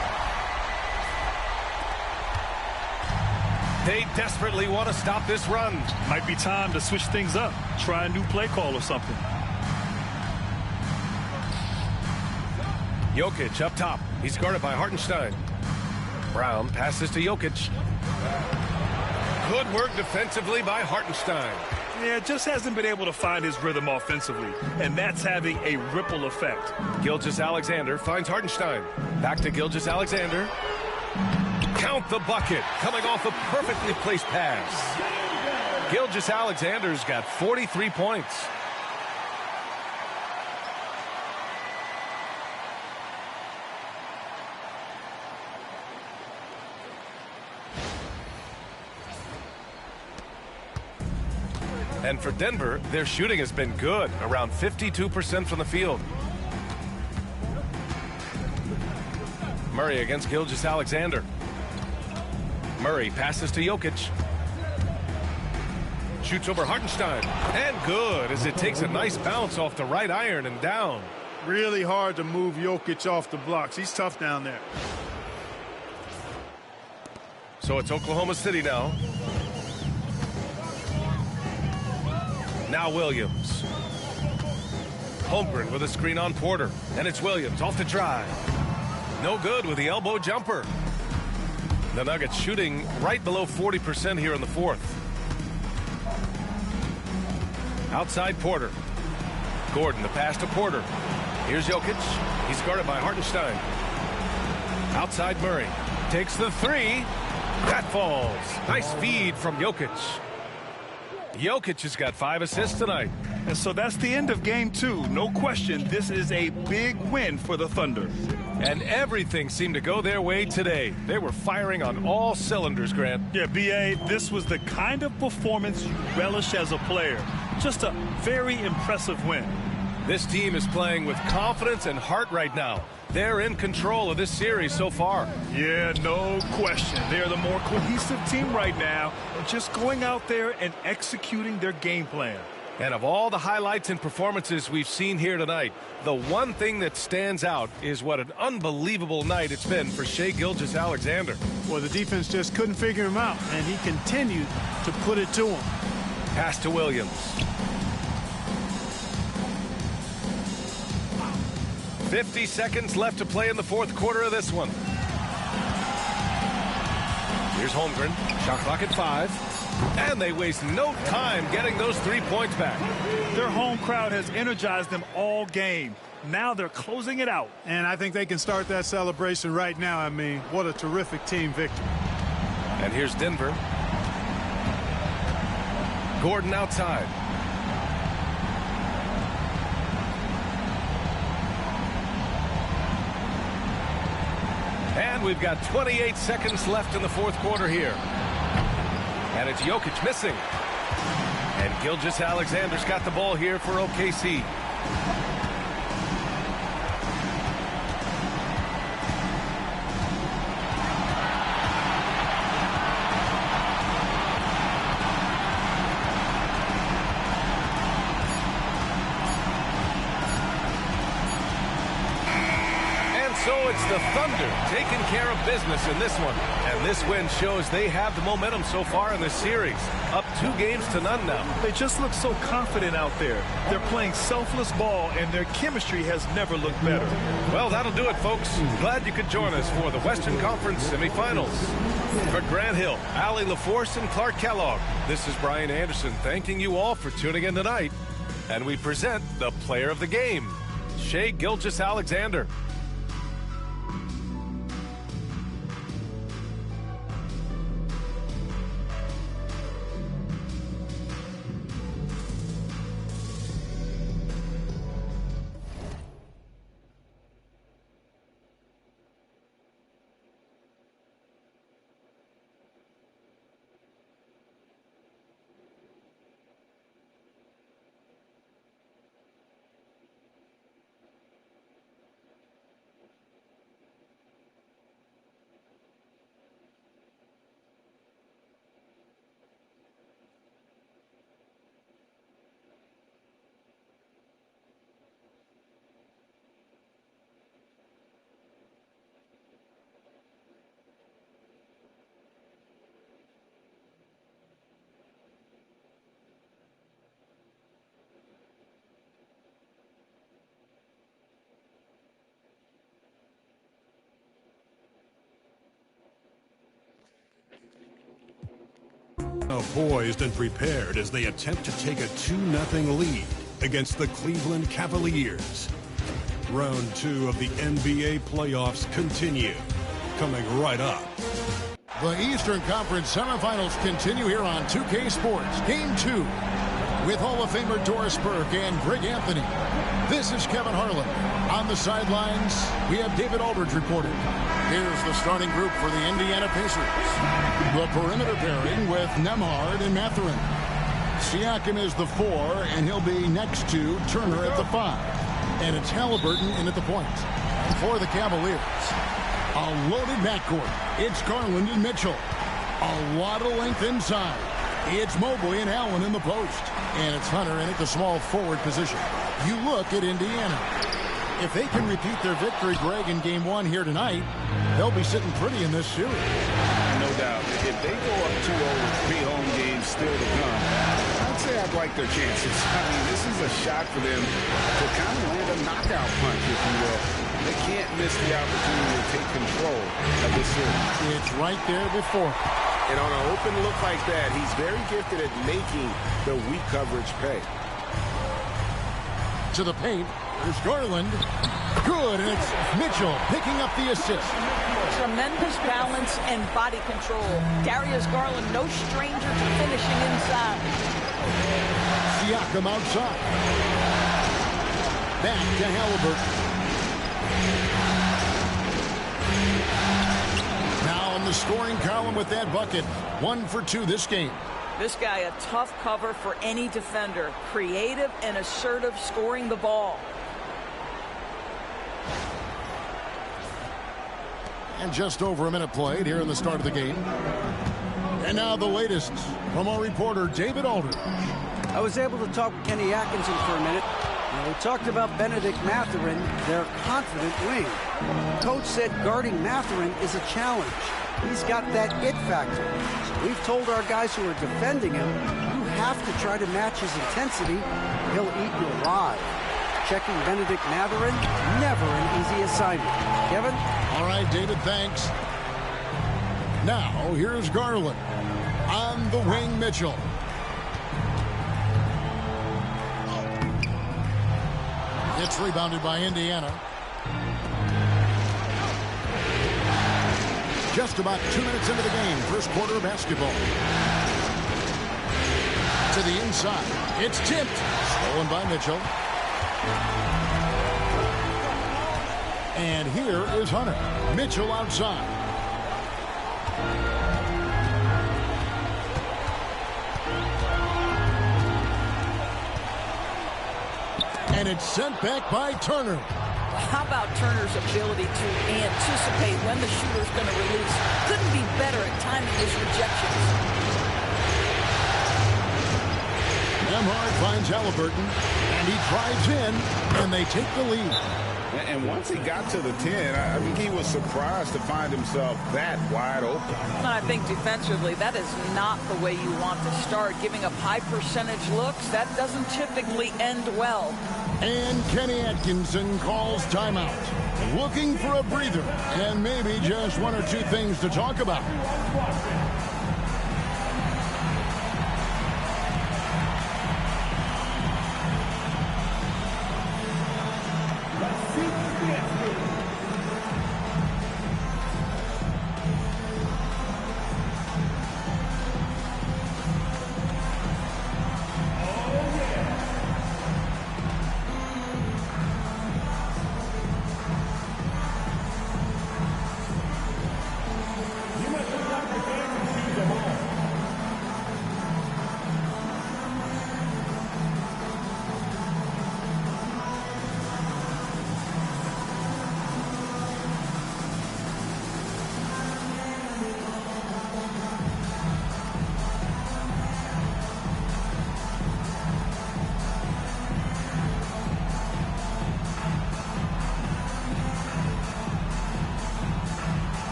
They desperately want to stop this run. Might be time to switch things up. Try a new play call or something. Jokic up top. He's guarded by Hartenstein. Brown passes to Jokic. Good work defensively by Hartenstein. Yeah, just hasn't been able to find his rhythm offensively, and that's having a ripple effect. Gilgeous-Alexander finds Hartenstein. Back to Gilgeous-Alexander. Count the bucket, coming off a perfectly placed pass. Gilgeous-Alexander's got 43 points. And for Denver, their shooting has been good, around 52% from the field. Murray against Gilgeous-Alexander. Murray passes to Jokic. Shoots over Hartenstein. And good, as it takes a nice bounce off the right iron and down. Really hard to move Jokic off the blocks. He's tough down there. So it's Oklahoma City now. Now Williams. Holmgren with a screen on Porter. And it's Williams off the drive. No good with the elbow jumper. The Nuggets shooting right below 40% here in the fourth. Outside Porter. Gordon, the pass to Porter. Here's Jokic. He's guarded by Hartenstein. Outside Murray. Takes the 3. That falls. Nice feed from Jokic. Jokic has got 5 assists tonight. And so that's the end of game 2. No question, this is a big win for the Thunder. And everything seemed to go their way today. They were firing on all cylinders, Grant. Yeah, B.A., this was the kind of performance you relish as a player. Just a very impressive win. This team is playing with confidence and heart right now. They're in control of this series so far. Yeah, no question. They're the more cohesive team right now, and just going out there and executing their game plan. And of all the highlights and performances we've seen here tonight, the one thing that stands out is what an unbelievable night it's been for Shai Gilgeous-Alexander. Well, the defense just couldn't figure him out, and he continued to put it to him. Pass to Williams. 50 seconds left to play in the fourth quarter of this one. Here's Holmgren. Shot clock at 5. And they waste no time getting those 3 points back. Their home crowd has energized them all game. Now they're closing it out. And I think they can start that celebration right now. I mean, what a terrific team victory. And here's Denver. Gordon outside. And we've got 28 seconds left in the fourth quarter here. And it's Jokic missing. And Gilgeous-Alexander's got the ball here for OKC. So it's the Thunder taking care of business in this one. And this win shows they have the momentum so far in this series. Up 2 games to none now. They just look so confident out there. They're playing selfless ball, and their chemistry has never looked better. Well, that'll do it, folks. Glad you could join us for the Western Conference semifinals. For Grant Hill, Allie LaForce, and Clark Kellogg, this is Brian Anderson thanking you all for tuning in tonight. And we present the player of the game, Shai Gilgeous-Alexander. Now poised and prepared as they attempt to take a 2-0 lead against the Cleveland Cavaliers. Round 2 of the NBA playoffs continue. Coming right up. The Eastern Conference semifinals continue here on 2K Sports. Game 2 with Hall of Famer Doris Burke and Greg Anthony. This is Kevin Harlan. On the sidelines, we have David Aldridge reporting. Here's the starting group for the Indiana Pacers. The perimeter pairing with Nembhard and Mathurin. Siakam is the 4, and he'll be next to Turner at the 5. And it's Halliburton in at the point. For the Cavaliers, a loaded backcourt. It's Garland and Mitchell. A lot of length inside. It's Mobley and Allen in the post. And it's Hunter in at the small forward position. You look at Indiana. If they can repeat their victory, Greg, in Game 1 here tonight, they'll be sitting pretty in this series. No doubt. If they go up 2-0 with 3 home games still to come, I'd say I'd like their chances. I mean, this is a shot for them to kind of land a knockout punch, if you will. They can't miss the opportunity to take control of this series. It's right there before. And on an open look like that, he's very gifted at making the weak coverage pay. To the paint. There's Garland. Good, and it's Mitchell picking up the assist. Tremendous balance and body control. Darius Garland, no stranger to finishing inside. Siakam outside. Back to Halliburton. Now in the scoring column with that bucket. 1 for 2 this game. This guy, a tough cover for any defender. Creative and assertive scoring the ball. And just over a minute played here in the start of the game. And now the latest from our reporter, David Aldridge. I was able to talk with Kenny Atkinson for a minute. Now, we talked about Benedict Mathurin, their confident wing. Coach said guarding Mathurin is a challenge. He's got that it factor. So we've told our guys who are defending him, you have to try to match his intensity. He'll eat you alive. Checking Benedict Mathurin, never an easy assignment. Kevin? All right, David, thanks. Now, here's Garland. On the wing, Mitchell. It's rebounded by Indiana. Just about 2 minutes into the game, first quarter of basketball. To the inside. It's tipped. Stolen by Mitchell. And here is Hunter. Mitchell outside. And it's sent back by Turner. How about Turner's ability to anticipate when the shooter's going to release? Couldn't be better at timing his rejections. Nembhard finds Halliburton, and he drives in, and they take the lead. And once he got to the 10, I think he was surprised to find himself that wide open. And I think defensively, that is not the way you want to start. Giving up high percentage looks, that doesn't typically end well. And Kenny Atkinson calls timeout. looking for a breather and maybe just one or two things to talk about.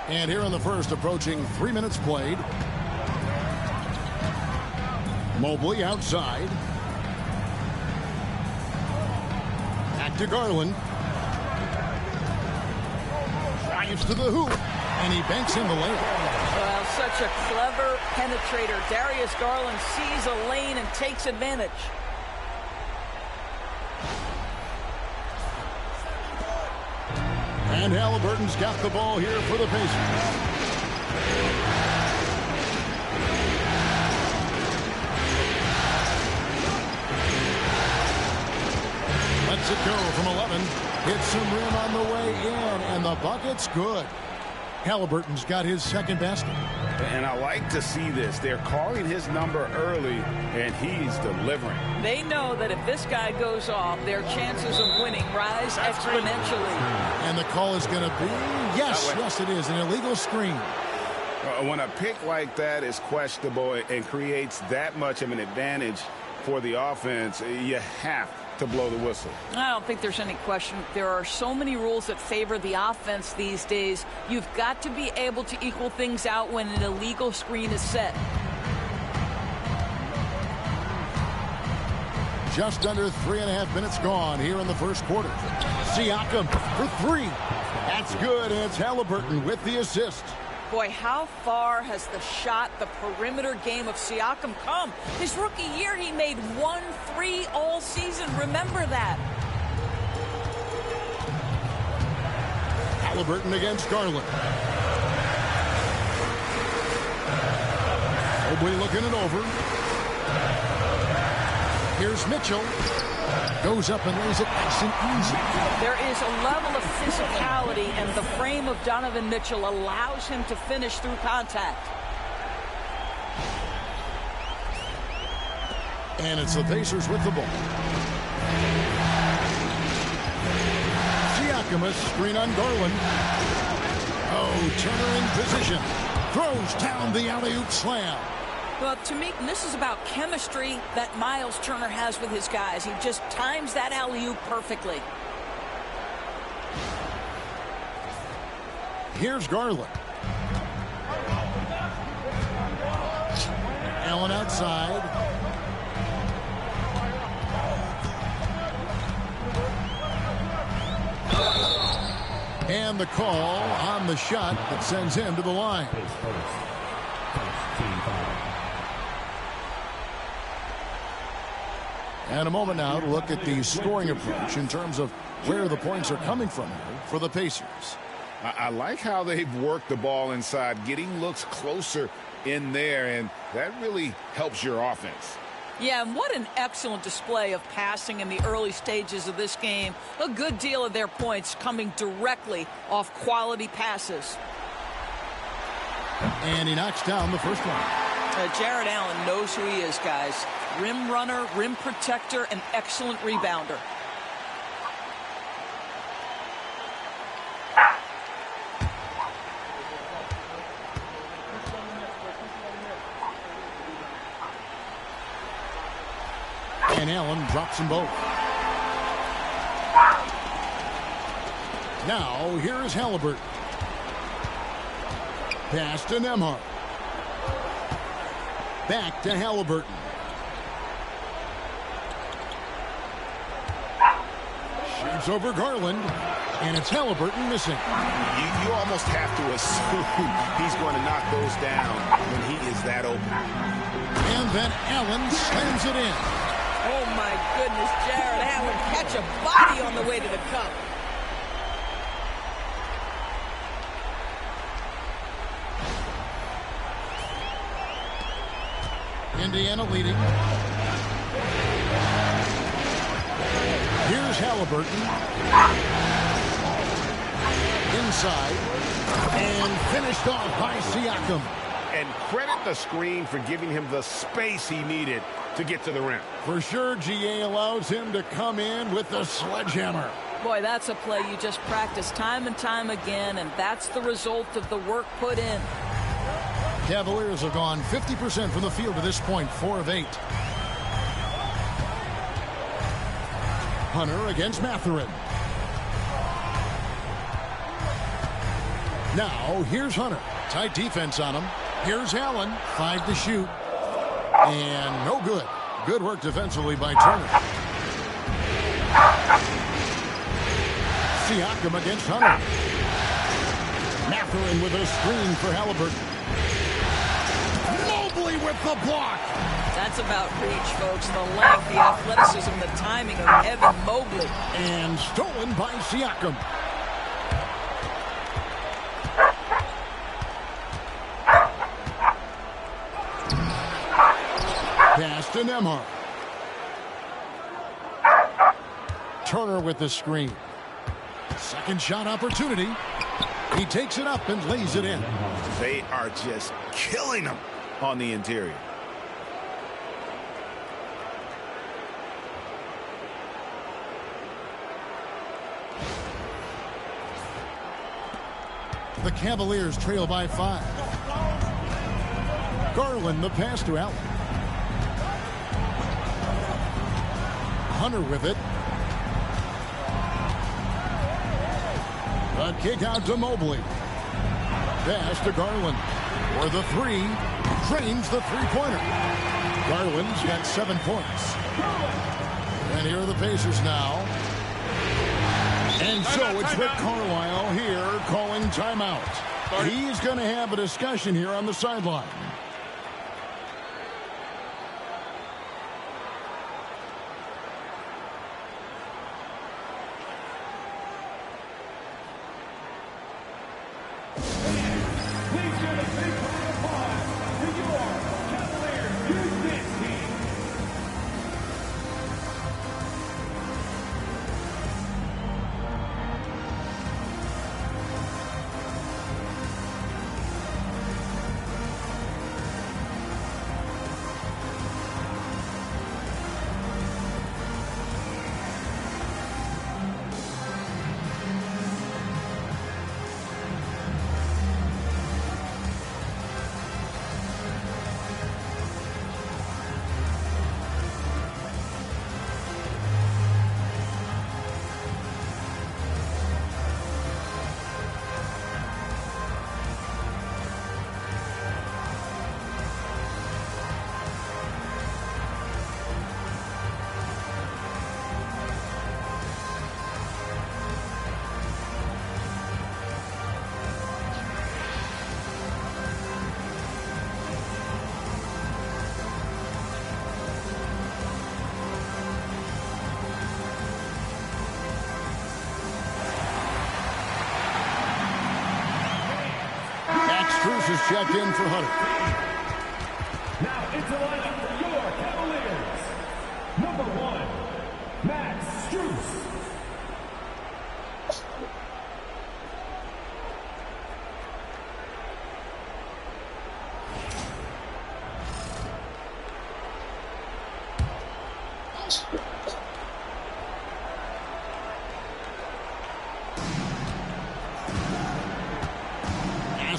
And here in the first, approaching 3 minutes played. Mobley outside. Back to Garland. Drives to the hoop. And he banks in the layup. Well, such a clever penetrator. Darius Garland sees a lane and takes advantage. And Halliburton's got the ball here for the Pacers. Lets it go from 11. Hits some rim on the way in, and the bucket's good. Halliburton's got his second basket. And I like to see this. They're calling his number early, and he's delivering. They know that if this guy goes off, their chances of winning rise exponentially. And the call is going to be, yes, it is, an illegal screen. When a pick like that is questionable and creates that much of an advantage for the offense, you have to blow the whistle. I don't think there's any question. There are so many rules that favor the offense these days. You've got to be able to equal things out when an illegal screen is set. Just under 3.5 minutes gone here in the first quarter. Siakam for three. That's good, and it's Halliburton with the assist. Boy, how far has the shot, the perimeter game of Siakam come? His rookie year, he made 1 3 all season. Remember that. Halliburton against Garland. Mobley looking it over. Here's Mitchell. Goes up and lays it nice and easy. There is a level of physicality, and the frame of Donovan Mitchell allows him to finish through contact. And it's the Pacers with the ball. Siakam, a screen on Garland. Oh, Turner in position. Throws down the alley-oop slam. Well, to me, this is about chemistry that Miles Turner has with his guys. He just times that alley-oop perfectly. Here's Garland. Allen outside. And the call on the shot that sends him to the line. And a moment now to look at the scoring approach in terms of where the points are coming from here for the Pacers. I like how they've worked the ball inside, getting looks closer in there, and that really helps your offense. Yeah, and what an excellent display of passing in the early stages of this game. A good deal of their points coming directly off quality passes. And he knocks down the first one. Jared Allen knows who he is, guys. Rim runner, rim protector, and excellent rebounder. And Allen drops them both. Now, here's Halliburton. Pass to Nembhard. Back to Halliburton. Shoots over Garland. And it's Halliburton missing. You almost have to assume he's going to knock those down when he is that open. And then Allen slams it in. Oh, my goodness, Jared Allen catch a body on the way to the cup. Indiana leading. Here's Halliburton. Inside. And finished off by Siakam. And credit the screen for giving him the space he needed to get to the rim. For sure, GA allows him to come in with the sledgehammer. Boy, that's a play you just practice time and time again, and that's the result of the work put in. Cavaliers have gone 50% from the field to this point, 4 of 8. Hunter against Mathurin. Now, here's Hunter. Tight defense on him. Here's Allen. 5 to shoot. And no good. Good work defensively by Turner. Siakam against Hunter. Mathurin with a screen for Halliburton. Mobley with the block. That's about reach, folks. The length, the athleticism, the timing of Evan Mobley. And stolen by Siakam. Pass to Nembhard. Turner with the screen. Second shot opportunity. He takes it up and lays it in. They are just killing him on the interior. The Cavaliers trail by 5. Garland the pass to Allen. Hunter with it. A kick out to Mobley. Pass to Garland. For the 3. Drains the three-pointer. Garland's got 7 points. And here are the Pacers now. And so it's Rick Carlisle here calling timeout. He's going to have a discussion here on the sideline. Strus is checked in for Hunter. Now into the lineup for your Cavaliers. Number 1, Max Strus.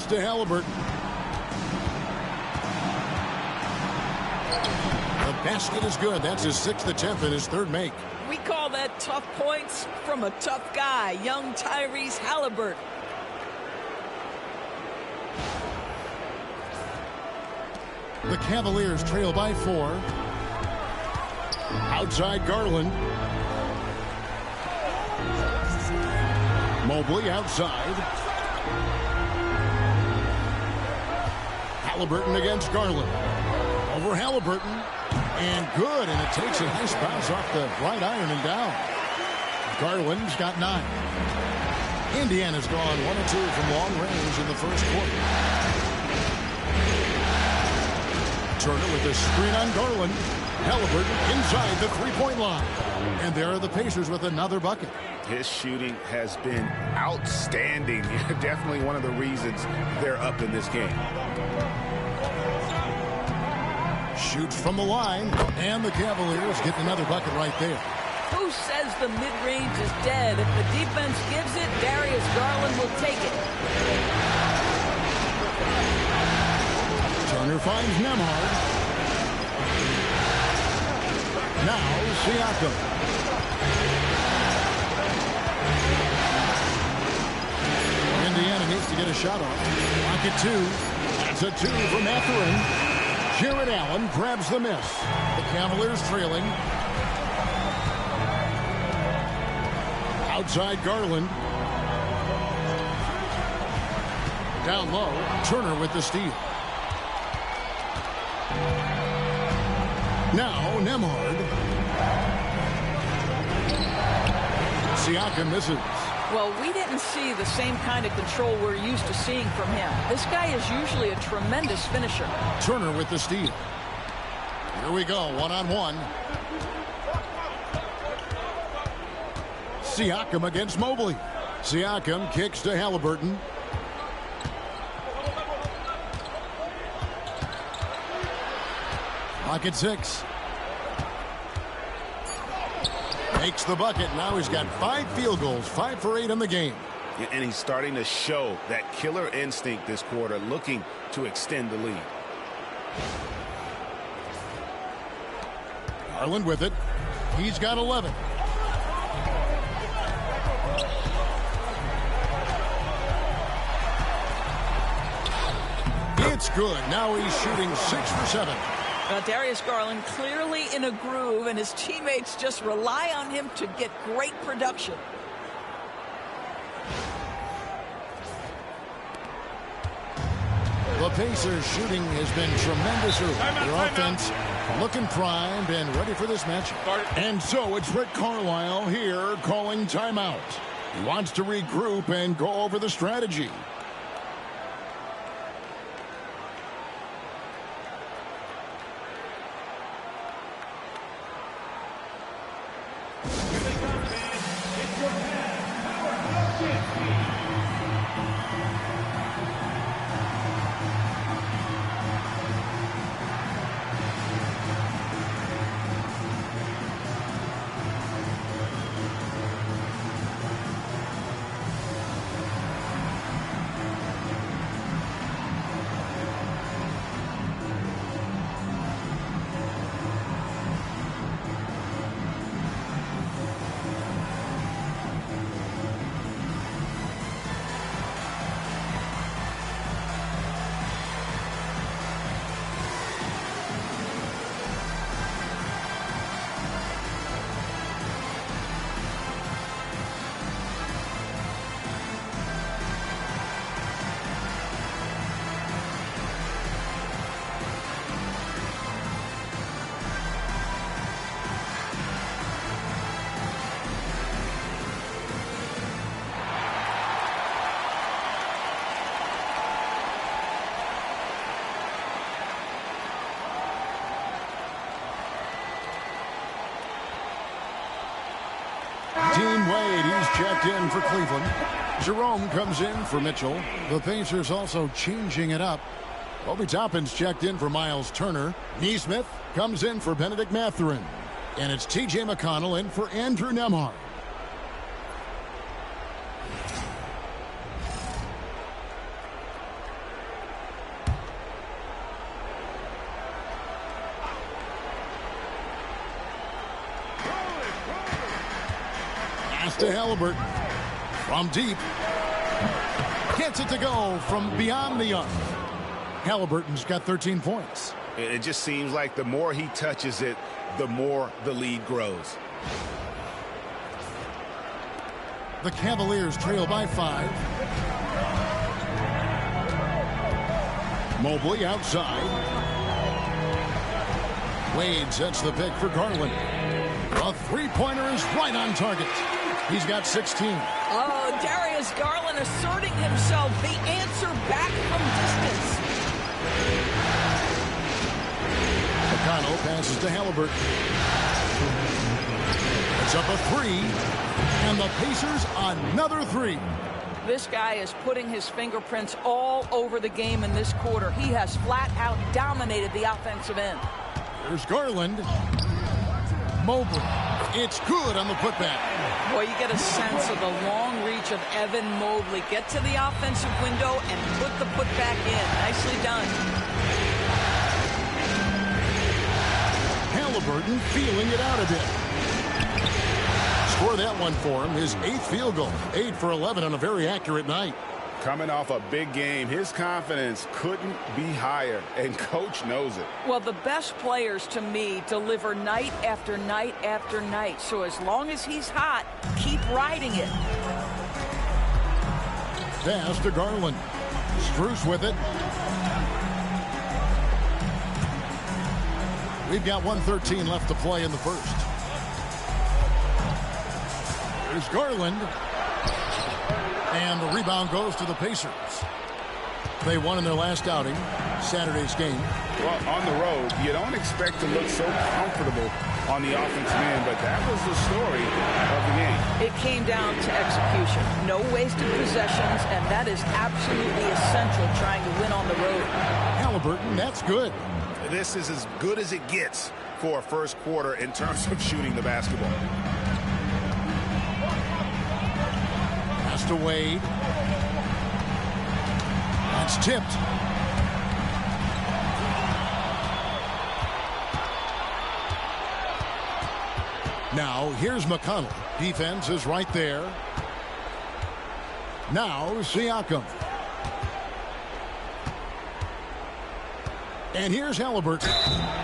To Halliburton. The Basket is good. That's his 6th attempt and his 3rd make. We call that tough points from a tough guy, young Tyrese Halliburton. The Cavaliers trail by 4. Outside Garland. Mobley outside. Halliburton against Garland. Over Halliburton. And good, and it takes a nice bounce off the right iron and down. Garland's got 9. Indiana's gone 1 of 2 from long range in the first quarter. Turner with the screen on Garland. Halliburton inside the three-point line. And there are the Pacers with another bucket. His shooting has been outstanding. Definitely one of the reasons they're up in this game. Shoots from the line, and the Cavaliers get another bucket right there. Who says the mid-range is dead? If the defense gives it, Darius Garland will take it. Turner finds Nembhard. Now Siakam. Indiana needs to get a shot off. Pocket 2. That's a 2 from Mathurin. Jarrett Allen grabs the miss. The Cavaliers trailing. Outside Garland. Down low, Turner with the steal. Now Nembhard. Siakam misses. Well, we didn't see the same kind of control we're used to seeing from him. This guy is usually a tremendous finisher. Turner with the steal. Here we go, one-on-one. Siakam against Mobley. Siakam kicks to Halliburton. Pocket 6. Makes the bucket. Now he's got 5 field goals, 5 for 8 in the game. And he's starting to show that killer instinct this quarter, looking to extend the lead. Garland with it. He's got 11. It's good. Now he's shooting 6 for 7. Darius Garland clearly in a groove, and his teammates just rely on him to get great production. The Pacers' shooting has been tremendous early. Their offense looking primed and ready for this matchup. And so it's Rick Carlisle here calling timeout. He wants to regroup and go over the strategy. Dean Wade, he's checked in for Cleveland. Jerome comes in for Mitchell. The Pacers also changing it up. Obi Toppin's checked in for Miles Turner. Nesmith comes in for Benedict Mathurin. And it's T.J. McConnell in for Andrew Nembhard. Pass to Halliburton. From deep. Gets it to go from beyond the arc. Halliburton's got 13 points. It just seems like the more he touches it, the more the lead grows. The Cavaliers trail by 5. Mobley outside. Wade sets the pick for Garland. A three-pointer is right on target. He's got 16. Oh, Darius Garland asserting himself. The answer back from distance. McConnell passes to Halliburton. It's up a 3. And the Pacers another 3. This guy is putting his fingerprints all over the game in this quarter. He has flat out dominated the offensive end. There's Garland. Mobley. It's good on the putback. Boy, you get a sense of the long reach of Evan Mobley. Get to the offensive window and put the putback in. Nicely done. Halliburton feeling it out a bit. Score that one for him. His 8th field goal. 8 for 11 on a very accurate night. Coming off a big game, his confidence couldn't be higher, and Coach knows it. Well, the best players, to me, deliver night after night after night. So as long as he's hot, keep riding it. Pass to Garland. Strus with it. We've got 1:13 left to play in the first. There's Garland. And the rebound goes to the Pacers. They won in their last outing, Saturday's game. Well, on the road, you don't expect to look so comfortable on the offensive end, but that was the story of the game. It came down to execution. No wasted possessions, and that is absolutely essential trying to win on the road. Halliburton, that's good. This is as good as it gets for a first quarter in terms of shooting the basketball. To Wade. That's tipped. Now, here's McConnell. Defense is right there. Now, Siakam. And here's Halliburton.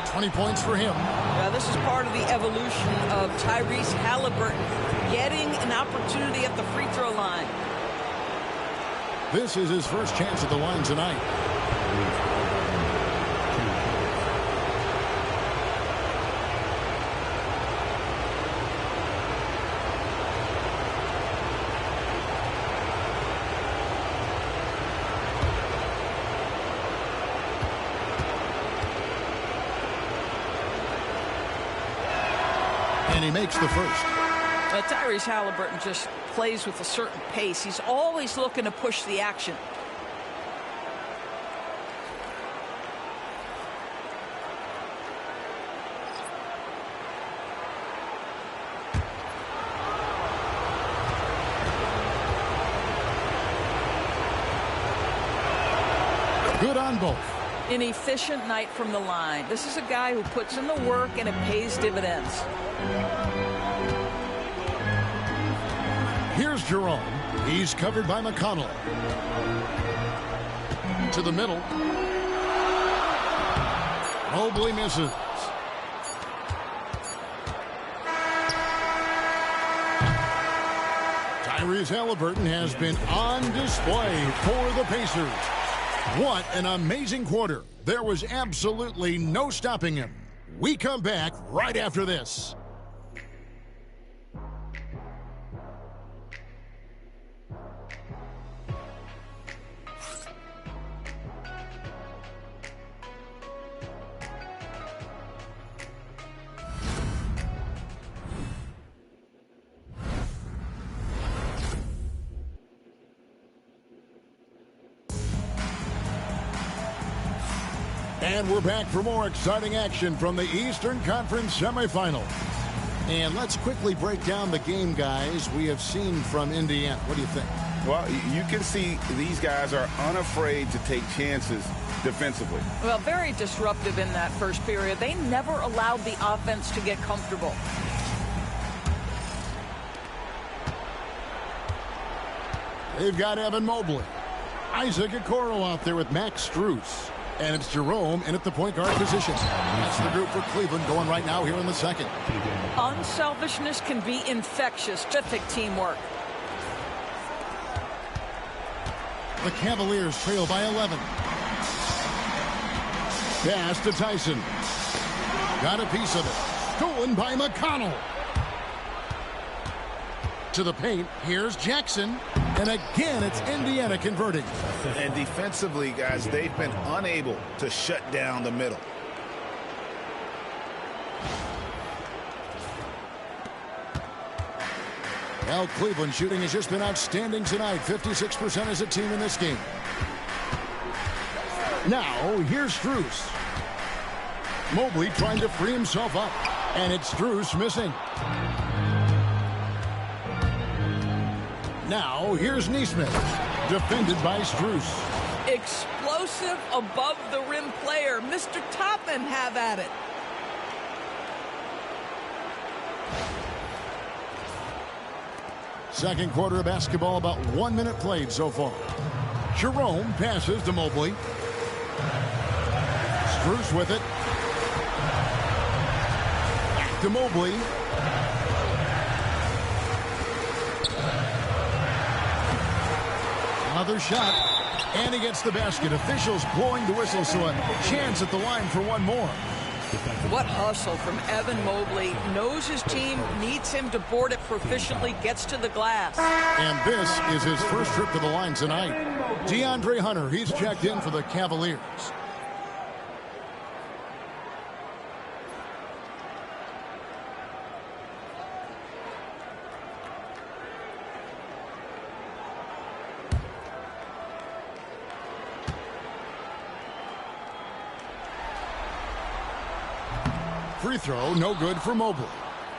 20 points for him. Now, this is part of the evolution of Tyrese Halliburton getting an opportunity at the free throw line. This is his first chance at the line tonight. And he makes the first. Tyrese Halliburton just plays with a certain pace. He's always looking to push the action. Good on both. An efficient night from the line. This is a guy who puts in the work and it pays dividends. Here's Jerome. He's covered by McConnell. To the middle. Mobley misses. Tyrese Halliburton has been on display for the Pacers. What an amazing quarter. There was absolutely no stopping him. We come back right after this. And we're back for more exciting action from the Eastern Conference semifinals. And let's quickly break down the game, guys, we have seen from Indiana. What do you think? Well, you can see these guys are unafraid to take chances defensively. Well, very disruptive in that first period. They never allowed the offense to get comfortable. They've got Evan Mobley. Isaac Okoro out there with Max Strus. And it's Jerome in at the point guard position. That's the group for Cleveland going right now here in the second. Unselfishness can be infectious. Terrific teamwork. The Cavaliers trail by 11. Pass to Tyson. Got a piece of it. Stolen by McConnell. To the paint. Here's Jackson. And again, it's Indiana converting. And defensively, guys, they've been unable to shut down the middle. Well, Cleveland shooting has just been outstanding tonight. 56% as a team in this game. Now, here's Strus. Mobley trying to free himself up. And it's Strus missing. Now, here's Neesmith. Defended by Strus. Explosive above the rim player. Mr. Toppin have at it. Second quarter of basketball, about 1 minute played so far. Jerome passes to Mobley. Strus with it. Back to Mobley. Another shot. And he gets the basket. Officials blowing the whistle, so a chance at the line for one more. What hustle from Evan Mobley. Knows his team needs him to board it proficiently, gets to the glass. And this is his first trip to the line tonight. DeAndre Hunter, he's checked in for the Cavaliers. Free throw, no good for Mobley.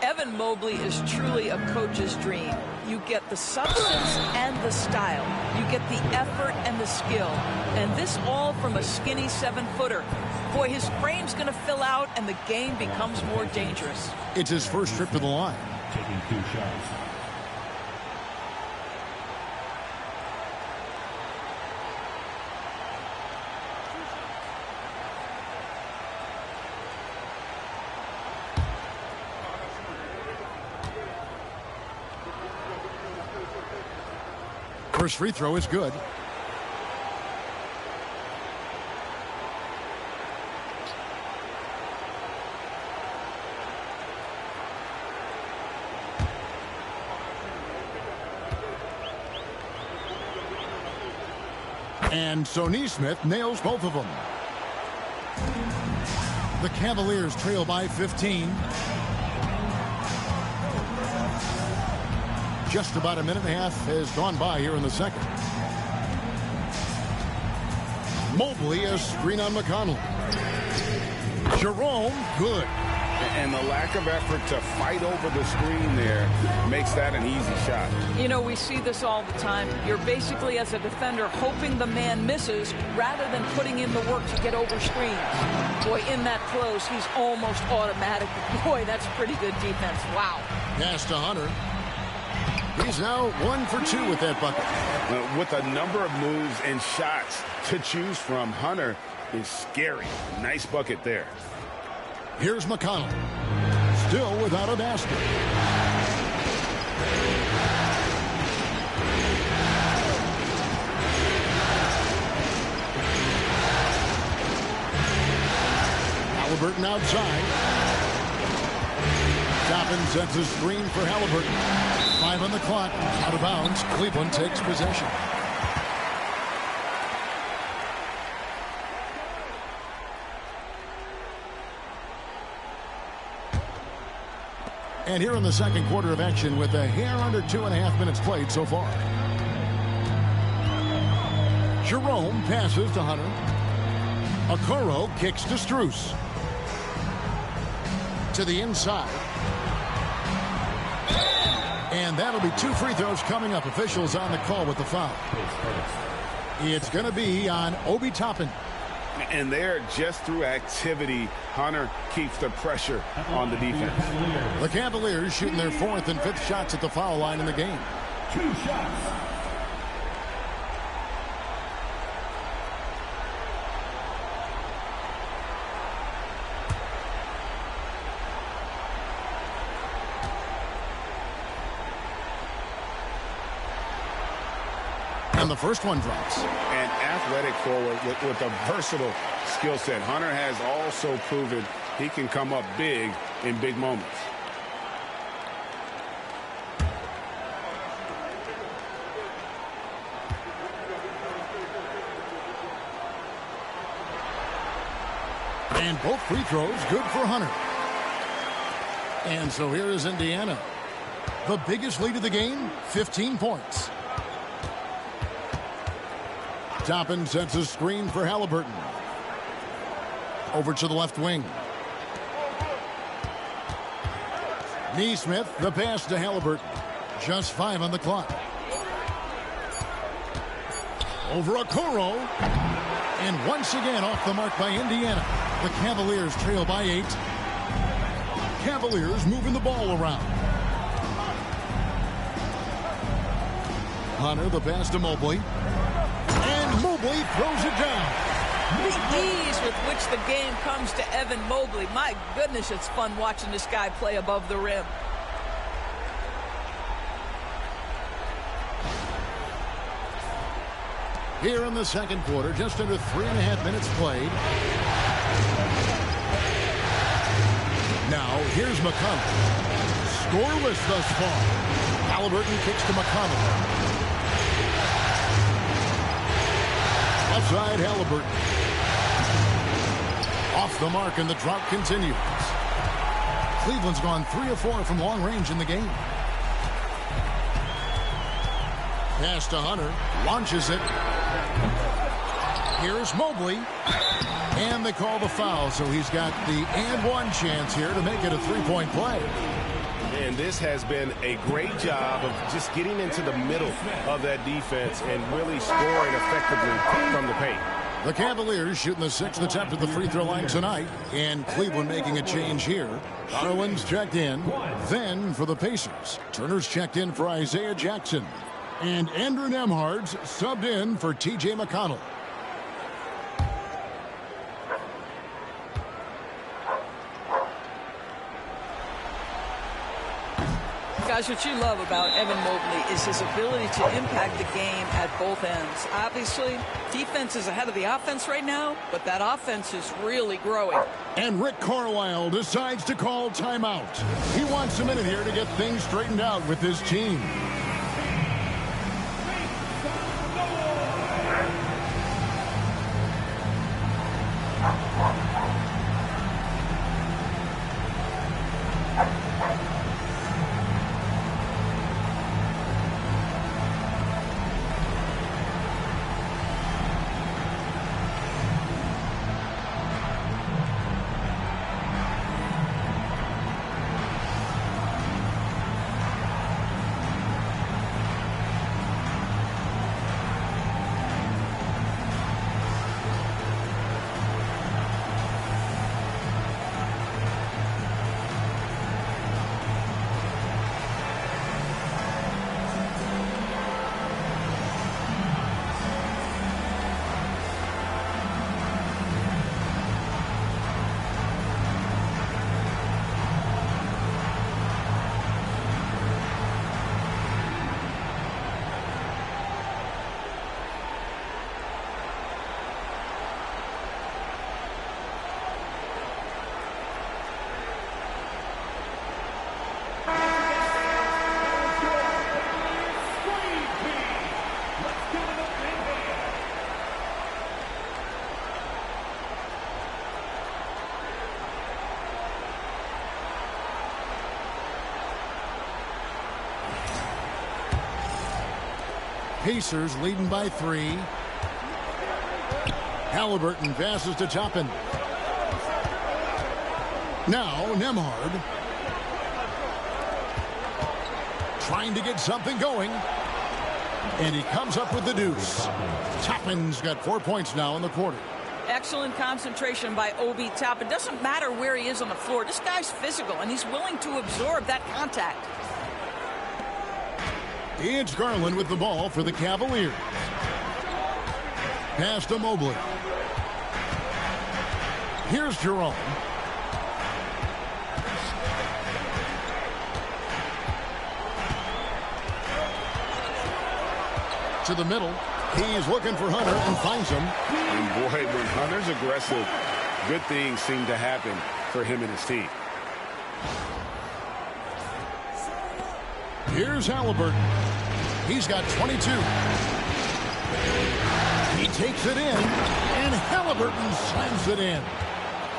Evan Mobley is truly a coach's dream. You get the substance and the style. You get the effort and the skill. And this all from a skinny 7-footer. Boy, his frame's going to fill out and the game becomes more dangerous. It's his first trip to the line. Taking 2 shots. First free throw is good. And so Neesmith nails both of them. The Cavaliers trail by 15. Just about a minute and a half has gone by here in the second. Mobley, a screen on McConnell. Jerome, good. And the lack of effort to fight over the screen there makes that an easy shot. You know, we see this all the time. You're basically, as a defender, hoping the man misses rather than putting in the work to get over screens. Boy, in that close, he's almost automatic. Boy, that's pretty good defense. Wow. Pass to Hunter. He's now 1 for 2 with that bucket. With a number of moves and shots to choose from, Hunter is scary. Nice bucket there. Here's McConnell. Still without a basket. Halliburton outside. Toppin sets a screen for Halliburton. 5 on the clock. Out of bounds. Cleveland takes possession. And here in the second quarter of action with a hair under 2.5 minutes played so far. Jerome passes to Hunter. Okoro kicks to Strus. To the inside. And that'll be 2 free throws coming up. Officials on the call with the foul. It's going to be on Obi Toppin. And there, just through activity, Hunter keeps the pressure on the defense. The Cavaliers shooting their 4th and 5th shots at the foul line in the game. 2 shots. And the first one drops. An athletic forward with a versatile skill set. Hunter has also proven he can come up big in big moments. And both free throws good for Hunter. And so here is Indiana. The biggest lead of the game, 15 points. Toppin sets a screen for Halliburton. Over to the left wing. Neesmith, the pass to Halliburton. Just 5 on the clock. Over Okoro. And once again off the mark by Indiana. The Cavaliers trail by 8. Cavaliers moving the ball around. Hunter, the pass to Mobley. And Mobley throws it down. The ease with which the game comes to Evan Mobley. My goodness, it's fun watching this guy play above the rim. Here in the second quarter, just under 3.5 minutes played. Now, here's McConnell. Scoreless thus far. Halliburton kicks to McConnell. Outside Halliburton. Off the mark, and the drought continues. Cleveland's gone 3 of 4 from long range in the game. Pass to Hunter. Launches it. Here's Mobley. And they call the foul, so he's got the and one chance here to make it a three-point play. And this has been a great job of just getting into the middle of that defense and really scoring effectively from the paint. The Cavaliers shooting the 6th attempt at the free throw line tonight, and Cleveland making a change here. Garland's checked in. Then for the Pacers, Turner's checked in for Isaiah Jackson. And Andrew Nembhard's subbed in for T.J. McConnell. Guys, what you love about Evan Mobley is his ability to impact the game at both ends. Obviously, defense is ahead of the offense right now, but that offense is really growing. And Rick Carlisle decides to call timeout. He wants a minute here to get things straightened out with his team. Pacers leading by 3. Halliburton passes to Toppin. Now Nembhard. Trying to get something going. And he comes up with the deuce. Toppin's got 4 points now in the quarter. Excellent concentration by Obi Toppin. It doesn't matter where he is on the floor. This guy's physical, and he's willing to absorb that contact. It's Garland with the ball for the Cavaliers. Pass to Mobley. Here's Jerome. To the middle. He's looking for Hunter and finds him. And boy, when Hunter's aggressive, good things seem to happen for him and his team. Here's Halliburton. He's got 22. He takes it in, and Halliburton slams it in.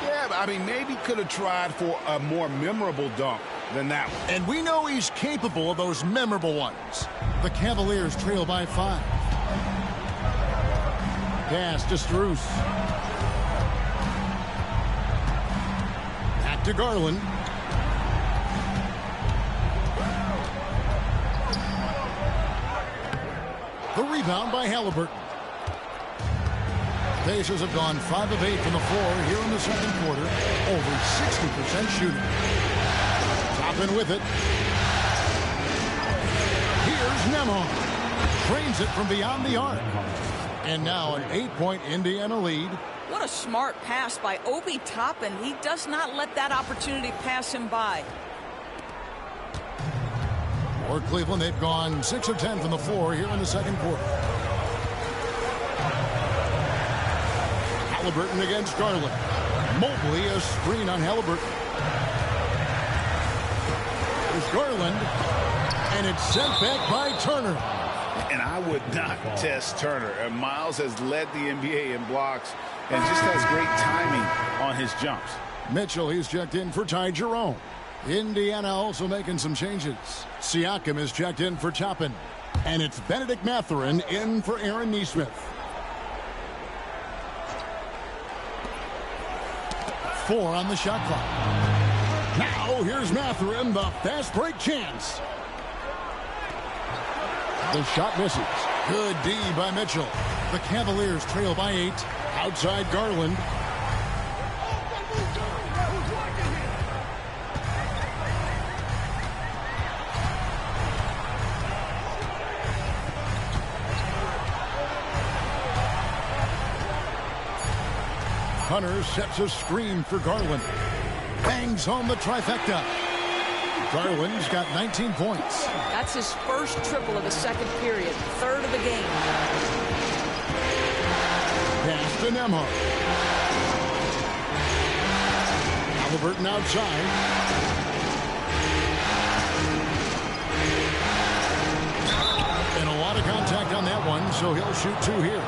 Yeah, I mean, maybe could have tried for a more memorable dunk than that one. And we know he's capable of those memorable ones. The Cavaliers trail by 5. Pass to Strus. Back to Garland. The rebound by Halliburton. Pacers have gone 5 of 8 from the floor here in the second quarter. Over 60% shooting. Toppin with it. Here's Nembhard. Trains it from beyond the arc. And now an 8-point Indiana lead. What a smart pass by Obi Toppin. He does not let that opportunity pass him by. For Cleveland, they've gone 6 of 10 from the floor here in the second quarter. Halliburton against Garland. Mobley, a screen on Halliburton. There's Garland, and it's sent back by Turner. And I would not test Turner. Miles has led the NBA in blocks and just has great timing on his jumps. Mitchell, he's checked in for Ty Jerome. Indiana also making some changes. Siakam is checked in for Toppin. And it's Benedict Mathurin in for Aaron Nesmith. 4 on the shot clock. Now here's Mathurin, the fast break chance. The shot misses. Good D by Mitchell. The Cavaliers trail by 8. Outside Garland. Hunter sets a screen for Garland. Bangs home the trifecta. Garland's got 19 points. That's his first triple of the second period, third of the game. Pass to Nembhard. Halliburton outside. And a lot of contact on that one, so he'll shoot 2 here.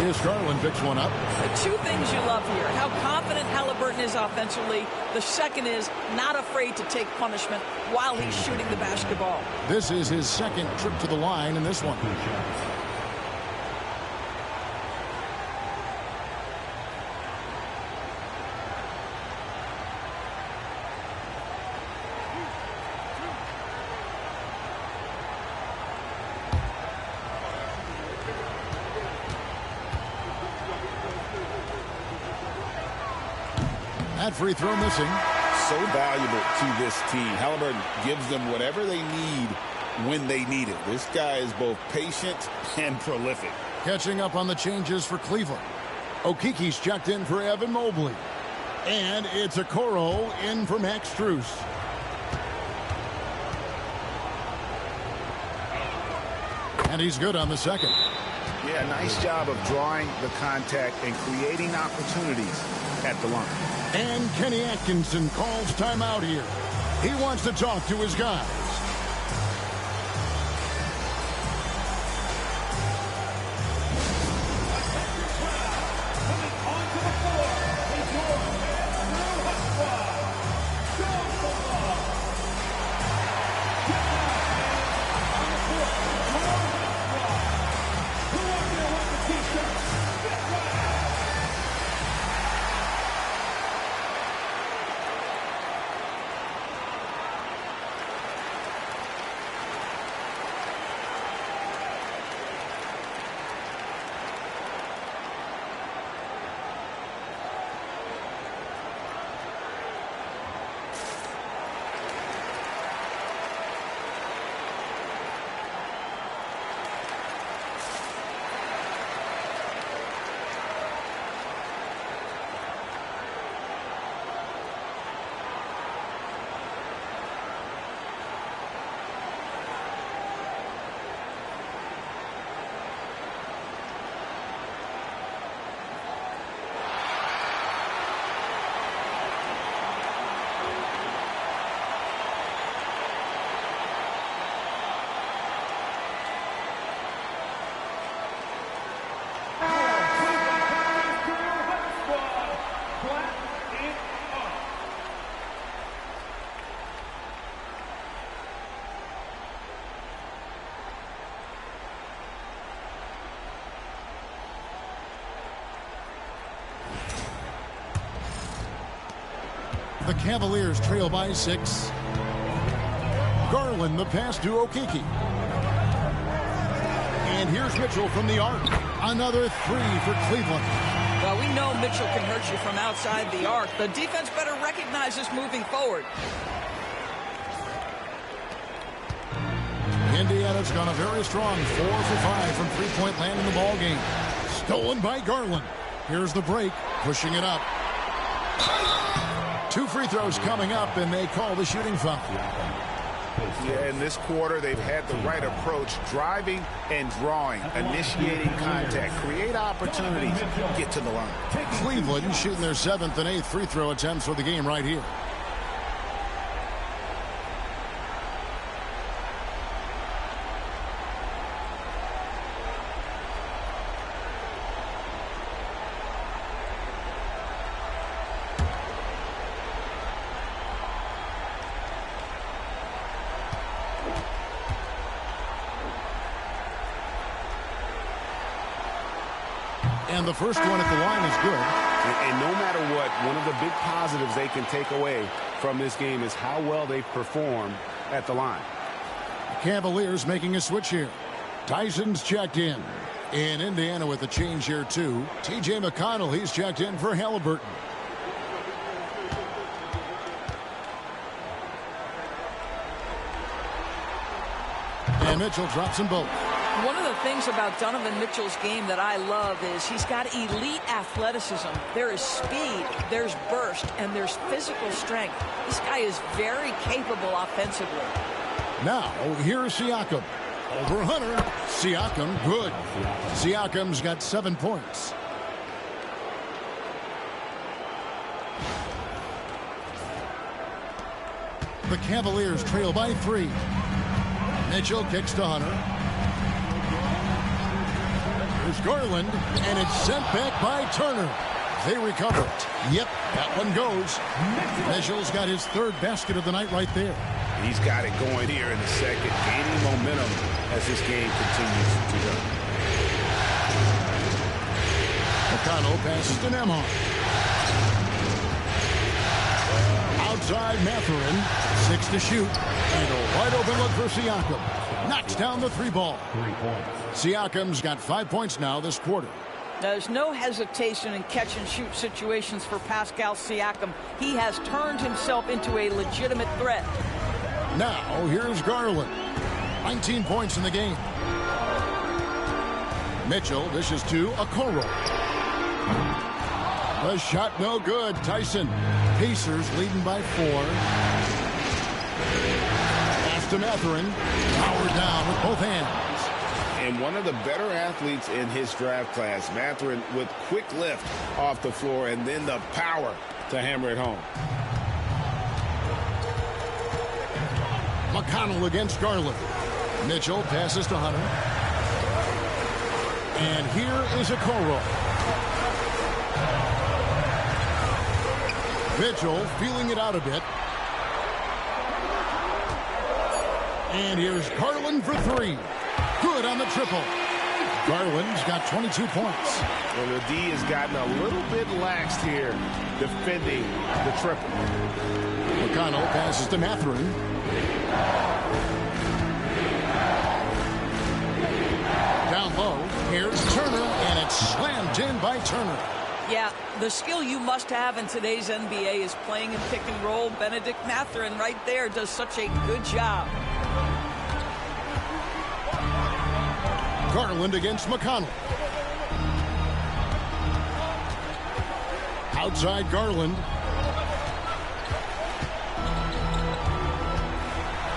Here's Garland, picks one up. The 2 things you love here, how confident Halliburton is offensively. The second is not afraid to take punishment while he's shooting the basketball. This is his second trip to the line in this one. That free throw missing. So valuable to this team. Halliburton gives them whatever they need when they need it. This guy is both patient and prolific. Catching up on the changes for Cleveland. Okiki's checked in for Evan Mobley. And it's Okoro in for Max Strus. And he's good on the second. Yeah, nice job of drawing the contact and creating opportunities at the line. And Kenny Atkinson calls timeout here. He wants to talk to his guys. The Cavaliers trail by 6. Garland, the pass to Okeke. And here's Mitchell from the arc. Another 3 for Cleveland. Well, we know Mitchell can hurt you from outside the arc. The defense better recognize this moving forward. Indiana's gone a very strong 4 for 5 from three-point land in the ball game. Stolen by Garland. Here's the break, pushing it up. 2 free throws coming up, and they call the shooting foul. Yeah, in this quarter, they've had the right approach, driving and drawing, initiating contact, create opportunities, get to the line. Cleveland shooting their 7th and 8th free throw attempts for the game right here. And the first one at the line is good. And no matter what, one of the big positives they can take away from this game is how well they perform at the line. Cavaliers making a switch here. Tyson's checked in. In Indiana with a change here, too. T.J. McConnell, he's checked in for Halliburton. And Mitchell drops them both. One of the things about Donovan Mitchell's game that I love is he's got elite athleticism. There is speed, there's burst, and there's physical strength. This guy is very capable offensively. Now, here's Siakam. Over Hunter. Siakam, good. Siakam's got 7 points. The Cavaliers trail by 3. Mitchell kicks to Hunter. Here's Garland, and it's sent back by Turner. They recover it. Yep, that one goes. Mitchell's got his 3rd basket of the night right there. He's got it going here in the second, gaining momentum as this game continues to go. McConnell passes to Nembhard. Outside Mathurin, 6 to shoot, and a wide open look for Siakam. Knocks down the 3 ball. Siakam's got 5 points now this quarter. There's no hesitation in catch-and-shoot situations for Pascal Siakam. He has turned himself into a legitimate threat. Now, here's Garland. 19 points in the game. Mitchell dishes to Okoro. The shot no good. Tyson. Pacers leading by 4. Pass to Mathurin. Powered down with both hands. And one of the better athletes in his draft class, Mathurin, with quick lift off the floor and then the power to hammer it home. McConnell against Garland. Mitchell passes to Hunter. And here is Okoro. Mitchell feeling it out a bit. And here's Garland for 3. Good on the triple. Garland's got 22 points. Well, the D has gotten a little bit laxed here defending the triple. McConnell passes to Mathurin. Down low, here's Turner, and it's slammed in by Turner. Yeah, the skill you must have in today's NBA is playing in pick and roll. Benedict Mathurin right there does such a good job. Garland against McConnell. Outside Garland.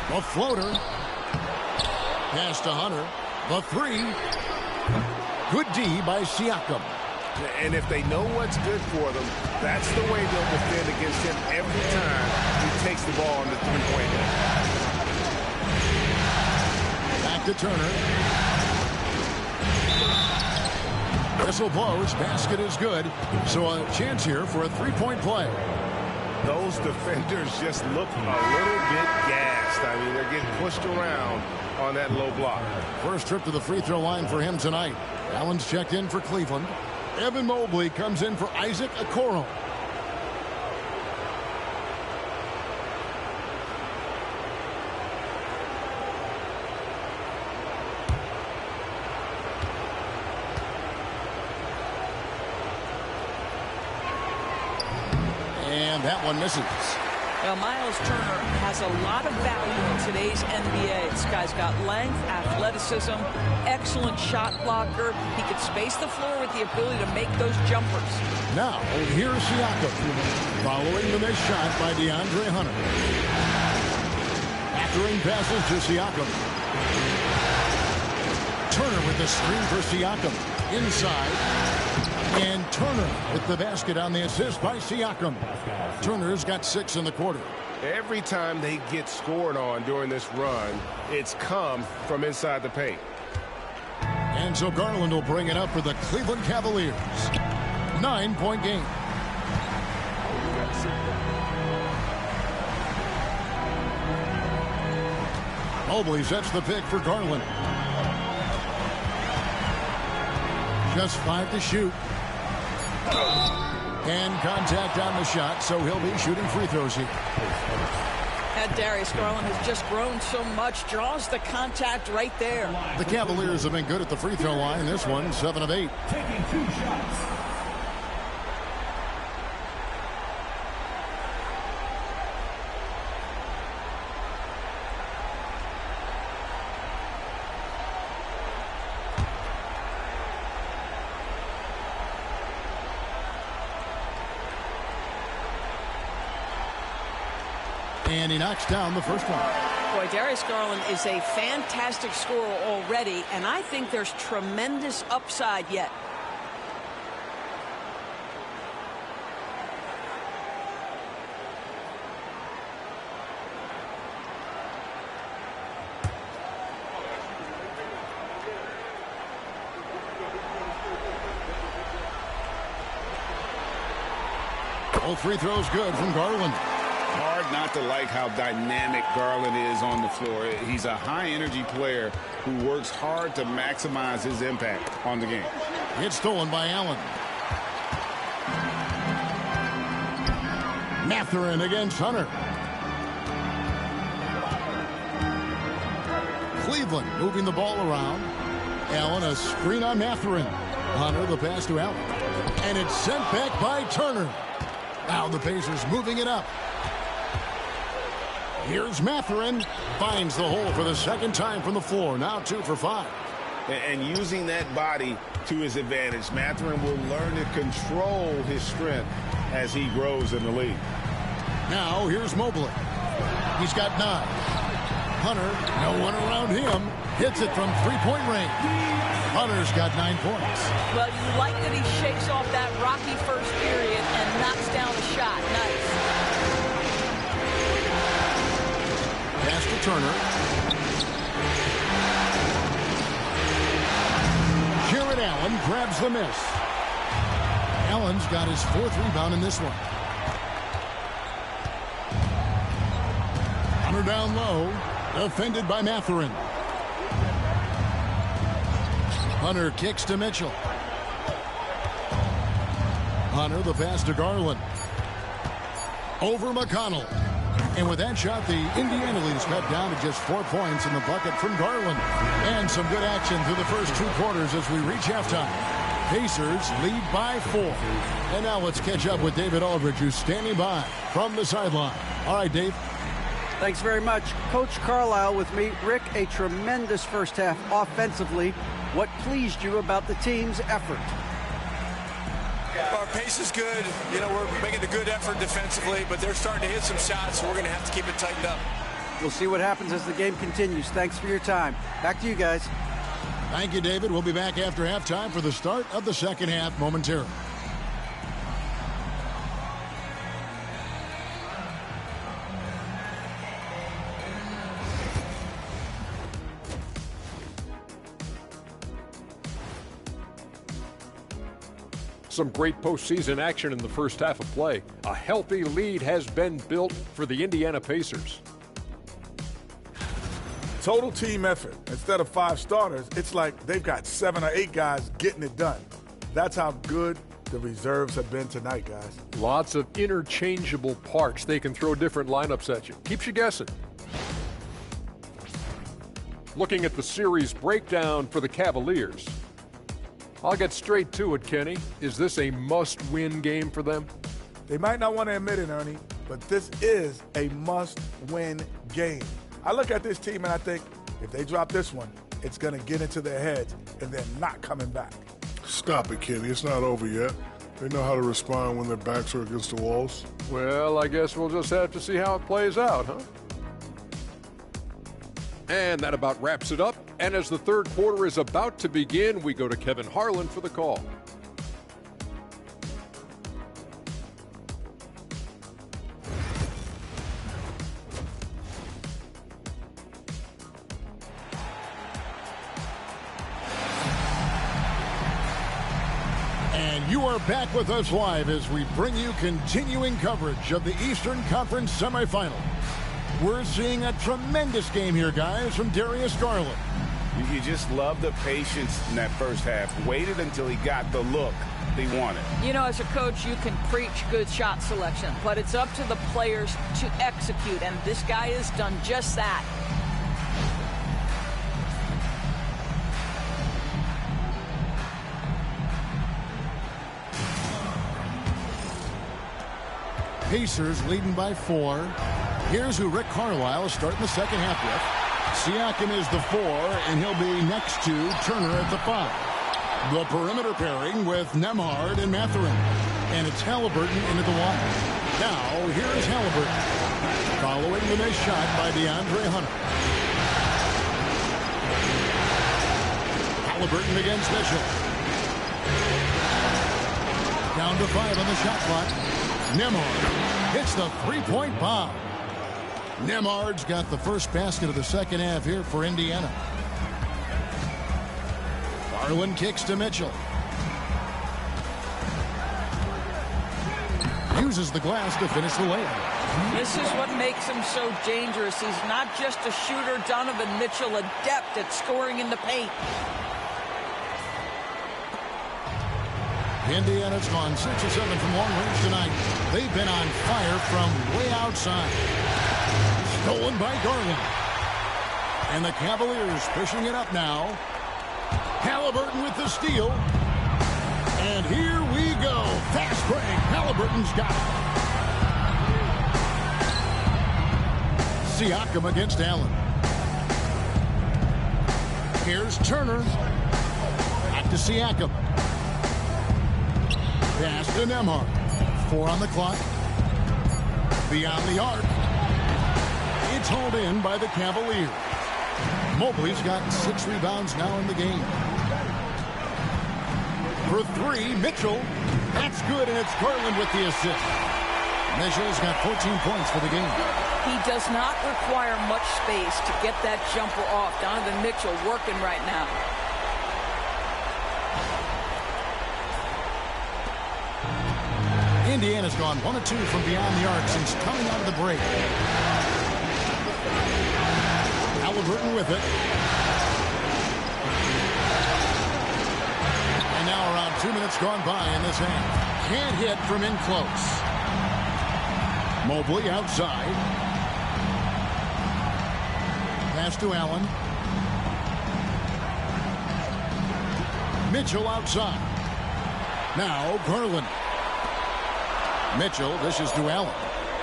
The floater. Pass to Hunter. The 3. Good D by Siakam. And if they know what's good for them, that's the way they'll defend against him every time he takes the ball in the 3-point line. Back to Turner. Whistle blows. Basket is good. So a chance here for a 3-point play. Those defenders just look a little bit gassed. I mean, they're getting pushed around on that low block. First trip to the free throw line for him tonight. Allen's checked in for Cleveland. Evan Mobley comes in for Isaac Okoro. one misses. Well, Miles Turner has a lot of value in today's NBA. This guy's got length, athleticism, excellent shot blocker. He could space the floor with the ability to make those jumpers. Now, here's Siakam, following the missed shot by DeAndre Hunter. Backdoring passes to Siakam. Turner with the screen for Siakam. Inside. And Turner with the basket on the assist by Siakam. Turner's got 6 in the quarter. Every time they get scored on during this run, it's come from inside the paint. And so Garland will bring it up for the Cleveland Cavaliers. 9-point game. Mobley sets the pick for Garland. Just 5 to shoot. And contact on the shot, so he'll be shooting free throws here. And Darius Garland has just grown so much, draws the contact right there. The Cavaliers have been good at the free throw line. This one, 7 of 8. Taking 2 shots. And he knocks down the first one. Boy, Darius Garland is a fantastic scorer already, and I think there's tremendous upside yet. Both free throws good from Garland. Hard not to like how dynamic Garland is on the floor. He's a high-energy player who works hard to maximize his impact on the game. It's stolen by Allen. Mathurin against Hunter. Cleveland moving the ball around. Allen, a screen on Mathurin. Hunter, the pass to Allen. And it's sent back by Turner. Now the Pacers moving it up. Here's Mathurin. Finds the hole for the second time from the floor. Now 2 for 5. And using that body to his advantage, Mathurin will learn to control his strength as he grows in the league. Now here's Mobley. He's got 9. Hunter, no one around him. Hits it from 3-point range. Hunter's got 9 points. Well, you like that he shakes off that rocky first period and knocks down the shot. Nice. Pass to Turner. Jarrett Allen grabs the miss. Allen's got his 4th rebound in this one. Hunter down low. Defended by Mathurin. Hunter kicks to Mitchell. Hunter, the pass to Garland. Over McConnell. And with that shot, the Indiana lead is cut down to just 4 points in the bucket from Garland. And some good action through the first 2 quarters as we reach halftime. Pacers lead by 4. And now let's catch up with David Aldridge, who's standing by from the sideline. All right, Dave. Thanks very much. Coach Carlisle with me. Rick, a tremendous first half offensively. What pleased you about the team's effort? Our pace is good. You know, we're making a good effort defensively, but they're starting to hit some shots, so we're going to have to keep it tightened up. We'll see what happens as the game continues. Thanks for your time. Back to you guys. Thank you, David. We'll be back after halftime for the start of the second half momentarily. Some great postseason action in the first half of play. A healthy lead has been built for the Indiana Pacers. Total team effort. Instead of 5 starters, it's like they've got 7 or 8 guys getting it done. That's how good the reserves have been tonight, guys. Lots of interchangeable parts. They can throw different lineups at you. Keeps you guessing. Looking at the series breakdown for the Cavaliers. I'll get straight to it, Kenny. Is this a must-win game for them? They might not want to admit it, Ernie, but this is a must-win game. I look at this team and I think if they drop this one, it's going to get into their heads and they're not coming back. Stop it, Kenny. It's not over yet. They know how to respond when their backs are against the walls. Well, I guess we'll just have to see how it plays out, huh? And that about wraps it up. And as the third quarter is about to begin, we go to Kevin Harlan for the call. And you are back with us live as we bring you continuing coverage of the Eastern Conference semifinal. We're seeing a tremendous game here, guys, from Darius Garland. You just love the patience in that first half. Waited until he got the look he wanted. You know, as a coach, you can preach good shot selection, but it's up to the players to execute, and this guy has done just that. Pacers leading by 4. Here's who Rick Carlisle is starting the second half with. Siakam is the 4, and he'll be next to Turner at the 5. The perimeter pairing with Nembhard and Mathurin. And it's Halliburton into the 1. Now, here's Halliburton. Following the missed shot by DeAndre Hunter. Halliburton against Mitchell. Down to 5 on the shot clock. Nembhard hits the three-point bomb. Nembhard's got the first basket of the second half here for Indiana. Garland kicks to Mitchell. Uses the glass to finish the layup. This is what makes him so dangerous. He's not just a shooter. Donovan Mitchell, adept at scoring in the paint. Indiana's gone 6 of 7 from long range tonight. They've been on fire from way outside. Stolen by Garland. And the Cavaliers pushing it up now. Halliburton with the steal. And here we go. Fast break. Halliburton's got it. Siakam against Allen. Here's Turner. Back to Siakam. Pass to Nembhard. 4 on the clock. Beyond the arc. It's hauled in by the Cavaliers. Mobley's got 6 rebounds now in the game. For 3, Mitchell. That's good, and it's Garland with the assist. Mitchell's got 14 points for the game. He does not require much space to get that jumper off. Donovan Mitchell working right now. Indiana's gone 1 of 2 from beyond the arc since coming out of the break. Halliburton with it. And now around 2 minutes gone by in this half. Can't hit from in close. Mobley outside. Pass to Allen. Mitchell outside. Now Garland. Mitchell dishes to Allen.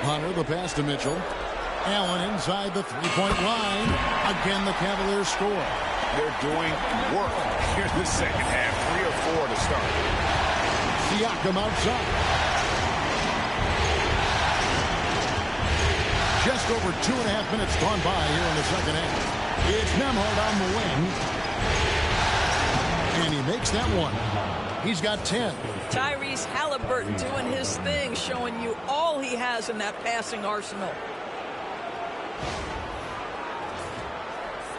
Hunter the pass to Mitchell. Allen inside the three-point line. Again, the Cavaliers score. They're doing work here in the second half. 3 or 4 to start. Siakam outside. Just over 2.5 minutes gone by here in the second half. It's Nembhard on the wing. And he makes that one. He's got 10. Tyrese Halliburton doing his thing, showing you all he has in that passing arsenal.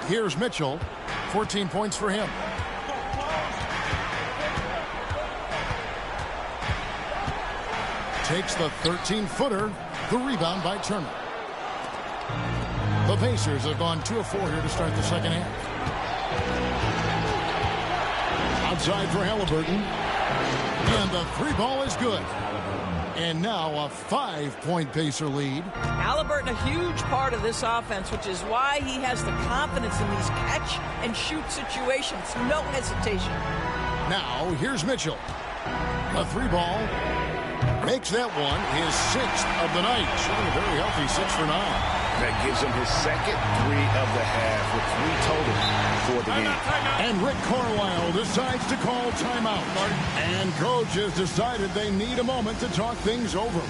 Here's Mitchell. 14 points for him. Takes the 13-footer. The rebound by Turner. The Pacers have gone 2 of 4 here to start the second half. Outside for Halliburton. And the 3-ball is good. And now a 5-point Pacer lead. Halliburton, a huge part of this offense, which is why he has the confidence in these catch-and-shoot situations. No hesitation. Now, here's Mitchell. A 3-ball. Makes that one his 6th of the night. Showing a very healthy 6 for 9. That gives him his second 3 of the half with 3 total for the game. And Rick Carlisle decides to call timeout. And coach has decided they need a moment to talk things over.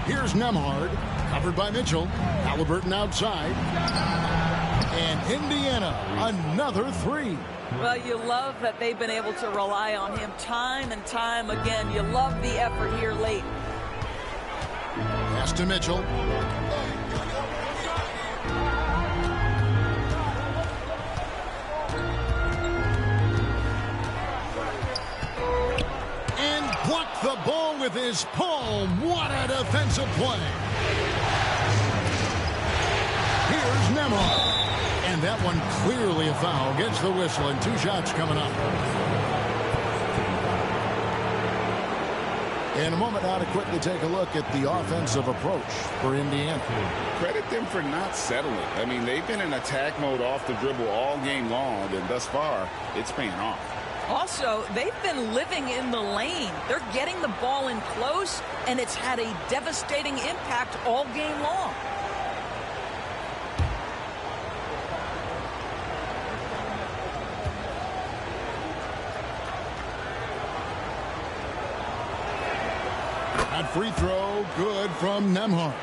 Here's Nembhard, covered by Mitchell. Halliburton outside. And Indiana, another 3. Well, you love that they've been able to rely on him time and time again. You love the effort here late. Pass to Mitchell. And blocked the ball with his palm. What a defensive play. Here's Nembhard. And that one clearly a foul. Gets the whistle and 2 shots coming up. In a moment now to quickly take a look at the offensive approach for Indiana. Credit them for not settling. I mean, they've been in attack mode off the dribble all game long, and thus far, it's paying off. Also, they've been living in the lane. They're getting the ball in close, and it's had a devastating impact all game long. That free throw, good from Nembhard.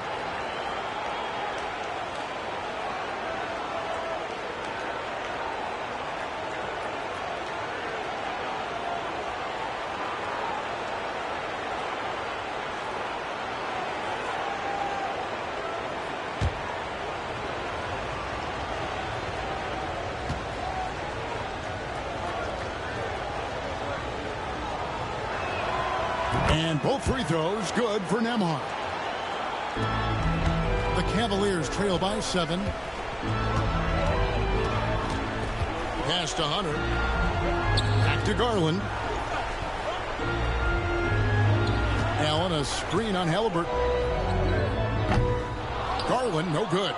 And both free throws good for Nembhard. The Cavaliers trail by 7. Pass to Hunter. Back to Garland. Allen, a screen on Halliburton. Garland, no good.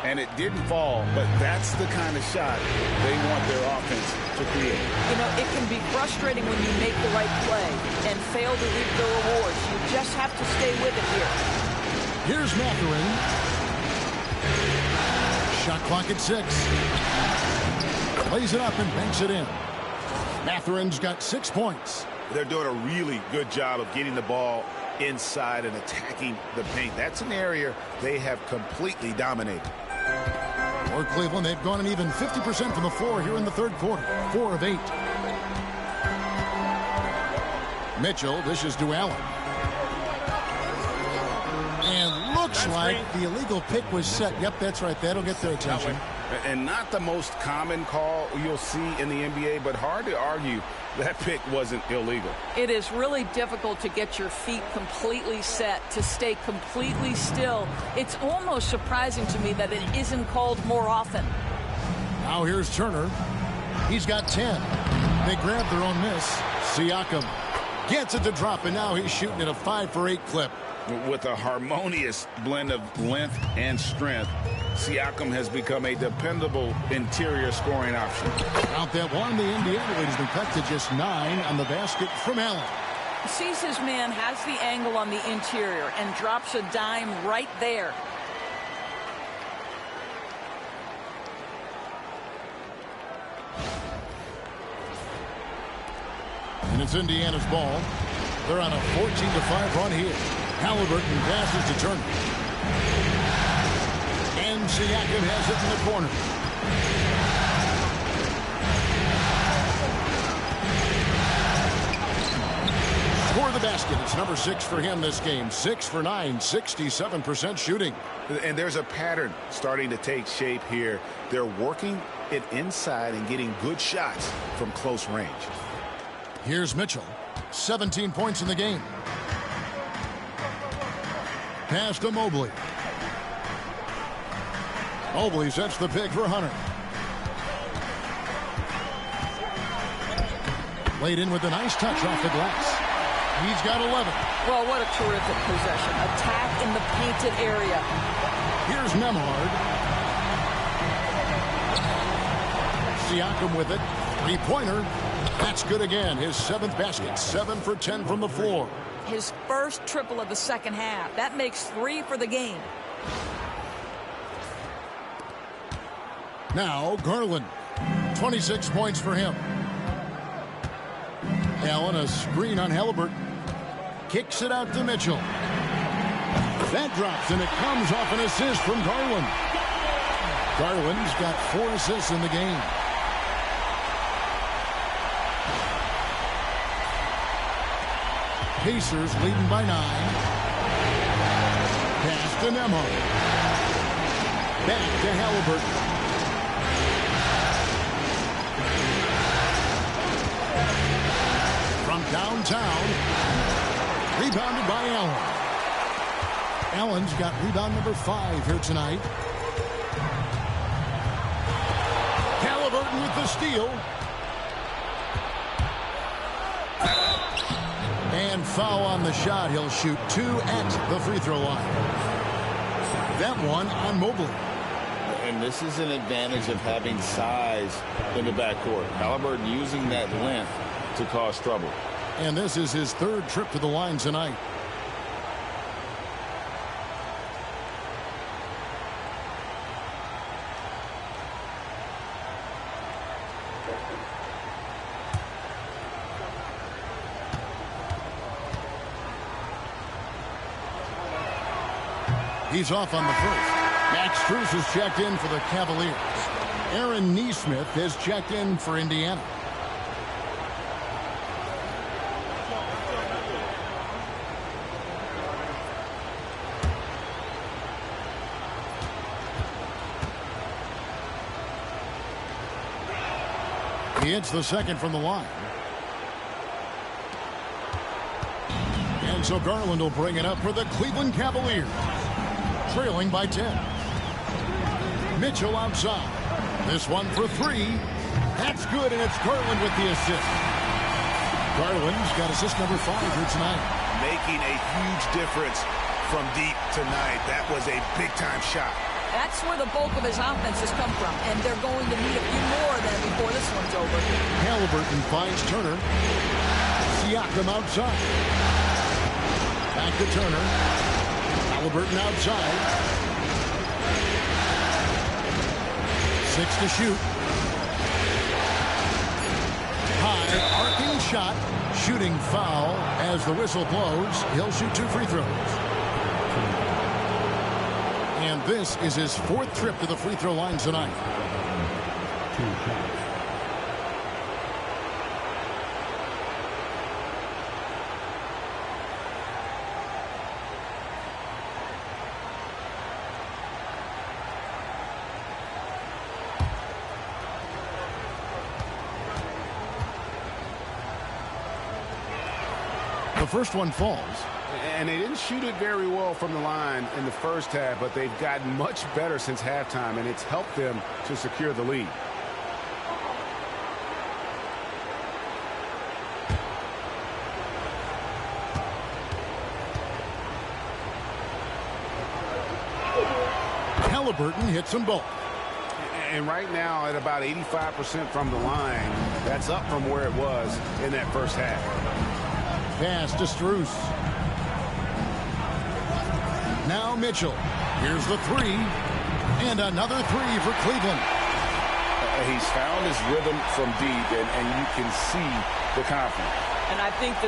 And it didn't fall, but that's the kind of shot they want their offense to create. You know, it can be frustrating when you make the right play and fail to reap the rewards. You just have to stay with it here. Here's Mathurin. Shot clock at 6. Plays it up and banks it in. Mathurin's got 6 points. They're doing a really good job of getting the ball inside and attacking the paint. That's an area they have completely dominated. For Cleveland, they've gone an even 50% from the floor here in the third quarter. 4 of 8. Mitchell dishes to Allen. And look looks like the illegal pick was set. Yep, that's right. That'll get their attention. And not the most common call you'll see in the NBA, but hard to argue that pick wasn't illegal. It is really difficult to get your feet completely set, to stay completely still. It's almost surprising to me that it isn't called more often. Now here's Turner. He's got 10. They grab their own miss. Siakam gets it to drop, and now he's shooting at a 5-for-8 clip. With a harmonious blend of length and strength, Siakam has become a dependable interior scoring option. Count that one. The Indiana lead has been cut to just 9 on the basket from Allen. Sees his man, has the angle on the interior, and drops a dime right there. And it's Indiana's ball. They're on a 14-5 run here. Halliburton passes to Turner. And Siakam has it in the corner. For the basket, it's number 6 for him this game. 6 for 9, 67% shooting. And there's a pattern starting to take shape here. They're working it inside and getting good shots from close range. Here's Mitchell. 17 points in the game. Pass to Mobley. Mobley sets the pick for Hunter. Laid in with a nice touch off the glass. He's got 11. Well, what a terrific possession. Attack in the painted area. Here's Nembhard. Siakam with it. Three-pointer. That's good again. His 7th basket. 7 for 10 from the floor. His first triple of the second half. That makes 3 for the game. Now Garland. 26 points for him. Allen, a screen on Halliburton. Kicks it out to Mitchell. That drops, and it comes off an assist from Garland. Garland's got 4 assists in the game. Pacers leading by 9. Pass to Nembhard. Back to Halliburton. From downtown. Rebounded by Allen. Allen's got rebound number 5 here tonight. Halliburton with the steal. And foul on the shot. He'll shoot 2 at the free throw line. That one on Mobley. And this is an advantage of having size in the backcourt. Halliburton using that length to cause trouble. And this is his 3rd trip to the line tonight. He's off on the first. Max Strus has checked in for the Cavaliers. Aaron Nesmith has checked in for Indiana. He hits the second from the line. And so Garland will bring it up for the Cleveland Cavaliers. Trailing by 10. Mitchell outside. This one for 3. That's good, and it's Garland with the assist. Garland's got assist number 5 here tonight. Making a huge difference from deep tonight. That was a big-time shot. That's where the bulk of his offense has come from, and they're going to need a few more than before this one's over. Halliburton finds Turner. Siakam outside. Back to Turner. Halliburton outside. 6 to shoot. High arcing shot. Shooting foul as the whistle blows. He'll shoot 2 free throws. And this is his 4th trip to the free throw line tonight. The first one falls. And they didn't shoot it very well from the line in the first half, but they've gotten much better since halftime, and it's helped them to secure the lead. Halliburton hits them both. And right now, at about 85% from the line, that's up from where it was in that first half. Pass to Strus. Now Mitchell. Here's the three. And another three for Cleveland. He's found his rhythm from deep, and you can see the confidence. And I think that